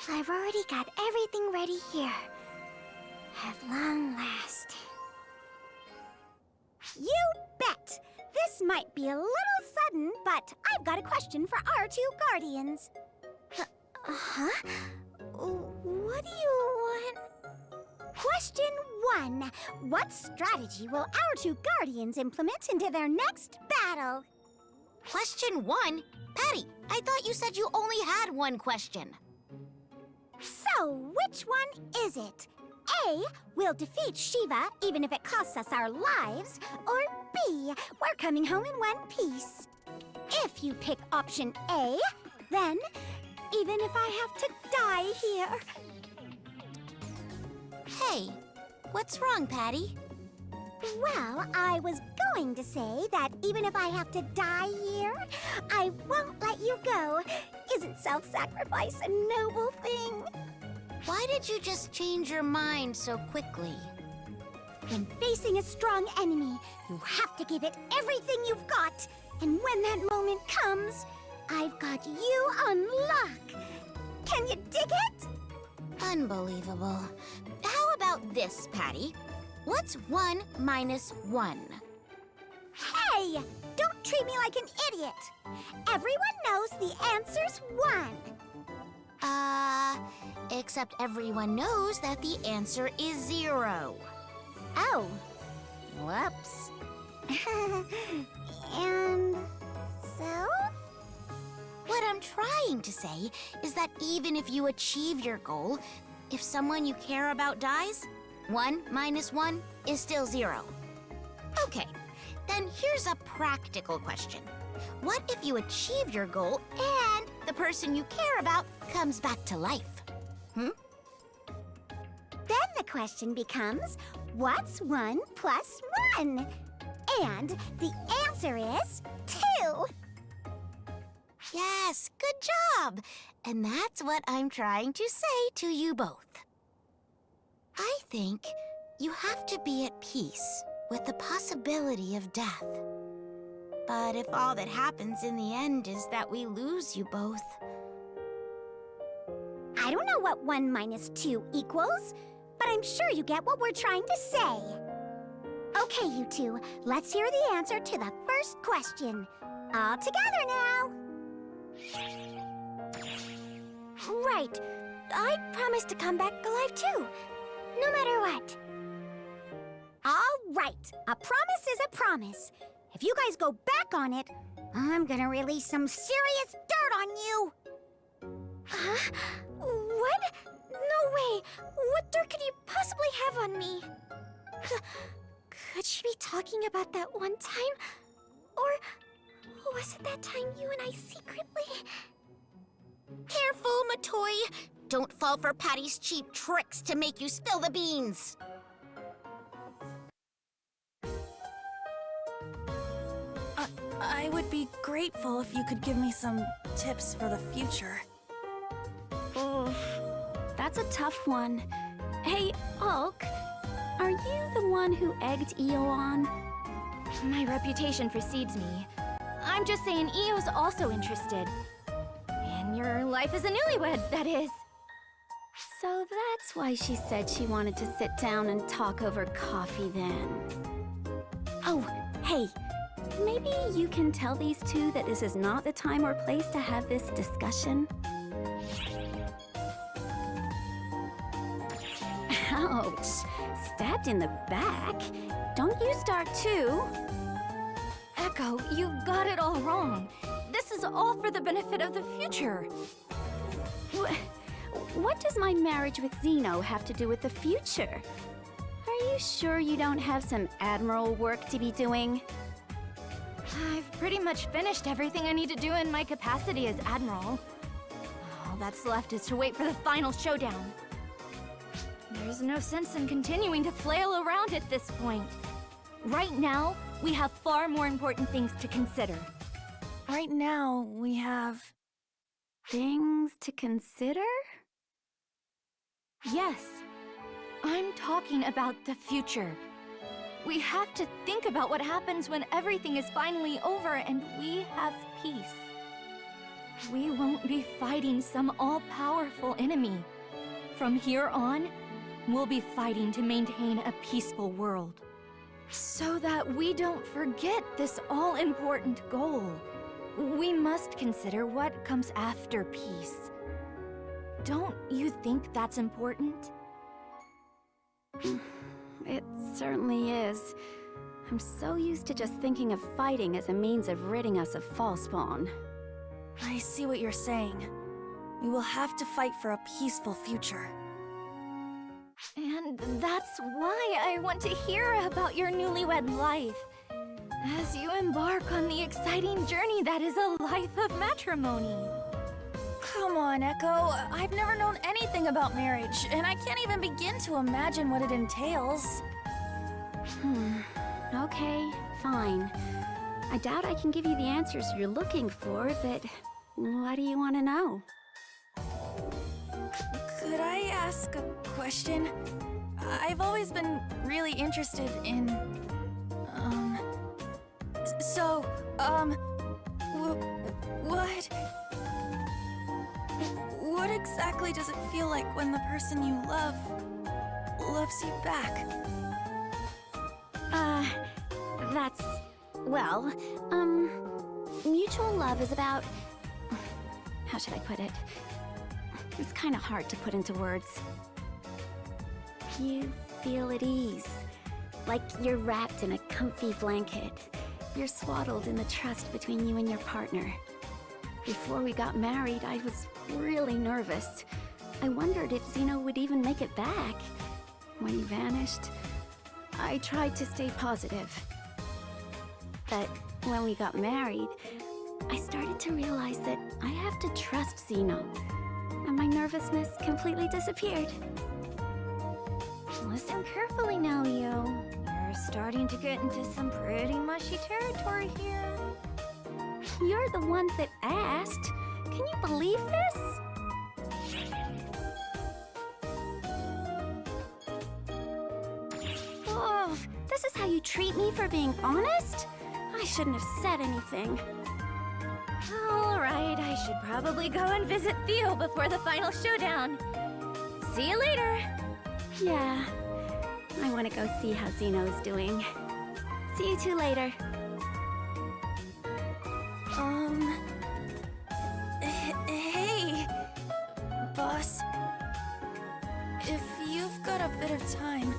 I've already got everything ready here. At long last. You bet! This might be a little sudden, but I've got a question for our two guardians. Huh? What do you want? Question 1. What strategy will our two guardians implement into their next battle? Question 1? Patty, I thought you said you only had one question. So, which one is it? A, we'll defeat Shiva even if it costs us our lives, or B, we're coming home in one piece. If you pick option A, then even if I have to die here. Hey, what's wrong, Patty? Well, I was going to say that even if I have to die here, I won't let you go. Isn't self-sacrifice a noble thing? Why did you just change your mind so quickly? When facing a strong enemy, you have to give it everything you've got. And when that moment comes, I've got you on lock. Can you dig it? Unbelievable. How about this, Patty? What's 1 minus 1? Hey! Don't treat me like an idiot. Everyone knows the answer's 1. Except everyone knows that the answer is 0. Oh. Whoops. And so? What I'm trying to say is that even if you achieve your goal, if someone you care about dies, 1 minus 1 is still 0. Okay, then here's a practical question. What if you achieve your goal and the person you care about comes back to life? Then the question becomes, what's 1 plus 1? And the answer is 2. Yes, good job. And that's what I'm trying to say to you both. I think you have to be at peace with the possibility of death. But if all that happens in the end is that we lose you both... I don't know what 1 minus 2 equals, but I'm sure you get what we're trying to say. Okay, you two, let's hear the answer to the first question. All together now. Right. I promised to come back alive too, no matter what. All right, a promise is a promise. If you guys go back on it, I'm gonna release some serious dirt on you. Huh? What? No way! What dirt could you possibly have on me? Could she be talking about that one time? Or was it that time you and I secretly... Careful, Matoy! Don't fall for Patty's cheap tricks to make you spill the beans! I would be grateful if you could give me some tips for the future. That's a tough one. Hey, Ulk, are you the one who egged Io on? My reputation precedes me. I'm just saying Io's also interested. And your life as a newlywed, that is. So that's why she said she wanted to sit down and talk over coffee then. Oh, hey, maybe you can tell these two that this is not the time or place to have this discussion? Ouch! Stabbed in the back? Don't you start too? Echo, you got it all wrong. This is all for the benefit of the future. What does my marriage with Zeno have to do with the future? Are you sure you don't have some admiral work to be doing? I've pretty much finished everything I need to do in my capacity as Admiral. All that's left is to wait for the final showdown. There's no sense in continuing to flail around at this point. Right now, we have far more important things to consider. Right now, we have... Things to consider? Yes. I'm talking about the future. We have to think about what happens when everything is finally over and we have peace. We won't be fighting some all-powerful enemy. From here on, we'll be fighting to maintain a peaceful world. So that we don't forget this all-important goal. We must consider what comes after peace. Don't you think that's important? It certainly is. I'm so used to just thinking of fighting as a means of ridding us of Falspawn. I see what you're saying. We will have to fight for a peaceful future. And that's why I want to hear about your newlywed life. As you embark on the exciting journey that is a life of matrimony. Come on, Echo. I've never known anything about marriage, and I can't even begin to imagine what it entails. Okay, fine. I doubt I can give you the answers you're looking for, but what do you want to know? Could I ask a question? I've always been really interested in, what exactly does it feel like when the person you love loves you back? Mutual love is about... How should I put it? It's kind of hard to put into words. You feel at ease, like you're wrapped in a comfy blanket. You're swaddled in the trust between you and your partner. Before we got married, I was really nervous. I wondered if Zeno would even make it back. When he vanished, I tried to stay positive. But when we got married, I started to realize that I have to trust Zeno, and my nervousness completely disappeared. Listen carefully now, Yo. You're starting to get into some pretty mushy territory here. You're the ones that asked. Can you believe this? Oh, this is how you treat me for being honest? I shouldn't have said anything. All right, I should probably go and visit Theo before the final showdown. See you later. Yeah, I want to go see how Zeno's doing. See you two later. Hey, boss. If you've got a bit of time,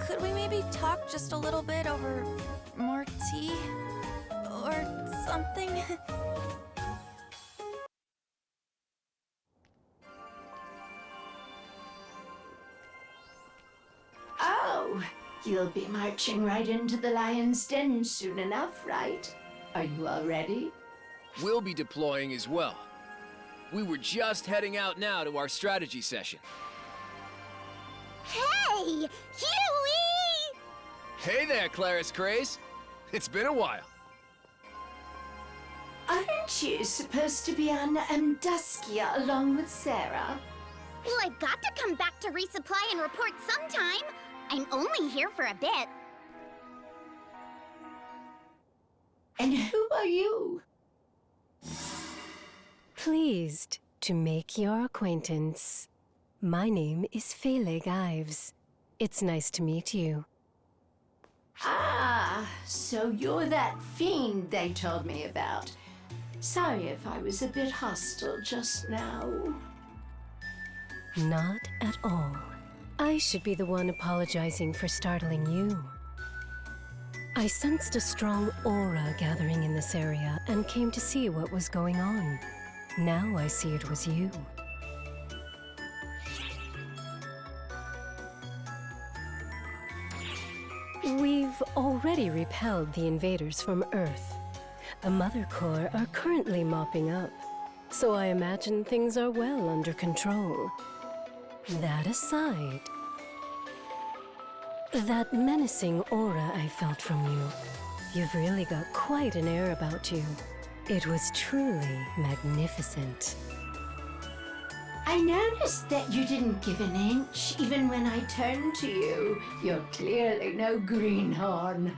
could we maybe talk just a little bit over more tea? Or something? Oh, you'll be marching right into the lion's den soon enough, right? Are you all ready? We'll be deploying as well. We were just heading out now to our strategy session. Hey! Huey! Hey there, Claris Craze. It's been a while. Aren't you supposed to be on Duskia along with Sarah? Well, I've got to come back to resupply and report sometime. I'm only here for a bit. And who are you? Pleased to make your acquaintance. My name is Felig Ives. It's nice to meet you. Ah, so you're that fiend they told me about. Sorry if I was a bit hostile just now. Not at all. I should be the one apologizing for startling you. I sensed a strong aura gathering in this area and came to see what was going on. Now I see it was you. We've already repelled the invaders from Earth. The Mother Corps are currently mopping up, so I imagine things are well under control. That aside, that menacing aura I felt from you, you've really got quite an air about you. It was truly magnificent. I noticed that you didn't give an inch even when I turned to you. You're clearly no greenhorn.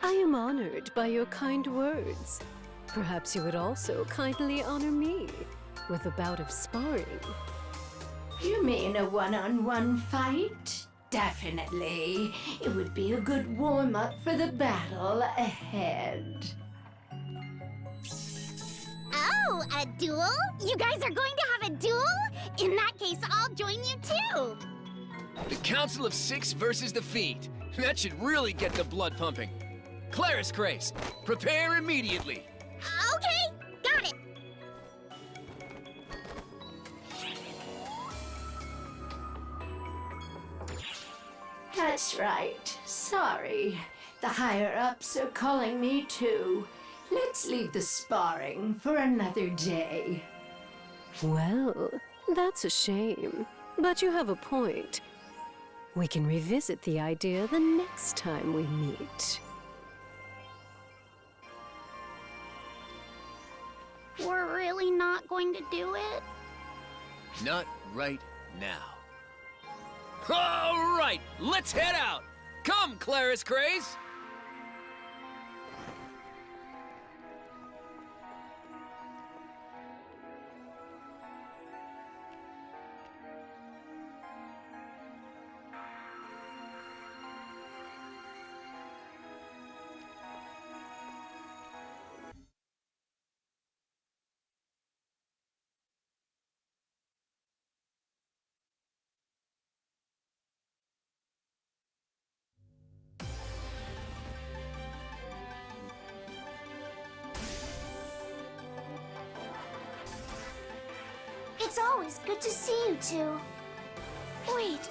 I am honored by your kind words. Perhaps you would also kindly honor me with a bout of sparring. You mean a one-on-one fight? Definitely. It would be a good warm-up for the battle ahead. Oh, a duel? You guys are going to have a duel? In that case, I'll join you too. The Council of Six versus the Fiend. That should really get the blood pumping. Claris Craze, prepare immediately. Okay, got it. That's right. Sorry. The higher-ups are calling me too. Let's leave the sparring for another day. Well, that's a shame. But you have a point. We can revisit the idea the next time we meet. We're really not going to do it? Not right now. All right, let's head out. Come, Claris Craze. It's always good to see you two. Wait,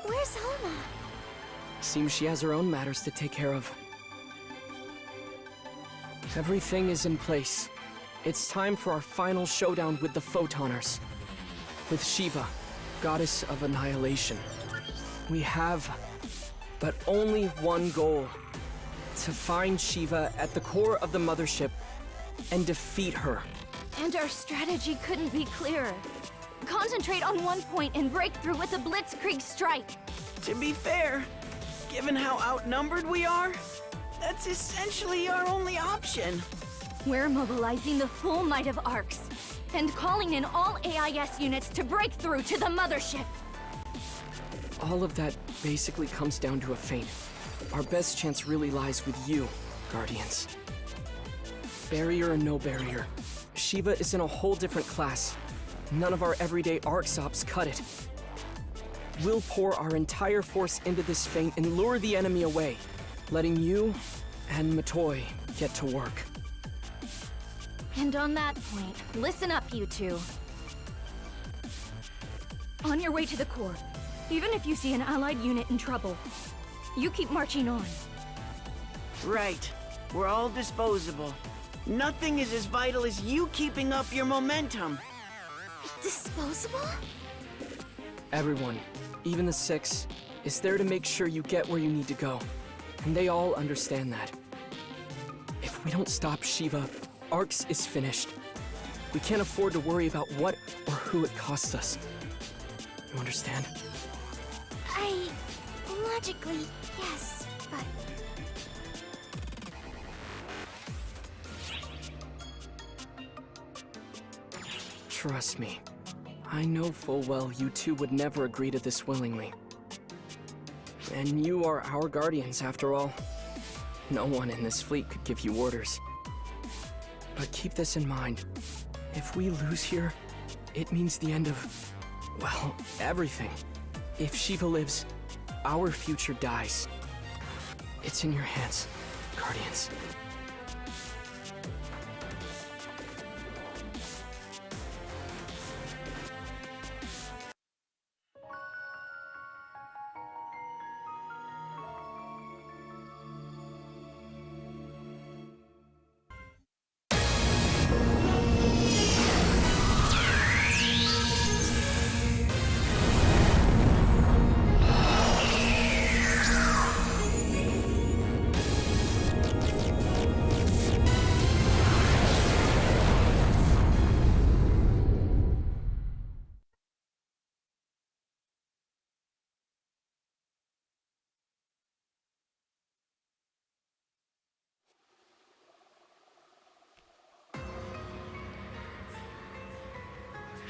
where's Homa? Seems she has her own matters to take care of. Everything is in place. It's time for our final showdown with the Photoners. With Shiva, goddess of annihilation. We have but only one goal. To find Shiva at the core of the mothership and defeat her. And our strategy couldn't be clearer. Concentrate on one point and break through with a blitzkrieg strike. To be fair, given how outnumbered we are, that's essentially our only option. We're mobilizing the full might of ARCs and calling in all AIS units to break through to the mothership. All of that basically comes down to a feint. Our best chance really lies with you, Guardians. Barrier or no barrier, Shiva is in a whole different class. None of our everyday ARCs ops cut it. We'll pour our entire force into this feint and lure the enemy away, letting you and Matoi get to work. And on that point, listen up, you two. On your way to the core, even if you see an allied unit in trouble, you keep marching on. Right. We're all disposable. Nothing is as vital as you keeping up your momentum. Disposable? Everyone, even the 6, is there to make sure you get where you need to go. And they all understand that. If we don't stop Shiva, ARCS is finished. We can't afford to worry about what or who it costs us. You understand? Logically, yes, but... Trust me. I know full well you two would never agree to this willingly. And you are our guardians, after all. No one in this fleet could give you orders. But keep this in mind. If we lose here, it means the end of, well, everything. If Shiva lives, our future dies. It's in your hands, Guardians.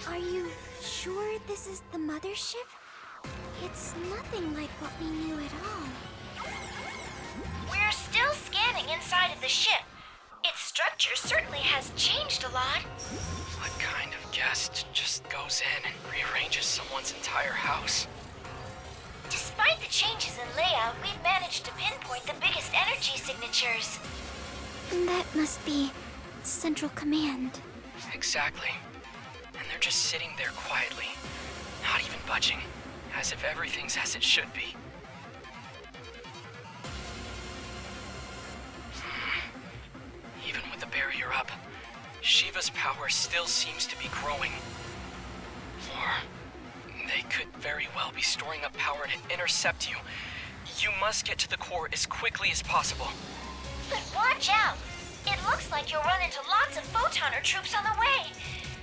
Are you sure this is the mothership? It's nothing like what we knew at all. We're still scanning inside of the ship. Its structure certainly has changed a lot. What kind of guest just goes in and rearranges someone's entire house? Despite the changes in layout, we've managed to pinpoint the biggest energy signatures. That must be Central Command. Exactly. And they're just sitting there quietly, not even budging, as if everything's as it should be. Even with the barrier up, Shiva's power still seems to be growing. Or they could very well be storing up power to intercept you. You must get to the core as quickly as possible. But watch out! It looks like you'll run into lots of Photoner troops on the way.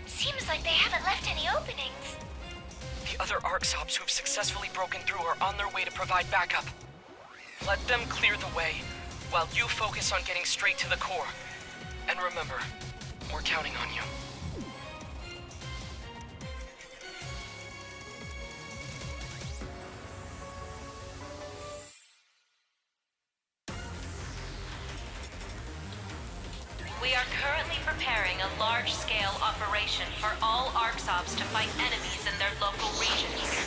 Seems like they haven't left any openings. The other ArcSops who've successfully broken through are on their way to provide backup. Let them clear the way, while you focus on getting straight to the core. And remember, we're counting on you. We are currently preparing a large-scale operation for all ArcSops to fight enemies in their local regions.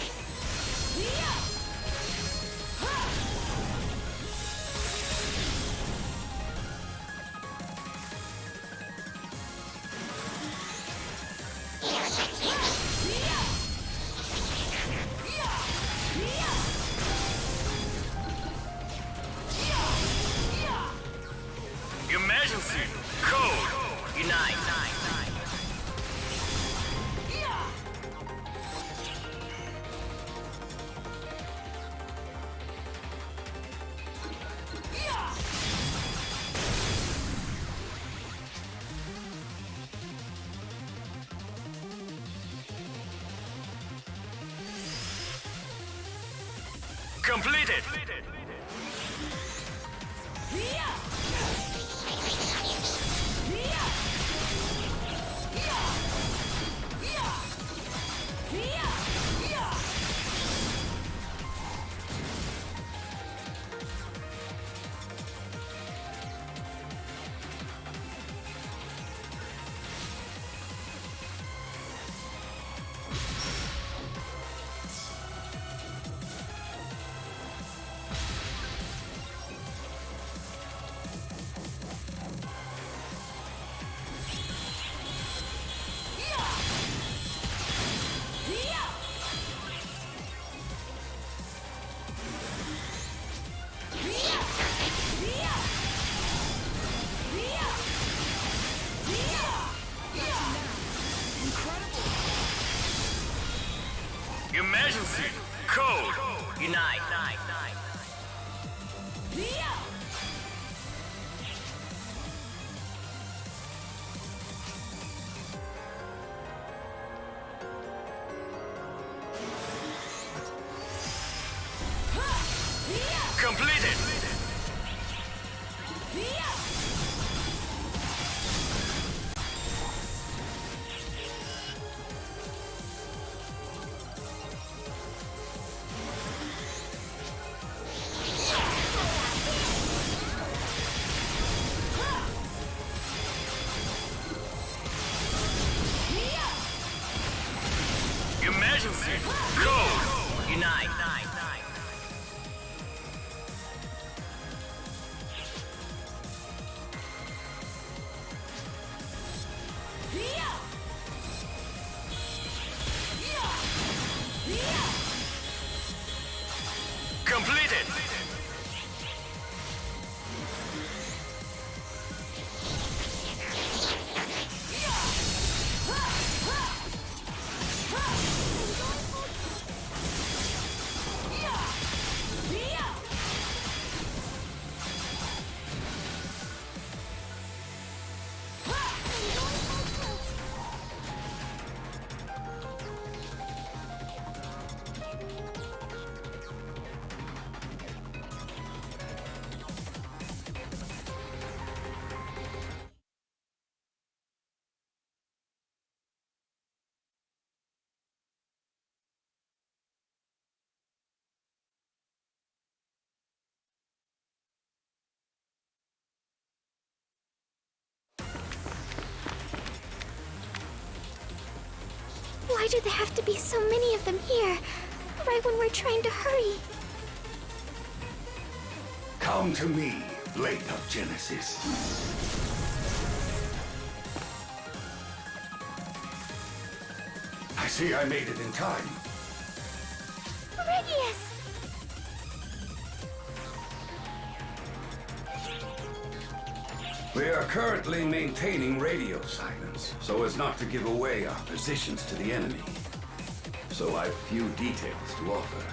Emergency! Code! Unite! Completed! Emergency! Code! Unite! Completed! Emergency! Code! Unite! Completed! Why do there have to be so many of them here? Right when we're trying to hurry. Come to me, Blade of Genesis. I see I made it in time. Radius! We are currently maintaining radio silence, so as not to give away our positions to the enemy. So I've few details to offer.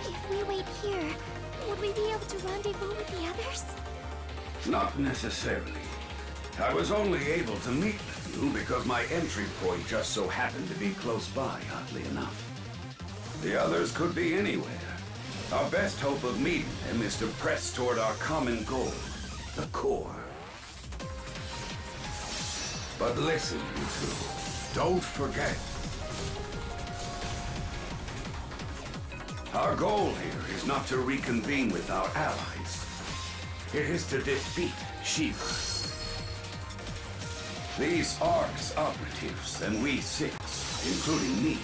If we wait here, would we be able to rendezvous with the others? Not necessarily. I was only able to meet with you because my entry point just so happened to be close by, oddly enough. The others could be anywhere. Our best hope of meeting them is to press toward our common goal, the core. But listen, you two. Don't forget. Our goal here is not to reconvene with our allies. It is to defeat Shiva. These ARC's operatives and we six, including me,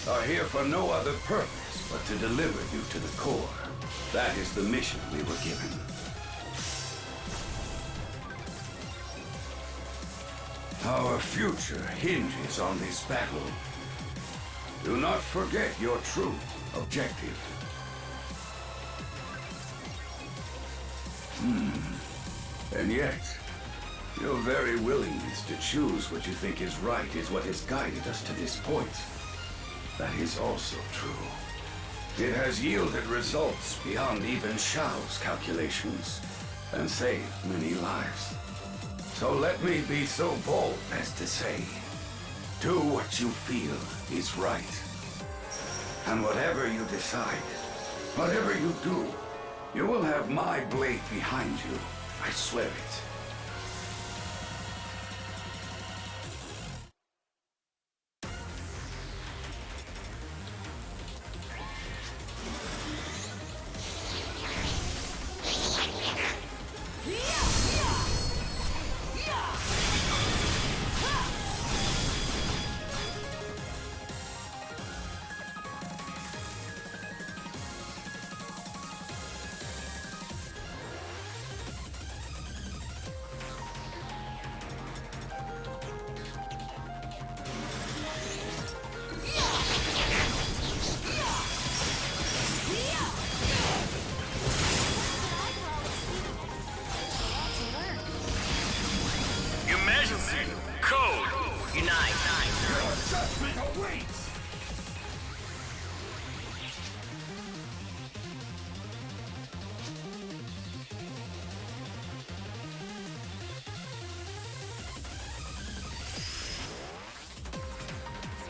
are here for no other purpose but to deliver you to the core. That is the mission we were given. Our future hinges on this battle. Do not forget your true objective. And yet, your very willingness to choose what you think is right is what has guided us to this point. That is also true. It has yielded results beyond even Shao's calculations, and saved many lives. So let me be so bold as to say, do what you feel is right. And whatever you decide, whatever you do, you will have my blade behind you. I swear it.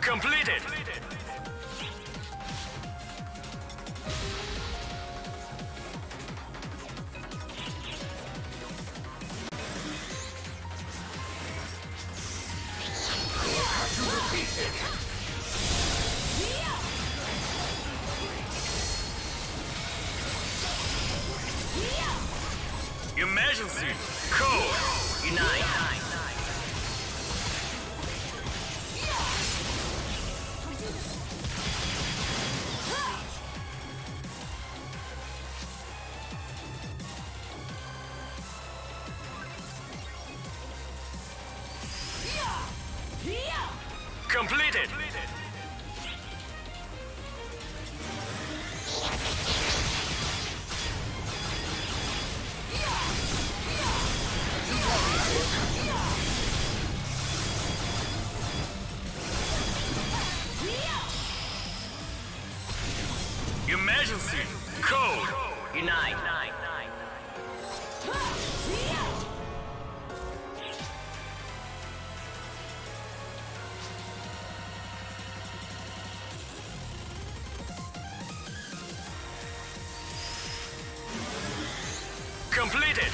Completed! Emergency! Code! Unite! Completed! Emergency! Code! Unite! Completed!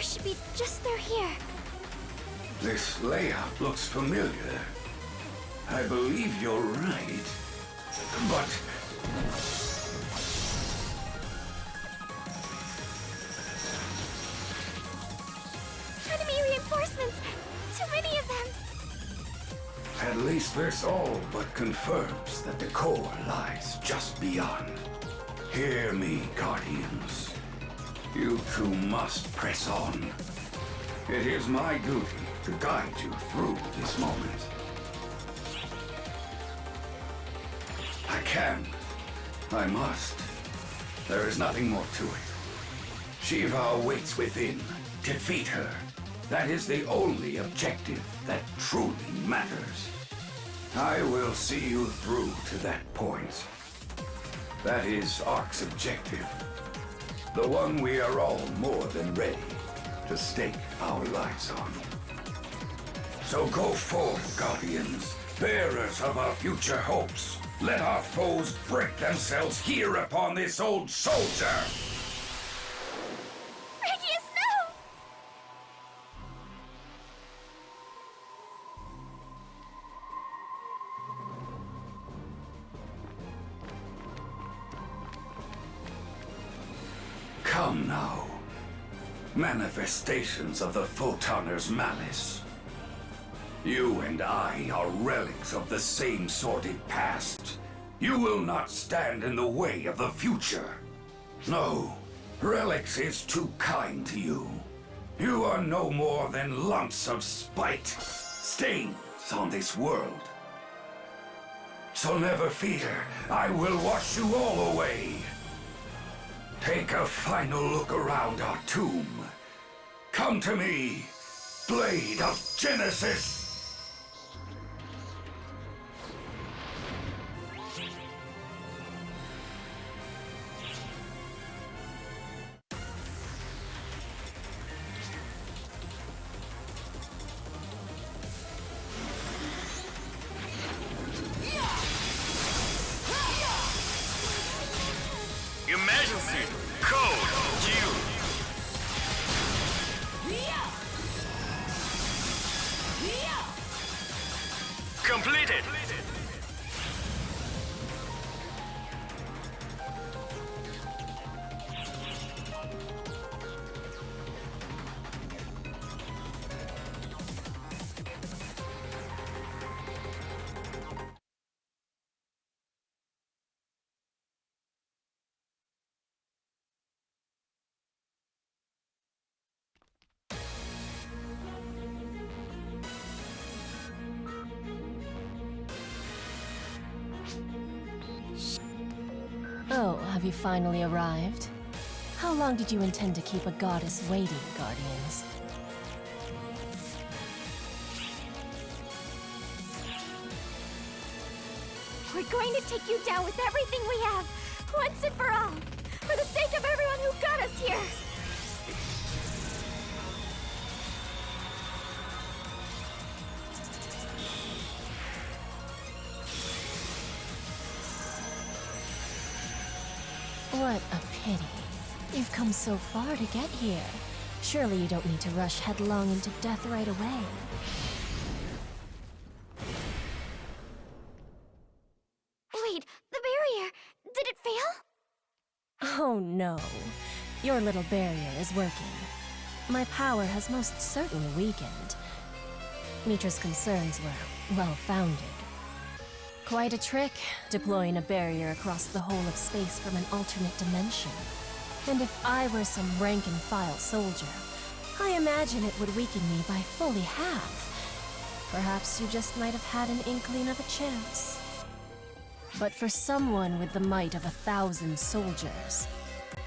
should be just through here. This layout looks familiar. I believe you're right. But... Enemy reinforcements! Too many of them! At least this all but confirms that the core lies just beyond. Hear me, Guardians. You two must press on. It is my duty to guide you through this moment. I can. I must. There is nothing more to it. Shiva awaits within. Defeat her. That is the only objective that truly matters. I will see you through to that point. That is Ark's objective. The one we are all more than ready to stake our lives on. So go forth, Guardians, bearers of our future hopes. Let our foes break themselves here upon this old soldier! Radius, no! Come now. Manifestations of the Photoner's malice. You and I are relics of the same sordid past. You will not stand in the way of the future. No, Relics is too kind to you. You are no more than lumps of spite, stains on this world. So never fear, I will wash you all away. Take a final look around our tomb. Come to me, Blade of Genesis! Emergency! Code Q! Completed! Oh, have you finally arrived? How long did you intend to keep a goddess waiting, Guardians? We're going to take you down with everything we have, once and for all, for the sake of everyone who got us here. What a pity. You've come so far to get here. Surely you don't need to rush headlong into death right away. Wait, the barrier, did it fail? Oh no. Your little barrier is working. My power has most certainly weakened. Mitra's concerns were well-founded. Quite a trick, deploying a barrier across the whole of space from an alternate dimension. And if I were some rank-and-file soldier, I imagine it would weaken me by fully half. Perhaps you just might have had an inkling of a chance. But for someone with the might of 1,000 soldiers,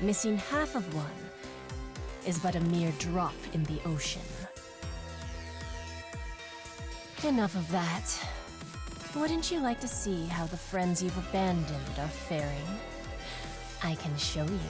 missing half of one is but a mere drop in the ocean. Enough of that. Wouldn't you like to see how the friends you've abandoned are faring? I can show you.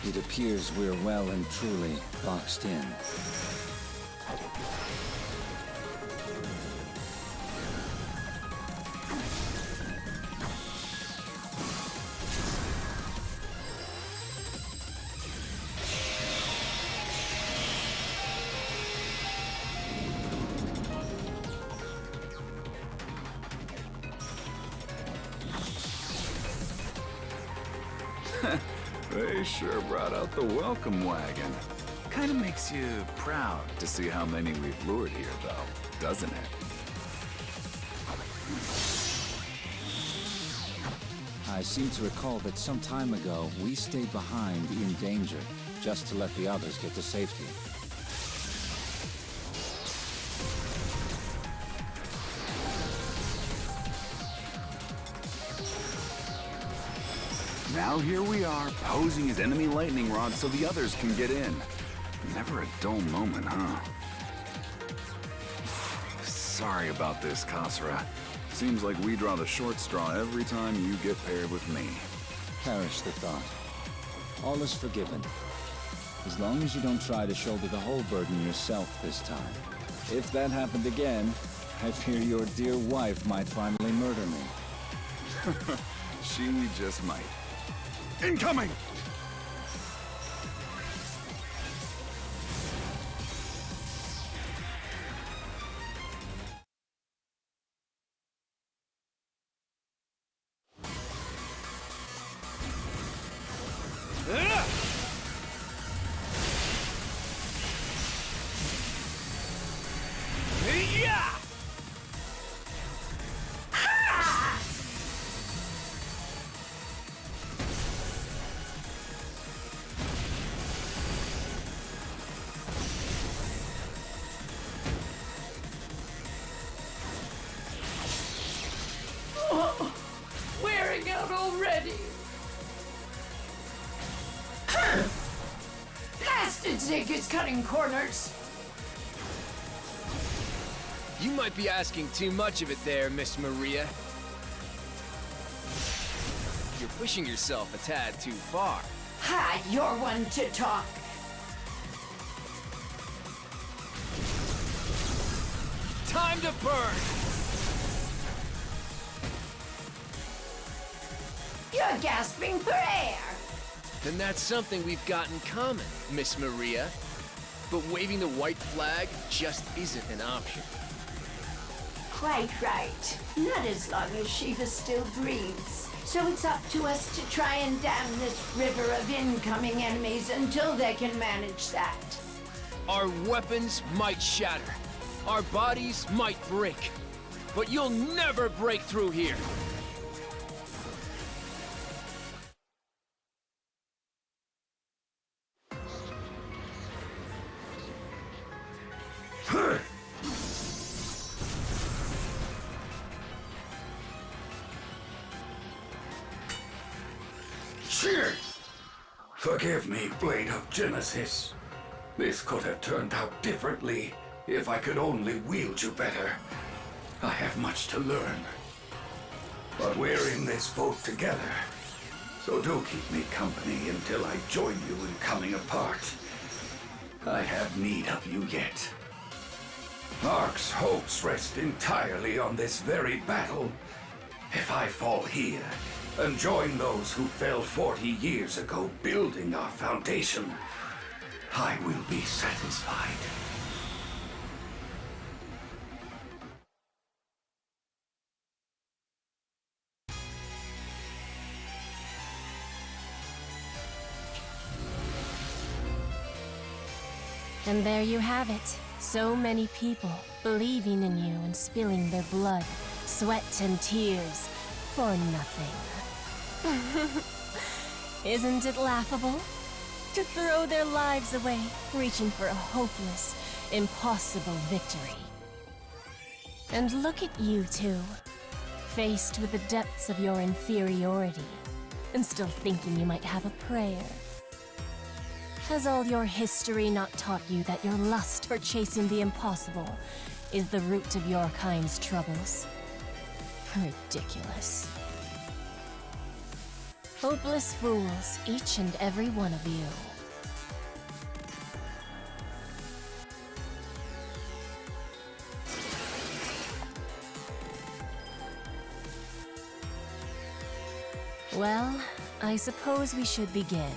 It appears we're well and truly boxed in. They sure brought out the welcome wagon. Kinda makes you proud to see how many we've lured here, though, doesn't it? I seem to recall that some time ago, we stayed behind in danger, just to let the others get to safety. Now here we are, posing as enemy lightning rods so the others can get in. Never a dull moment, huh? Sorry about this, Kasra. Seems like we draw the short straw every time you get paired with me. Perish the thought. All is forgiven. As long as you don't try to shoulder the whole burden yourself this time. If that happened again, I fear your dear wife might finally murder me. She just might. Incoming! Wearing out already. Blasted Zig is cutting corners. You might be asking too much of it there, Miss Maria. You're pushing yourself a tad too far. Ha! You're one to talk. Time to burn! You're gasping for air. Then that's something we've got in common, Miss Maria. But waving the white flag just isn't an option. Quite right. Not as long as Shiva still breathes. So it's up to us to try and dam this river of incoming enemies until they can manage that. Our weapons might shatter. Our bodies might break. But you'll never break through here. Cheer! Forgive me, Blade of Genesis. This could have turned out differently if I could only wield you better. I have much to learn. But we're in this boat together. So do keep me company until I join you in coming apart. I have need of you yet. Ark's hopes rest entirely on this very battle. If I fall here and join those who fell 40 years ago building our foundation, I will be satisfied. And there you have it. So many people believing in you and spilling their blood, sweat, and tears for nothing. Isn't it laughable? To throw their lives away, reaching for a hopeless, impossible victory. And look at you two, faced with the depths of your inferiority, and still thinking you might have a prayer. Has all your history not taught you that your lust for chasing the impossible is the root of your kind's troubles? Ridiculous. Hopeless fools, each and every one of you. Well, I suppose we should begin.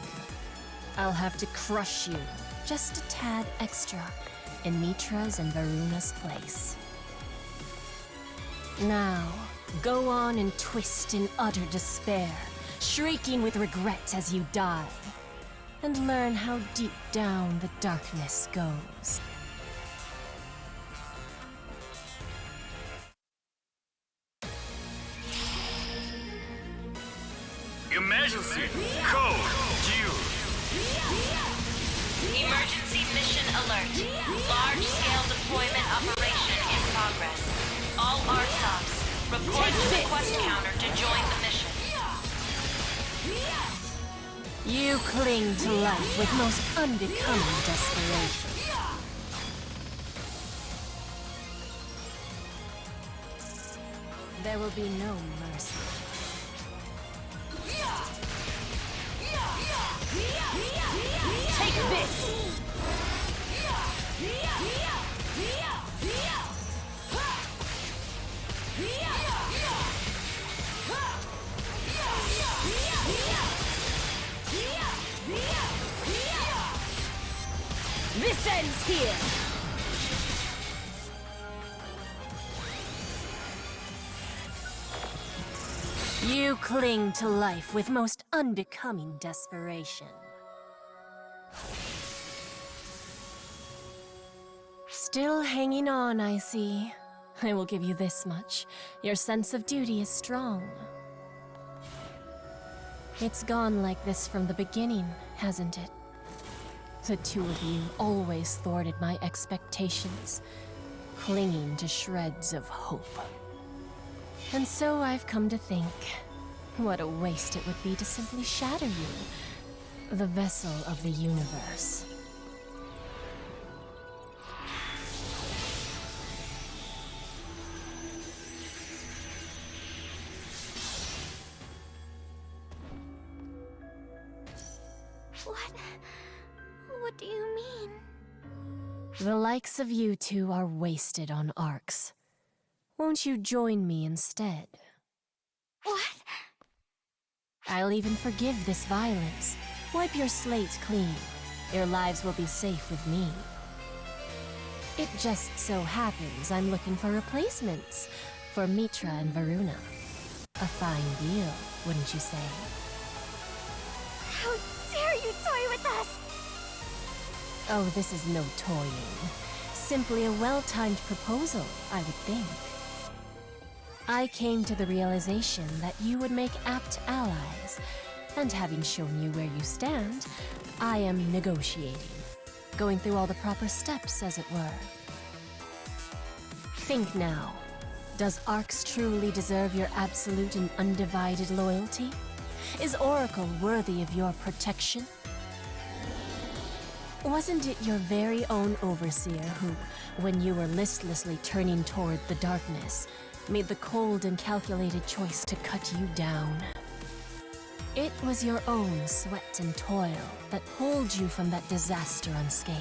I'll have to crush you, just a tad extra, in Mitra's and Varuna's place. Now, go on and twist in utter despair, shrieking with regret as you die, and learn how deep down the darkness goes. Emergency code due. Emergency mission alert. Large-scale deployment operation in progress. All ARCSOPs, report to the quest counter to join the mission. You cling to life with most unbecoming desperation. There will be no mercy. Take this! This ends here! You cling to life with most unbecoming desperation. Still hanging on, I see. I will give you this much. Your sense of duty is strong. It's gone like this from the beginning, hasn't it? The two of you always thwarted my expectations, clinging to shreds of hope. And so I've come to think, what a waste it would be to simply shatter you, the vessel of the universe. What do you mean? The likes of you two are wasted on ARCs. Won't you join me instead? What? I'll even forgive this violence. Wipe your slate clean. Your lives will be safe with me. It just so happens I'm looking for replacements for Mitra and Varuna. A fine deal, wouldn't you say? How dare you toy with us? Oh, this is no toying. Simply a well-timed proposal, I would think. I came to the realization that you would make apt allies, and having shown you where you stand, I am negotiating, going through all the proper steps, as it were. Think now. Does ARCS truly deserve your absolute and undivided loyalty? Is Oracle worthy of your protection? Wasn't it your very own overseer who, when you were listlessly turning toward the darkness, made the cold and calculated choice to cut you down? It was your own sweat and toil that pulled you from that disaster unscathed.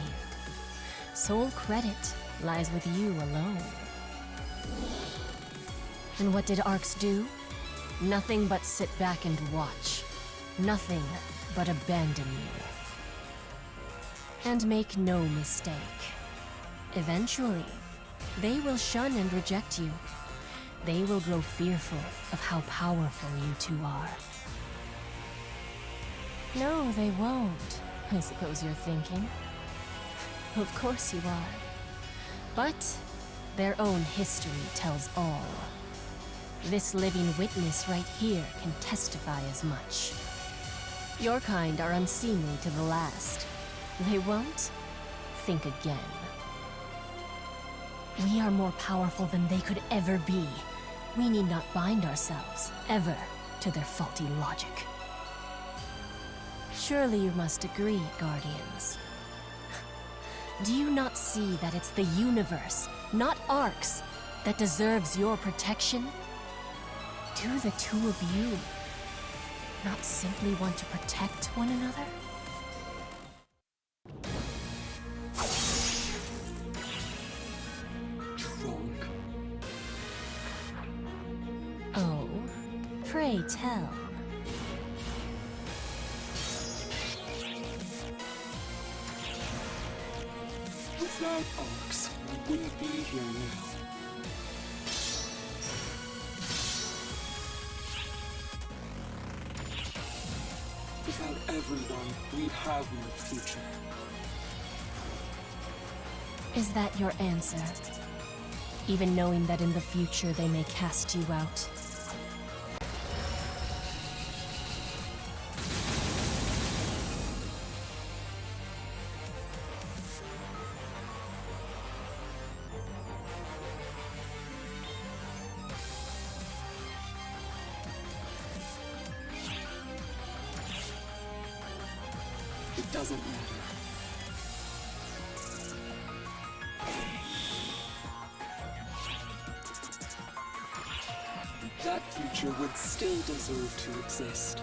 Sole credit lies with you alone. And what did ARCS do? Nothing but sit back and watch. Nothing but abandon you. And make no mistake. Eventually, they will shun and reject you. They will grow fearful of how powerful you two are. No, they won't, I suppose you're thinking. Of course you are. But their own history tells all. This living witness right here can testify as much. Your kind are unseemly to the last. They won't? Think again. We are more powerful than they could ever be. We need not bind ourselves, ever, to their faulty logic. Surely you must agree, Guardians. Do you not see that it's the universe, not ARCS, that deserves your protection? Do the two of you not simply want to protect one another? Drunk. Oh, pray tell. Without Arcs, we wouldn't be here now. Without everyone, we'd have no future. Is that your answer? Even knowing that in the future they may cast you out? It doesn't matter. That future would still deserve to exist.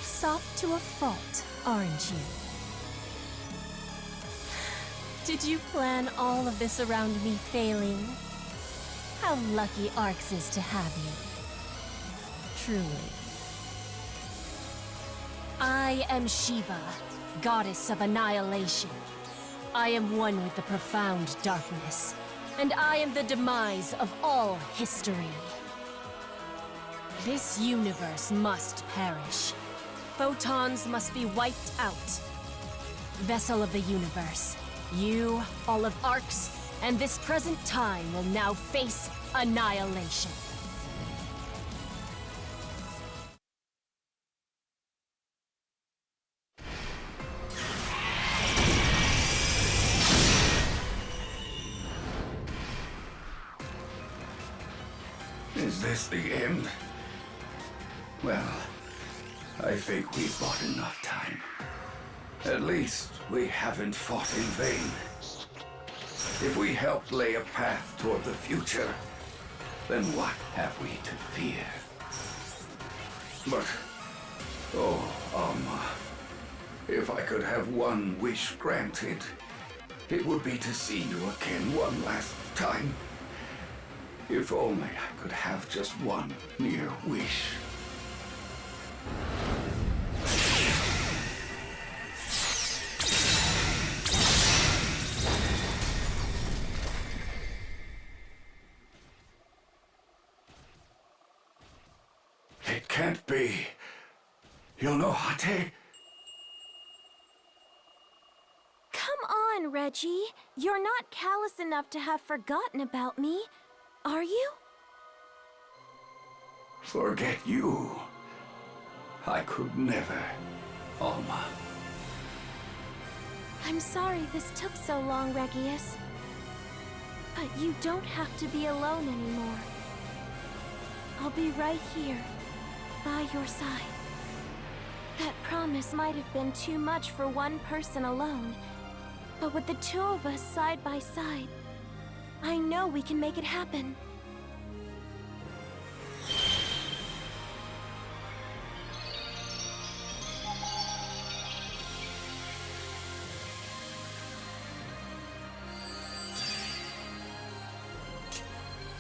Soft to a fault, aren't you? Did you plan all of this around me failing? How lucky Arx is to have you. Truly. I am Shiva, goddess of annihilation. I am one with the profound darkness, and I am the demise of all history. This universe must perish. Photons must be wiped out. Vessel of the universe, you, all of Arx, and this present time will now face annihilation. Is this the end? Well, I think we've bought enough time. At least we haven't fought in vain. If we helped lay a path toward the future, then what have we to fear? But, oh, Alma, if I could have one wish granted, it would be to see you again one last time. If only I could have just one mere wish. It can't be. Yonohate? Come on, Reggie. You're not callous enough to have forgotten about me, are you? Forget you? I could never, Alma. I'm sorry this took so long, Regius. But you don't have to be alone anymore. I'll be right here, by your side. That promise might have been too much for one person alone, but with the two of us side by side, I know we can make it happen.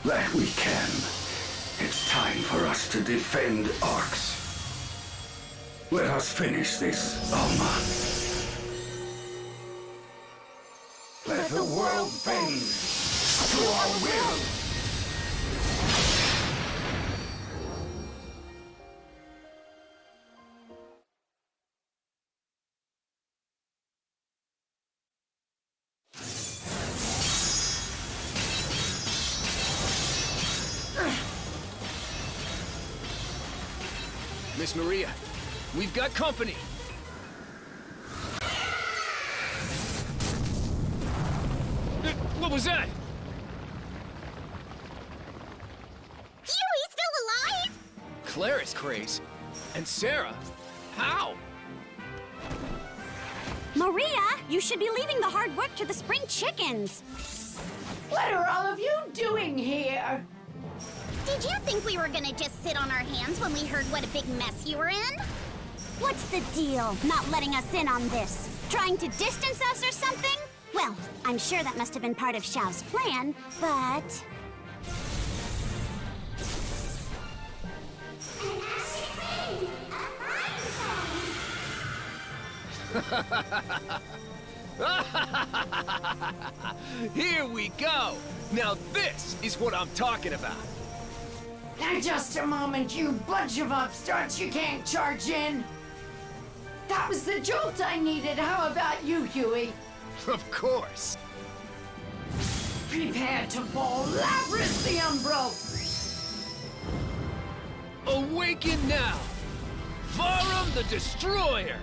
That we can. It's time for us to defend Arx. Let us finish this, Alma. Let the world bend to our will. Miss Maria, we've got company. was that? He's still alive? Claris craze? And Sarah? How? Maria, you should be leaving the hard work to the spring chickens. What are all of you doing here? Did you think we were gonna just sit on our hands when we heard what a big mess you were in? What's the deal, not letting us in on this? Trying to distance us or something? Well, I'm sure that must have been part of Xiao's plan, but... Here we go! Now this is what I'm talking about! Now just a moment, you bunch of upstarts, you can't charge in! That was the jolt I needed, how about you, Huey? Of course! Prepare to fall Lapras the Umbro! Awaken now! Varum the Destroyer!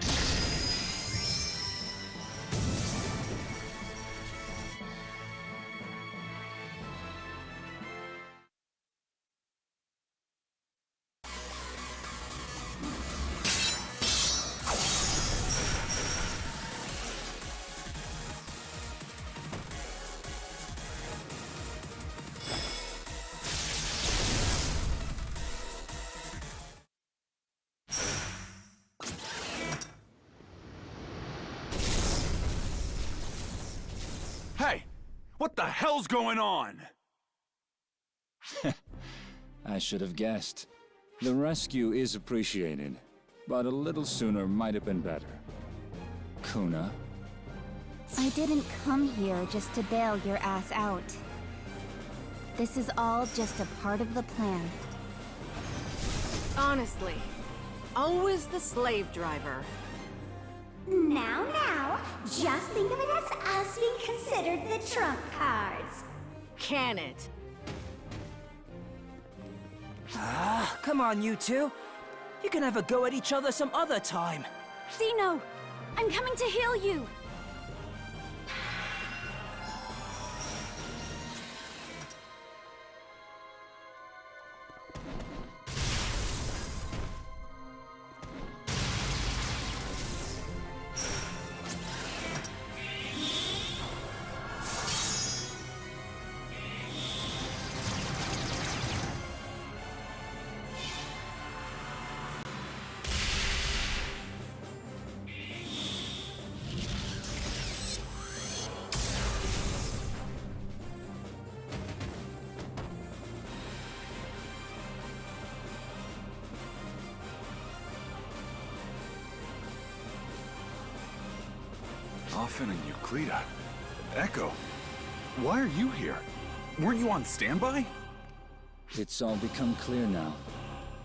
Hey! What the hell's going on? I should have guessed. The rescue is appreciated, but a little sooner might have been better. Kuna? I didn't come here just to bail your ass out. This is all just a part of the plan. Honestly, always the slave driver. Now, just think of it as us being considered the trump cards. Can it? Come on, you two. You can have a go at each other some other time. Zeno, I'm coming to heal you. Offen and Euclida. Echo, why are you here? Weren't you on standby? It's all become clear now.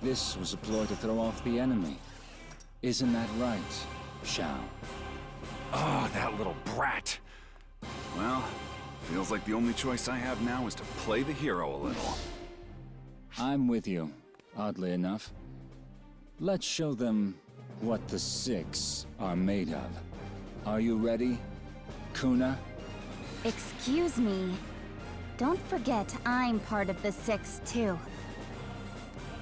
This was a ploy to throw off the enemy. Isn't that right, Xiao? Oh, that little brat. Well, feels like the only choice I have now is to play the hero a little. I'm with you, oddly enough. Let's show them what the Six are made of. Are you ready, Kuna? Excuse me. Don't forget I'm part of the Six, too.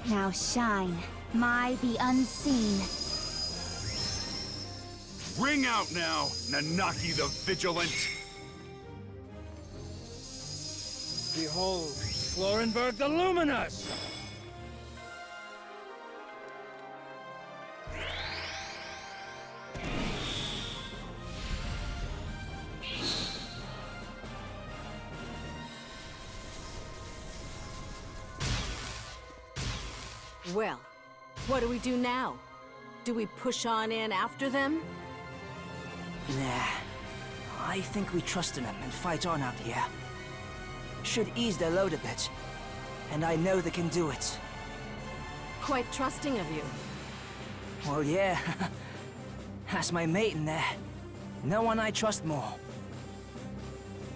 Now shine, the unseen. Ring out now, Nanaki the Vigilant! Behold, Florenberg the Luminous! Well, what do we do now? Do we push on in after them? Nah. I think we trust in them and fight on out here. Should ease their load a bit. And I know they can do it. Quite trusting of you. Well, yeah. That's my mate in there. No one I trust more.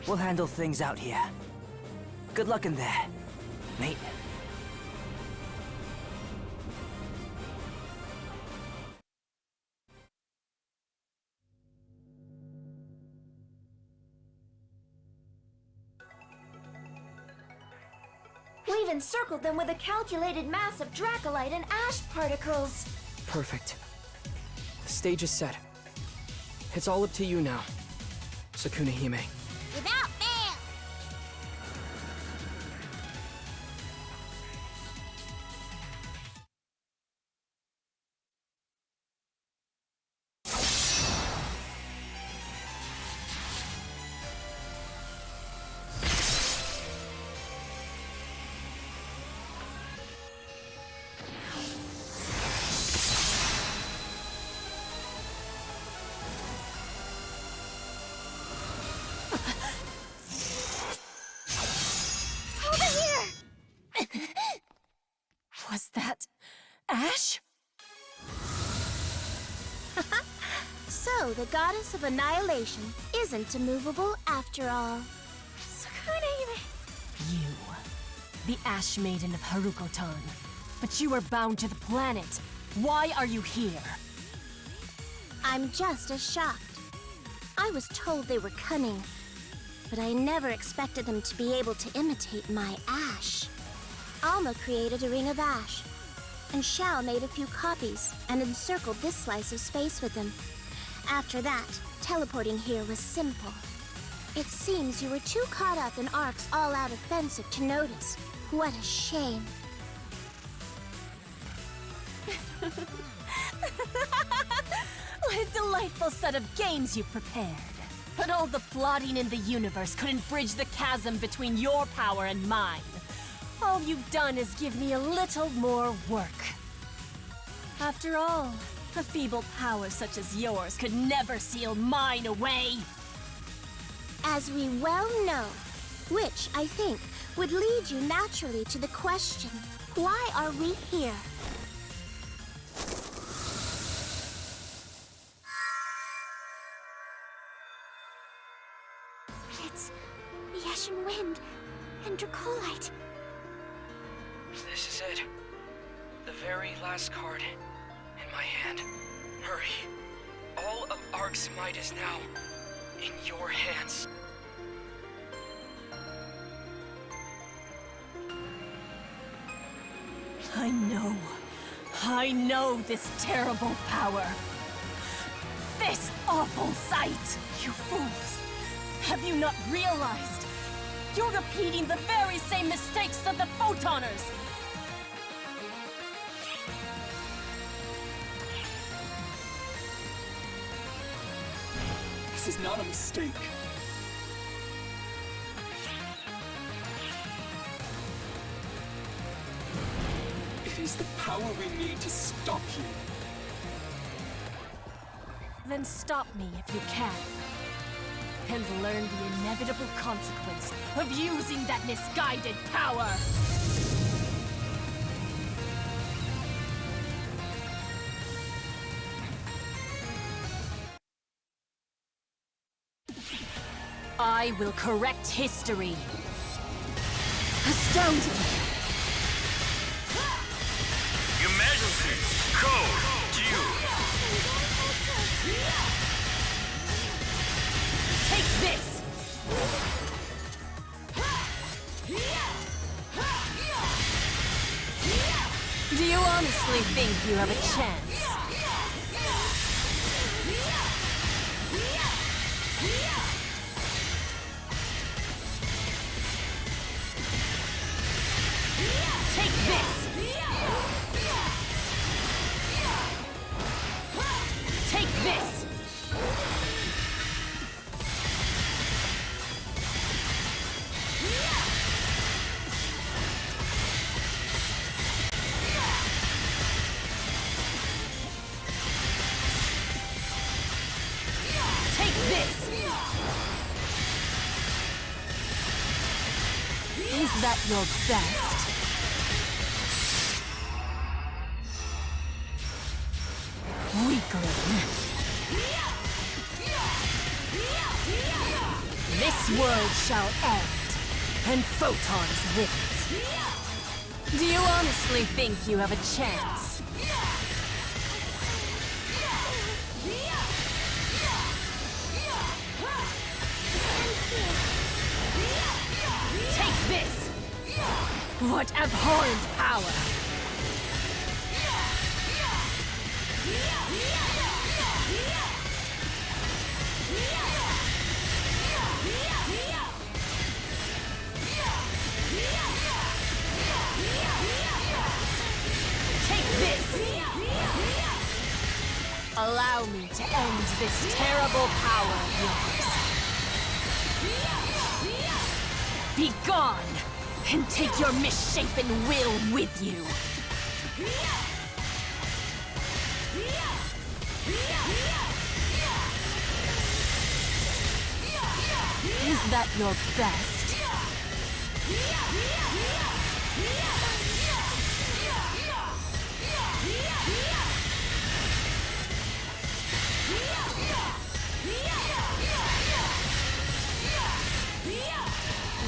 We'll handle things out here. Good luck in there, mate. We've encircled them with a calculated mass of dracolite and ash particles. Perfect. The stage is set. It's all up to you now, Sukuna Hime. Without fail! Was that Ash? So, the goddess of annihilation isn't immovable after all. You, the Ash Maiden of Haruko-tan. But you are bound to the planet. Why are you here? I'm just as shocked. I was told they were cunning, but I never expected them to be able to imitate my ash. Alma created a ring of ash, and Shao made a few copies and encircled this slice of space with them. After that, teleporting here was simple. It seems you were too caught up in Ark's all-out offensive to notice. What a shame. What a delightful set of games you prepared. But all the plotting in the universe couldn't bridge the chasm between your power and mine. All you've done is give me a little more work. After all, a feeble power such as yours could never seal mine away. As we well know, which, I think, would lead you naturally to the question, why are we here? It's the Ashen Wind and Dracolite. This is it. The very last card in my hand. Hurry. All of Ark's might is now in your hands. I know this terrible power. This awful sight. You fools. Have you not realized? You're repeating the very same mistakes of the Photoners. This is not a mistake. It is the power we need to stop you. Then stop me if you can. And learn the inevitable consequence of using that misguided power! I will correct history. Astounding! Emergency! Code Q! Take this! Do you honestly think you have a chance? Take this! Take this! Take this! Is that your best? Weakling. This world shall end, and photons with it. Do you honestly think you have a chance? Take this! What abhorrent power! Take this! Allow me to end this terrible power of yours. Be gone, and take your misshapen will with you. Is that your best?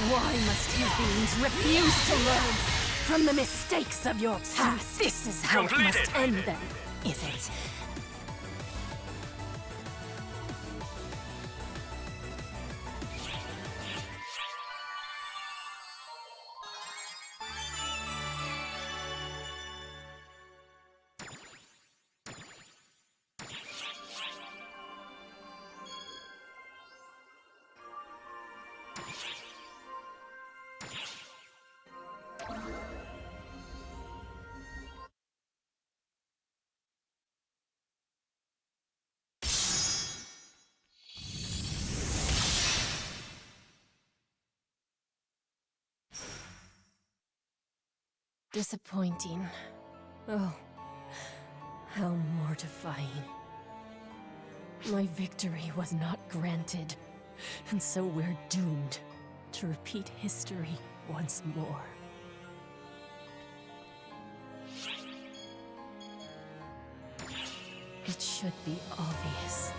Why must you beings refuse to learn from the mistakes of your past? This is how it must end then, is it? Disappointing. Oh, how mortifying. My victory was not granted, and so we're doomed to repeat history once more. It should be obvious.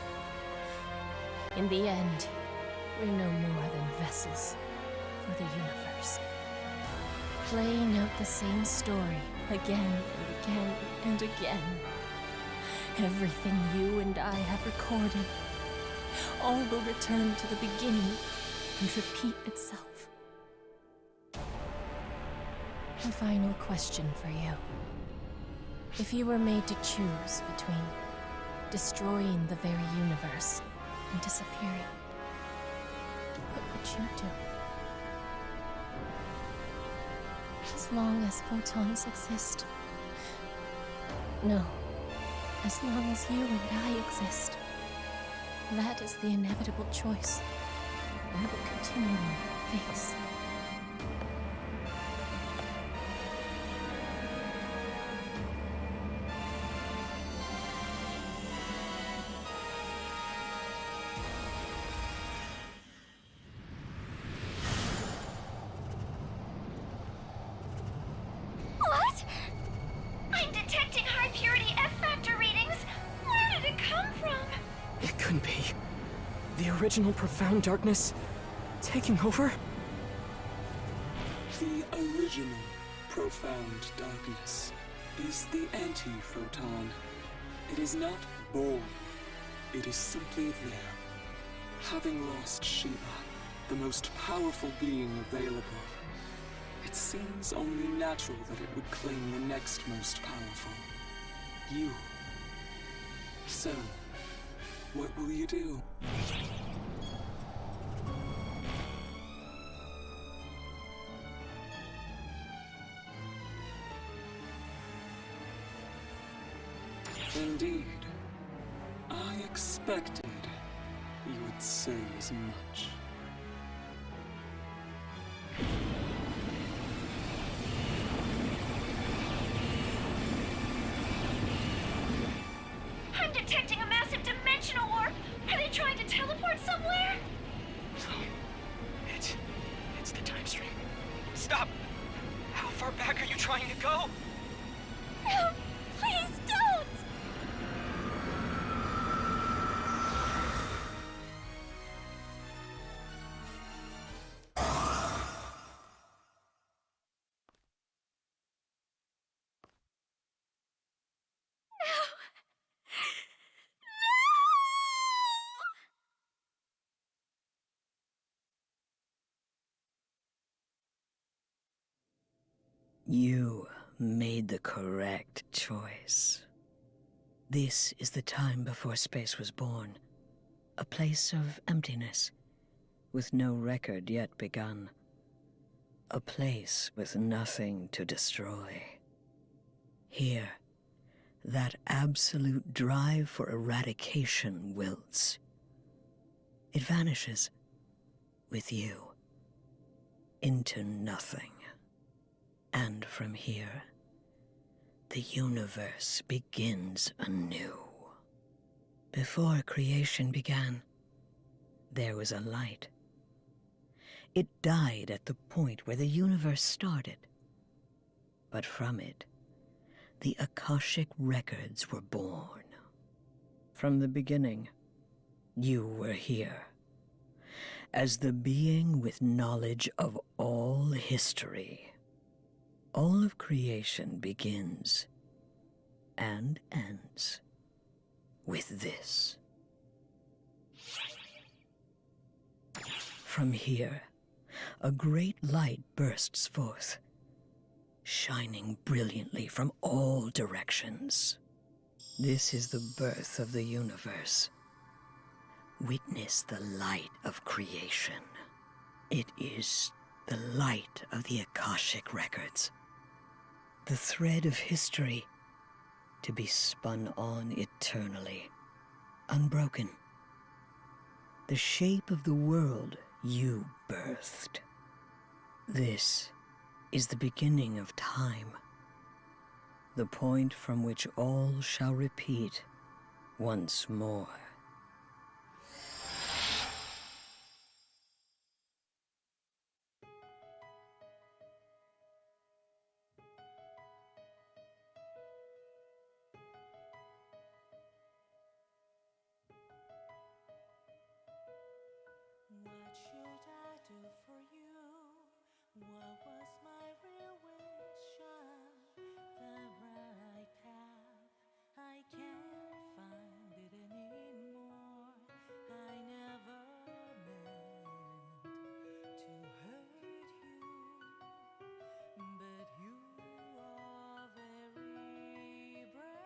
In the end, we're no more than vessels for the universe. Playing out the same story again and again and again. Everything you and I have recorded, all will return to the beginning and repeat itself. A final question for you. If you were made to choose between destroying the very universe and disappearing, what would you do? As long as photons exist. No, as long as you and I exist. That is the inevitable choice we will continually face. Original profound darkness taking over? The original profound darkness is the anti-photon. It is not born. It is simply there. Having lost Shiva, the most powerful being available, it seems only natural that it would claim the next most powerful. You. So, what will you do? Indeed. I expected you would say as much. I'm detecting a massive dimensional warp! Are they trying to teleport somewhere? It's the time stream. Stop! How far back are you trying to go? No! Please don't! You made the correct choice. This is the time before space was born. A place of emptiness, with no record yet begun. A place with nothing to destroy. Here, that absolute drive for eradication wilts. It vanishes, with you, into nothing. And from here, the universe begins anew. Before creation began, there was a light. It died at the point where the universe started. But from it, the Akashic records were born. From the beginning, you were here, as the being with knowledge of all history. All of creation begins and ends with this. From here, a great light bursts forth, shining brilliantly from all directions. This is the birth of the universe. Witness the light of creation. It is the light of the Akashic records. The thread of history to be spun on eternally, unbroken. The shape of the world you birthed. This is the beginning of time. The point from which all shall repeat once more. What should I do for you? What was my real wish? The right path, I can't find it anymore. I never meant to hurt you, but you are very bright.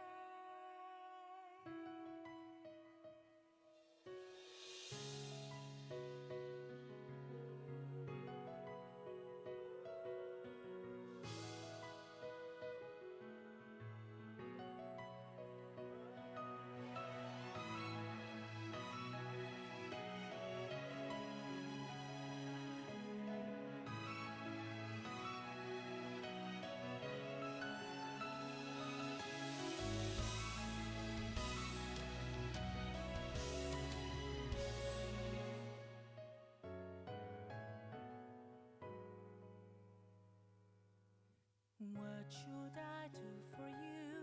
What should I do for you?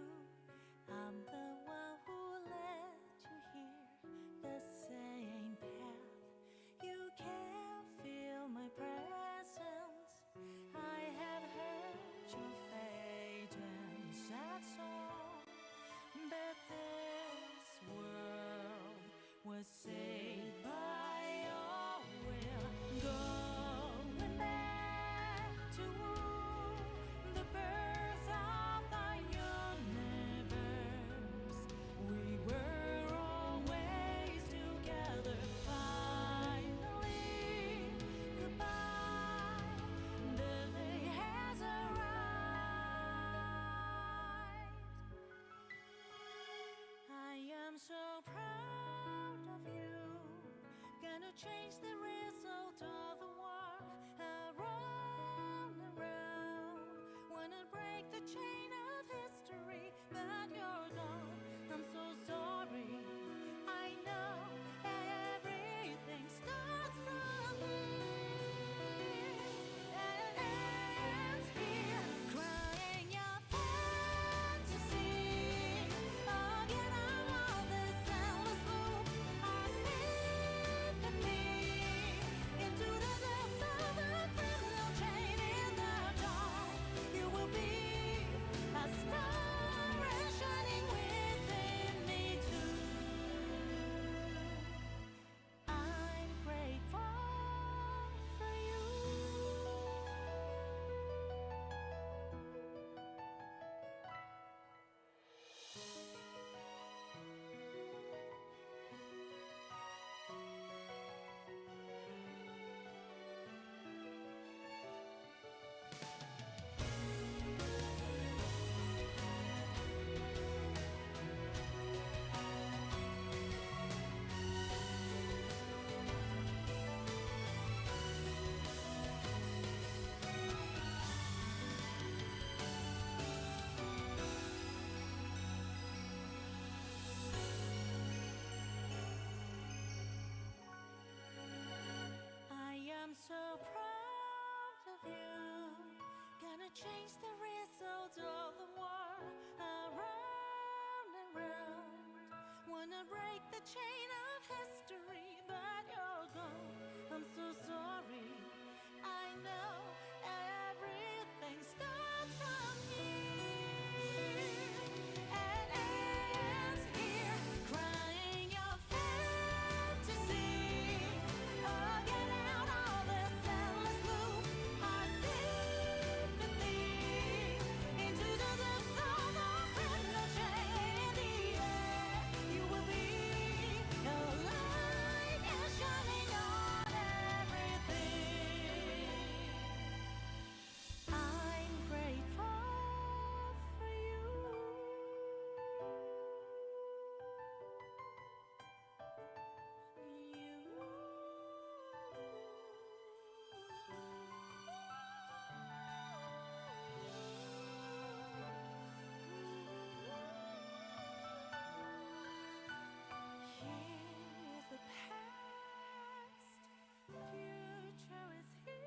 I'm the one who let you hear the same path. You can feel my presence. I have heard your fate and sad song, but this world was saved by your will. Going back to the birth of the universe, we were always together. Finally, goodbye, the day has arrived. I am so proud of you. Gonna change the result of the war. Around and round, wanna break the chain of history, but you're gone. I'm so sorry. I know everything starts from here and ends here. Crying your fantasy again. I'm on this endless loop. I slip me into the depths of a criminal chain in the dark. You will be change the result of the war. Around and round. Wanna break the chain of history, but you're gone. I'm so sorry. I know everything starts from here. And it's here, crying your fantasy. Oh, get out all this endless loop. Our sympathy into the depths of the criminal chain. In the air, you will be. Your light is shining on everything. I'm grateful for you. Here's the past, future is here.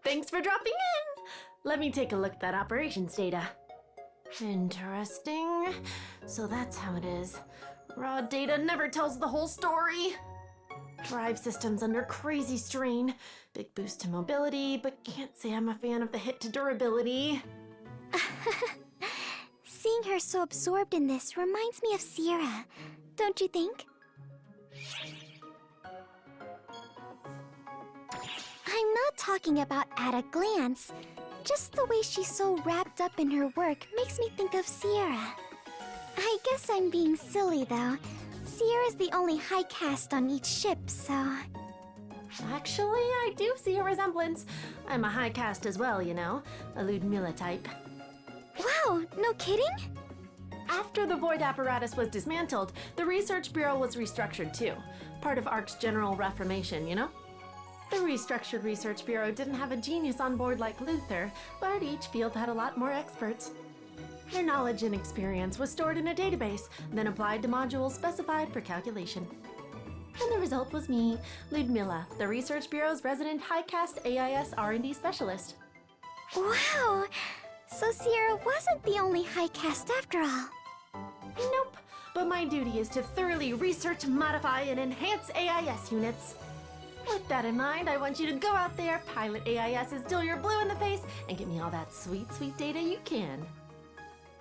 Thanks for dropping in! Let me take a look at that operations data. Interesting. So that's how it is. Raw data never tells the whole story. Drive system's under crazy strain. Big boost to mobility, but can't say I'm a fan of the hit to durability. Seeing her so absorbed in this reminds me of Sierra, don't you think? I'm not talking about at a glance. Just the way she's so wrapped up in her work makes me think of Sierra. I guess I'm being silly though. Sierra's the only high caste on each ship, so... Actually, I do see a resemblance. I'm a high caste as well, you know. A Ludmila type. Wow, no kidding? After the Void apparatus was dismantled, the Research Bureau was restructured too. Part of ARC's general reformation, you know? The restructured Research Bureau didn't have a genius on board like Luther, but each field had a lot more experts. Their knowledge and experience was stored in a database, then applied to modules specified for calculation. And the result was me, Ludmila, the Research Bureau's resident high-caste AIS R&D specialist. Wow! So Sierra wasn't the only high caste after all. Nope, but my duty is to thoroughly research, modify, and enhance AIS units. With that in mind, I want you to go out there, pilot AISs till you're blue in the face, and get me all that sweet, sweet data you can.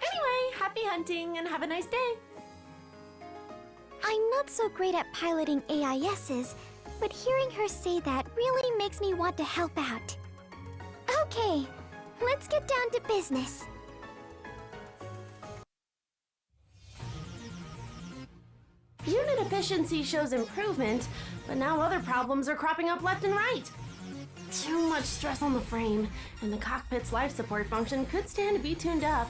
Anyway, happy hunting and have a nice day. I'm not so great at piloting AISs, but hearing her say that really makes me want to help out. Okay, let's get down to business. Unit efficiency shows improvement, but now other problems are cropping up left and right. Too much stress on the frame, and the cockpit's life support function could stand to be tuned up.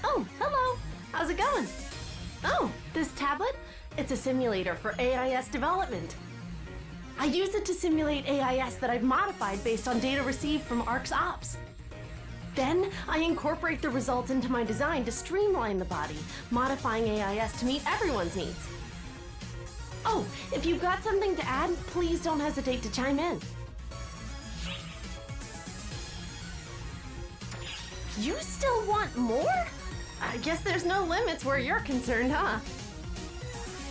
Oh, hello. How's it going? Oh, this tablet? It's a simulator for AIS development. I use it to simulate AIS that I've modified based on data received from ARC's ops. Then, I incorporate the results into my design to streamline the body, modifying AIS to meet everyone's needs. Oh, if you've got something to add, please don't hesitate to chime in. You still want more? I guess there's no limits where you're concerned, huh?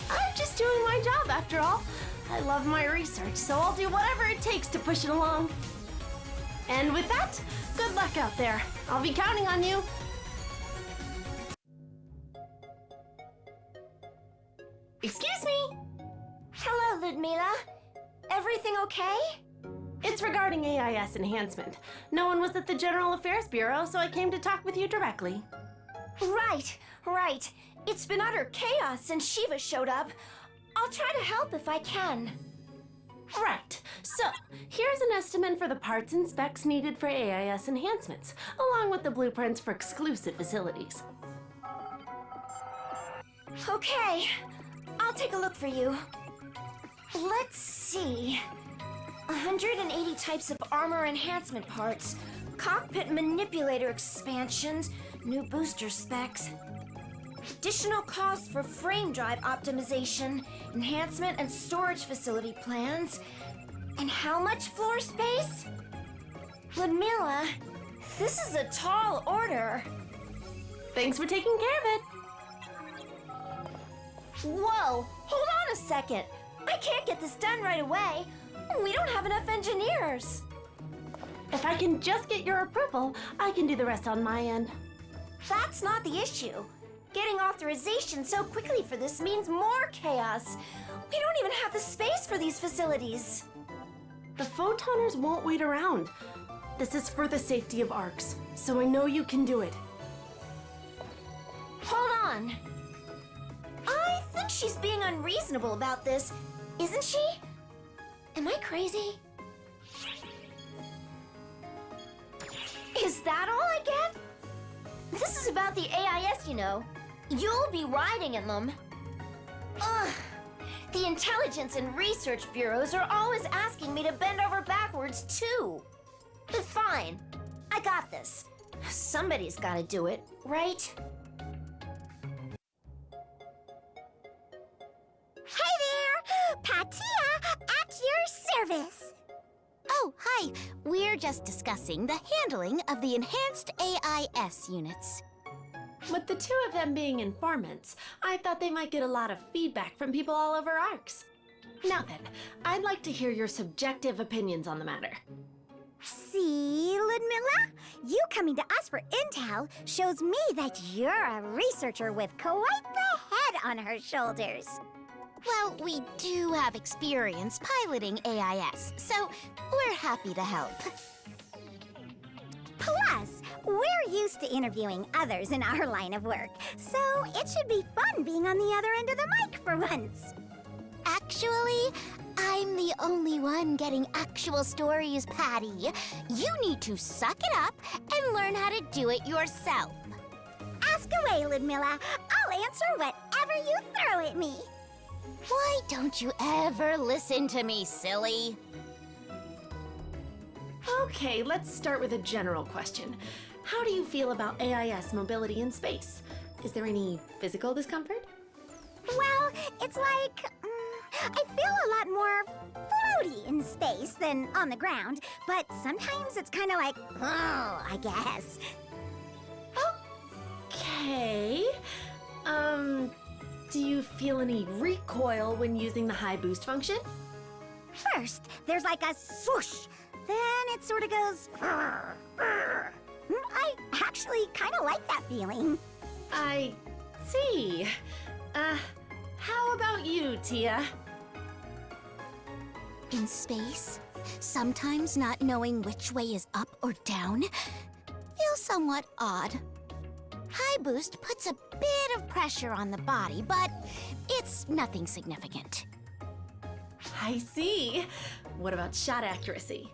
I'm just doing my job after all. I love my research, so I'll do whatever it takes to push it along. And with that, good luck out there. I'll be counting on you. Excuse me? Hello, Ludmila. Everything okay? It's regarding AIS enhancement. No one was at the General Affairs Bureau, so I came to talk with you directly. Right. It's been utter chaos since Shiva showed up. I'll try to help if I can. Right. So, here's an estimate for the parts and specs needed for AIS enhancements, along with the blueprints for exclusive facilities. Okay, I'll take a look for you. Let's see. 180 types of armor enhancement parts, cockpit manipulator expansions, new booster specs, additional costs for frame drive optimization, enhancement and storage facility plans, and how much floor space? Ludmila, this is a tall order. Thanks for taking care of it. Whoa, hold on a second. I can't get this done right away. We don't have enough engineers. If I can just get your approval, I can do the rest on my end. That's not the issue. Getting authorization so quickly for this means more chaos. We don't even have the space for these facilities. The photoners won't wait around. This is for the safety of ARCs, so I know you can do it. Hold on. I think she's being unreasonable about this, isn't she? Am I crazy? Is that all I get? This is about the AIS, you know. You'll be riding in them. Ugh. The intelligence and research bureaus are always asking me to bend over backwards, too. But fine. I got this. Somebody's gotta do it, right? Hey there! Patia at your service! Oh, hi. We're just discussing the handling of the enhanced AIS units. With the two of them being informants, I thought they might get a lot of feedback from people all over ARCs. Now then, I'd like to hear your subjective opinions on the matter. See, Ludmila? You coming to us for intel shows me that you're a researcher with quite the head on her shoulders. Well, we do have experience piloting AIS, so we're happy to help. Plus, we're used to interviewing others in our line of work, so it should be fun being on the other end of the mic for once. Actually, I'm the only one getting actual stories, Patty. You need to suck it up and learn how to do it yourself. Ask away, Ludmila. I'll answer whatever you throw at me. Why don't you ever listen to me, silly? Okay, let's start with a general question. How do you feel about AIS mobility in space? Is there any physical discomfort? Well, it's like, I feel a lot more floaty in space than on the ground, but sometimes it's kind of like, oh, I guess. Okay. Do you feel any recoil when using the high boost function? First, there's like a swoosh. Then it sort of goes, I actually kind of like that feeling. I see. How about you, Tia? In space, sometimes not knowing which way is up or down feels somewhat odd. High boost puts a bit of pressure on the body, but it's nothing significant. I see. What about shot accuracy?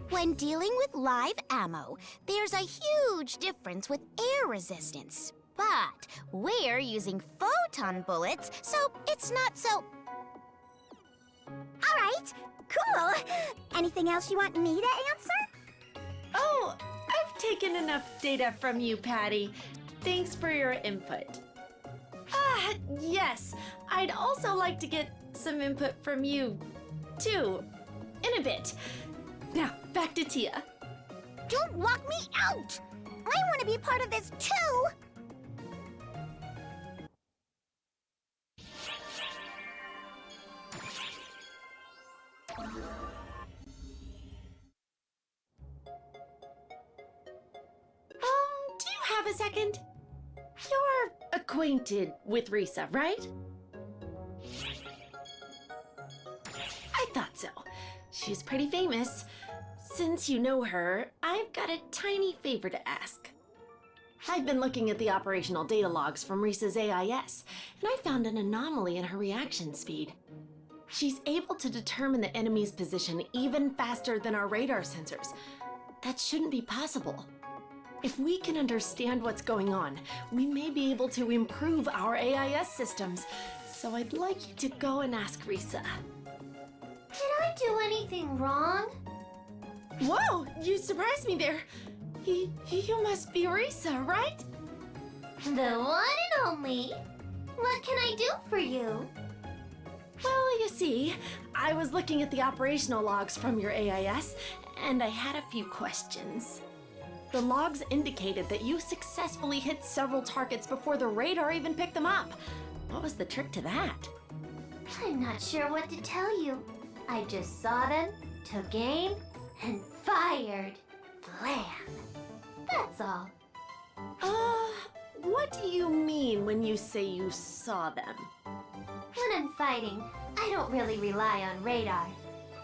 When dealing with live ammo, there's a huge difference with air resistance. But we're using photon bullets, so it's not so... All right, cool. Anything else you want me to answer? Oh, I've taken enough data from you, Patty. Thanks for your input. Yes, I'd also like to get some input from you, too, in a bit. Now, back to Tia. Don't lock me out! I want to be part of this, too! Do you have a second? You're acquainted with Risa, right? I thought so. She's pretty famous. Since you know her, I've got a tiny favor to ask. I've been looking at the operational data logs from Risa's AIS, and I found an anomaly in her reaction speed. She's able to determine the enemy's position even faster than our radar sensors. That shouldn't be possible. If we can understand what's going on, we may be able to improve our AIS systems. So I'd like you to go and ask Risa. Did I do anything wrong? Whoa, you surprised me there. You must be Risa, right? The one and only. What can I do for you? Well, you see, I was looking at the operational logs from your AIS, and I had a few questions. The logs indicated that you successfully hit several targets before the radar even picked them up. What was the trick to that? I'm not sure what to tell you. I just saw them, took aim, and fired. Blam. That's all. What do you mean when you say you saw them? When I'm fighting, I don't really rely on radar.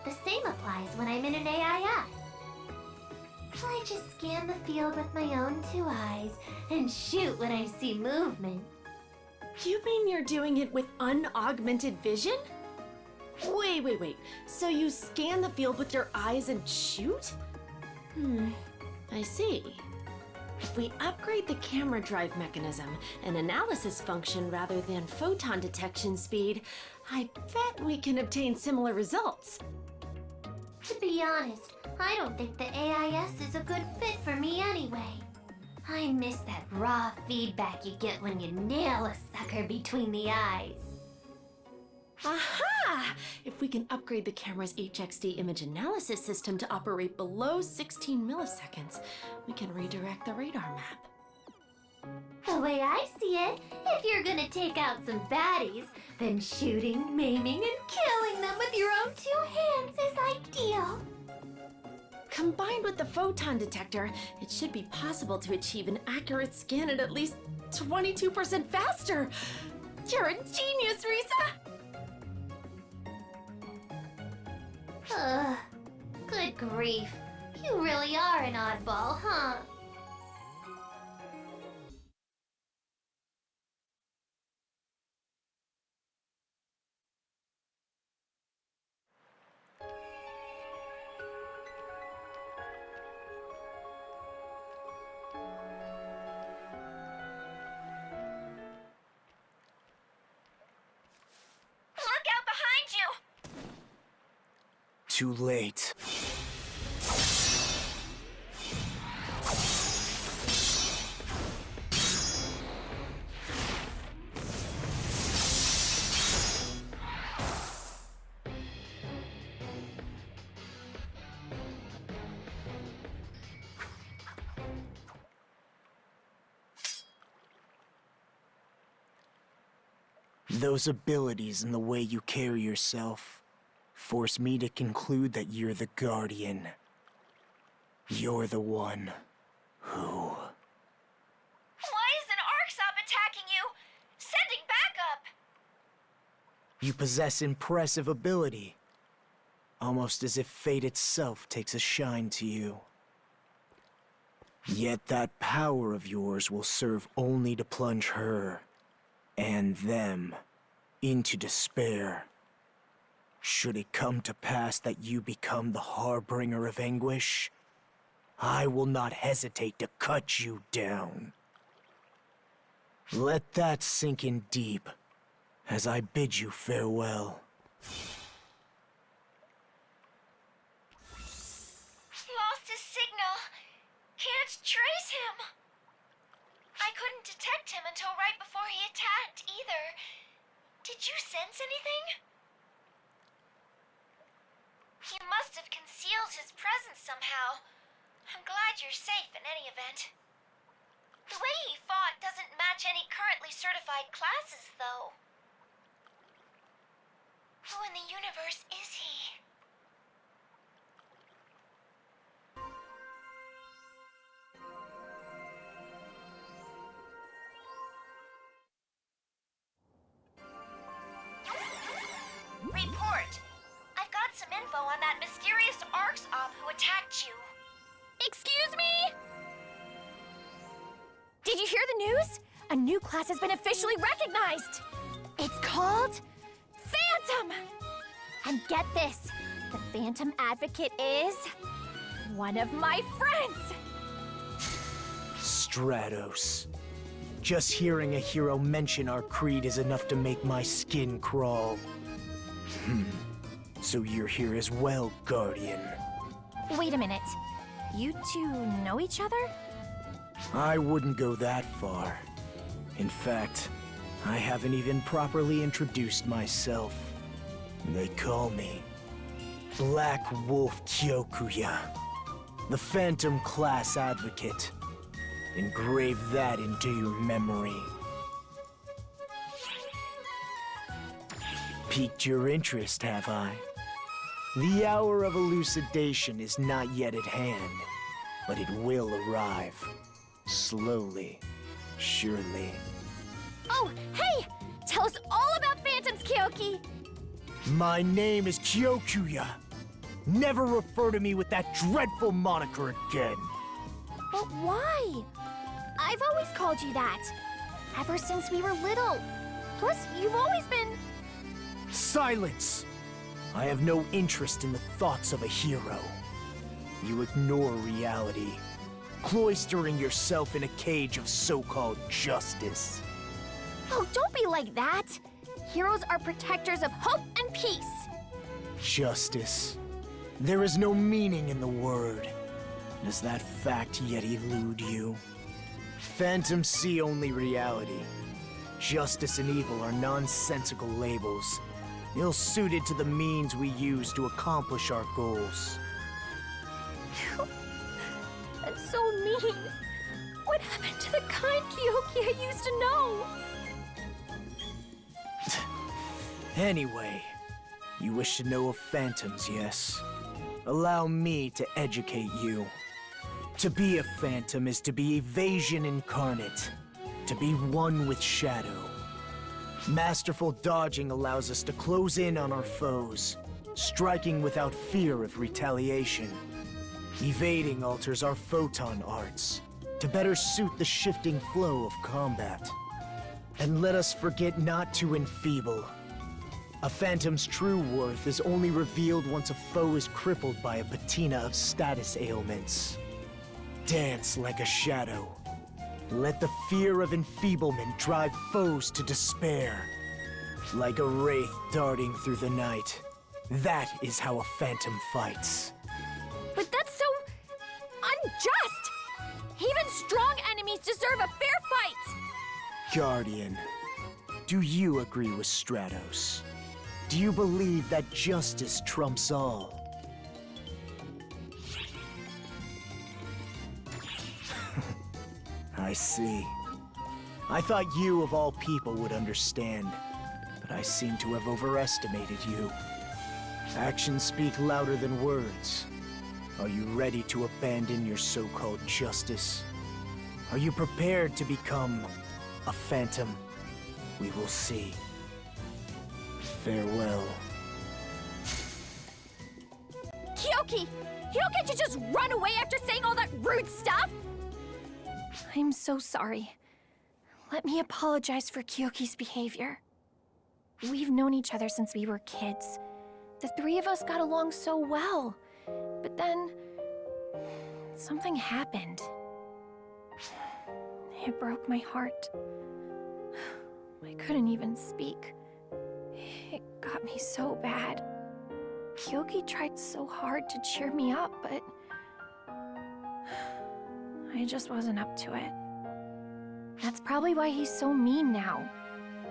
The same applies when I'm in an AIS. I just scan the field with my own 2 eyes and shoot when I see movement. You mean you're doing it with unaugmented vision? Wait. So you scan the field with your eyes and shoot? I see. If we upgrade the camera drive mechanism and analysis function rather than photon detection speed, I bet we can obtain similar results. To be honest, I don't think the AIS is a good fit for me anyway. I miss that raw feedback you get when you nail a sucker between the eyes. Aha! If we can upgrade the camera's HXD image analysis system to operate below 16 milliseconds, we can redirect the radar map. The way I see it, if you're gonna take out some baddies, then shooting, maiming, and killing them with your own 2 hands is ideal. Combined with the photon detector, it should be possible to achieve an accurate scan at least 22% faster. You're a genius, Risa! Ugh, good grief. You really are an oddball, huh? Look out behind you! Too late. Those abilities and the way you carry yourself force me to conclude that you're the Guardian. You're the one who... Why isn't Arksop attacking you? Sending backup! You possess impressive ability. Almost as if fate itself takes a shine to you. Yet that power of yours will serve only to plunge her and them into despair. Should it come to pass that you become the harbinger of anguish, I will not hesitate to cut you down. Let that sink in deep, as I bid you farewell. Lost his signal. Can't trace him. I couldn't detect him until right before he attacked, either. Did you sense anything? He must have concealed his presence somehow. I'm glad you're safe in any event. The way he fought doesn't match any currently certified classes, though. Who in the universe is he? Report! I've got some info on that mysterious Arcs Op who attacked you. Excuse me? Did you hear the news? A new class has been officially recognized. It's called Phantom. And get this, the Phantom Advocate is one of my friends. Stratos. Just hearing a hero mention our creed is enough to make my skin crawl. So you're here as well, Guardian. Wait a minute. You two know each other? I wouldn't go that far. In fact, I haven't even properly introduced myself. They call me Black Wolf Kyokuya, the Phantom Class Advocate. Engrave that into your memory. Piqued your interest, have I? The hour of elucidation is not yet at hand, but it will arrive. Slowly, surely. Oh, hey! Tell us all about Phantoms, Kyoki! My name is Kyokuya. Never refer to me with that dreadful moniker again. But why? I've always called you that. Ever since we were little. Plus, you've always been... Silence! I have no interest in the thoughts of a hero. You ignore reality, cloistering yourself in a cage of so-called justice. Oh, don't be like that. Heroes are protectors of hope and peace. Justice. There is no meaning in the word. Does that fact yet elude you? Phantoms see only reality. Justice and evil are nonsensical labels, ill-suited to the means we use to accomplish our goals. That's so mean. What happened to the kind Kyokuya I used to know? Anyway, you wish to know of phantoms, yes? Allow me to educate you. To be a phantom is to be evasion incarnate, to be one with shadow. Masterful dodging allows us to close in on our foes, striking without fear of retaliation. Evading alters our photon arts, to better suit the shifting flow of combat. And let us forget not to enfeeble. A phantom's true worth is only revealed once a foe is crippled by a patina of status ailments. Dance like a shadow. Let the fear of enfeeblement drive foes to despair. Like a wraith darting through the night. That is how a phantom fights. But that's so... unjust! Even strong enemies deserve a fair fight! Guardian, do you agree with Stratos? Do you believe that justice trumps all? I see. I thought you of all people would understand, but I seem to have overestimated you. Actions speak louder than words. Are you ready to abandon your so-called justice? Are you prepared to become a phantom? We will see. Farewell. Kyoki! You don't get to just run away after saying all that rude stuff! I'm so sorry. Let me apologize for Kyoki's behavior. We've known each other since we were kids. The three of us got along so well. But then... something happened. It broke my heart. I couldn't even speak. It got me so bad. Kyoki tried so hard to cheer me up, but... I just wasn't up to it. That's probably why he's so mean now.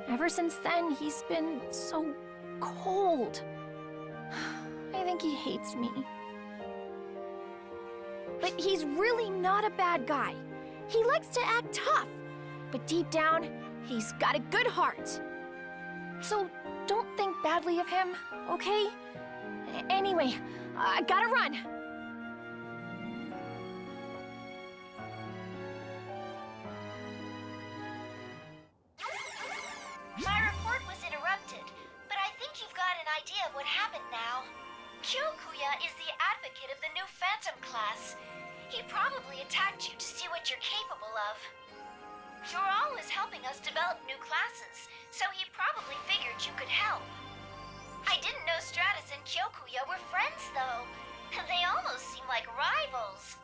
Ever since then, he's been so cold. I think he hates me. But he's really not a bad guy. He likes to act tough, but deep down, he's got a good heart. So don't think badly of him, okay? Anyway, I gotta run. My report was interrupted, but I think you've got an idea of what happened now. Kyokuya is the advocate of the new Phantom class. He probably attacked you to see what you're capable of. You're always helping us develop new classes, so he probably figured you could help. I didn't know Stratus and Kyokuya were friends, though. They almost seem like rivals.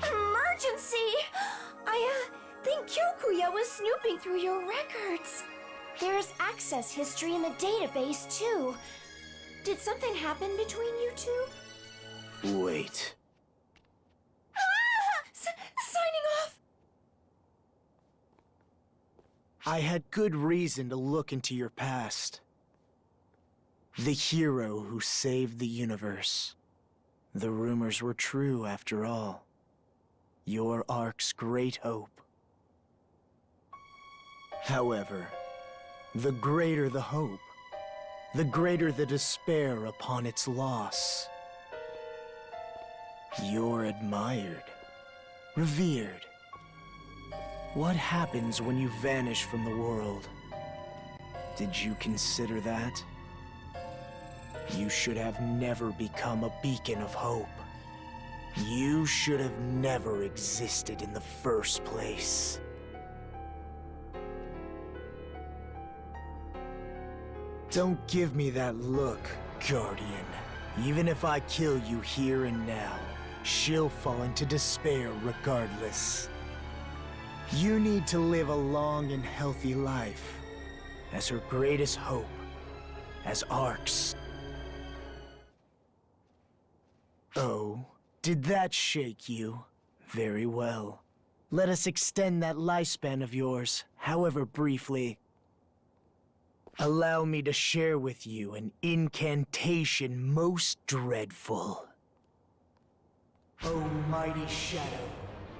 Emergency! I think Kyokuya was snooping through your records. There's access history in the database, too. Did something happen between you two? Wait. Signing off! I had good reason to look into your past. The hero who saved the universe. The rumors were true, after all. Your Ark's great hope. However, the greater the hope, the greater the despair upon its loss. You're admired, revered. What happens when you vanish from the world? Did you consider that? You should have never become a beacon of hope. You should have never existed in the first place. Don't give me that look, Guardian. Even if I kill you here and now, she'll fall into despair regardless. You need to live a long and healthy life, as her greatest hope, as Ark's. Oh, did that shake you? Very well. Let us extend that lifespan of yours, however briefly. Allow me to share with you an incantation most dreadful. O mighty shadow,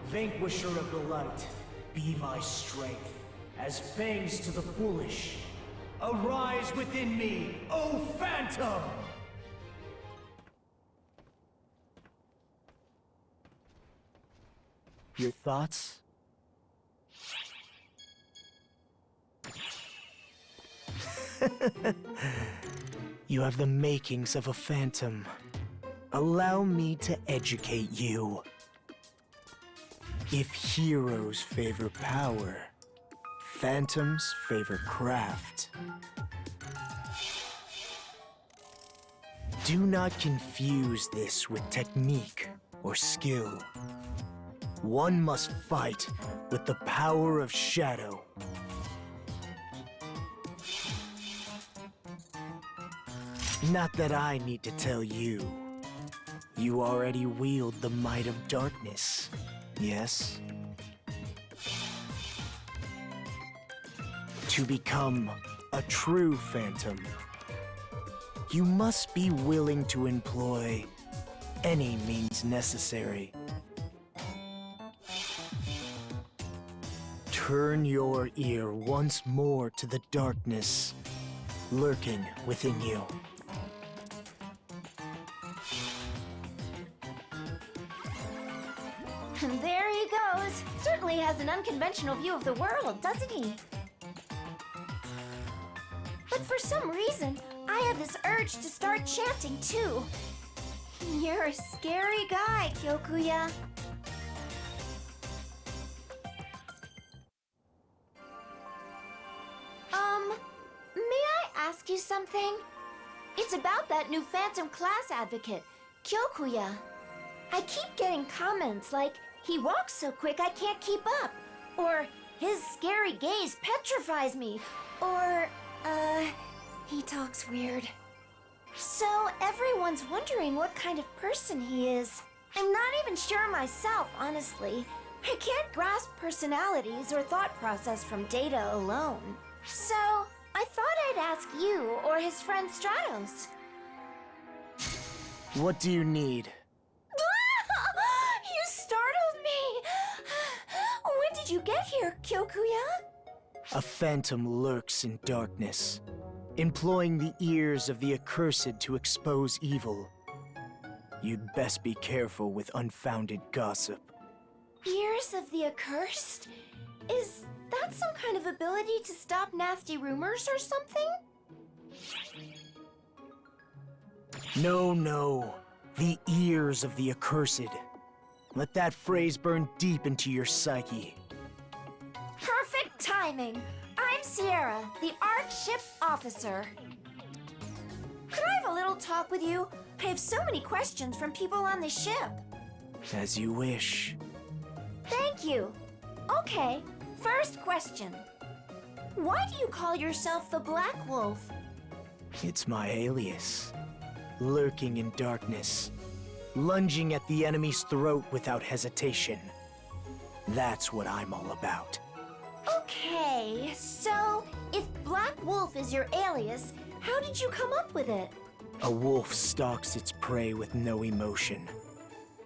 vanquisher of the light, be my strength, as fangs to the foolish. Arise within me, O Phantom! Your thoughts? You have the makings of a phantom. Allow me to educate you. If heroes favor power, phantoms favor craft. Do not confuse this with technique or skill. One must fight with the power of shadow. Not that I need to tell you. You already wield the might of darkness, yes? To become a true phantom, you must be willing to employ any means necessary. Turn your ear once more to the darkness lurking within you. And there he goes. Certainly has an unconventional view of the world, doesn't he? But for some reason, I have this urge to start chanting too. You're a scary guy, Kyokuya. May I ask you something? It's about that new Phantom class advocate, Kyokuya. I keep getting comments like, he walks so quick I can't keep up, or his scary gaze petrifies me, or, he talks weird. So everyone's wondering what kind of person he is. I'm not even sure myself, honestly. I can't grasp personalities or thought process from data alone. So I thought I'd ask you or his friend Stratos. What do you need? You startled me! When did you get here, Kyokuya? A phantom lurks in darkness, employing the ears of the accursed to expose evil. You'd best be careful with unfounded gossip. Ears of the Accursed? Is that some kind of ability to stop nasty rumors or something? No. The ears of the Accursed. Let that phrase burn deep into your psyche. Perfect timing. I'm Sierra, the Archship Officer. Could I have a little talk with you? I have so many questions from people on the ship. As you wish. Thank you. Okay, first question. Why do you call yourself the Black Wolf? It's my alias. Lurking in darkness. Lunging at the enemy's throat without hesitation. That's what I'm all about. Okay, so if Black Wolf is your alias, how did you come up with it? A wolf stalks its prey with no emotion,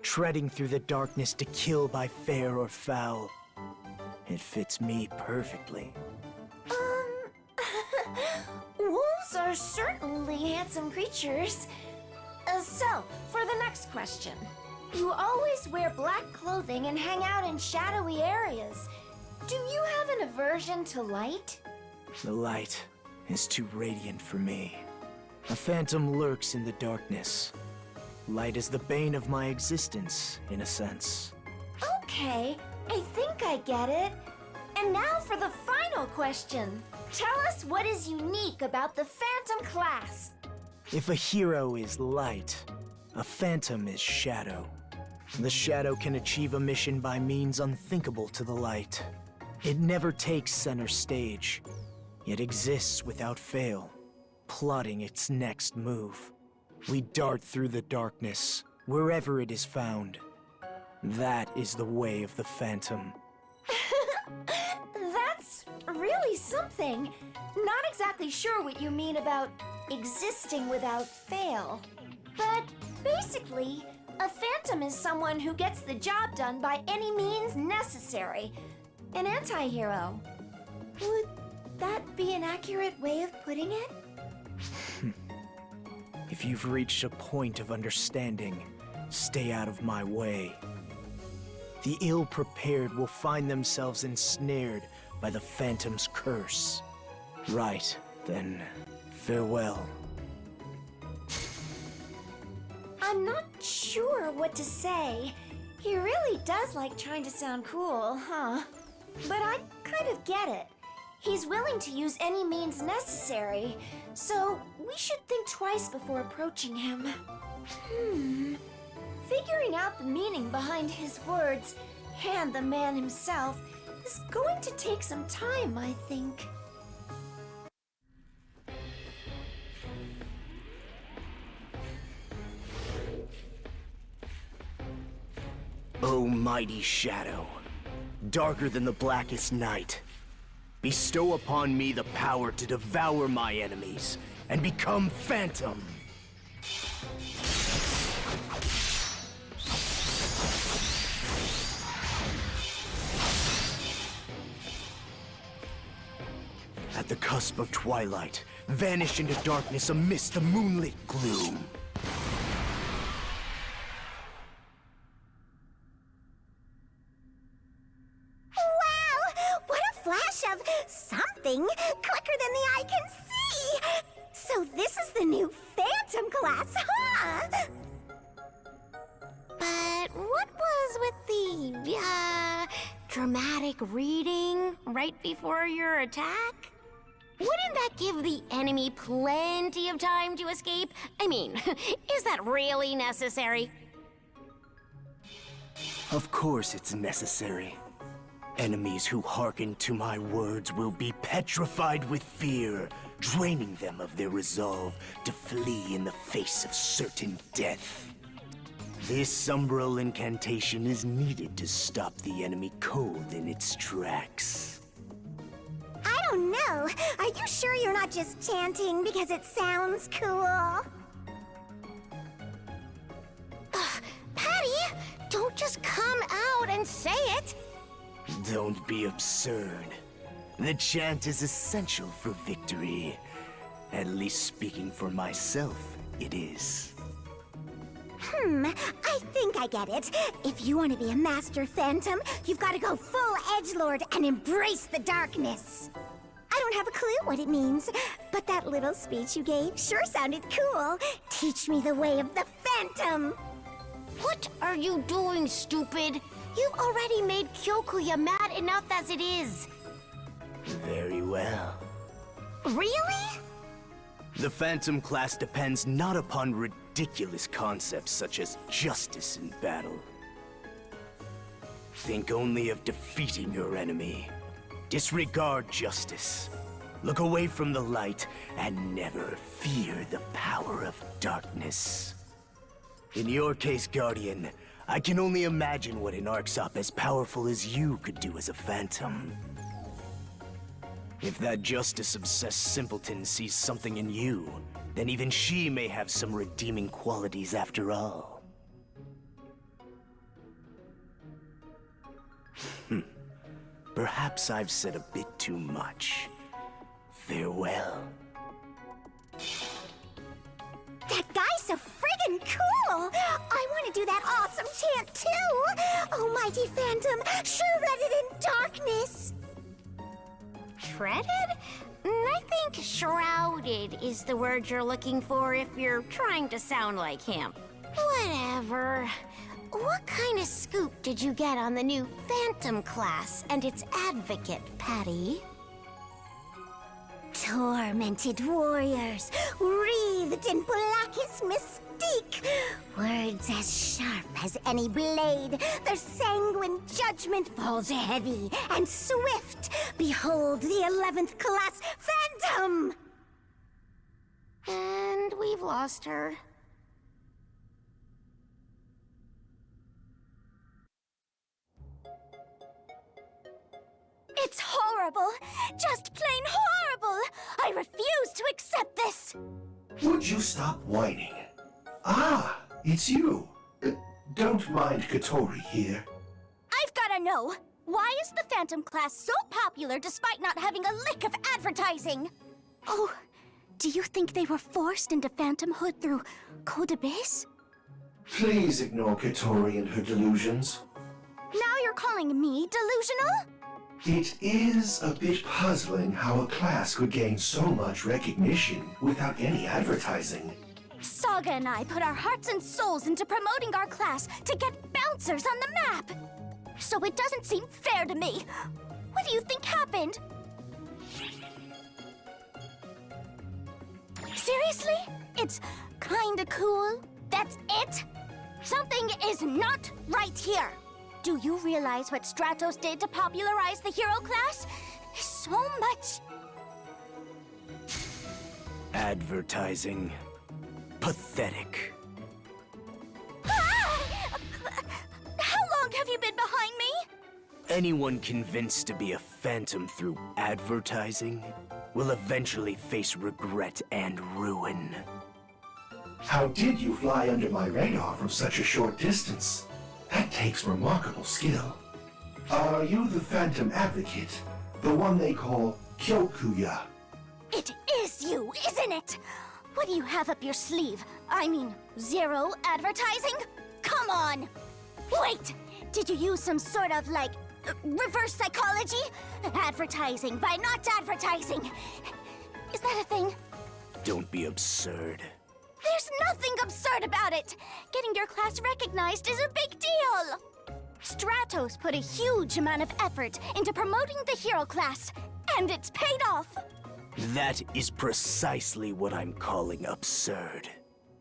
treading through the darkness to kill by fair or foul. It fits me perfectly. Wolves are certainly handsome creatures. So, for the next question. You always wear black clothing and hang out in shadowy areas. Do you have an aversion to light? The light is too radiant for me. A phantom lurks in the darkness. Light is the bane of my existence, in a sense. Okay, I think I get it. And now for the final question. Tell us what is unique about the Phantom class. If a hero is light, a phantom is shadow. The shadow can achieve a mission by means unthinkable to the light. It never takes center stage, yet exists without fail, plotting its next move. We dart through the darkness, wherever it is found. That is the way of the Phantom. That's really something. Not exactly sure what you mean about existing without fail. But basically, a phantom is someone who gets the job done by any means necessary. An anti-hero. Would that be an accurate way of putting it? If you've reached a point of understanding, stay out of my way. The ill-prepared will find themselves ensnared by the Phantom's curse. Right, then, farewell. I'm not sure what to say. He really does like trying to sound cool, huh? But I kind of get it. He's willing to use any means necessary, so we should think twice before approaching him. Figuring out the meaning behind his words, and the man himself, is going to take some time, I think. O mighty shadow, darker than the blackest night, bestow upon me the power to devour my enemies and become Phantom. At the cusp of twilight, vanish into darkness amidst the moonlit gloom. Wow! What a flash of something quicker than the eye can see! So this is the new Phantom class, huh? But what was with the, dramatic reading right before your attack? Wouldn't that give the enemy plenty of time to escape? I mean, is that really necessary? Of course it's necessary. Enemies who hearken to my words will be petrified with fear, draining them of their resolve to flee in the face of certain death. This umbral incantation is needed to stop the enemy cold in its tracks. I don't know. Are you sure you're not just chanting because it sounds cool? Patty, don't just come out and say it. Don't be absurd. The chant is essential for victory. At least speaking for myself, it is. I think I get it. If you want to be a Master Phantom, you've got to go full edgelord and embrace the darkness. I don't have a clue what it means, but that little speech you gave sure sounded cool. Teach me the way of the Phantom. What are you doing, stupid? You've already made Kyokuya mad enough as it is. Very well. Really? The Phantom class depends not upon ridiculous concepts such as justice in battle. Think only of defeating your enemy. Disregard justice. Look away from the light and never fear the power of darkness. In your case, Guardian, I can only imagine what an Arksop as powerful as you could do as a Phantom. If that justice-obsessed simpleton sees something in you, then even she may have some redeeming qualities after all. Perhaps I've said a bit too much. Farewell. That guy's so friggin' cool! I want to do that awesome chant too! Almighty Phantom, shrouded in darkness! Shredded? I think shrouded is the word you're looking for if you're trying to sound like him. Whatever. What kind of scoop did you get on the new Phantom class and its advocate, Patty? Tormented warriors, wreathed in blackest mystique. Words as sharp as any blade. Their sanguine judgment falls heavy and swift. Behold the 11th class Phantom! And we've lost her. It's horrible! Just plain horrible! I refuse to accept this! Would you stop whining? Ah, it's you. Don't mind Katori here. I've gotta know, why is the Phantom class so popular despite not having a lick of advertising? Oh, do you think they were forced into phantomhood through Code Abyss? Please ignore Katori and her delusions. Now you're calling me delusional? It is a bit puzzling how a class could gain so much recognition without any advertising. Saga and I put our hearts and souls into promoting our class to get bouncers on the map. So it doesn't seem fair to me. What do you think happened? Seriously? It's kinda cool? That's it? Something is not right here. Do you realize what Stratos did to popularize the hero class? So much. Advertising. Pathetic. Ah! How long have you been behind me? Anyone convinced to be a Phantom through advertising will eventually face regret and ruin. How did you fly under my radar from such a short distance? That takes remarkable skill. Are you the Phantom Advocate? The one they call Kyokuya? It is you, isn't it? What do you have up your sleeve? I mean, zero advertising? Come on! Wait! Did you use some sort of, like, reverse psychology? Advertising by not advertising. Is that a thing? Don't be absurd. There's nothing absurd about it! Getting your class recognized is a big deal! Stratos put a huge amount of effort into promoting the hero class, and it's paid off! That is precisely what I'm calling absurd.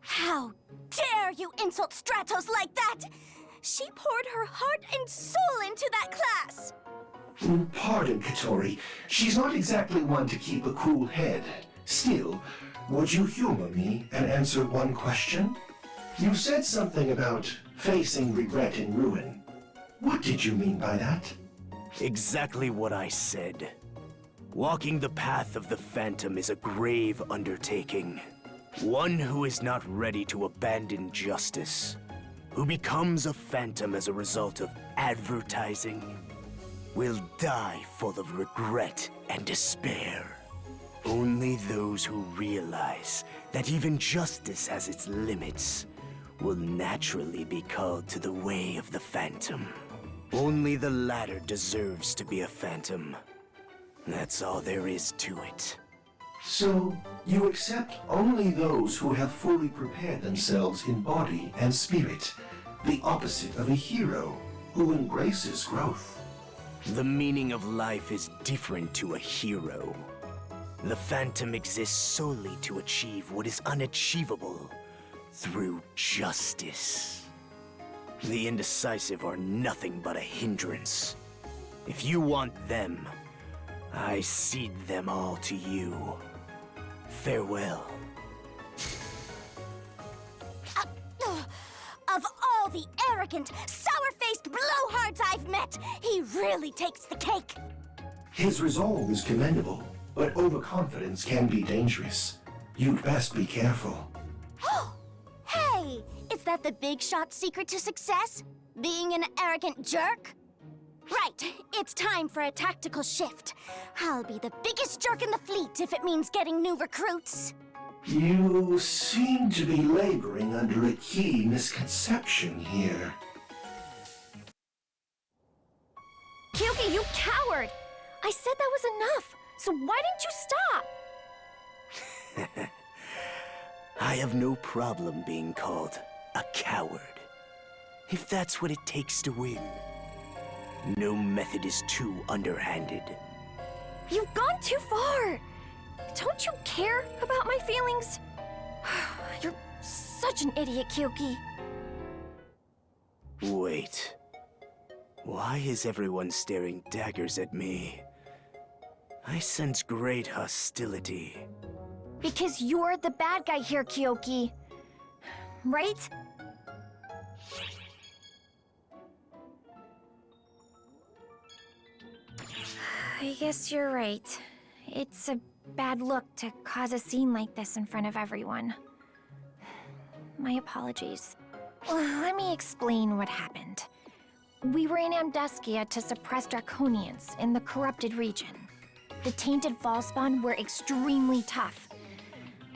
How dare you insult Stratos like that! She poured her heart and soul into that class! Pardon, Katori. She's not exactly one to keep a cool head. Still, would you humor me and answer one question? You said something about facing regret and ruin. What did you mean by that? Exactly what I said. Walking the path of the Phantom is a grave undertaking. One who is not ready to abandon justice, who becomes a Phantom as a result of advertising, will die full of regret and despair. Only those who realize that even justice has its limits will naturally be called to the way of the Phantom. Only the latter deserves to be a Phantom. That's all there is to it. So, you accept only those who have fully prepared themselves in body and spirit, the opposite of a hero who embraces growth. The meaning of life is different to a hero. The Phantom exists solely to achieve what is unachievable through justice. The indecisive are nothing but a hindrance. If you want them, I cede them all to you. Farewell. Of all the arrogant, sour-faced blowhards I've met, he really takes the cake. His resolve is commendable, but overconfidence can be dangerous. You'd best be careful. Hey, is that the big shot secret to success? Being an arrogant jerk? Right, it's time for a tactical shift. I'll be the biggest jerk in the fleet if it means getting new recruits. You seem to be laboring under a key misconception here. Kyokuya, you coward! I said that was enough, so why didn't you stop? I have no problem being called a coward, if that's what it takes to win. No method is too underhanded. You've gone too far! Don't you care about my feelings? You're such an idiot, Kyokuya. Wait. Why is everyone staring daggers at me? I sense great hostility. Because you're the bad guy here, Kyokuya. Right? I guess you're right. It's a bad look to cause a scene like this in front of everyone. My apologies. Well, let me explain what happened. We were in Amduskia to suppress Draconians in the corrupted region. The tainted Fallspawn were extremely tough,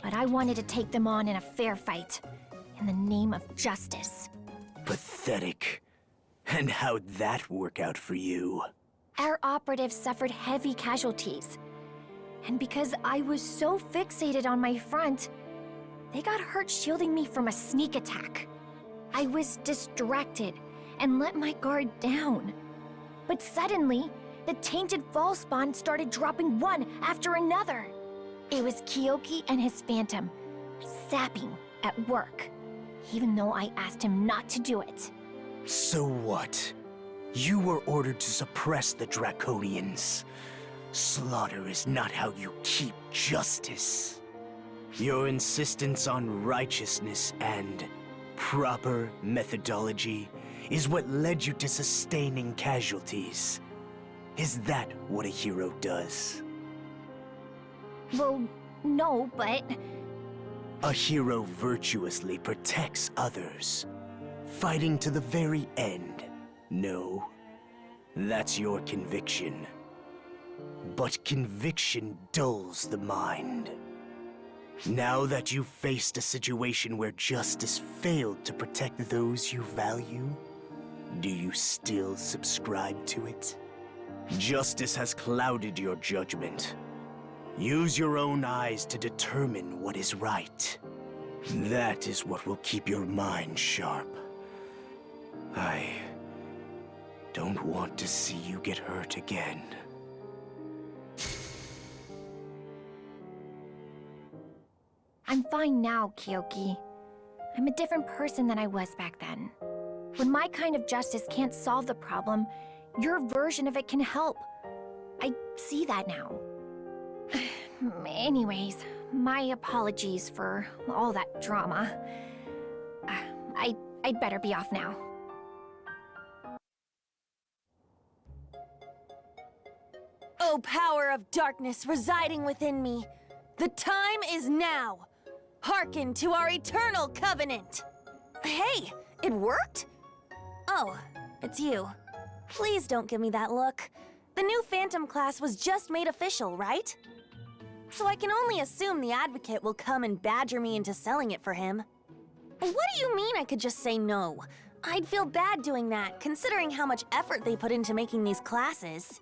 but I wanted to take them on in a fair fight, in the name of justice. Pathetic. And how'd that work out for you? Our operatives suffered heavy casualties. And because I was so fixated on my front, they got hurt shielding me from a sneak attack. I was distracted and let my guard down. But suddenly, the tainted Fallspawn started dropping one after another. It was Kyokuya and his Phantom, sapping at work, even though I asked him not to do it. So what? You were ordered to suppress the Draconians. Slaughter is not how you keep justice. Your insistence on righteousness and proper methodology is what led you to sustaining casualties. Is that what a hero does? Well, no, but... A hero virtuously protects others, fighting to the very end. No, that's your conviction. But conviction dulls the mind. Now that you've faced a situation where justice failed to protect those you value, do you still subscribe to it? Justice has clouded your judgment. Use your own eyes to determine what is right. That is what will keep your mind sharp. I don't want to see you get hurt again. I'm fine now, Kyokuya. I'm a different person than I was back then. When my kind of justice can't solve the problem, your version of it can help. I see that now. Anyways, my apologies for all that drama. I'd better be off now. O power of darkness residing within me, the time is now. Hearken to our eternal covenant. Hey, it worked? Oh, it's you. Please don't give me that look. The new Phantom class was just made official, right? So I can only assume the Advocate will come and badger me into selling it for him. What do you mean I could just say no? I'd feel bad doing that, considering how much effort they put into making these classes.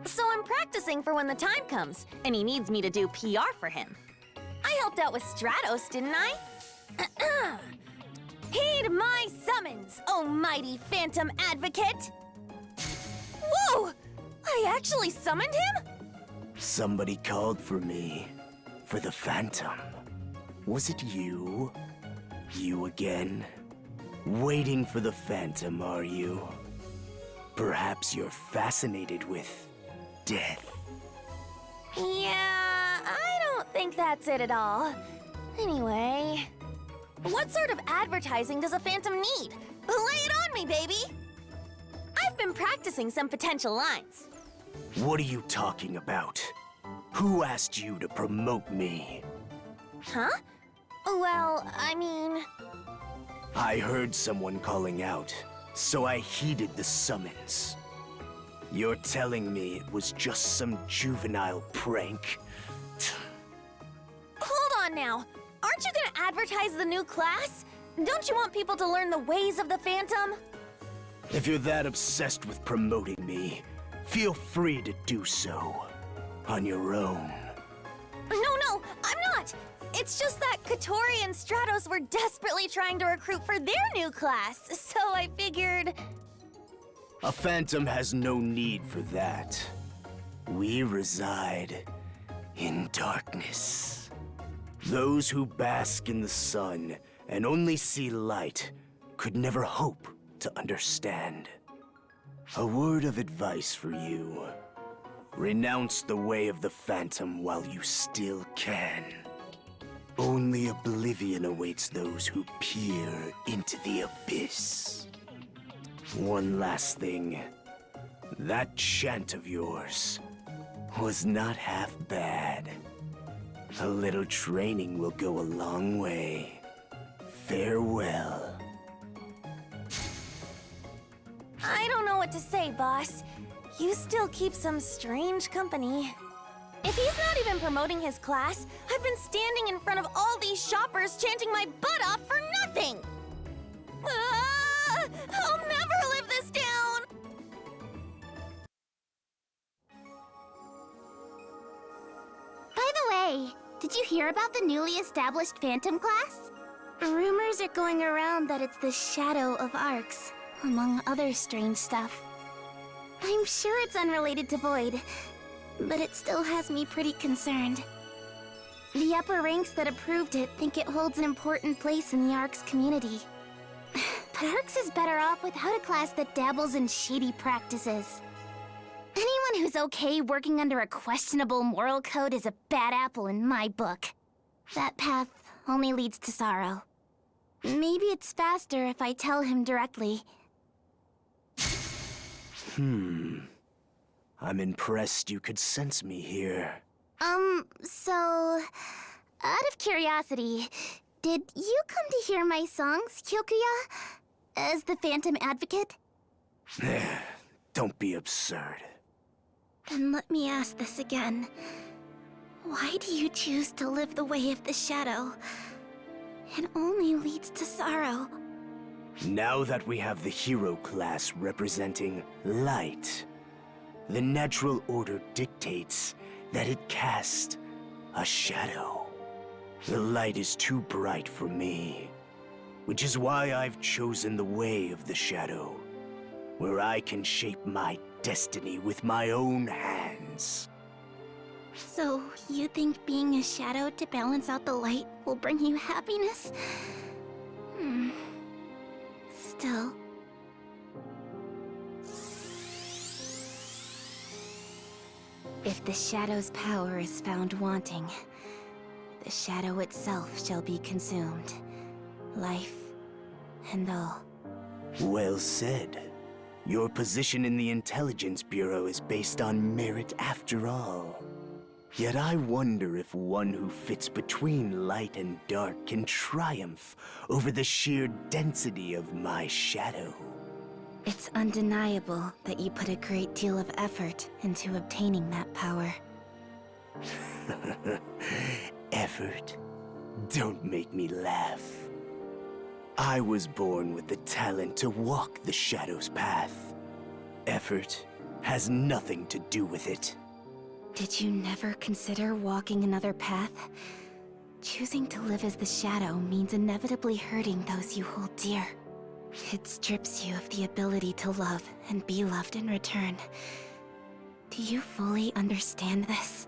So I'm practicing for when the time comes, and he needs me to do PR for him. I helped out with Stratos, didn't I? Heed my summons, oh mighty Phantom Advocate! Whoa! I actually summoned him? Somebody called for me. For the Phantom. Was it you? You again? Waiting for the Phantom, are you? Perhaps you're fascinated with death. Yeah, I don't think that's it at all. Anyway, what sort of advertising does a Phantom need? Lay it on me, baby! I've been practicing some potential lines. What are you talking about? Who asked you to promote me? Huh? Well, I mean... I heard someone calling out, so I heeded the summons. You're telling me it was just some juvenile prank? Hold on now. Aren't you gonna advertise the new class? Don't you want people to learn the ways of the Phantom? If you're that obsessed with promoting me, feel free to do so. On your own. No, I'm not! It's just that Katori and Stratos were desperately trying to recruit for their new class, so I figured... A Phantom has no need for that. We reside in darkness. Those who bask in the sun and only see light could never hope to understand. A word of advice for you. Renounce the way of the Phantom while you still can. Only oblivion awaits those who peer into the abyss. One last thing. That chant of yours was not half bad. A little training will go a long way. Farewell. I don't know what to say, boss. You still keep some strange company. If he's not even promoting his class, I've been standing in front of all these shoppers chanting my butt off for nothing! I'll never live this down! By the way, did you hear about the newly established Phantom class? Rumors are going around that it's the Shadow of Arcs, among other strange stuff. I'm sure it's unrelated to Void, but it still has me pretty concerned. The upper ranks that approved it think it holds an important place in the Arcs community. But Arcs is better off without a class that dabbles in shady practices. Anyone who's okay working under a questionable moral code is a bad apple in my book. That path only leads to sorrow. Maybe it's faster if I tell him directly. I'm impressed you could sense me here. So... out of curiosity, did you come to hear my songs, Kyokuya? As the Phantom Advocate? Don't be absurd. Then let me ask this again. Why do you choose to live the way of the shadow? It only leads to sorrow. Now that we have the hero class representing light, the natural order dictates that it casts a shadow. The light is too bright for me, which is why I've chosen the way of the shadow, where I can shape my destiny with my own hands. So, you think being a shadow to balance out the light will bring you happiness? Still... If the shadow's power is found wanting, the shadow itself shall be consumed. Life and all. Well said. Your position in the Intelligence Bureau is based on merit after all. Yet I wonder if one who fits between light and dark can triumph over the sheer density of my shadow. It's undeniable that you put a great deal of effort into obtaining that power. Effort? Don't make me laugh. I was born with the talent to walk the Shadow's path. Effort has nothing to do with it. Did you never consider walking another path? Choosing to live as the Shadow means inevitably hurting those you hold dear. It strips you of the ability to love and be loved in return. Do you fully understand this?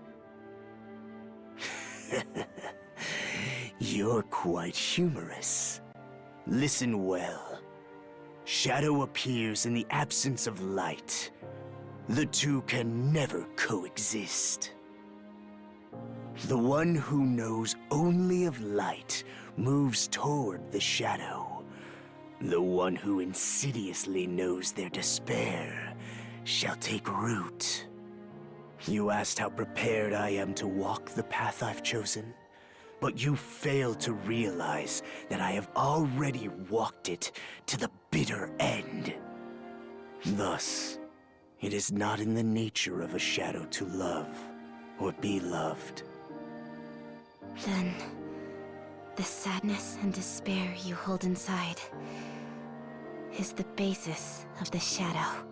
You're quite humorous. Listen well. Shadow appears in the absence of light. The two can never coexist. The one who knows only of light moves toward the shadow. The one who insidiously knows their despair shall take root. You asked how prepared I am to walk the path I've chosen, but you fail to realize that I have already walked it to the bitter end. Thus, it is not in the nature of a shadow to love or be loved. Then, the sadness and despair you hold inside is the basis of the shadow.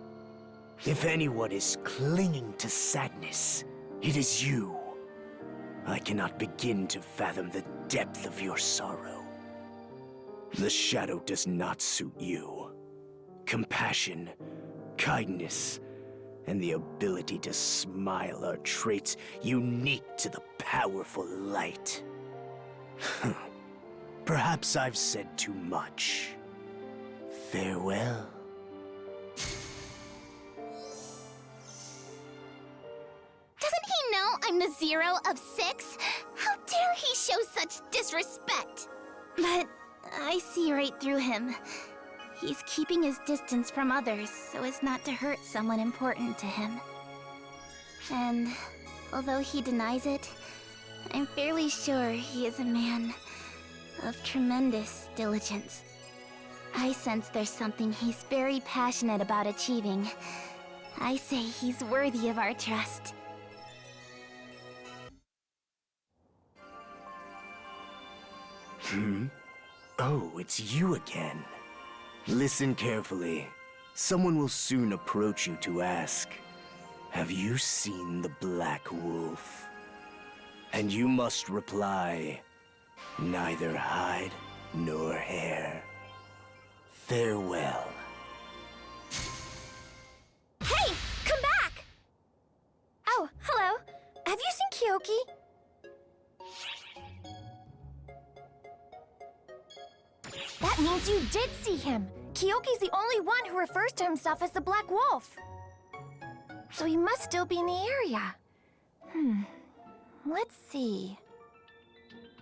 If anyone is clinging to sadness, it is you. I cannot begin to fathom the depth of your sorrow. The shadow does not suit you. Compassion, kindness, and the ability to smile are traits unique to the powerful light. Perhaps I've said too much. Farewell. Doesn't he know I'm the 0 of 6? How dare he show such disrespect? But I see right through him. He's keeping his distance from others so as not to hurt someone important to him. And although he denies it, I'm fairly sure he is a man of tremendous diligence. I sense there's something he's very passionate about achieving. I say he's worthy of our trust. Oh, it's you again. Listen carefully. Someone will soon approach you to ask, "Have you seen the Black Wolf?" And you must reply, "Neither hide nor hair." Farewell. Hey! Come back! Oh, hello. Have you seen Kyoki? That means you did see him. Kyoki's the only one who refers to himself as the Black Wolf. So he must still be in the area. Let's see.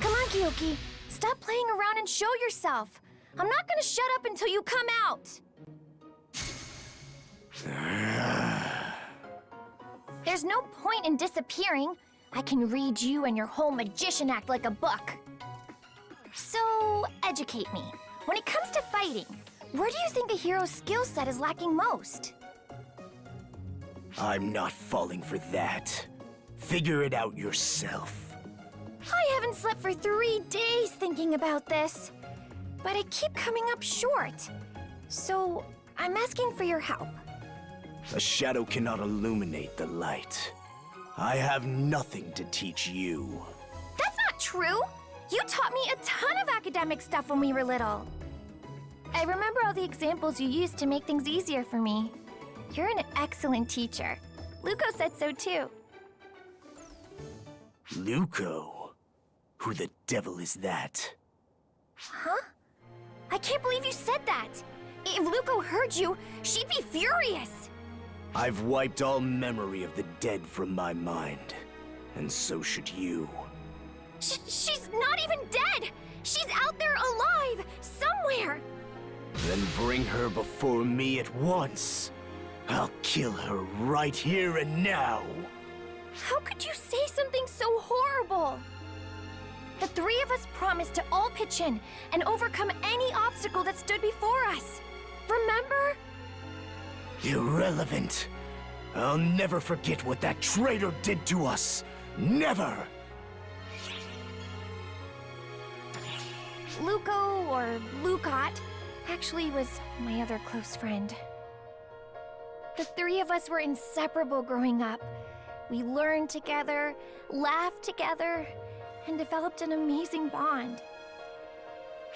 Come on, Kyoki. Stop playing around and show yourself. I'm not gonna shut up until you come out. There's no point in disappearing. I can read you and your whole magician act like a book. So, educate me. When it comes to fighting, where do you think the hero's skill set is lacking most? I'm not falling for that. Figure it out yourself. I haven't slept for 3 days thinking about this, but I keep coming up short. So, I'm asking for your help. A shadow cannot illuminate the light. I have nothing to teach you. That's not true! You taught me a ton of academic stuff when we were little. I remember all the examples you used to make things easier for me. You're an excellent teacher. Lukot said so too. Lukot? Who the devil is that? Huh? I can't believe you said that! If Lukot heard you, she'd be furious! I've wiped all memory of the dead from my mind. And so should you. She's not even dead! She's out there alive! Somewhere! Then bring her before me at once. I'll kill her right here and now. How could you say something so horrible? The 3 of us promised to all pitch in and overcome any obstacle that stood before us. Remember? Irrelevant. I'll never forget what that traitor did to us. Never! Lukot, or Lukot, actually was my other close friend. The three of us were inseparable growing up. We learned together, laughed together, and developed an amazing bond.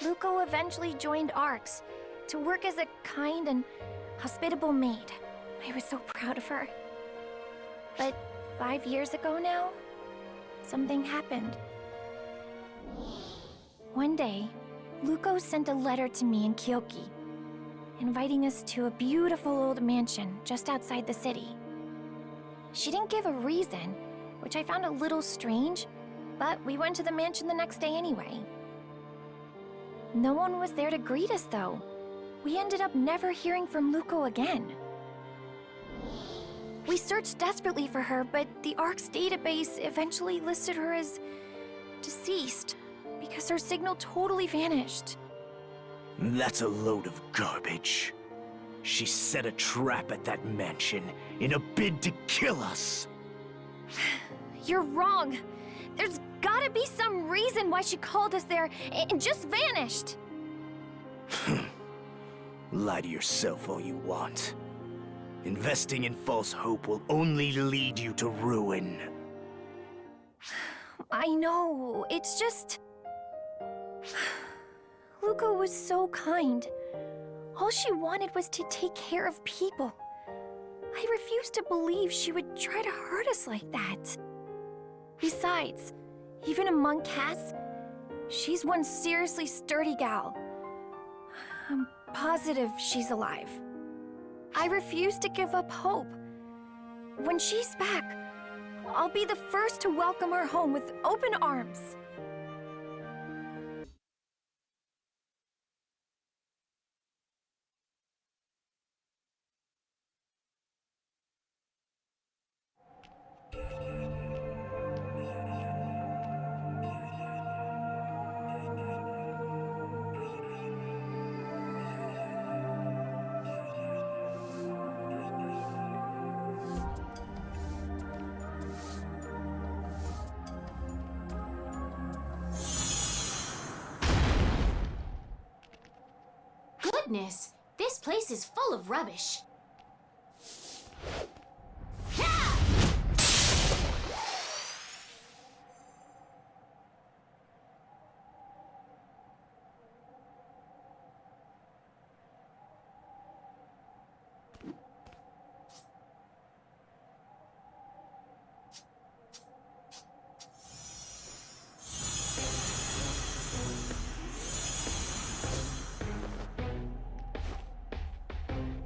Lukot eventually joined ARCS to work as a kind and hospitable maid. I was so proud of her. But 5 years ago now, something happened. One day, Lukot sent a letter to me in Kyokuya, inviting us to a beautiful old mansion just outside the city. She didn't give a reason, which I found a little strange, but we went to the mansion the next day anyway. No one was there to greet us, though. We ended up never hearing from Lukot again. We searched desperately for her, but the ARC's database eventually listed her as deceased because her signal totally vanished. That's a load of garbage. She set a trap at that mansion in a bid to kill us. You're wrong. There's gotta be some reason why she called us there and just vanished. Lie to yourself all you want. Investing in false hope will only lead you to ruin. I know, it's just... Lukot was so kind. All she wanted was to take care of people. I refused to believe she would try to hurt us like that. Besides, even among casts, she's one seriously sturdy gal. I'm positive she's alive. I refuse to give up hope. When she's back, I'll be the first to welcome her home with open arms. Goodness, this place is full of rubbish.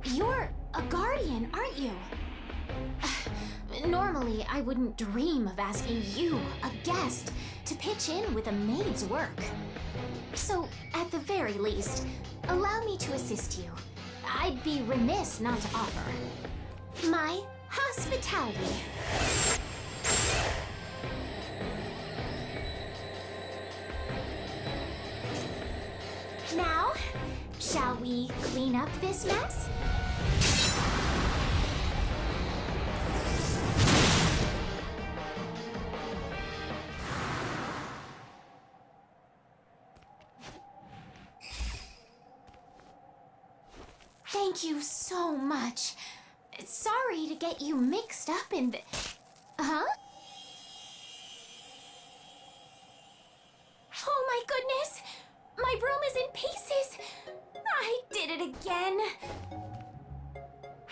You're a guardian, aren't you? Normally, I wouldn't dream of asking you, a guest, to pitch in with a maid's work. So, at the very least, allow me to assist you. I'd be remiss not to offer my hospitality. Now, shall we clean up this mess? Thank you so much. Sorry to get you mixed up in the... Huh? Oh my goodness! My broom is in pieces! I did it again!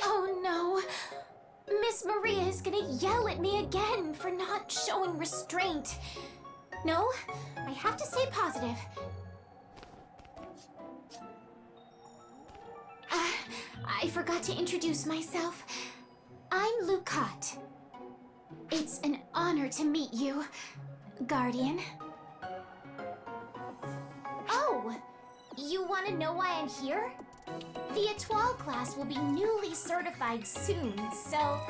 Oh no! Miss Maria is gonna yell at me again for not showing restraint. No, I have to stay positive. I forgot to introduce myself. I'm Lukot. It's an honor to meet you, Guardian. Oh, you want to know why I'm here? The Étoile class will be newly certified soon, so...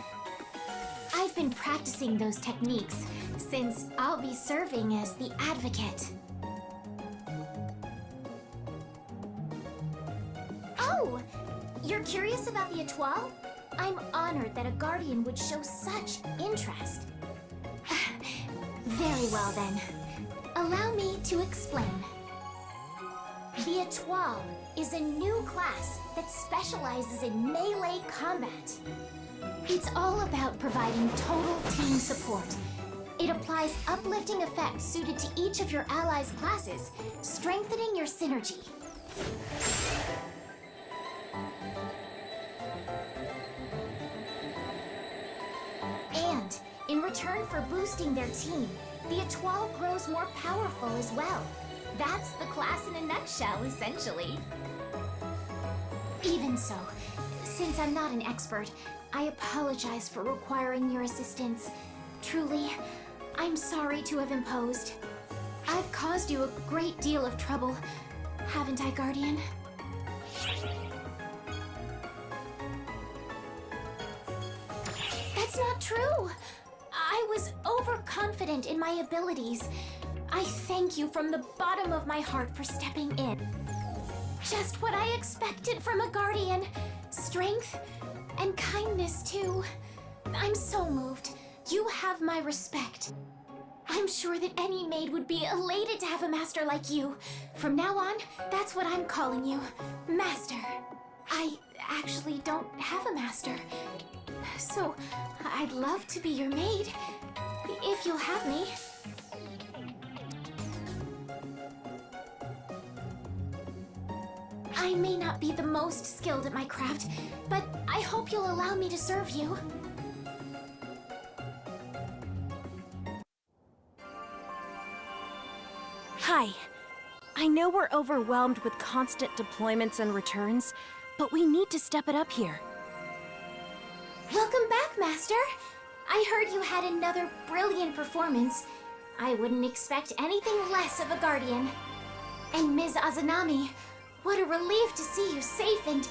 I've been practicing those techniques since I'll be serving as the advocate. Oh! You're curious about the Étoile? I'm honored that a Guardian would show such interest. Very well then. Allow me to explain. The Étoile is a new class that specializes in melee combat. It's all about providing total team support. It applies uplifting effects suited to each of your allies' classes, strengthening your synergy. And in return for boosting their team, the Étoile grows more powerful as well. That's the class in a nutshell, essentially. Even so, since I'm not an expert, I apologize for requiring your assistance. Truly, I'm sorry to have imposed. I've caused you a great deal of trouble, haven't I, Guardian? That's not true! I was overconfident in my abilities. I thank you from the bottom of my heart for stepping in. Just what I expected from a Guardian. Strength and kindness, too. I'm so moved. You have my respect. I'm sure that any maid would be elated to have a master like you. From now on, that's what I'm calling you. Master. I actually don't have a master. So, I'd love to be your maid. If you'll have me. I may not be the most skilled at my craft, but I hope you'll allow me to serve you. Hi. I know we're overwhelmed with constant deployments and returns, but we need to step it up here. Welcome back, Master. I heard you had another brilliant performance. I wouldn't expect anything less of a Guardian. And Ms. Azanami, what a relief to see you safe and...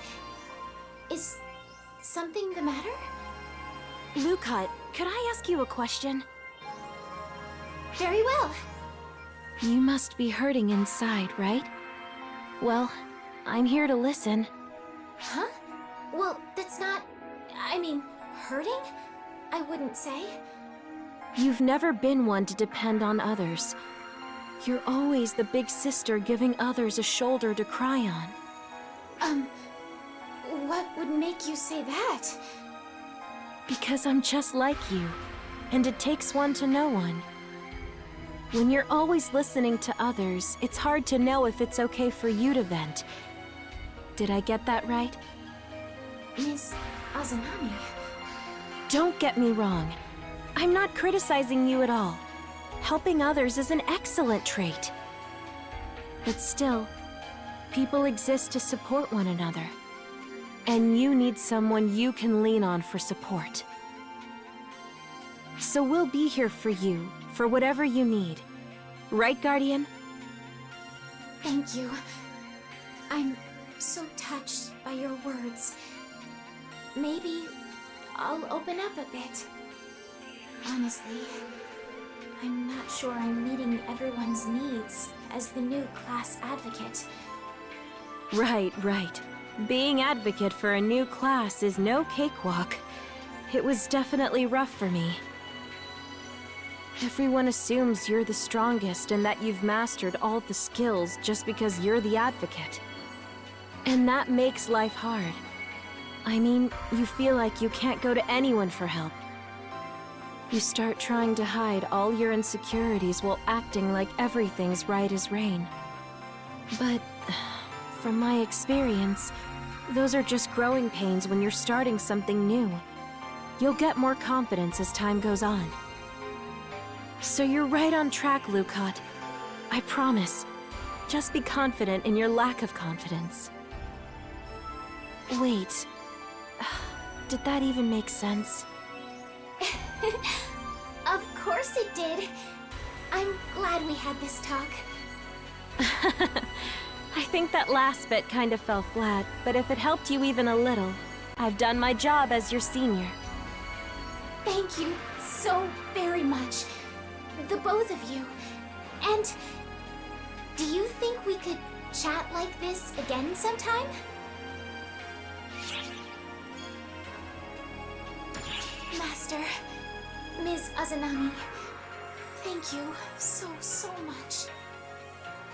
Is something the matter? Lukot, could I ask you a question? Very well. You must be hurting inside, right? Well, I'm here to listen. Huh? Well, that's not... I mean, hurting? I wouldn't say. You've never been one to depend on others. You're always the big sister giving others a shoulder to cry on. What would make you say that? Because I'm just like you, and it takes one to know one. When you're always listening to others, it's hard to know if it's okay for you to vent. Did I get that right? Miss Azanami... Don't get me wrong. I'm not criticizing you at all. Helping others is an excellent trait. But still, people exist to support one another. And you need someone you can lean on for support. So we'll be here for you, for whatever you need. Right, Guardian? Thank you. I'm so touched by your words. Maybe I'll open up a bit. Honestly, I'm not sure I'm meeting everyone's needs as the new class advocate. Right. Being advocate for a new class is no cakewalk. It was definitely rough for me. Everyone assumes you're the strongest and that you've mastered all the skills just because you're the advocate. And that makes life hard. I mean, you feel like you can't go to anyone for help. You start trying to hide all your insecurities while acting like everything's right as rain. But, from my experience, those are just growing pains when you're starting something new. You'll get more confidence as time goes on. So you're right on track, Lukot. I promise. Just be confident in your lack of confidence. Wait. Did that even make sense? Of course it did. I'm glad we had this talk. I think that last bit kind of fell flat, but if it helped you even a little, I've done my job as your senior. Thank you so very much. The both of you. And do you think we could chat like this again sometime? Master, Ms. Azanami, thank you so much.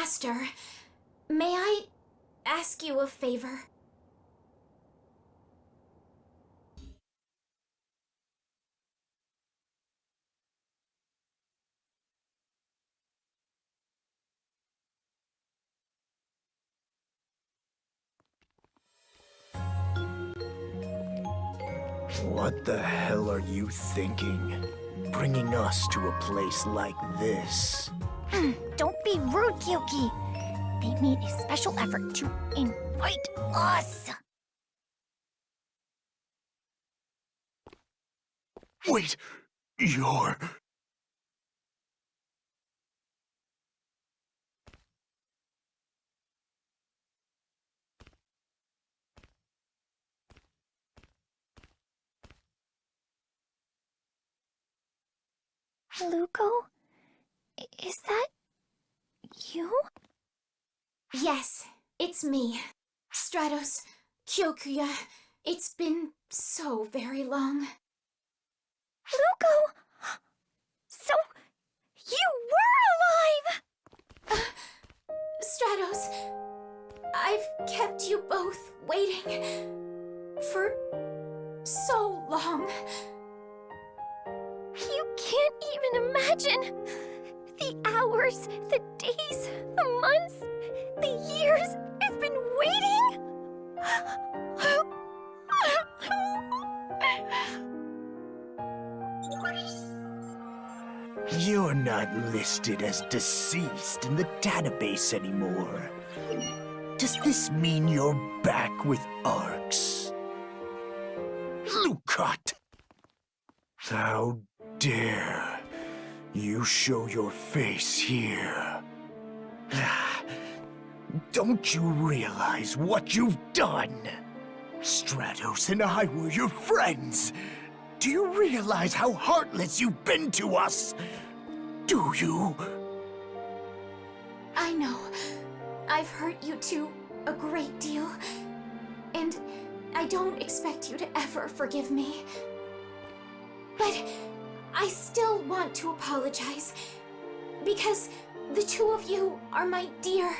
Master, may I ask you a favor? What the hell are you thinking? Bringing us to a place like this? Don't be rude, Kyoki. They made a special effort to invite us. Wait, you're... Luko? Is that you? Yes, it's me. Stratos, Kyokuya. It's been so very long. Luko! So, you were alive! Stratos, I've kept you both waiting for so long. You can't even imagine the hours, the days, the months, the years I've been waiting. You're not listed as deceased in the database anymore. Does this mean you're back with ARCs? Lukot! How dare you show your face here? Don't you realize what you've done? Stratos and I were your friends. Do you realize how heartless you've been to us? Do you? I know. I've hurt you two a great deal. And I don't expect you to ever forgive me. But I still want to apologize. Because the two of you are my dear,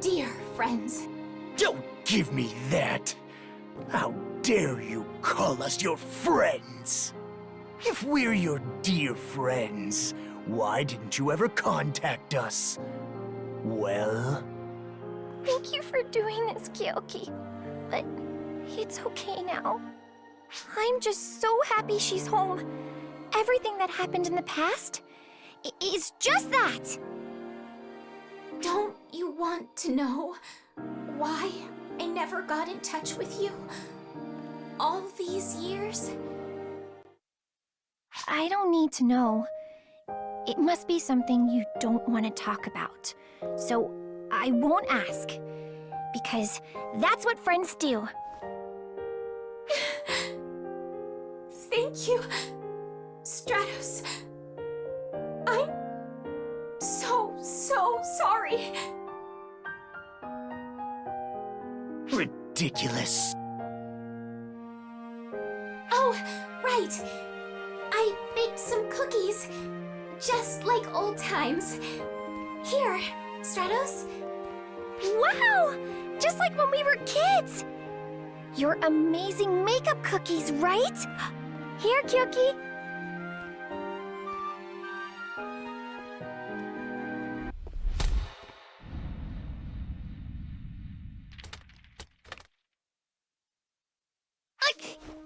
dear friends. Don't give me that! How dare you call us your friends? If we're your dear friends, why didn't you ever contact us? Well? Thank you for doing this, Kyoki. But it's okay now. I'm just so happy she's home. Everything that happened in the past is just that. Don't you want to know why I never got in touch with you all these years? I don't need to know. It must be something you don't want to talk about. So I won't ask. Because that's what friends do. Thank you, Stratos. I'm so sorry. Ridiculous. Oh, right. I baked some cookies, just like old times. Here, Stratos. Wow! Just like when we were kids! Your amazing makeup cookies, right? Here, Kyoki.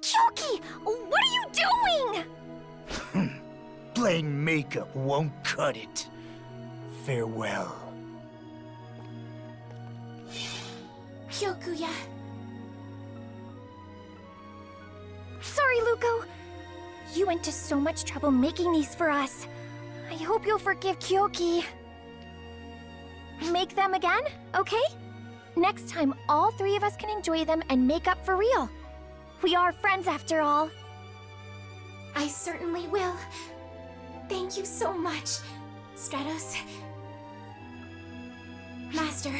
Kyoki! What are you doing? Playing makeup won't cut it. Farewell. Kyokuya. Sorry, Luko. You went to so much trouble making these for us. I hope you'll forgive Kyoki. Make them again, okay? Next time, all three of us can enjoy them and make up for real. We are friends after all. I certainly will. Thank you so much, Stratos. Master,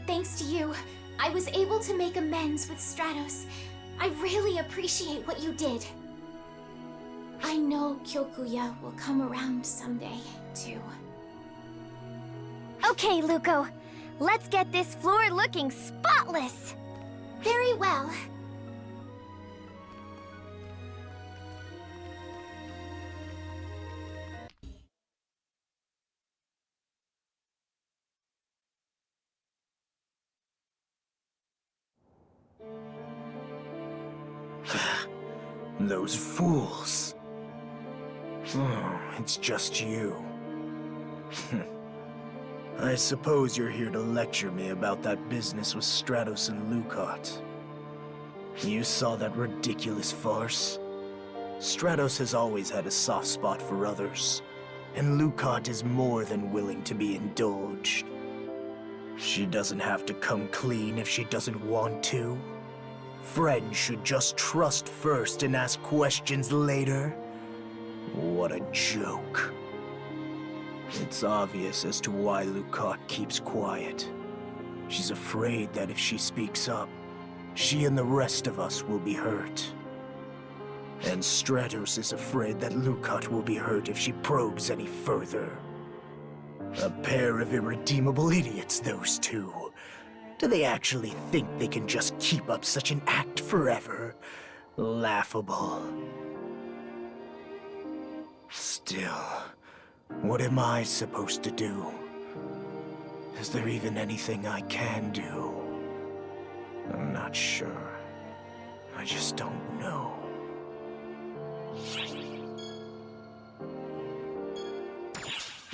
thanks to you, I was able to make amends with Stratos. I really appreciate what you did. I know Kyokuya will come around someday, too. Okay, Luko. Let's get this floor looking spotless. Very well. Those fools. Oh, it's just you. I suppose you're here to lecture me about that business with Stratos and Lukot. You saw that ridiculous farce? Stratos has always had a soft spot for others, and Lukot is more than willing to be indulged. She doesn't have to come clean if she doesn't want to. Friends should just trust first and ask questions later. What a joke. It's obvious as to why Lukot keeps quiet. She's afraid that if she speaks up, she and the rest of us will be hurt. And Stratos is afraid that Lukot will be hurt if she probes any further. A pair of irredeemable idiots, those two. Do they actually think they can just keep up such an act forever? Laughable. Still, what am I supposed to do? Is there even anything I can do? I'm not sure. I just don't know.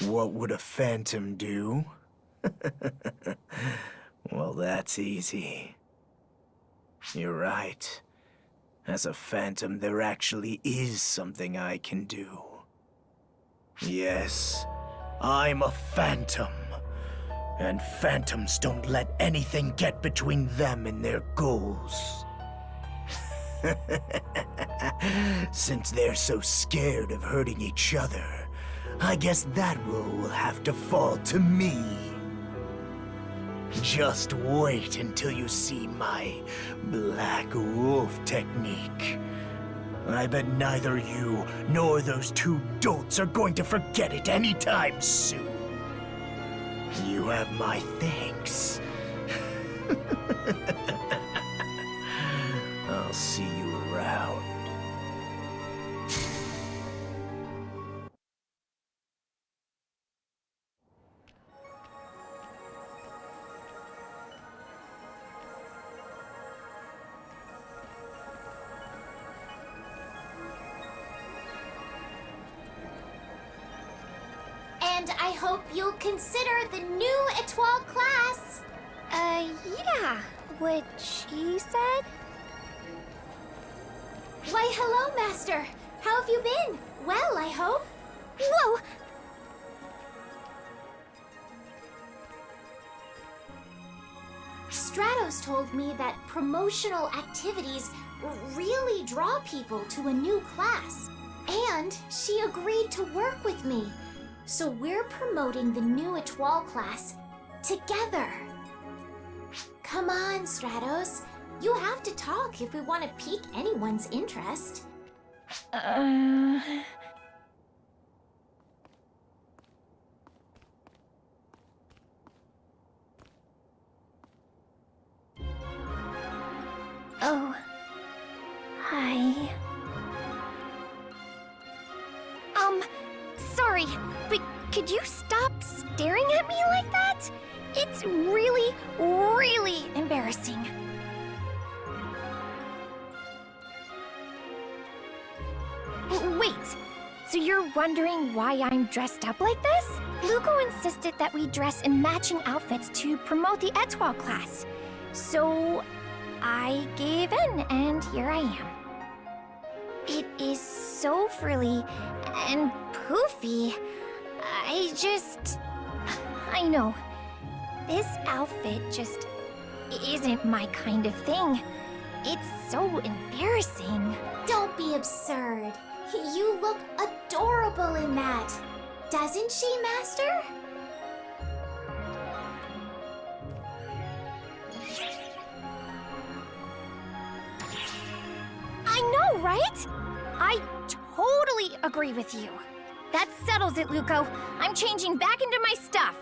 What would a phantom do? Well, that's easy. You're right. As a phantom, there actually is something I can do. Yes, I'm a phantom. And phantoms don't let anything get between them and their goals. Since they're so scared of hurting each other, I guess that role will have to fall to me. Just wait until you see my Black Wolf technique. I bet neither you nor those two dolts are going to forget it anytime soon. You have my thanks. I'll see you around. And I hope you'll consider the new Etoile class. Yeah. What she said? Why, hello, Master. How have you been? Well, I hope. Whoa! Stratos told me that promotional activities really draw people to a new class. And she agreed to work with me. So we're promoting the new Etoile class together. Come on, Stratos. You have to talk if we want to pique anyone's interest. Oh. Hi. Sorry, but could you stop staring at me like that? It's really, really embarrassing. Wait, so you're wondering why I'm dressed up like this? Luko insisted that we dress in matching outfits to promote the Etoile class. So I gave in, and here I am. It is so frilly and poofy. I know. This outfit just isn't my kind of thing. It's so embarrassing. Don't be absurd. You look adorable in that. Doesn't she, Master? I know, right? I totally agree with you. That settles it, Luko. I'm changing back into my stuff.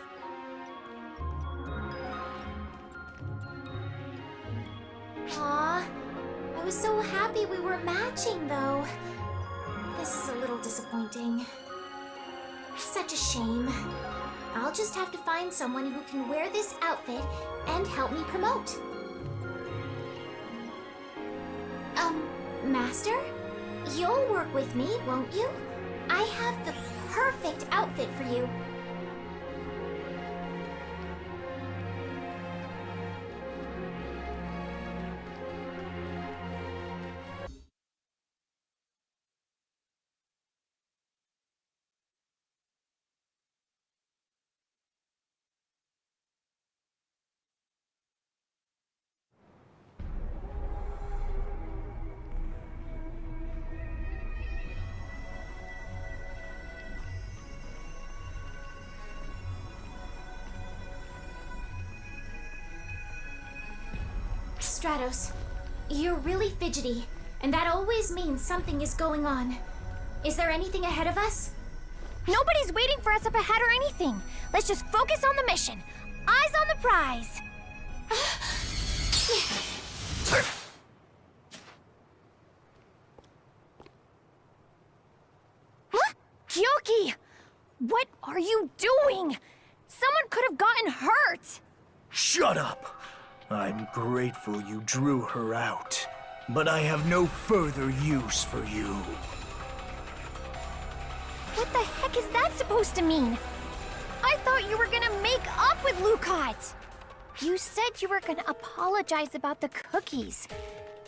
Aw, I was so happy we were matching, though. This is a little disappointing. Such a shame. I'll just have to find someone who can wear this outfit and help me promote. Master? You'll work with me, won't you? I have the perfect outfit for you. Stratos, you're really fidgety, and that always means something is going on. Is there anything ahead of us? Nobody's waiting for us up ahead or anything. Let's just focus on the mission. Eyes on the prize. Huh? Kyoki! What are you doing? Someone could have gotten hurt. Shut up! I'm grateful you drew her out, but I have no further use for you. What the heck is that supposed to mean? I thought you were gonna make up with Lukot. You said you were gonna apologize about the cookies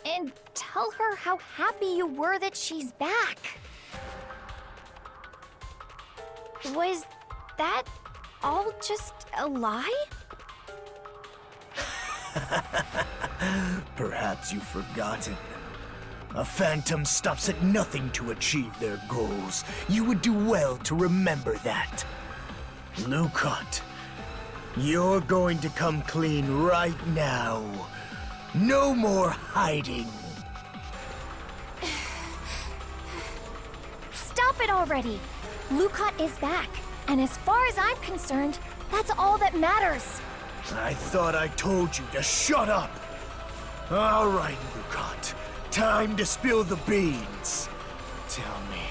and tell her how happy you were that she's back. Was that all just a lie? Perhaps you've forgotten. A phantom stops at nothing to achieve their goals. You would do well to remember that. Lukot, you're going to come clean right now. No more hiding. Stop it already! Lukot is back, and as far as I'm concerned, that's all that matters. I thought I told you to shut up. All right, Lukot. Time to spill the beans. Tell me,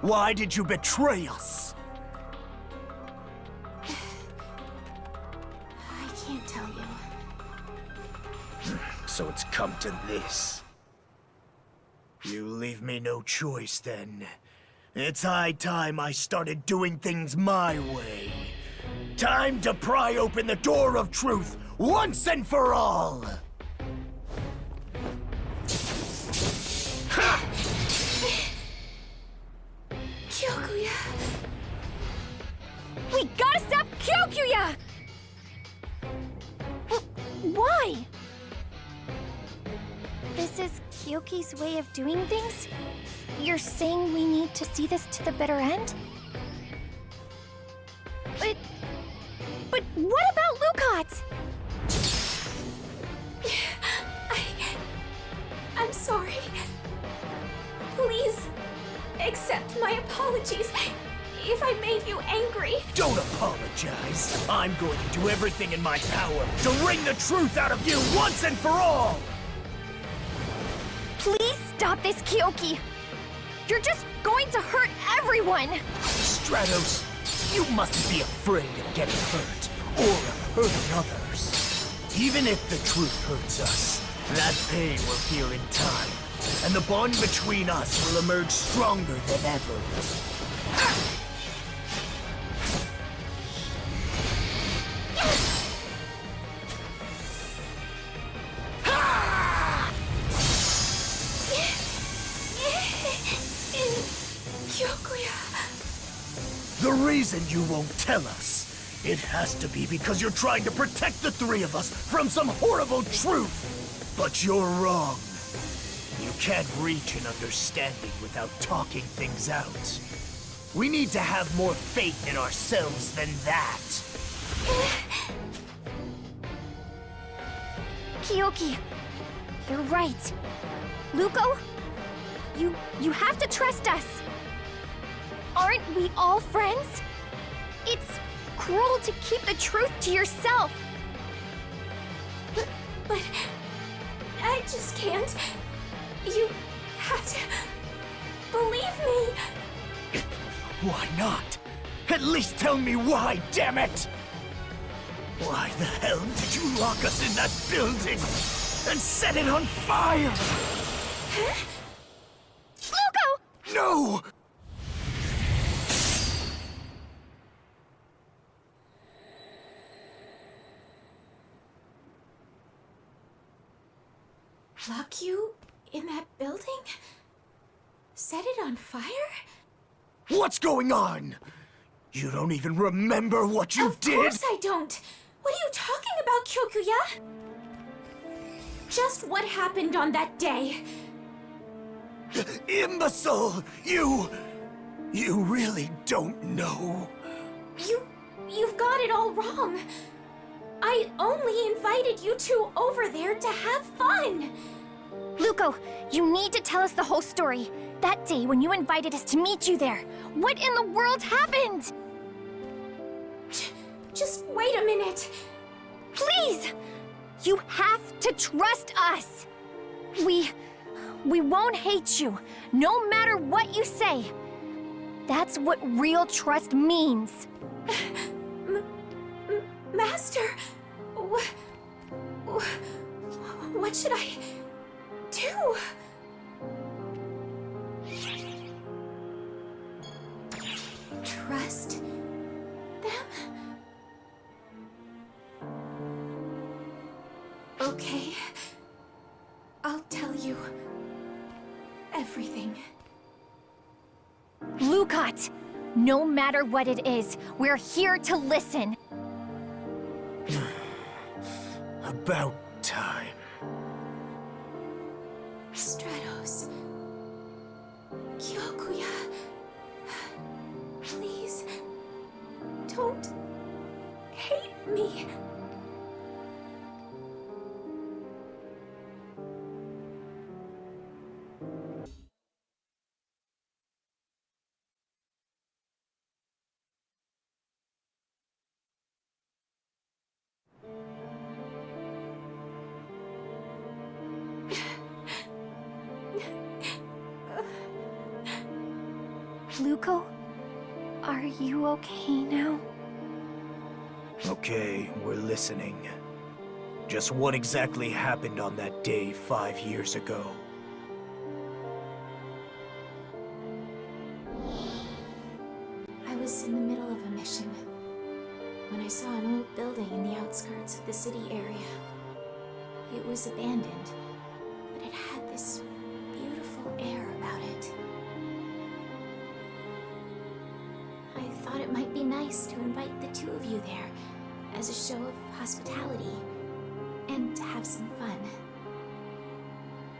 why did you betray us? I can't tell you. So it's come to this. You leave me no choice, then. It's high time I started doing things my way. Time to pry open the door of truth once and for all! Kyokuya! We gotta stop Kyokuya! Why? This is Kyoki's way of doing things? You're saying we need to see this to the bitter end? But what about Lukot? I'm sorry. Please, accept my apologies if I made you angry. Don't apologize. I'm going to do everything in my power to wring the truth out of you once and for all! Please stop this, Kyoki! You're just going to hurt everyone! Stratos, you mustn't be afraid of getting hurt, or of hurting others. Even if the truth hurts us, that pain will heal in time, and the bond between us will emerge stronger than ever. The reason you won't tell us, it has to be because you're trying to protect the three of us from some horrible truth. But you're wrong. You can't reach an understanding without talking things out. We need to have more faith in ourselves than that. Kyoki, you're right. Lukot, you have to trust us. Aren't we all friends? It's cruel to keep the truth to yourself. But I just can't. You have to believe me. Why not? At least tell me why, damn it! Why the hell did you lock us in that building and set it on fire? Huh? Luko! No! Lock you in that building? Set it on fire? What's going on? You don't even remember what you did? Of course I don't! What are you talking about, Kyokuya? Just what happened on that day. Imbecile! You really don't know. You've got it all wrong. I only invited you two over there to have fun. Luko, you need to tell us the whole story. That day when you invited us to meet you there. What in the world happened? Just wait a minute. Please! You have to trust us. We won't hate you, no matter what you say. That's what real trust means. Master, what should I do? Trust them? Okay. I'll tell you everything. Lukot, no matter what it is, we're here to listen. About time. Stratos. Kyokuya. Please. Don't hate me. Luko, are you okay now? Okay, we're listening. Just what exactly happened on that day 5 years ago? I was in the middle of a mission when I saw an old building in the outskirts of the city area. It was abandoned, but it had this beautiful air about it. I thought it might be nice to invite the two of you there as a show of hospitality and to have some fun.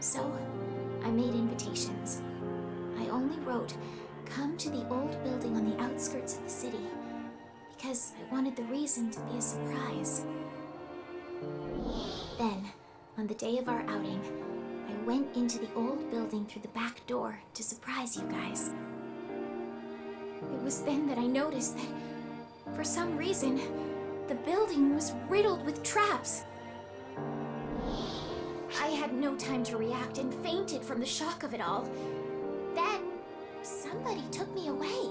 So, I made invitations. I only wrote, "Come to the old building on the outskirts of the city," because I wanted the reason to be a surprise. Then, on the day of our outing, I went into the old building through the back door to surprise you guys. It was then that I noticed that, for some reason, the building was riddled with traps. I had no time to react and fainted from the shock of it all. Then, somebody took me away.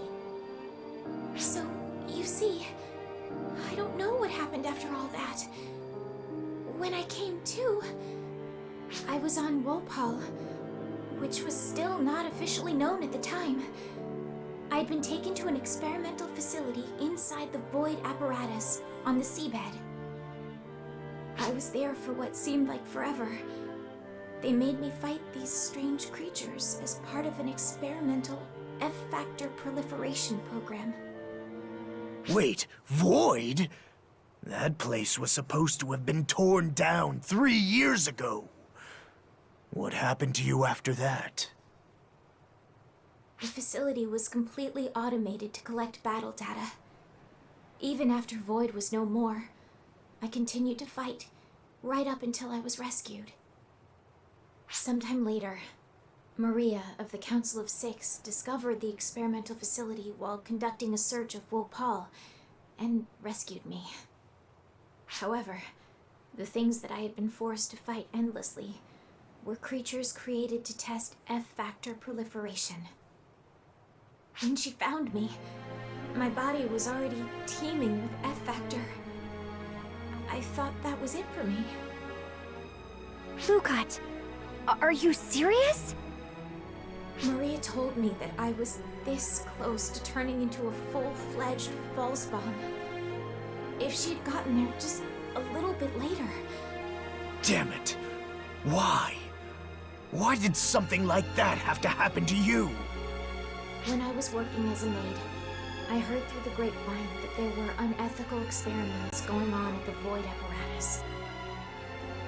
So, you see, I don't know what happened after all that. When I came to, I was on Wopal, which was still not officially known at the time. I'd been taken to an experimental facility inside the void apparatus on the seabed. I was there for what seemed like forever. They made me fight these strange creatures as part of an experimental F-factor proliferation program. Wait, Void? That place was supposed to have been torn down 3 years ago. What happened to you after that? The facility was completely automated to collect battle data. Even after Void was no more, I continued to fight, right up until I was rescued. Sometime later, Maria of the Council of Six discovered the experimental facility while conducting a search of Wopal and rescued me. However, the things that I had been forced to fight endlessly were creatures created to test F-factor proliferation. When she found me, my body was already teeming with F-factor. I thought that was it for me. Lukot, are you serious? Maria told me that I was this close to turning into a full-fledged false bomb. If she'd gotten there just a little bit later. Damn it! Why? Why did something like that have to happen to you? When I was working as a maid, I heard through the grapevine that there were unethical experiments going on at the Void apparatus.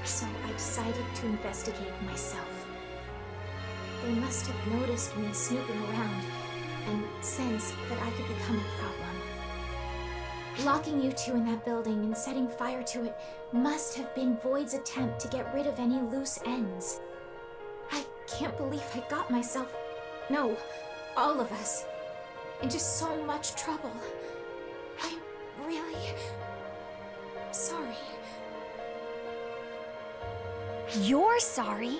So I decided to investigate myself. They must have noticed me snooping around and sensed that I could become a problem. Locking you two in that building and setting fire to it must have been Void's attempt to get rid of any loose ends. I can't believe I got myself, no, all of us, into so much trouble. I'm really sorry. You're sorry?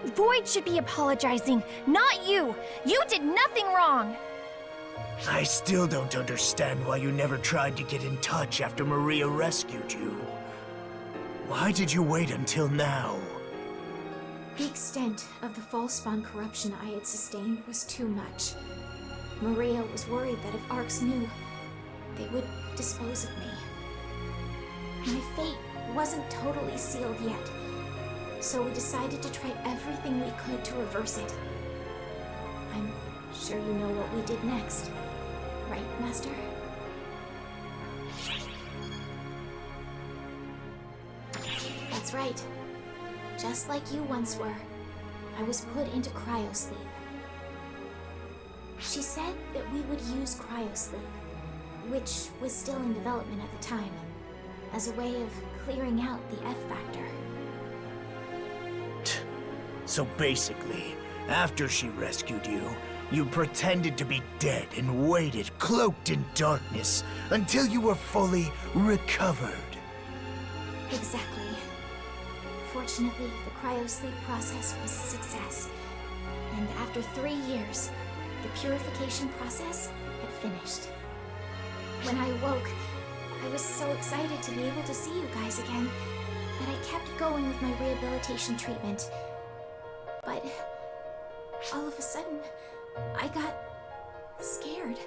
Void should be apologizing, not you! You did nothing wrong! I still don't understand why you never tried to get in touch after Maria rescued you. Why did you wait until now? The extent of the false spawn corruption I had sustained was too much. Maria was worried that if ARCs knew, they would dispose of me. My fate wasn't totally sealed yet, so we decided to try everything we could to reverse it. I'm sure you know what we did next, right, Master? That's right. Just like you once were, I was put into cryosleep. She said that we would use cryosleep, which was still in development at the time, as a way of clearing out the F-factor. So basically, after she rescued you, you pretended to be dead and waited, cloaked in darkness, until you were fully recovered. Exactly. Fortunately, the cryosleep process was a success. And after 3 years, the purification process had finished. When I awoke, I was so excited to be able to see you guys again that I kept going with my rehabilitation treatment. But all of a sudden, I got scared.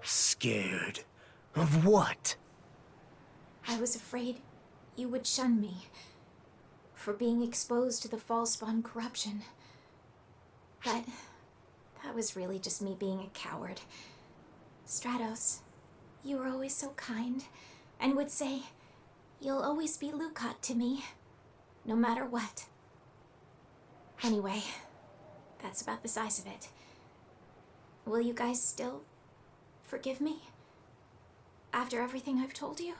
Scared? Of what? I was afraid you would shun me for being exposed to the false spawn corruption. But that was really just me being a coward. Stratos, you were always so kind and would say, "You'll always be Lukot to me, no matter what." Anyway, that's about the size of it. Will you guys still forgive me? After everything I've told you?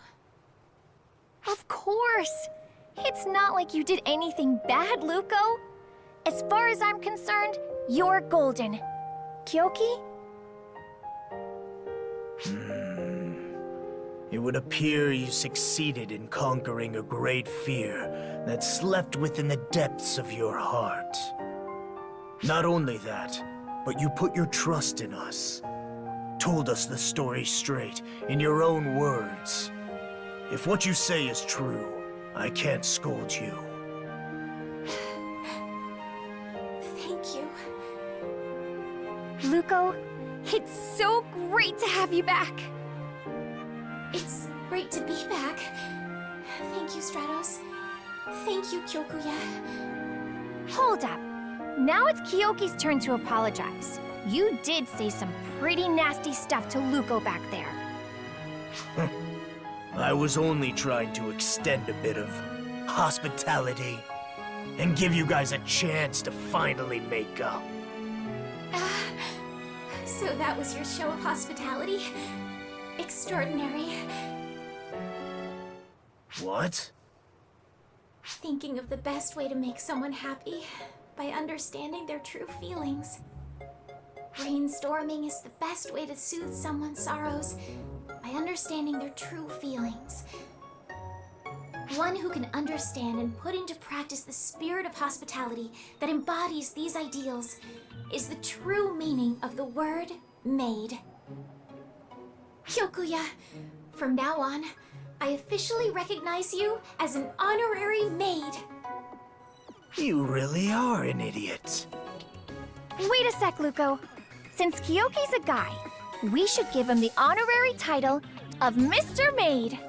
Of course! It's not like you did anything bad, Luko. As far as I'm concerned, you're golden. Kyoki? It would appear you succeeded in conquering a great fear that slept within the depths of your heart. Not only that, but you put your trust in us. Told us the story straight, in your own words. If what you say is true, I can't scold you. Thank you. Luko, it's so great to have you back. It's great to be back. Thank you, Stratos. Thank you, Kyokuya. Hold up. Now it's Kyoki's turn to apologize. You did say some pretty nasty stuff to Luko back there. I was only trying to extend a bit of hospitality and give you guys a chance to finally make up. So that was your show of hospitality? Extraordinary. What? Thinking of the best way to make someone happy by understanding their true feelings. Brainstorming is the best way to soothe someone's sorrows by understanding their true feelings. One who can understand and put into practice the spirit of hospitality that embodies these ideals is the true meaning of the word maid. Kyokuya, from now on, I officially recognize you as an honorary maid. You really are an idiot. Wait a sec, Luko. Since Kyoki's a guy, we should give him the honorary title of Mr. Maid.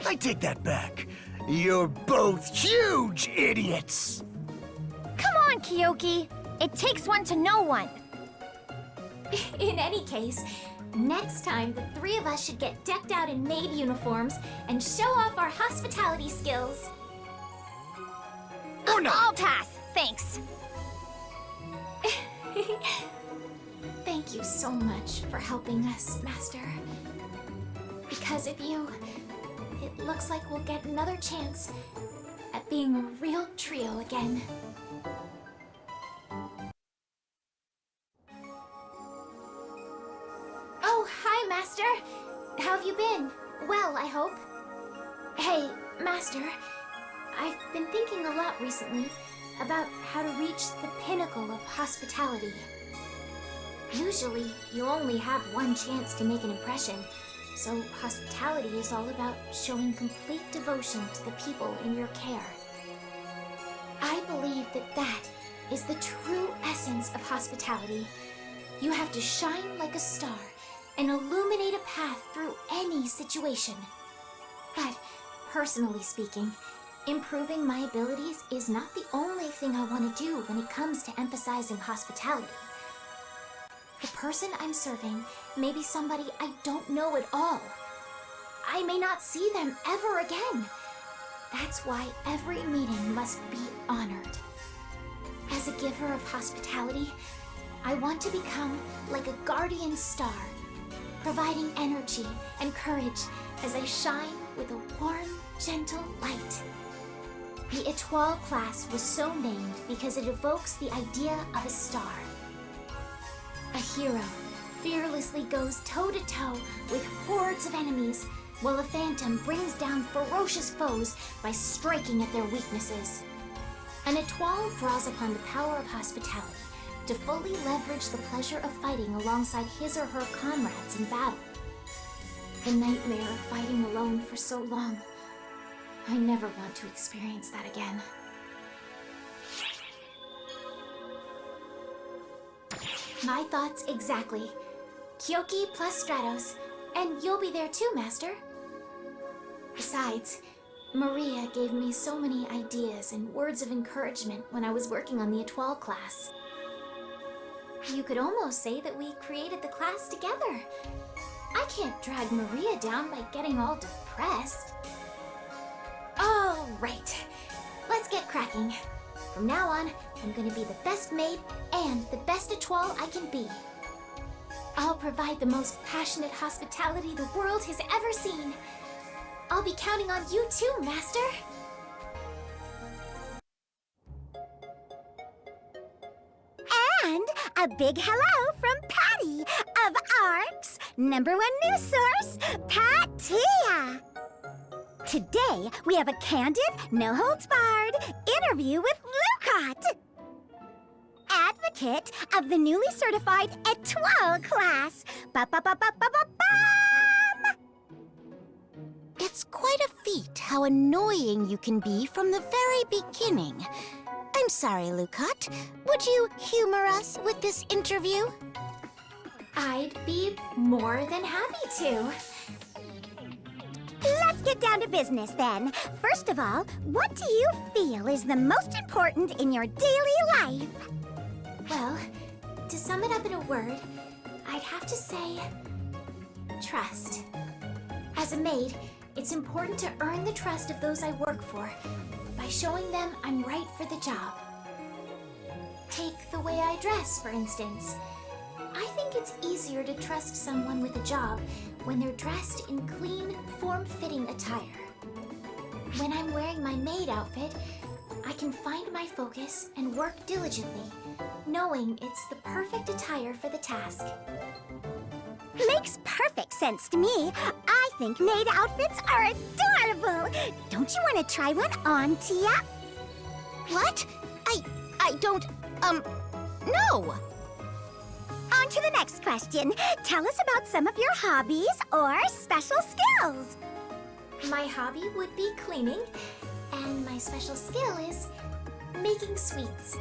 I take that back. You're both huge idiots. Come on, Kyoki. It takes one to know one. In any case, next time the three of us should get decked out in maid uniforms and show off our hospitality skills. Or not. I'll pass, thanks. Thank you so much for helping us, Master. Because of you, it looks like we'll get another chance at being a real trio again. Oh, hi, Master. How have you been? Well, I hope. Hey, Master. I've been thinking a lot recently about how to reach the pinnacle of hospitality. Usually, you only have one chance to make an impression, so hospitality is all about showing complete devotion to the people in your care. I believe that is the true essence of hospitality. You have to shine like a star and illuminate a path through any situation. But, personally speaking, improving my abilities is not the only thing I want to do when it comes to emphasizing hospitality. The person I'm serving may be somebody I don't know at all. I may not see them ever again. That's why every meeting must be honored. As a giver of hospitality, I want to become like a guardian star, providing energy and courage as I shine with a warm, gentle light. The Étoile class was so named because it evokes the idea of a star. A hero fearlessly goes toe-to-toe with hordes of enemies, while a phantom brings down ferocious foes by striking at their weaknesses. An Étoile draws upon the power of hospitality to fully leverage the pleasure of fighting alongside his or her comrades in battle. The nightmare of fighting alone for so long. I never want to experience that again. My thoughts exactly. Kyoki plus Stratos, and you'll be there too, Master. Besides, Maria gave me so many ideas and words of encouragement when I was working on the Étoile class. You could almost say that we created the class together. I can't drag Maria down by getting all depressed. All right, let's get cracking. From now on, I'm gonna be the best maid and the best Étoile I can be. I'll provide the most passionate hospitality the world has ever seen. I'll be counting on you too, Master. And a big hello from Patty of ARC's #1 news source, Patia. Today, we have a candid, no-holds-barred interview with Lukot, advocate of the newly certified Étoile class. Ba-ba-ba-ba-ba-ba-bam! It's quite a feat how annoying you can be from the very beginning. I'm sorry, Lukot. Would you humor us with this interview? I'd be more than happy to. Let's get down to business then. First of all, what do you feel is the most important in your daily life? Well, to sum it up in a word, I'd have to say trust. As a maid, it's important to earn the trust of those I work for by showing them I'm right for the job. Take the way I dress, for instance. I think it's easier to trust someone with a job when they're dressed in clean, form-fitting attire. When I'm wearing my maid outfit, I can find my focus and work diligently, knowing it's the perfect attire for the task. Makes perfect sense to me. I think maid outfits are adorable. Don't you want to try one on, Tia? What? I don't, no. On to the next question. Tell us about some of your hobbies or special skills. My hobby would be cleaning, and my special skill is making sweets.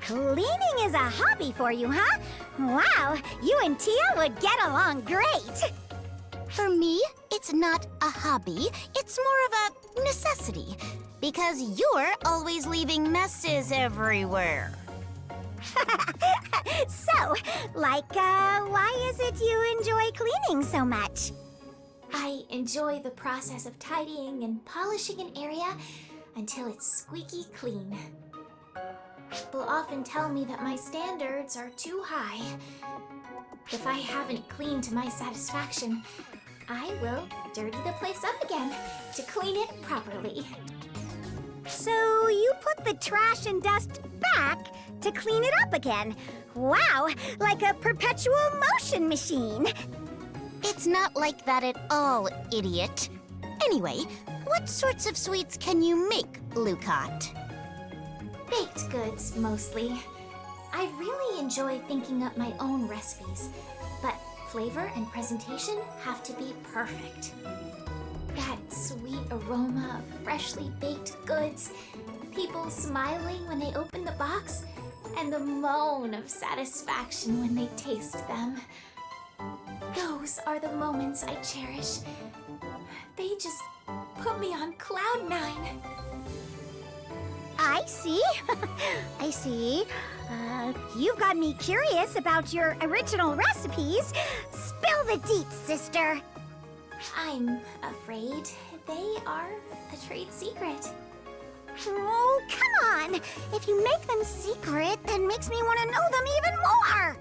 Cleaning is a hobby for you, huh? Wow, you and Tia would get along great. For me, it's not a hobby, it's more of a necessity. Because you're always leaving messes everywhere. So, why is it you enjoy cleaning so much? I enjoy the process of tidying and polishing an area until it's squeaky clean. People often tell me that my standards are too high. If I haven't cleaned to my satisfaction, I will dirty the place up again to clean it properly. So you put the trash and dust back to clean it up again. Wow, like a perpetual motion machine. It's not like that at all, idiot. Anyway, what sorts of sweets can you make, Lukot? Baked goods, mostly. I really enjoy thinking up my own recipes, but flavor and presentation have to be perfect. That sweet aroma of freshly baked goods, people smiling when they open the box, and the moan of satisfaction when they taste them. Those are the moments I cherish. They just put me on cloud 9. I see. I see. You've got me curious about your original recipes. Spill the deets, sister. I'm afraid they are a trade secret. Oh, come on! If you make them secret, that makes me want to know them even more!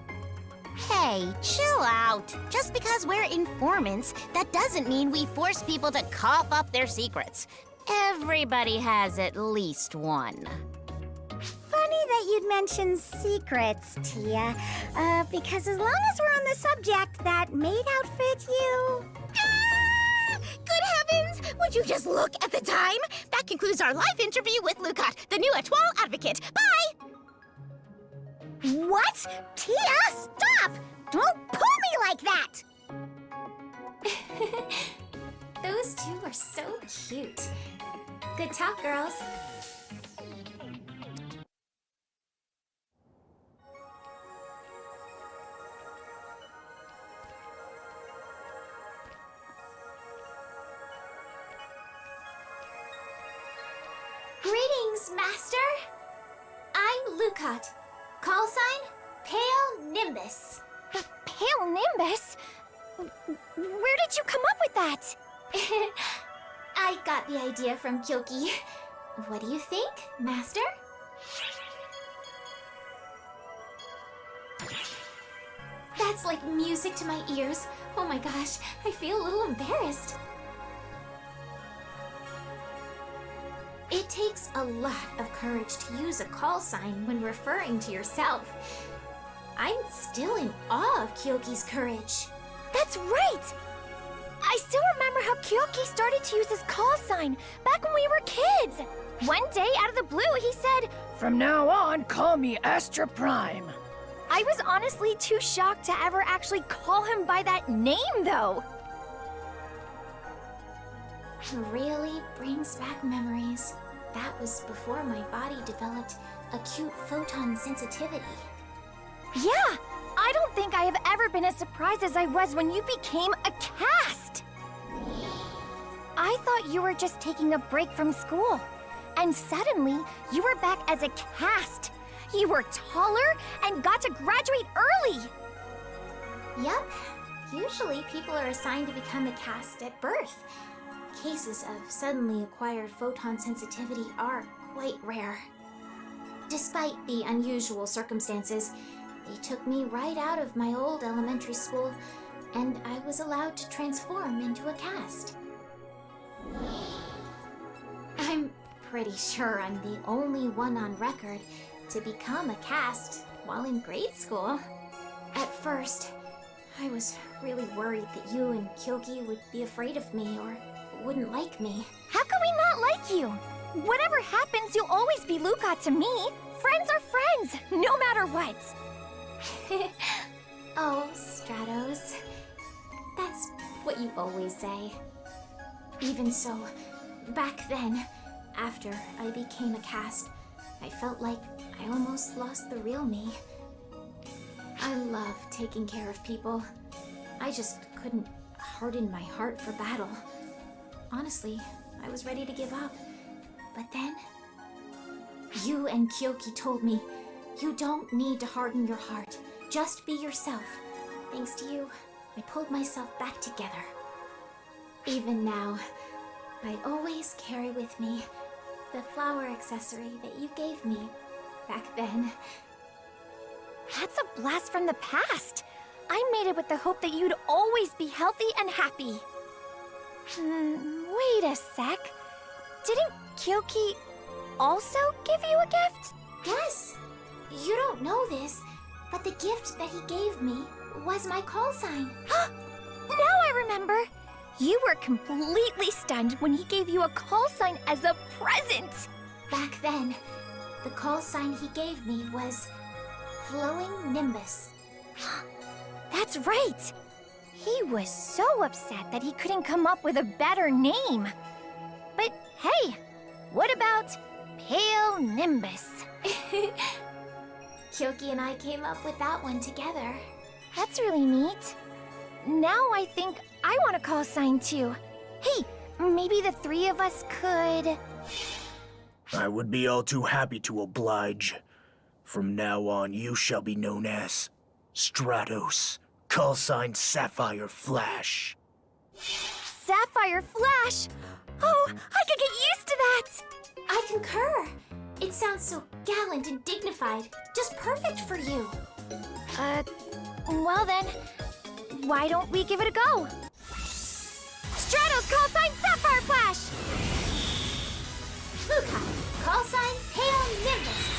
Hey, chill out. Just because we're informants, that doesn't mean we force people to cough up their secrets. Everybody has at least one. Funny that you'd mention secrets, Tia. Because as long as we're on the subject, that maid outfit you... Good heavens! Would you just look at the time? That concludes our live interview with Lukot, the new Etoile advocate. Bye! What? Tia, stop! Don't pull me like that! Those two are so cute. Good talk, girls. Greetings, Master. I'm Lukot. Call sign, Pale Nimbus. Pale Nimbus? Where did you come up with that? I got the idea from Kyoki. What do you think, Master? That's like music to my ears. Oh my gosh, I feel a little embarrassed. It takes a lot of courage to use a call sign when referring to yourself. I'm still in awe of Kyoki's courage. That's right! I still remember how Kyoki started to use his call sign back when we were kids. One day, out of the blue, he said, "From now on, call me Astra Prime." I was honestly too shocked to ever actually call him by that name, though. Really brings back memories. That was before my body developed acute photon sensitivity. Yeah, I don't think I have ever been as surprised as I was when you became a cast. I thought you were just taking a break from school, and suddenly you were back as a cast. You were taller and got to graduate early. Yep, usually people are assigned to become a cast at birth. Cases of suddenly acquired photon sensitivity are quite rare. Despite the unusual circumstances, they took me right out of my old elementary school, and I was allowed to transform into a cast. I'm pretty sure I'm the only one on record to become a cast while in grade school. At first, I was really worried that you and Kyoki would be afraid of me or wouldn't like me. How can we not like you? Whatever happens, you'll always be Lukot to me. Friends are friends, no matter what. Oh, Stratos. That's what you always say. Even so, back then, after I became a cast, I felt like I almost lost the real me. I love taking care of people. I just couldn't harden my heart for battle. Honestly, I was ready to give up. But then, you and Kyoki told me, you don't need to harden your heart. Just be yourself. Thanks to you, I pulled myself back together. Even now, I always carry with me the flower accessory that you gave me back then. That's a blast from the past. I made it with the hope that you'd always be healthy and happy. Wait a sec. Didn't Kyoki also give you a gift? Yes. You don't know this, but the gift that he gave me was my call sign. Now I remember. You were completely stunned when he gave you a call sign as a present. Back then, the call sign he gave me was Flowing Nimbus. That's right. He was so upset that he couldn't come up with a better name. But hey, what about Pale Nimbus? Kyoki and I came up with that one together. That's really neat. Now I think I want a call sign too. Hey, maybe the three of us could... I would be all too happy to oblige. From now on, you shall be known as Stratos, call sign Sapphire Flash. Sapphire Flash? Oh, I could get used to that! I concur. It sounds so gallant and dignified. Just perfect for you. Well then, why don't we give it a go? Stratos, call sign Sapphire Flash! Lukot, call sign Pale Nimbus.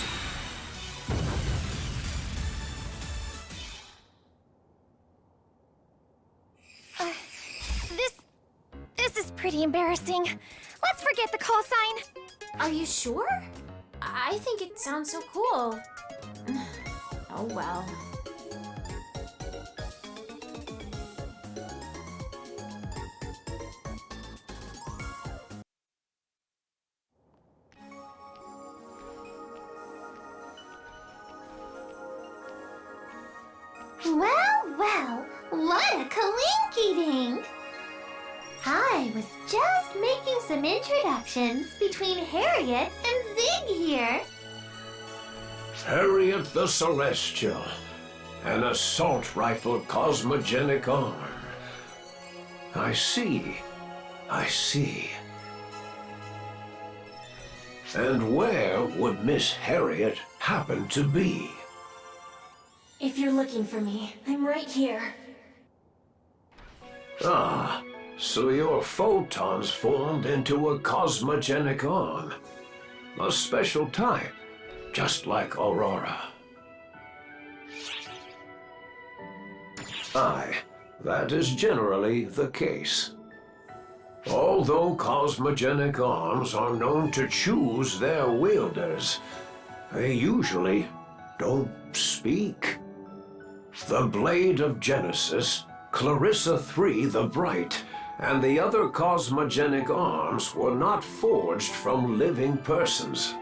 This is pretty embarrassing. Let's forget the call sign. Are you sure? I think it sounds so cool. Oh well. Well, what a coinky-dink! I was just making some introductions between Harriet and Zig here. Harriet the Celestial, an assault rifle cosmogenic arm. I see. And where would Miss Harriet happen to be? If you're looking for me, I'm right here. Ah, so your photons formed into a cosmogenic arm. A special type, just like Aurora. Aye, that is generally the case. Although cosmogenic arms are known to choose their wielders, they usually don't speak. The Blade of Genesis, Clarissa III the Bright, and the other cosmogenic arms were not forged from living persons.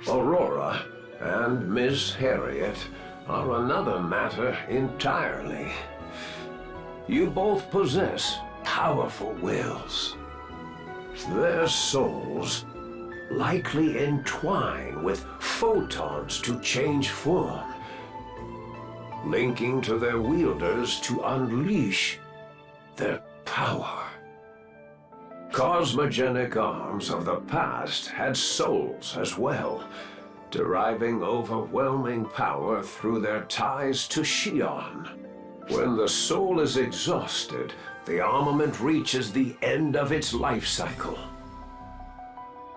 Aurora and Miss Harriet are another matter entirely. You both possess powerful wills. Their souls likely entwine with photons to change form, linking to their wielders to unleash their power. Cosmogenic arms of the past had souls as well, deriving overwhelming power through their ties to Shion. When the soul is exhausted, the armament reaches the end of its life cycle.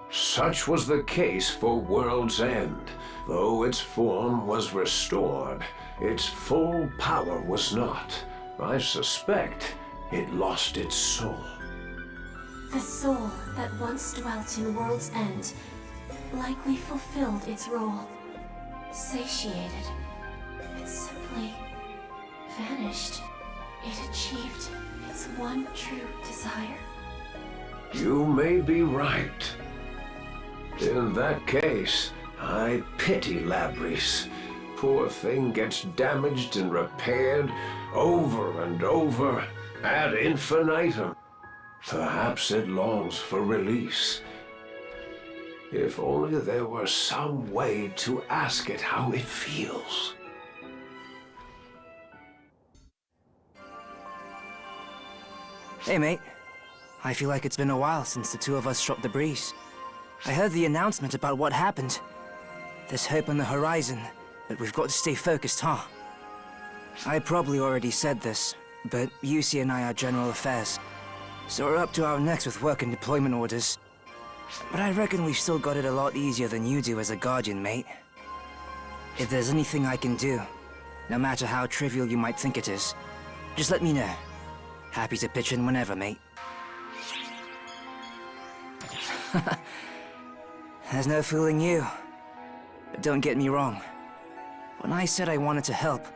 Such was the case for World's End. Though its form was restored, its full power was not. I suspect it lost its soul. The soul that once dwelt in World's End likely fulfilled its role. Satiated. It simply vanished. It achieved its one true desire. You may be right. In that case, I pity Labrys. Poor thing gets damaged and repaired over and over ad infinitum. Perhaps it longs for release. If only there were some way to ask it how it feels. Hey, mate. I feel like it's been a while since the two of us struck the breeze. I heard the announcement about what happened. There's hope on the horizon, but we've got to stay focused, huh? I probably already said this, but Yusi and I are general affairs, so we're up to our necks with work and deployment orders. But I reckon we've still got it a lot easier than you do as a guardian, mate. If there's anything I can do, no matter how trivial you might think it is, just let me know. Happy to pitch in whenever, mate. There's no fooling you. But don't get me wrong. When I said I wanted to help,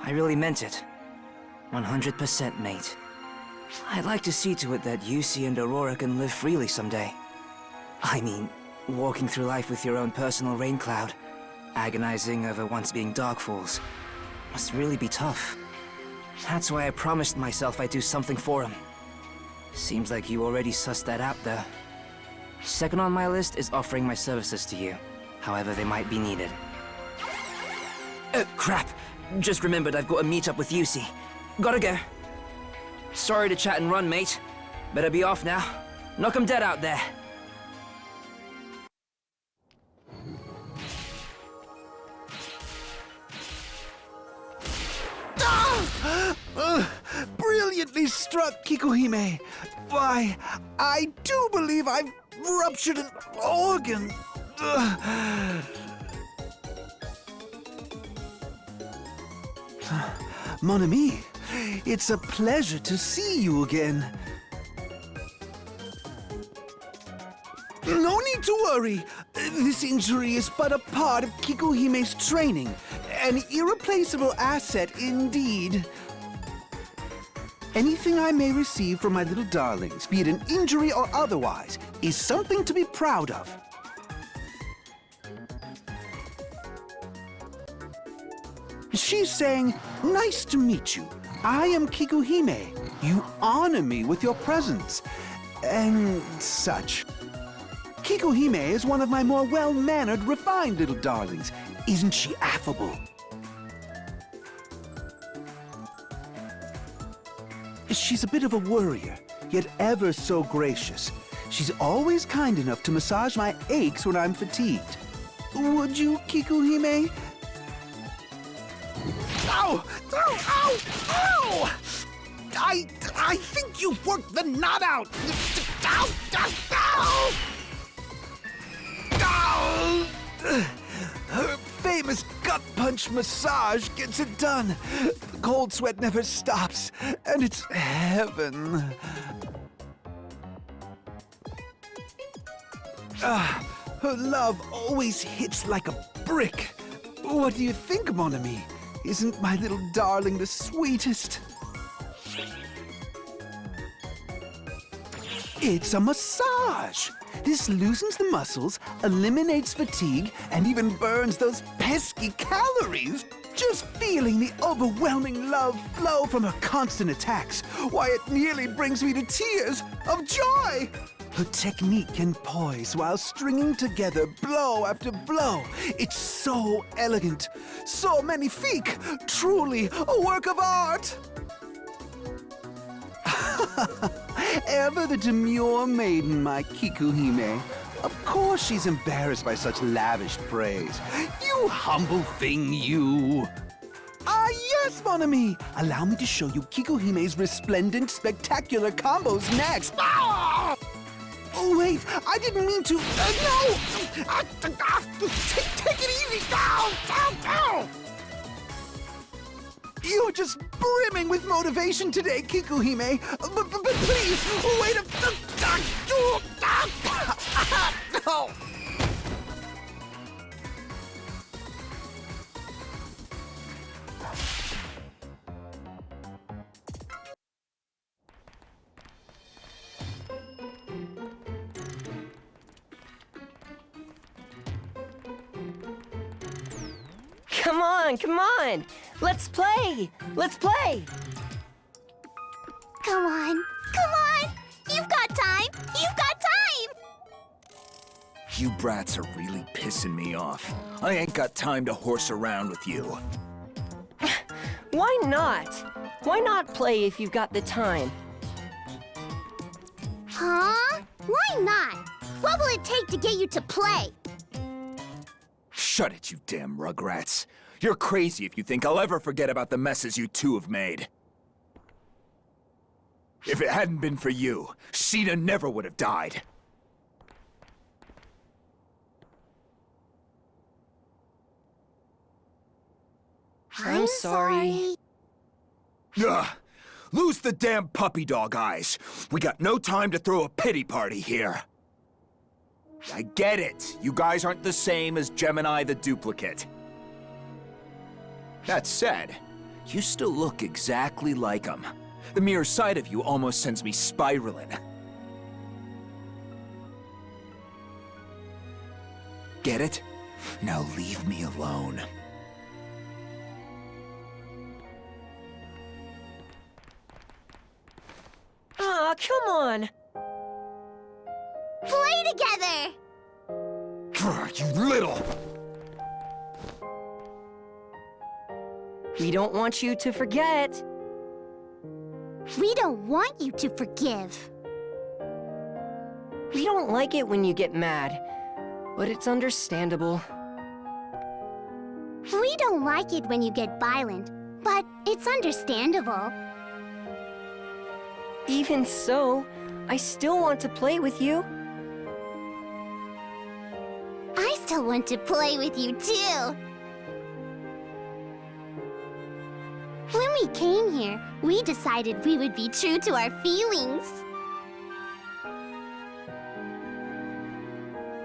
I really meant it. 100%, mate. I'd like to see to it that Yusi and Aurora can live freely someday. I mean, walking through life with your own personal rain cloud, agonizing over once being Dark Falls, must really be tough. That's why I promised myself I'd do something for him. Seems like you already sussed that out, though. Second on my list is offering my services to you, however they might be needed. Crap! Just remembered I've got a meet-up with Yusi. Gotta go. Sorry to chat and run, mate. Better be off now. Knock 'em dead out there. Brilliantly struck, Kikuhime. Why, I do believe I've ruptured an organ. Mon ami, it's a pleasure to see you again. No need to worry. This injury is but a part of Kikuhime's training. An irreplaceable asset indeed. Anything I may receive from my little darlings, be it an injury or otherwise, is something to be proud of. She's saying, "Nice to meet you. I am Kikuhime. You honor me with your presence," and such. Kikuhime is one of my more well-mannered, refined little darlings. Isn't she affable? She's a bit of a worrier, yet ever so gracious. She's always kind enough to massage my aches when I'm fatigued. Would you, Kikuhime? Ow! Ow! Ow! Ow! I think you've worked the knot out! Ow! Ow! Ow! Ow! Her famous gut punch massage gets it done. The cold sweat never stops, and it's heaven. Her love always hits like a brick. What do you think, mon ami? Isn't my little darling the sweetest? It's a massage. This loosens the muscles, eliminates fatigue, and even burns those pesky calories. Just feeling the overwhelming love flow from her constant attacks, why, it nearly brings me to tears of joy. Her technique and poise while stringing together blow after blow. It's so elegant, so magnifique, truly a work of art. Ever the demure maiden, my Kikuhime. Of course she's embarrassed by such lavish praise. You humble thing, you. Ah, yes, mon ami. Allow me to show you Kikuhime's resplendent, spectacular combos next. Ah! Oh, wait, I didn't mean to. No! Take it easy. Ow! Ow! Ow! You're just brimming with motivation today, Kikuhime. But please, wait a... Oh. Come on, come on! Let's play! Let's play! Come on, come on! You've got time! You've got time! You brats are really pissing me off. I ain't got time to horse around with you. Why not? Why not play if you've got the time? Huh? Why not? What will it take to get you to play? Shut it, you damn rugrats. You're crazy if you think I'll ever forget about the messes you two have made. If it hadn't been for you, Sheena never would have died. I'm sorry. Ugh! Lose the damn puppy dog eyes. We got no time to throw a pity party here. I get it. You guys aren't the same as Gemini the duplicate. That said, you still look exactly like him. The mere sight of you almost sends me spiraling. Get it? Now leave me alone. Aw, come on! Play together! You little... We don't want you to forget. We don't want you to forgive. We don't like it when you get mad, but it's understandable. We don't like it when you get violent, but it's understandable. Even so, I still want to play with you. I still want to play with you, too. When we came here, we decided we would be true to our feelings.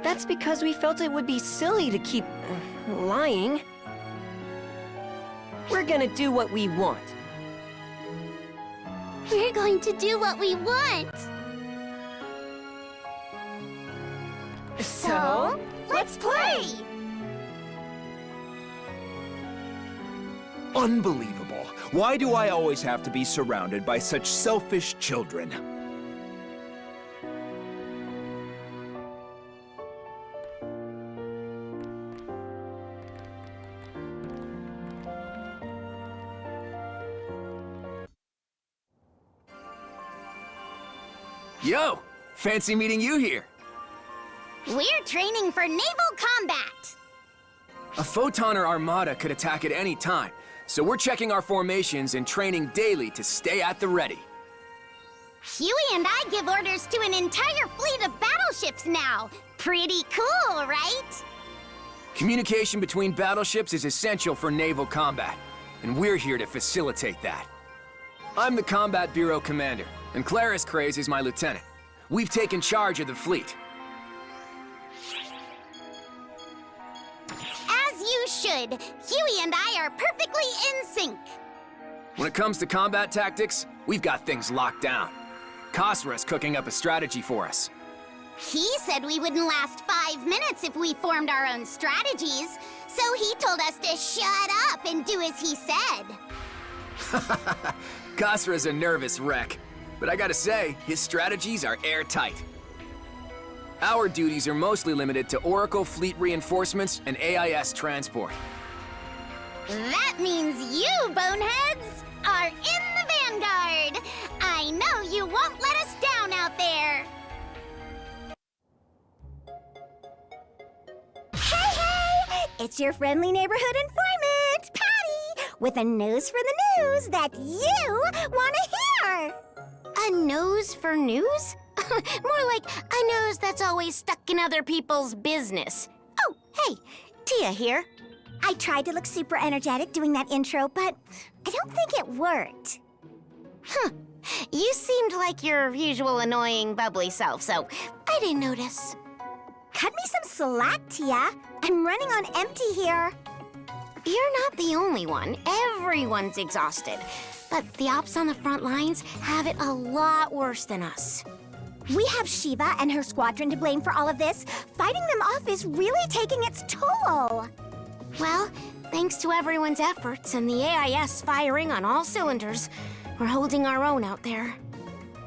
That's because we felt it would be silly to keep lying. We're gonna do what we want. We're going to do what we want. So, let's play! Unbelievable. Why do I always have to be surrounded by such selfish children? Yo! Fancy meeting you here. We're training for naval combat. A Photoner armada could attack at any time, so we're checking our formations and training daily to stay at the ready. Huey and I give orders to an entire fleet of battleships now. Pretty cool, right? Communication between battleships is essential for naval combat, and we're here to facilitate that. I'm the Combat Bureau Commander, and Claris Craze is my lieutenant. We've taken charge of the fleet. As you should. Huey and I are perfectly in sync. When it comes to combat tactics, we've got things locked down. Khosra's cooking up a strategy for us. He said we wouldn't last 5 minutes if we formed our own strategies, so he told us to shut up and do as he said. Khosra's a nervous wreck, but I gotta say, his strategies are airtight. Our duties are mostly limited to Oracle fleet reinforcements and AIS transport. That means you, boneheads, are in the vanguard. I know you won't let us down out there. Hey, it's your friendly neighborhood informant, Patty, with a nose for the news that you want to hear. A nose for news? More like a nose that's always stuck in other people's business. Oh, hey, Tia here. I I tried to look super energetic doing that intro, but I don't think it worked. Huh. You seemed like your usual annoying, bubbly self, so I didn't notice. Cut me some slack, Tia. I'm running on empty here. You're not the only one. Everyone's exhausted. But the ops on the front lines have it a lot worse than us. We have Shiva and her squadron to blame for all of this. Fighting them off is really taking its toll. Well, thanks to everyone's efforts and the AIS firing on all cylinders, we're holding our own out there.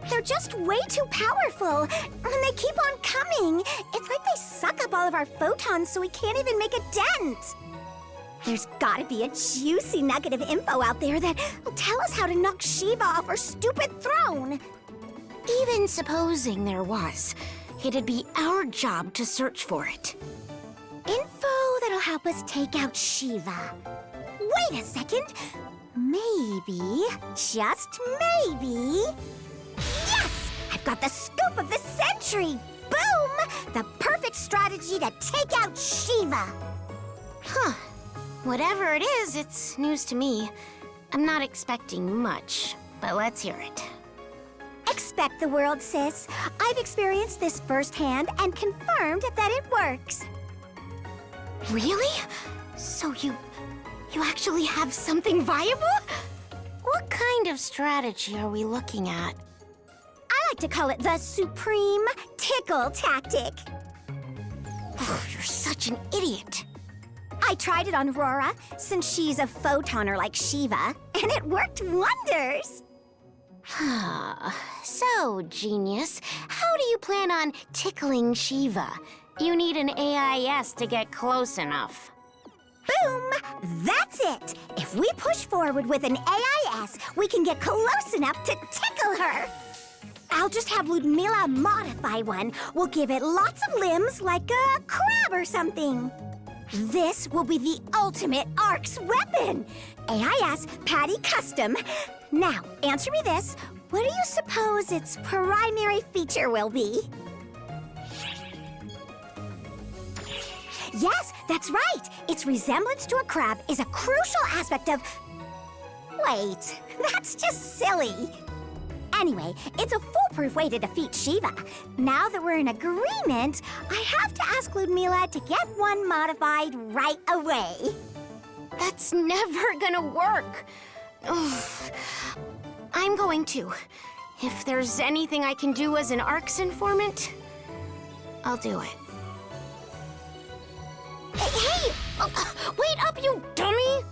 They're just way too powerful, and they keep on coming. It's like they suck up all of our photons so we can't even make a dent. There's gotta be a juicy nugget of info out there that will tell us how to knock Shiva off her stupid throne. Even supposing there was, it'd be our job to search for it. Info that'll help us take out Shiva. Wait a second. Maybe, just maybe... Yes! I've got the scoop of the century! Boom! The perfect strategy to take out Shiva! Huh. Whatever it is, it's news to me. I'm not expecting much, but let's hear it. Expect the world, sis. I've experienced this firsthand and confirmed that it works. Really? So you actually have something viable? What kind of strategy are we looking at? I like to call it the supreme tickle tactic. You're such an idiot. I tried it on Aurora, since she's a photoner like Shiva, and it worked wonders. So, genius, how do you plan on tickling Shiva? You need an AIS to get close enough. Boom! That's it! If we push forward with an AIS, we can get close enough to tickle her. I'll just have Ludmila modify one. We'll give it lots of limbs, like a crab or something. This will be the ultimate ARC's weapon! AIS Patty Custom. Now, answer me this. What do you suppose its primary feature will be? Yes, that's right! Its resemblance to a crab is a crucial aspect of... Wait, that's just silly. Anyway, it's a foolproof way to defeat Shiva. Now that we're in agreement, I have to ask Ludmila to get one modified right away. That's never gonna work. Ugh. I'm going to. If there's anything I can do as an ARC's informant, I'll do it. Hey! Wait up, you dummy!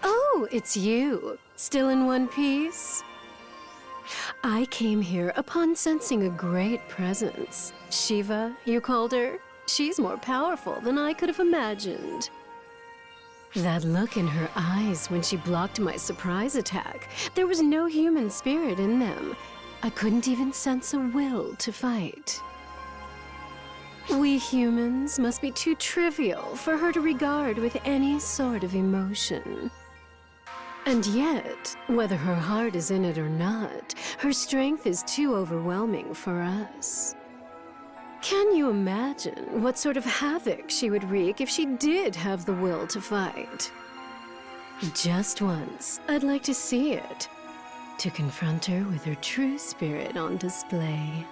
Oh, it's you. Still in one piece? I came here upon sensing a great presence. Shiva, you called her? She's more powerful than I could have imagined. That look in her eyes when she blocked my surprise attack, there was no human spirit in them. I couldn't even sense a will to fight. We humans must be too trivial for her to regard with any sort of emotion. And yet, whether her heart is in it or not, her strength is too overwhelming for us. Can you imagine what sort of havoc she would wreak if she did have the will to fight? Just once, I'd like to see it, to confront her with her true spirit on display.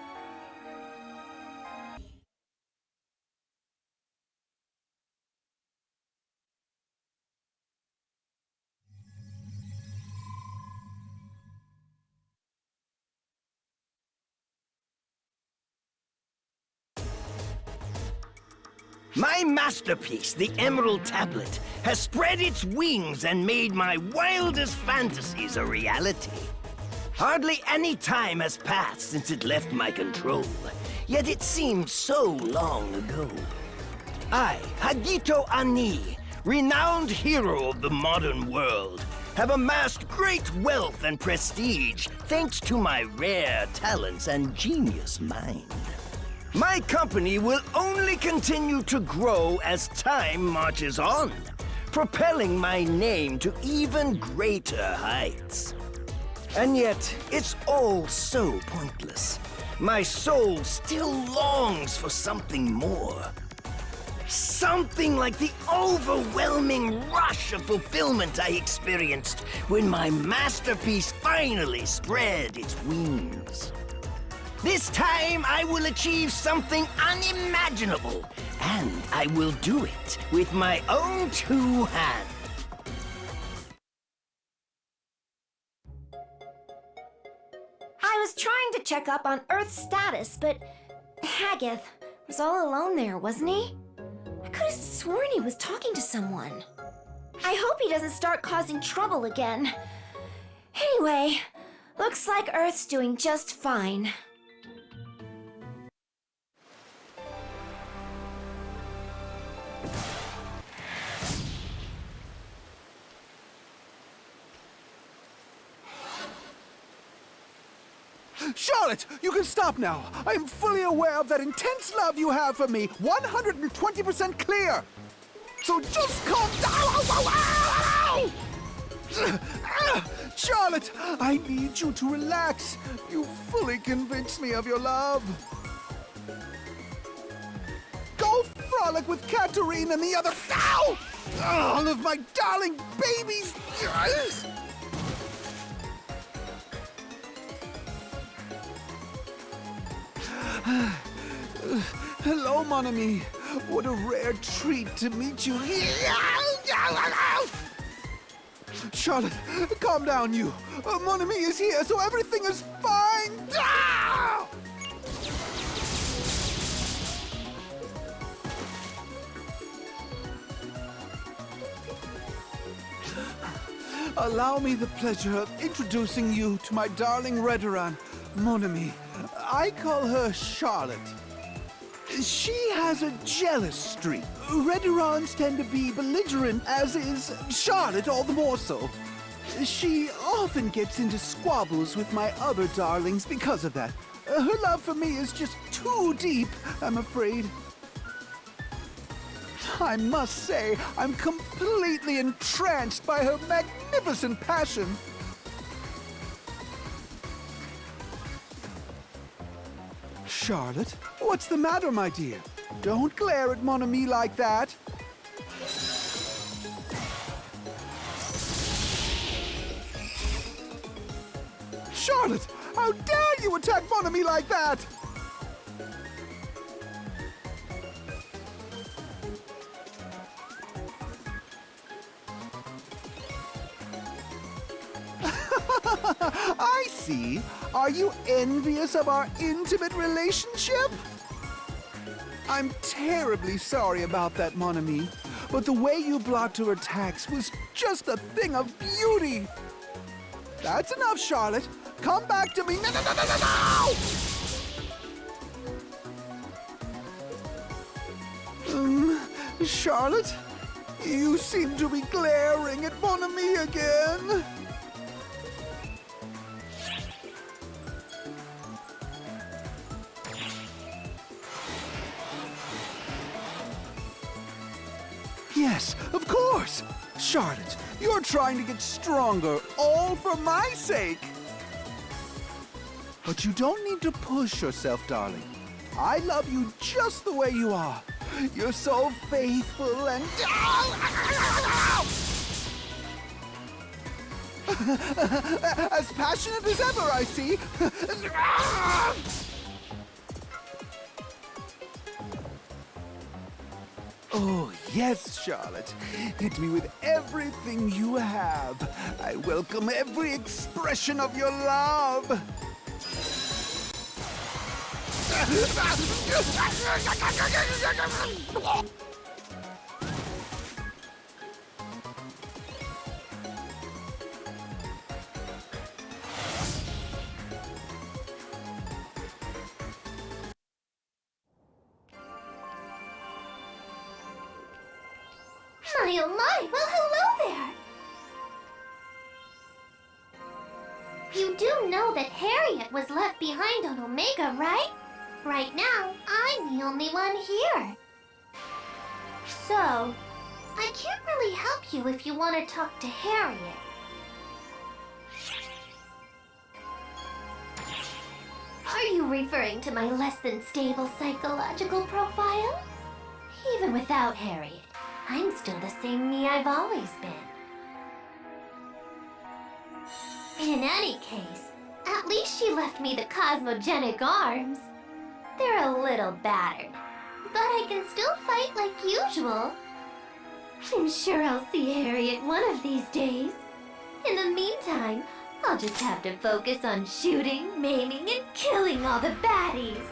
My masterpiece, the Emerald Tablet, has spread its wings and made my wildest fantasies a reality. Hardly any time has passed since it left my control, yet it seemed so long ago. I, Hagito Ani, renowned hero of the modern world, have amassed great wealth and prestige thanks to my rare talents and genius mind. My company will only continue to grow as time marches on, propelling my name to even greater heights. And yet, it's all so pointless. my soul still longs for something more. Something like the overwhelming rush of fulfillment I experienced when my masterpiece finally spread its wings. This time I will achieve something unimaginable, and I will do it with my own two hands. I was trying to check up on Earth's status, but Haggith was all alone there, wasn't he? I could have sworn he was talking to someone. I hope he doesn't start causing trouble again. Anyway, looks like Earth's doing just fine. Charlotte, you can stop now. I am fully aware of that intense love you have for me. 120% clear. So just calm down. Charlotte, I need you to relax. You fully convinced me of your love. Go frolic with Katarine and the other... Ow! All of my darling babies. Hello, mon ami. What a rare treat to meet you here. Charlotte, calm down, you. Mon ami is here, so everything is fine. Allow me the pleasure of introducing you to my darling Redoran, mon ami. I call her Charlotte. She has a jealous streak. Redorans tend to be belligerent, as is Charlotte all the more so. She often gets into squabbles with my other darlings because of that. Her love for me is just too deep, I'm afraid. I must say, I'm completely entranced by her magnificent passion. Charlotte, what's the matter, my dear? Don't glare at mon ami like that. Charlotte, how dare you attack mon ami like that? I see. Are you envious of our intimate relationship? I'm terribly sorry about that, mon ami, but the way you blocked her attacks was just a thing of beauty. That's enough, Charlotte. Come back to me. No! Charlotte, you seem to be glaring at mon ami again. Yes, of course! Charlotte, you're trying to get stronger, all for my sake! But you don't need to push yourself, darling. I love you just the way you are. You're so faithful and... as passionate as ever, I see! Oh, yes, Charlotte. Hit me with everything you have. I welcome every expression of your love. My oh my, well hello there! You do know that Harriet was left behind on Omega, right? Right now, I'm the only one here. So, I can't really help you if you want to talk to Harriet. Are you referring to my less than stable psychological profile? Even without Harriet, I'm still the same me I've always been. In any case, at least she left me the cosmogenic arms. They're a little battered, but I can still fight like usual. I'm sure I'll see Harriet one of these days. In the meantime, I'll just have to focus on shooting, maiming, and killing all the baddies.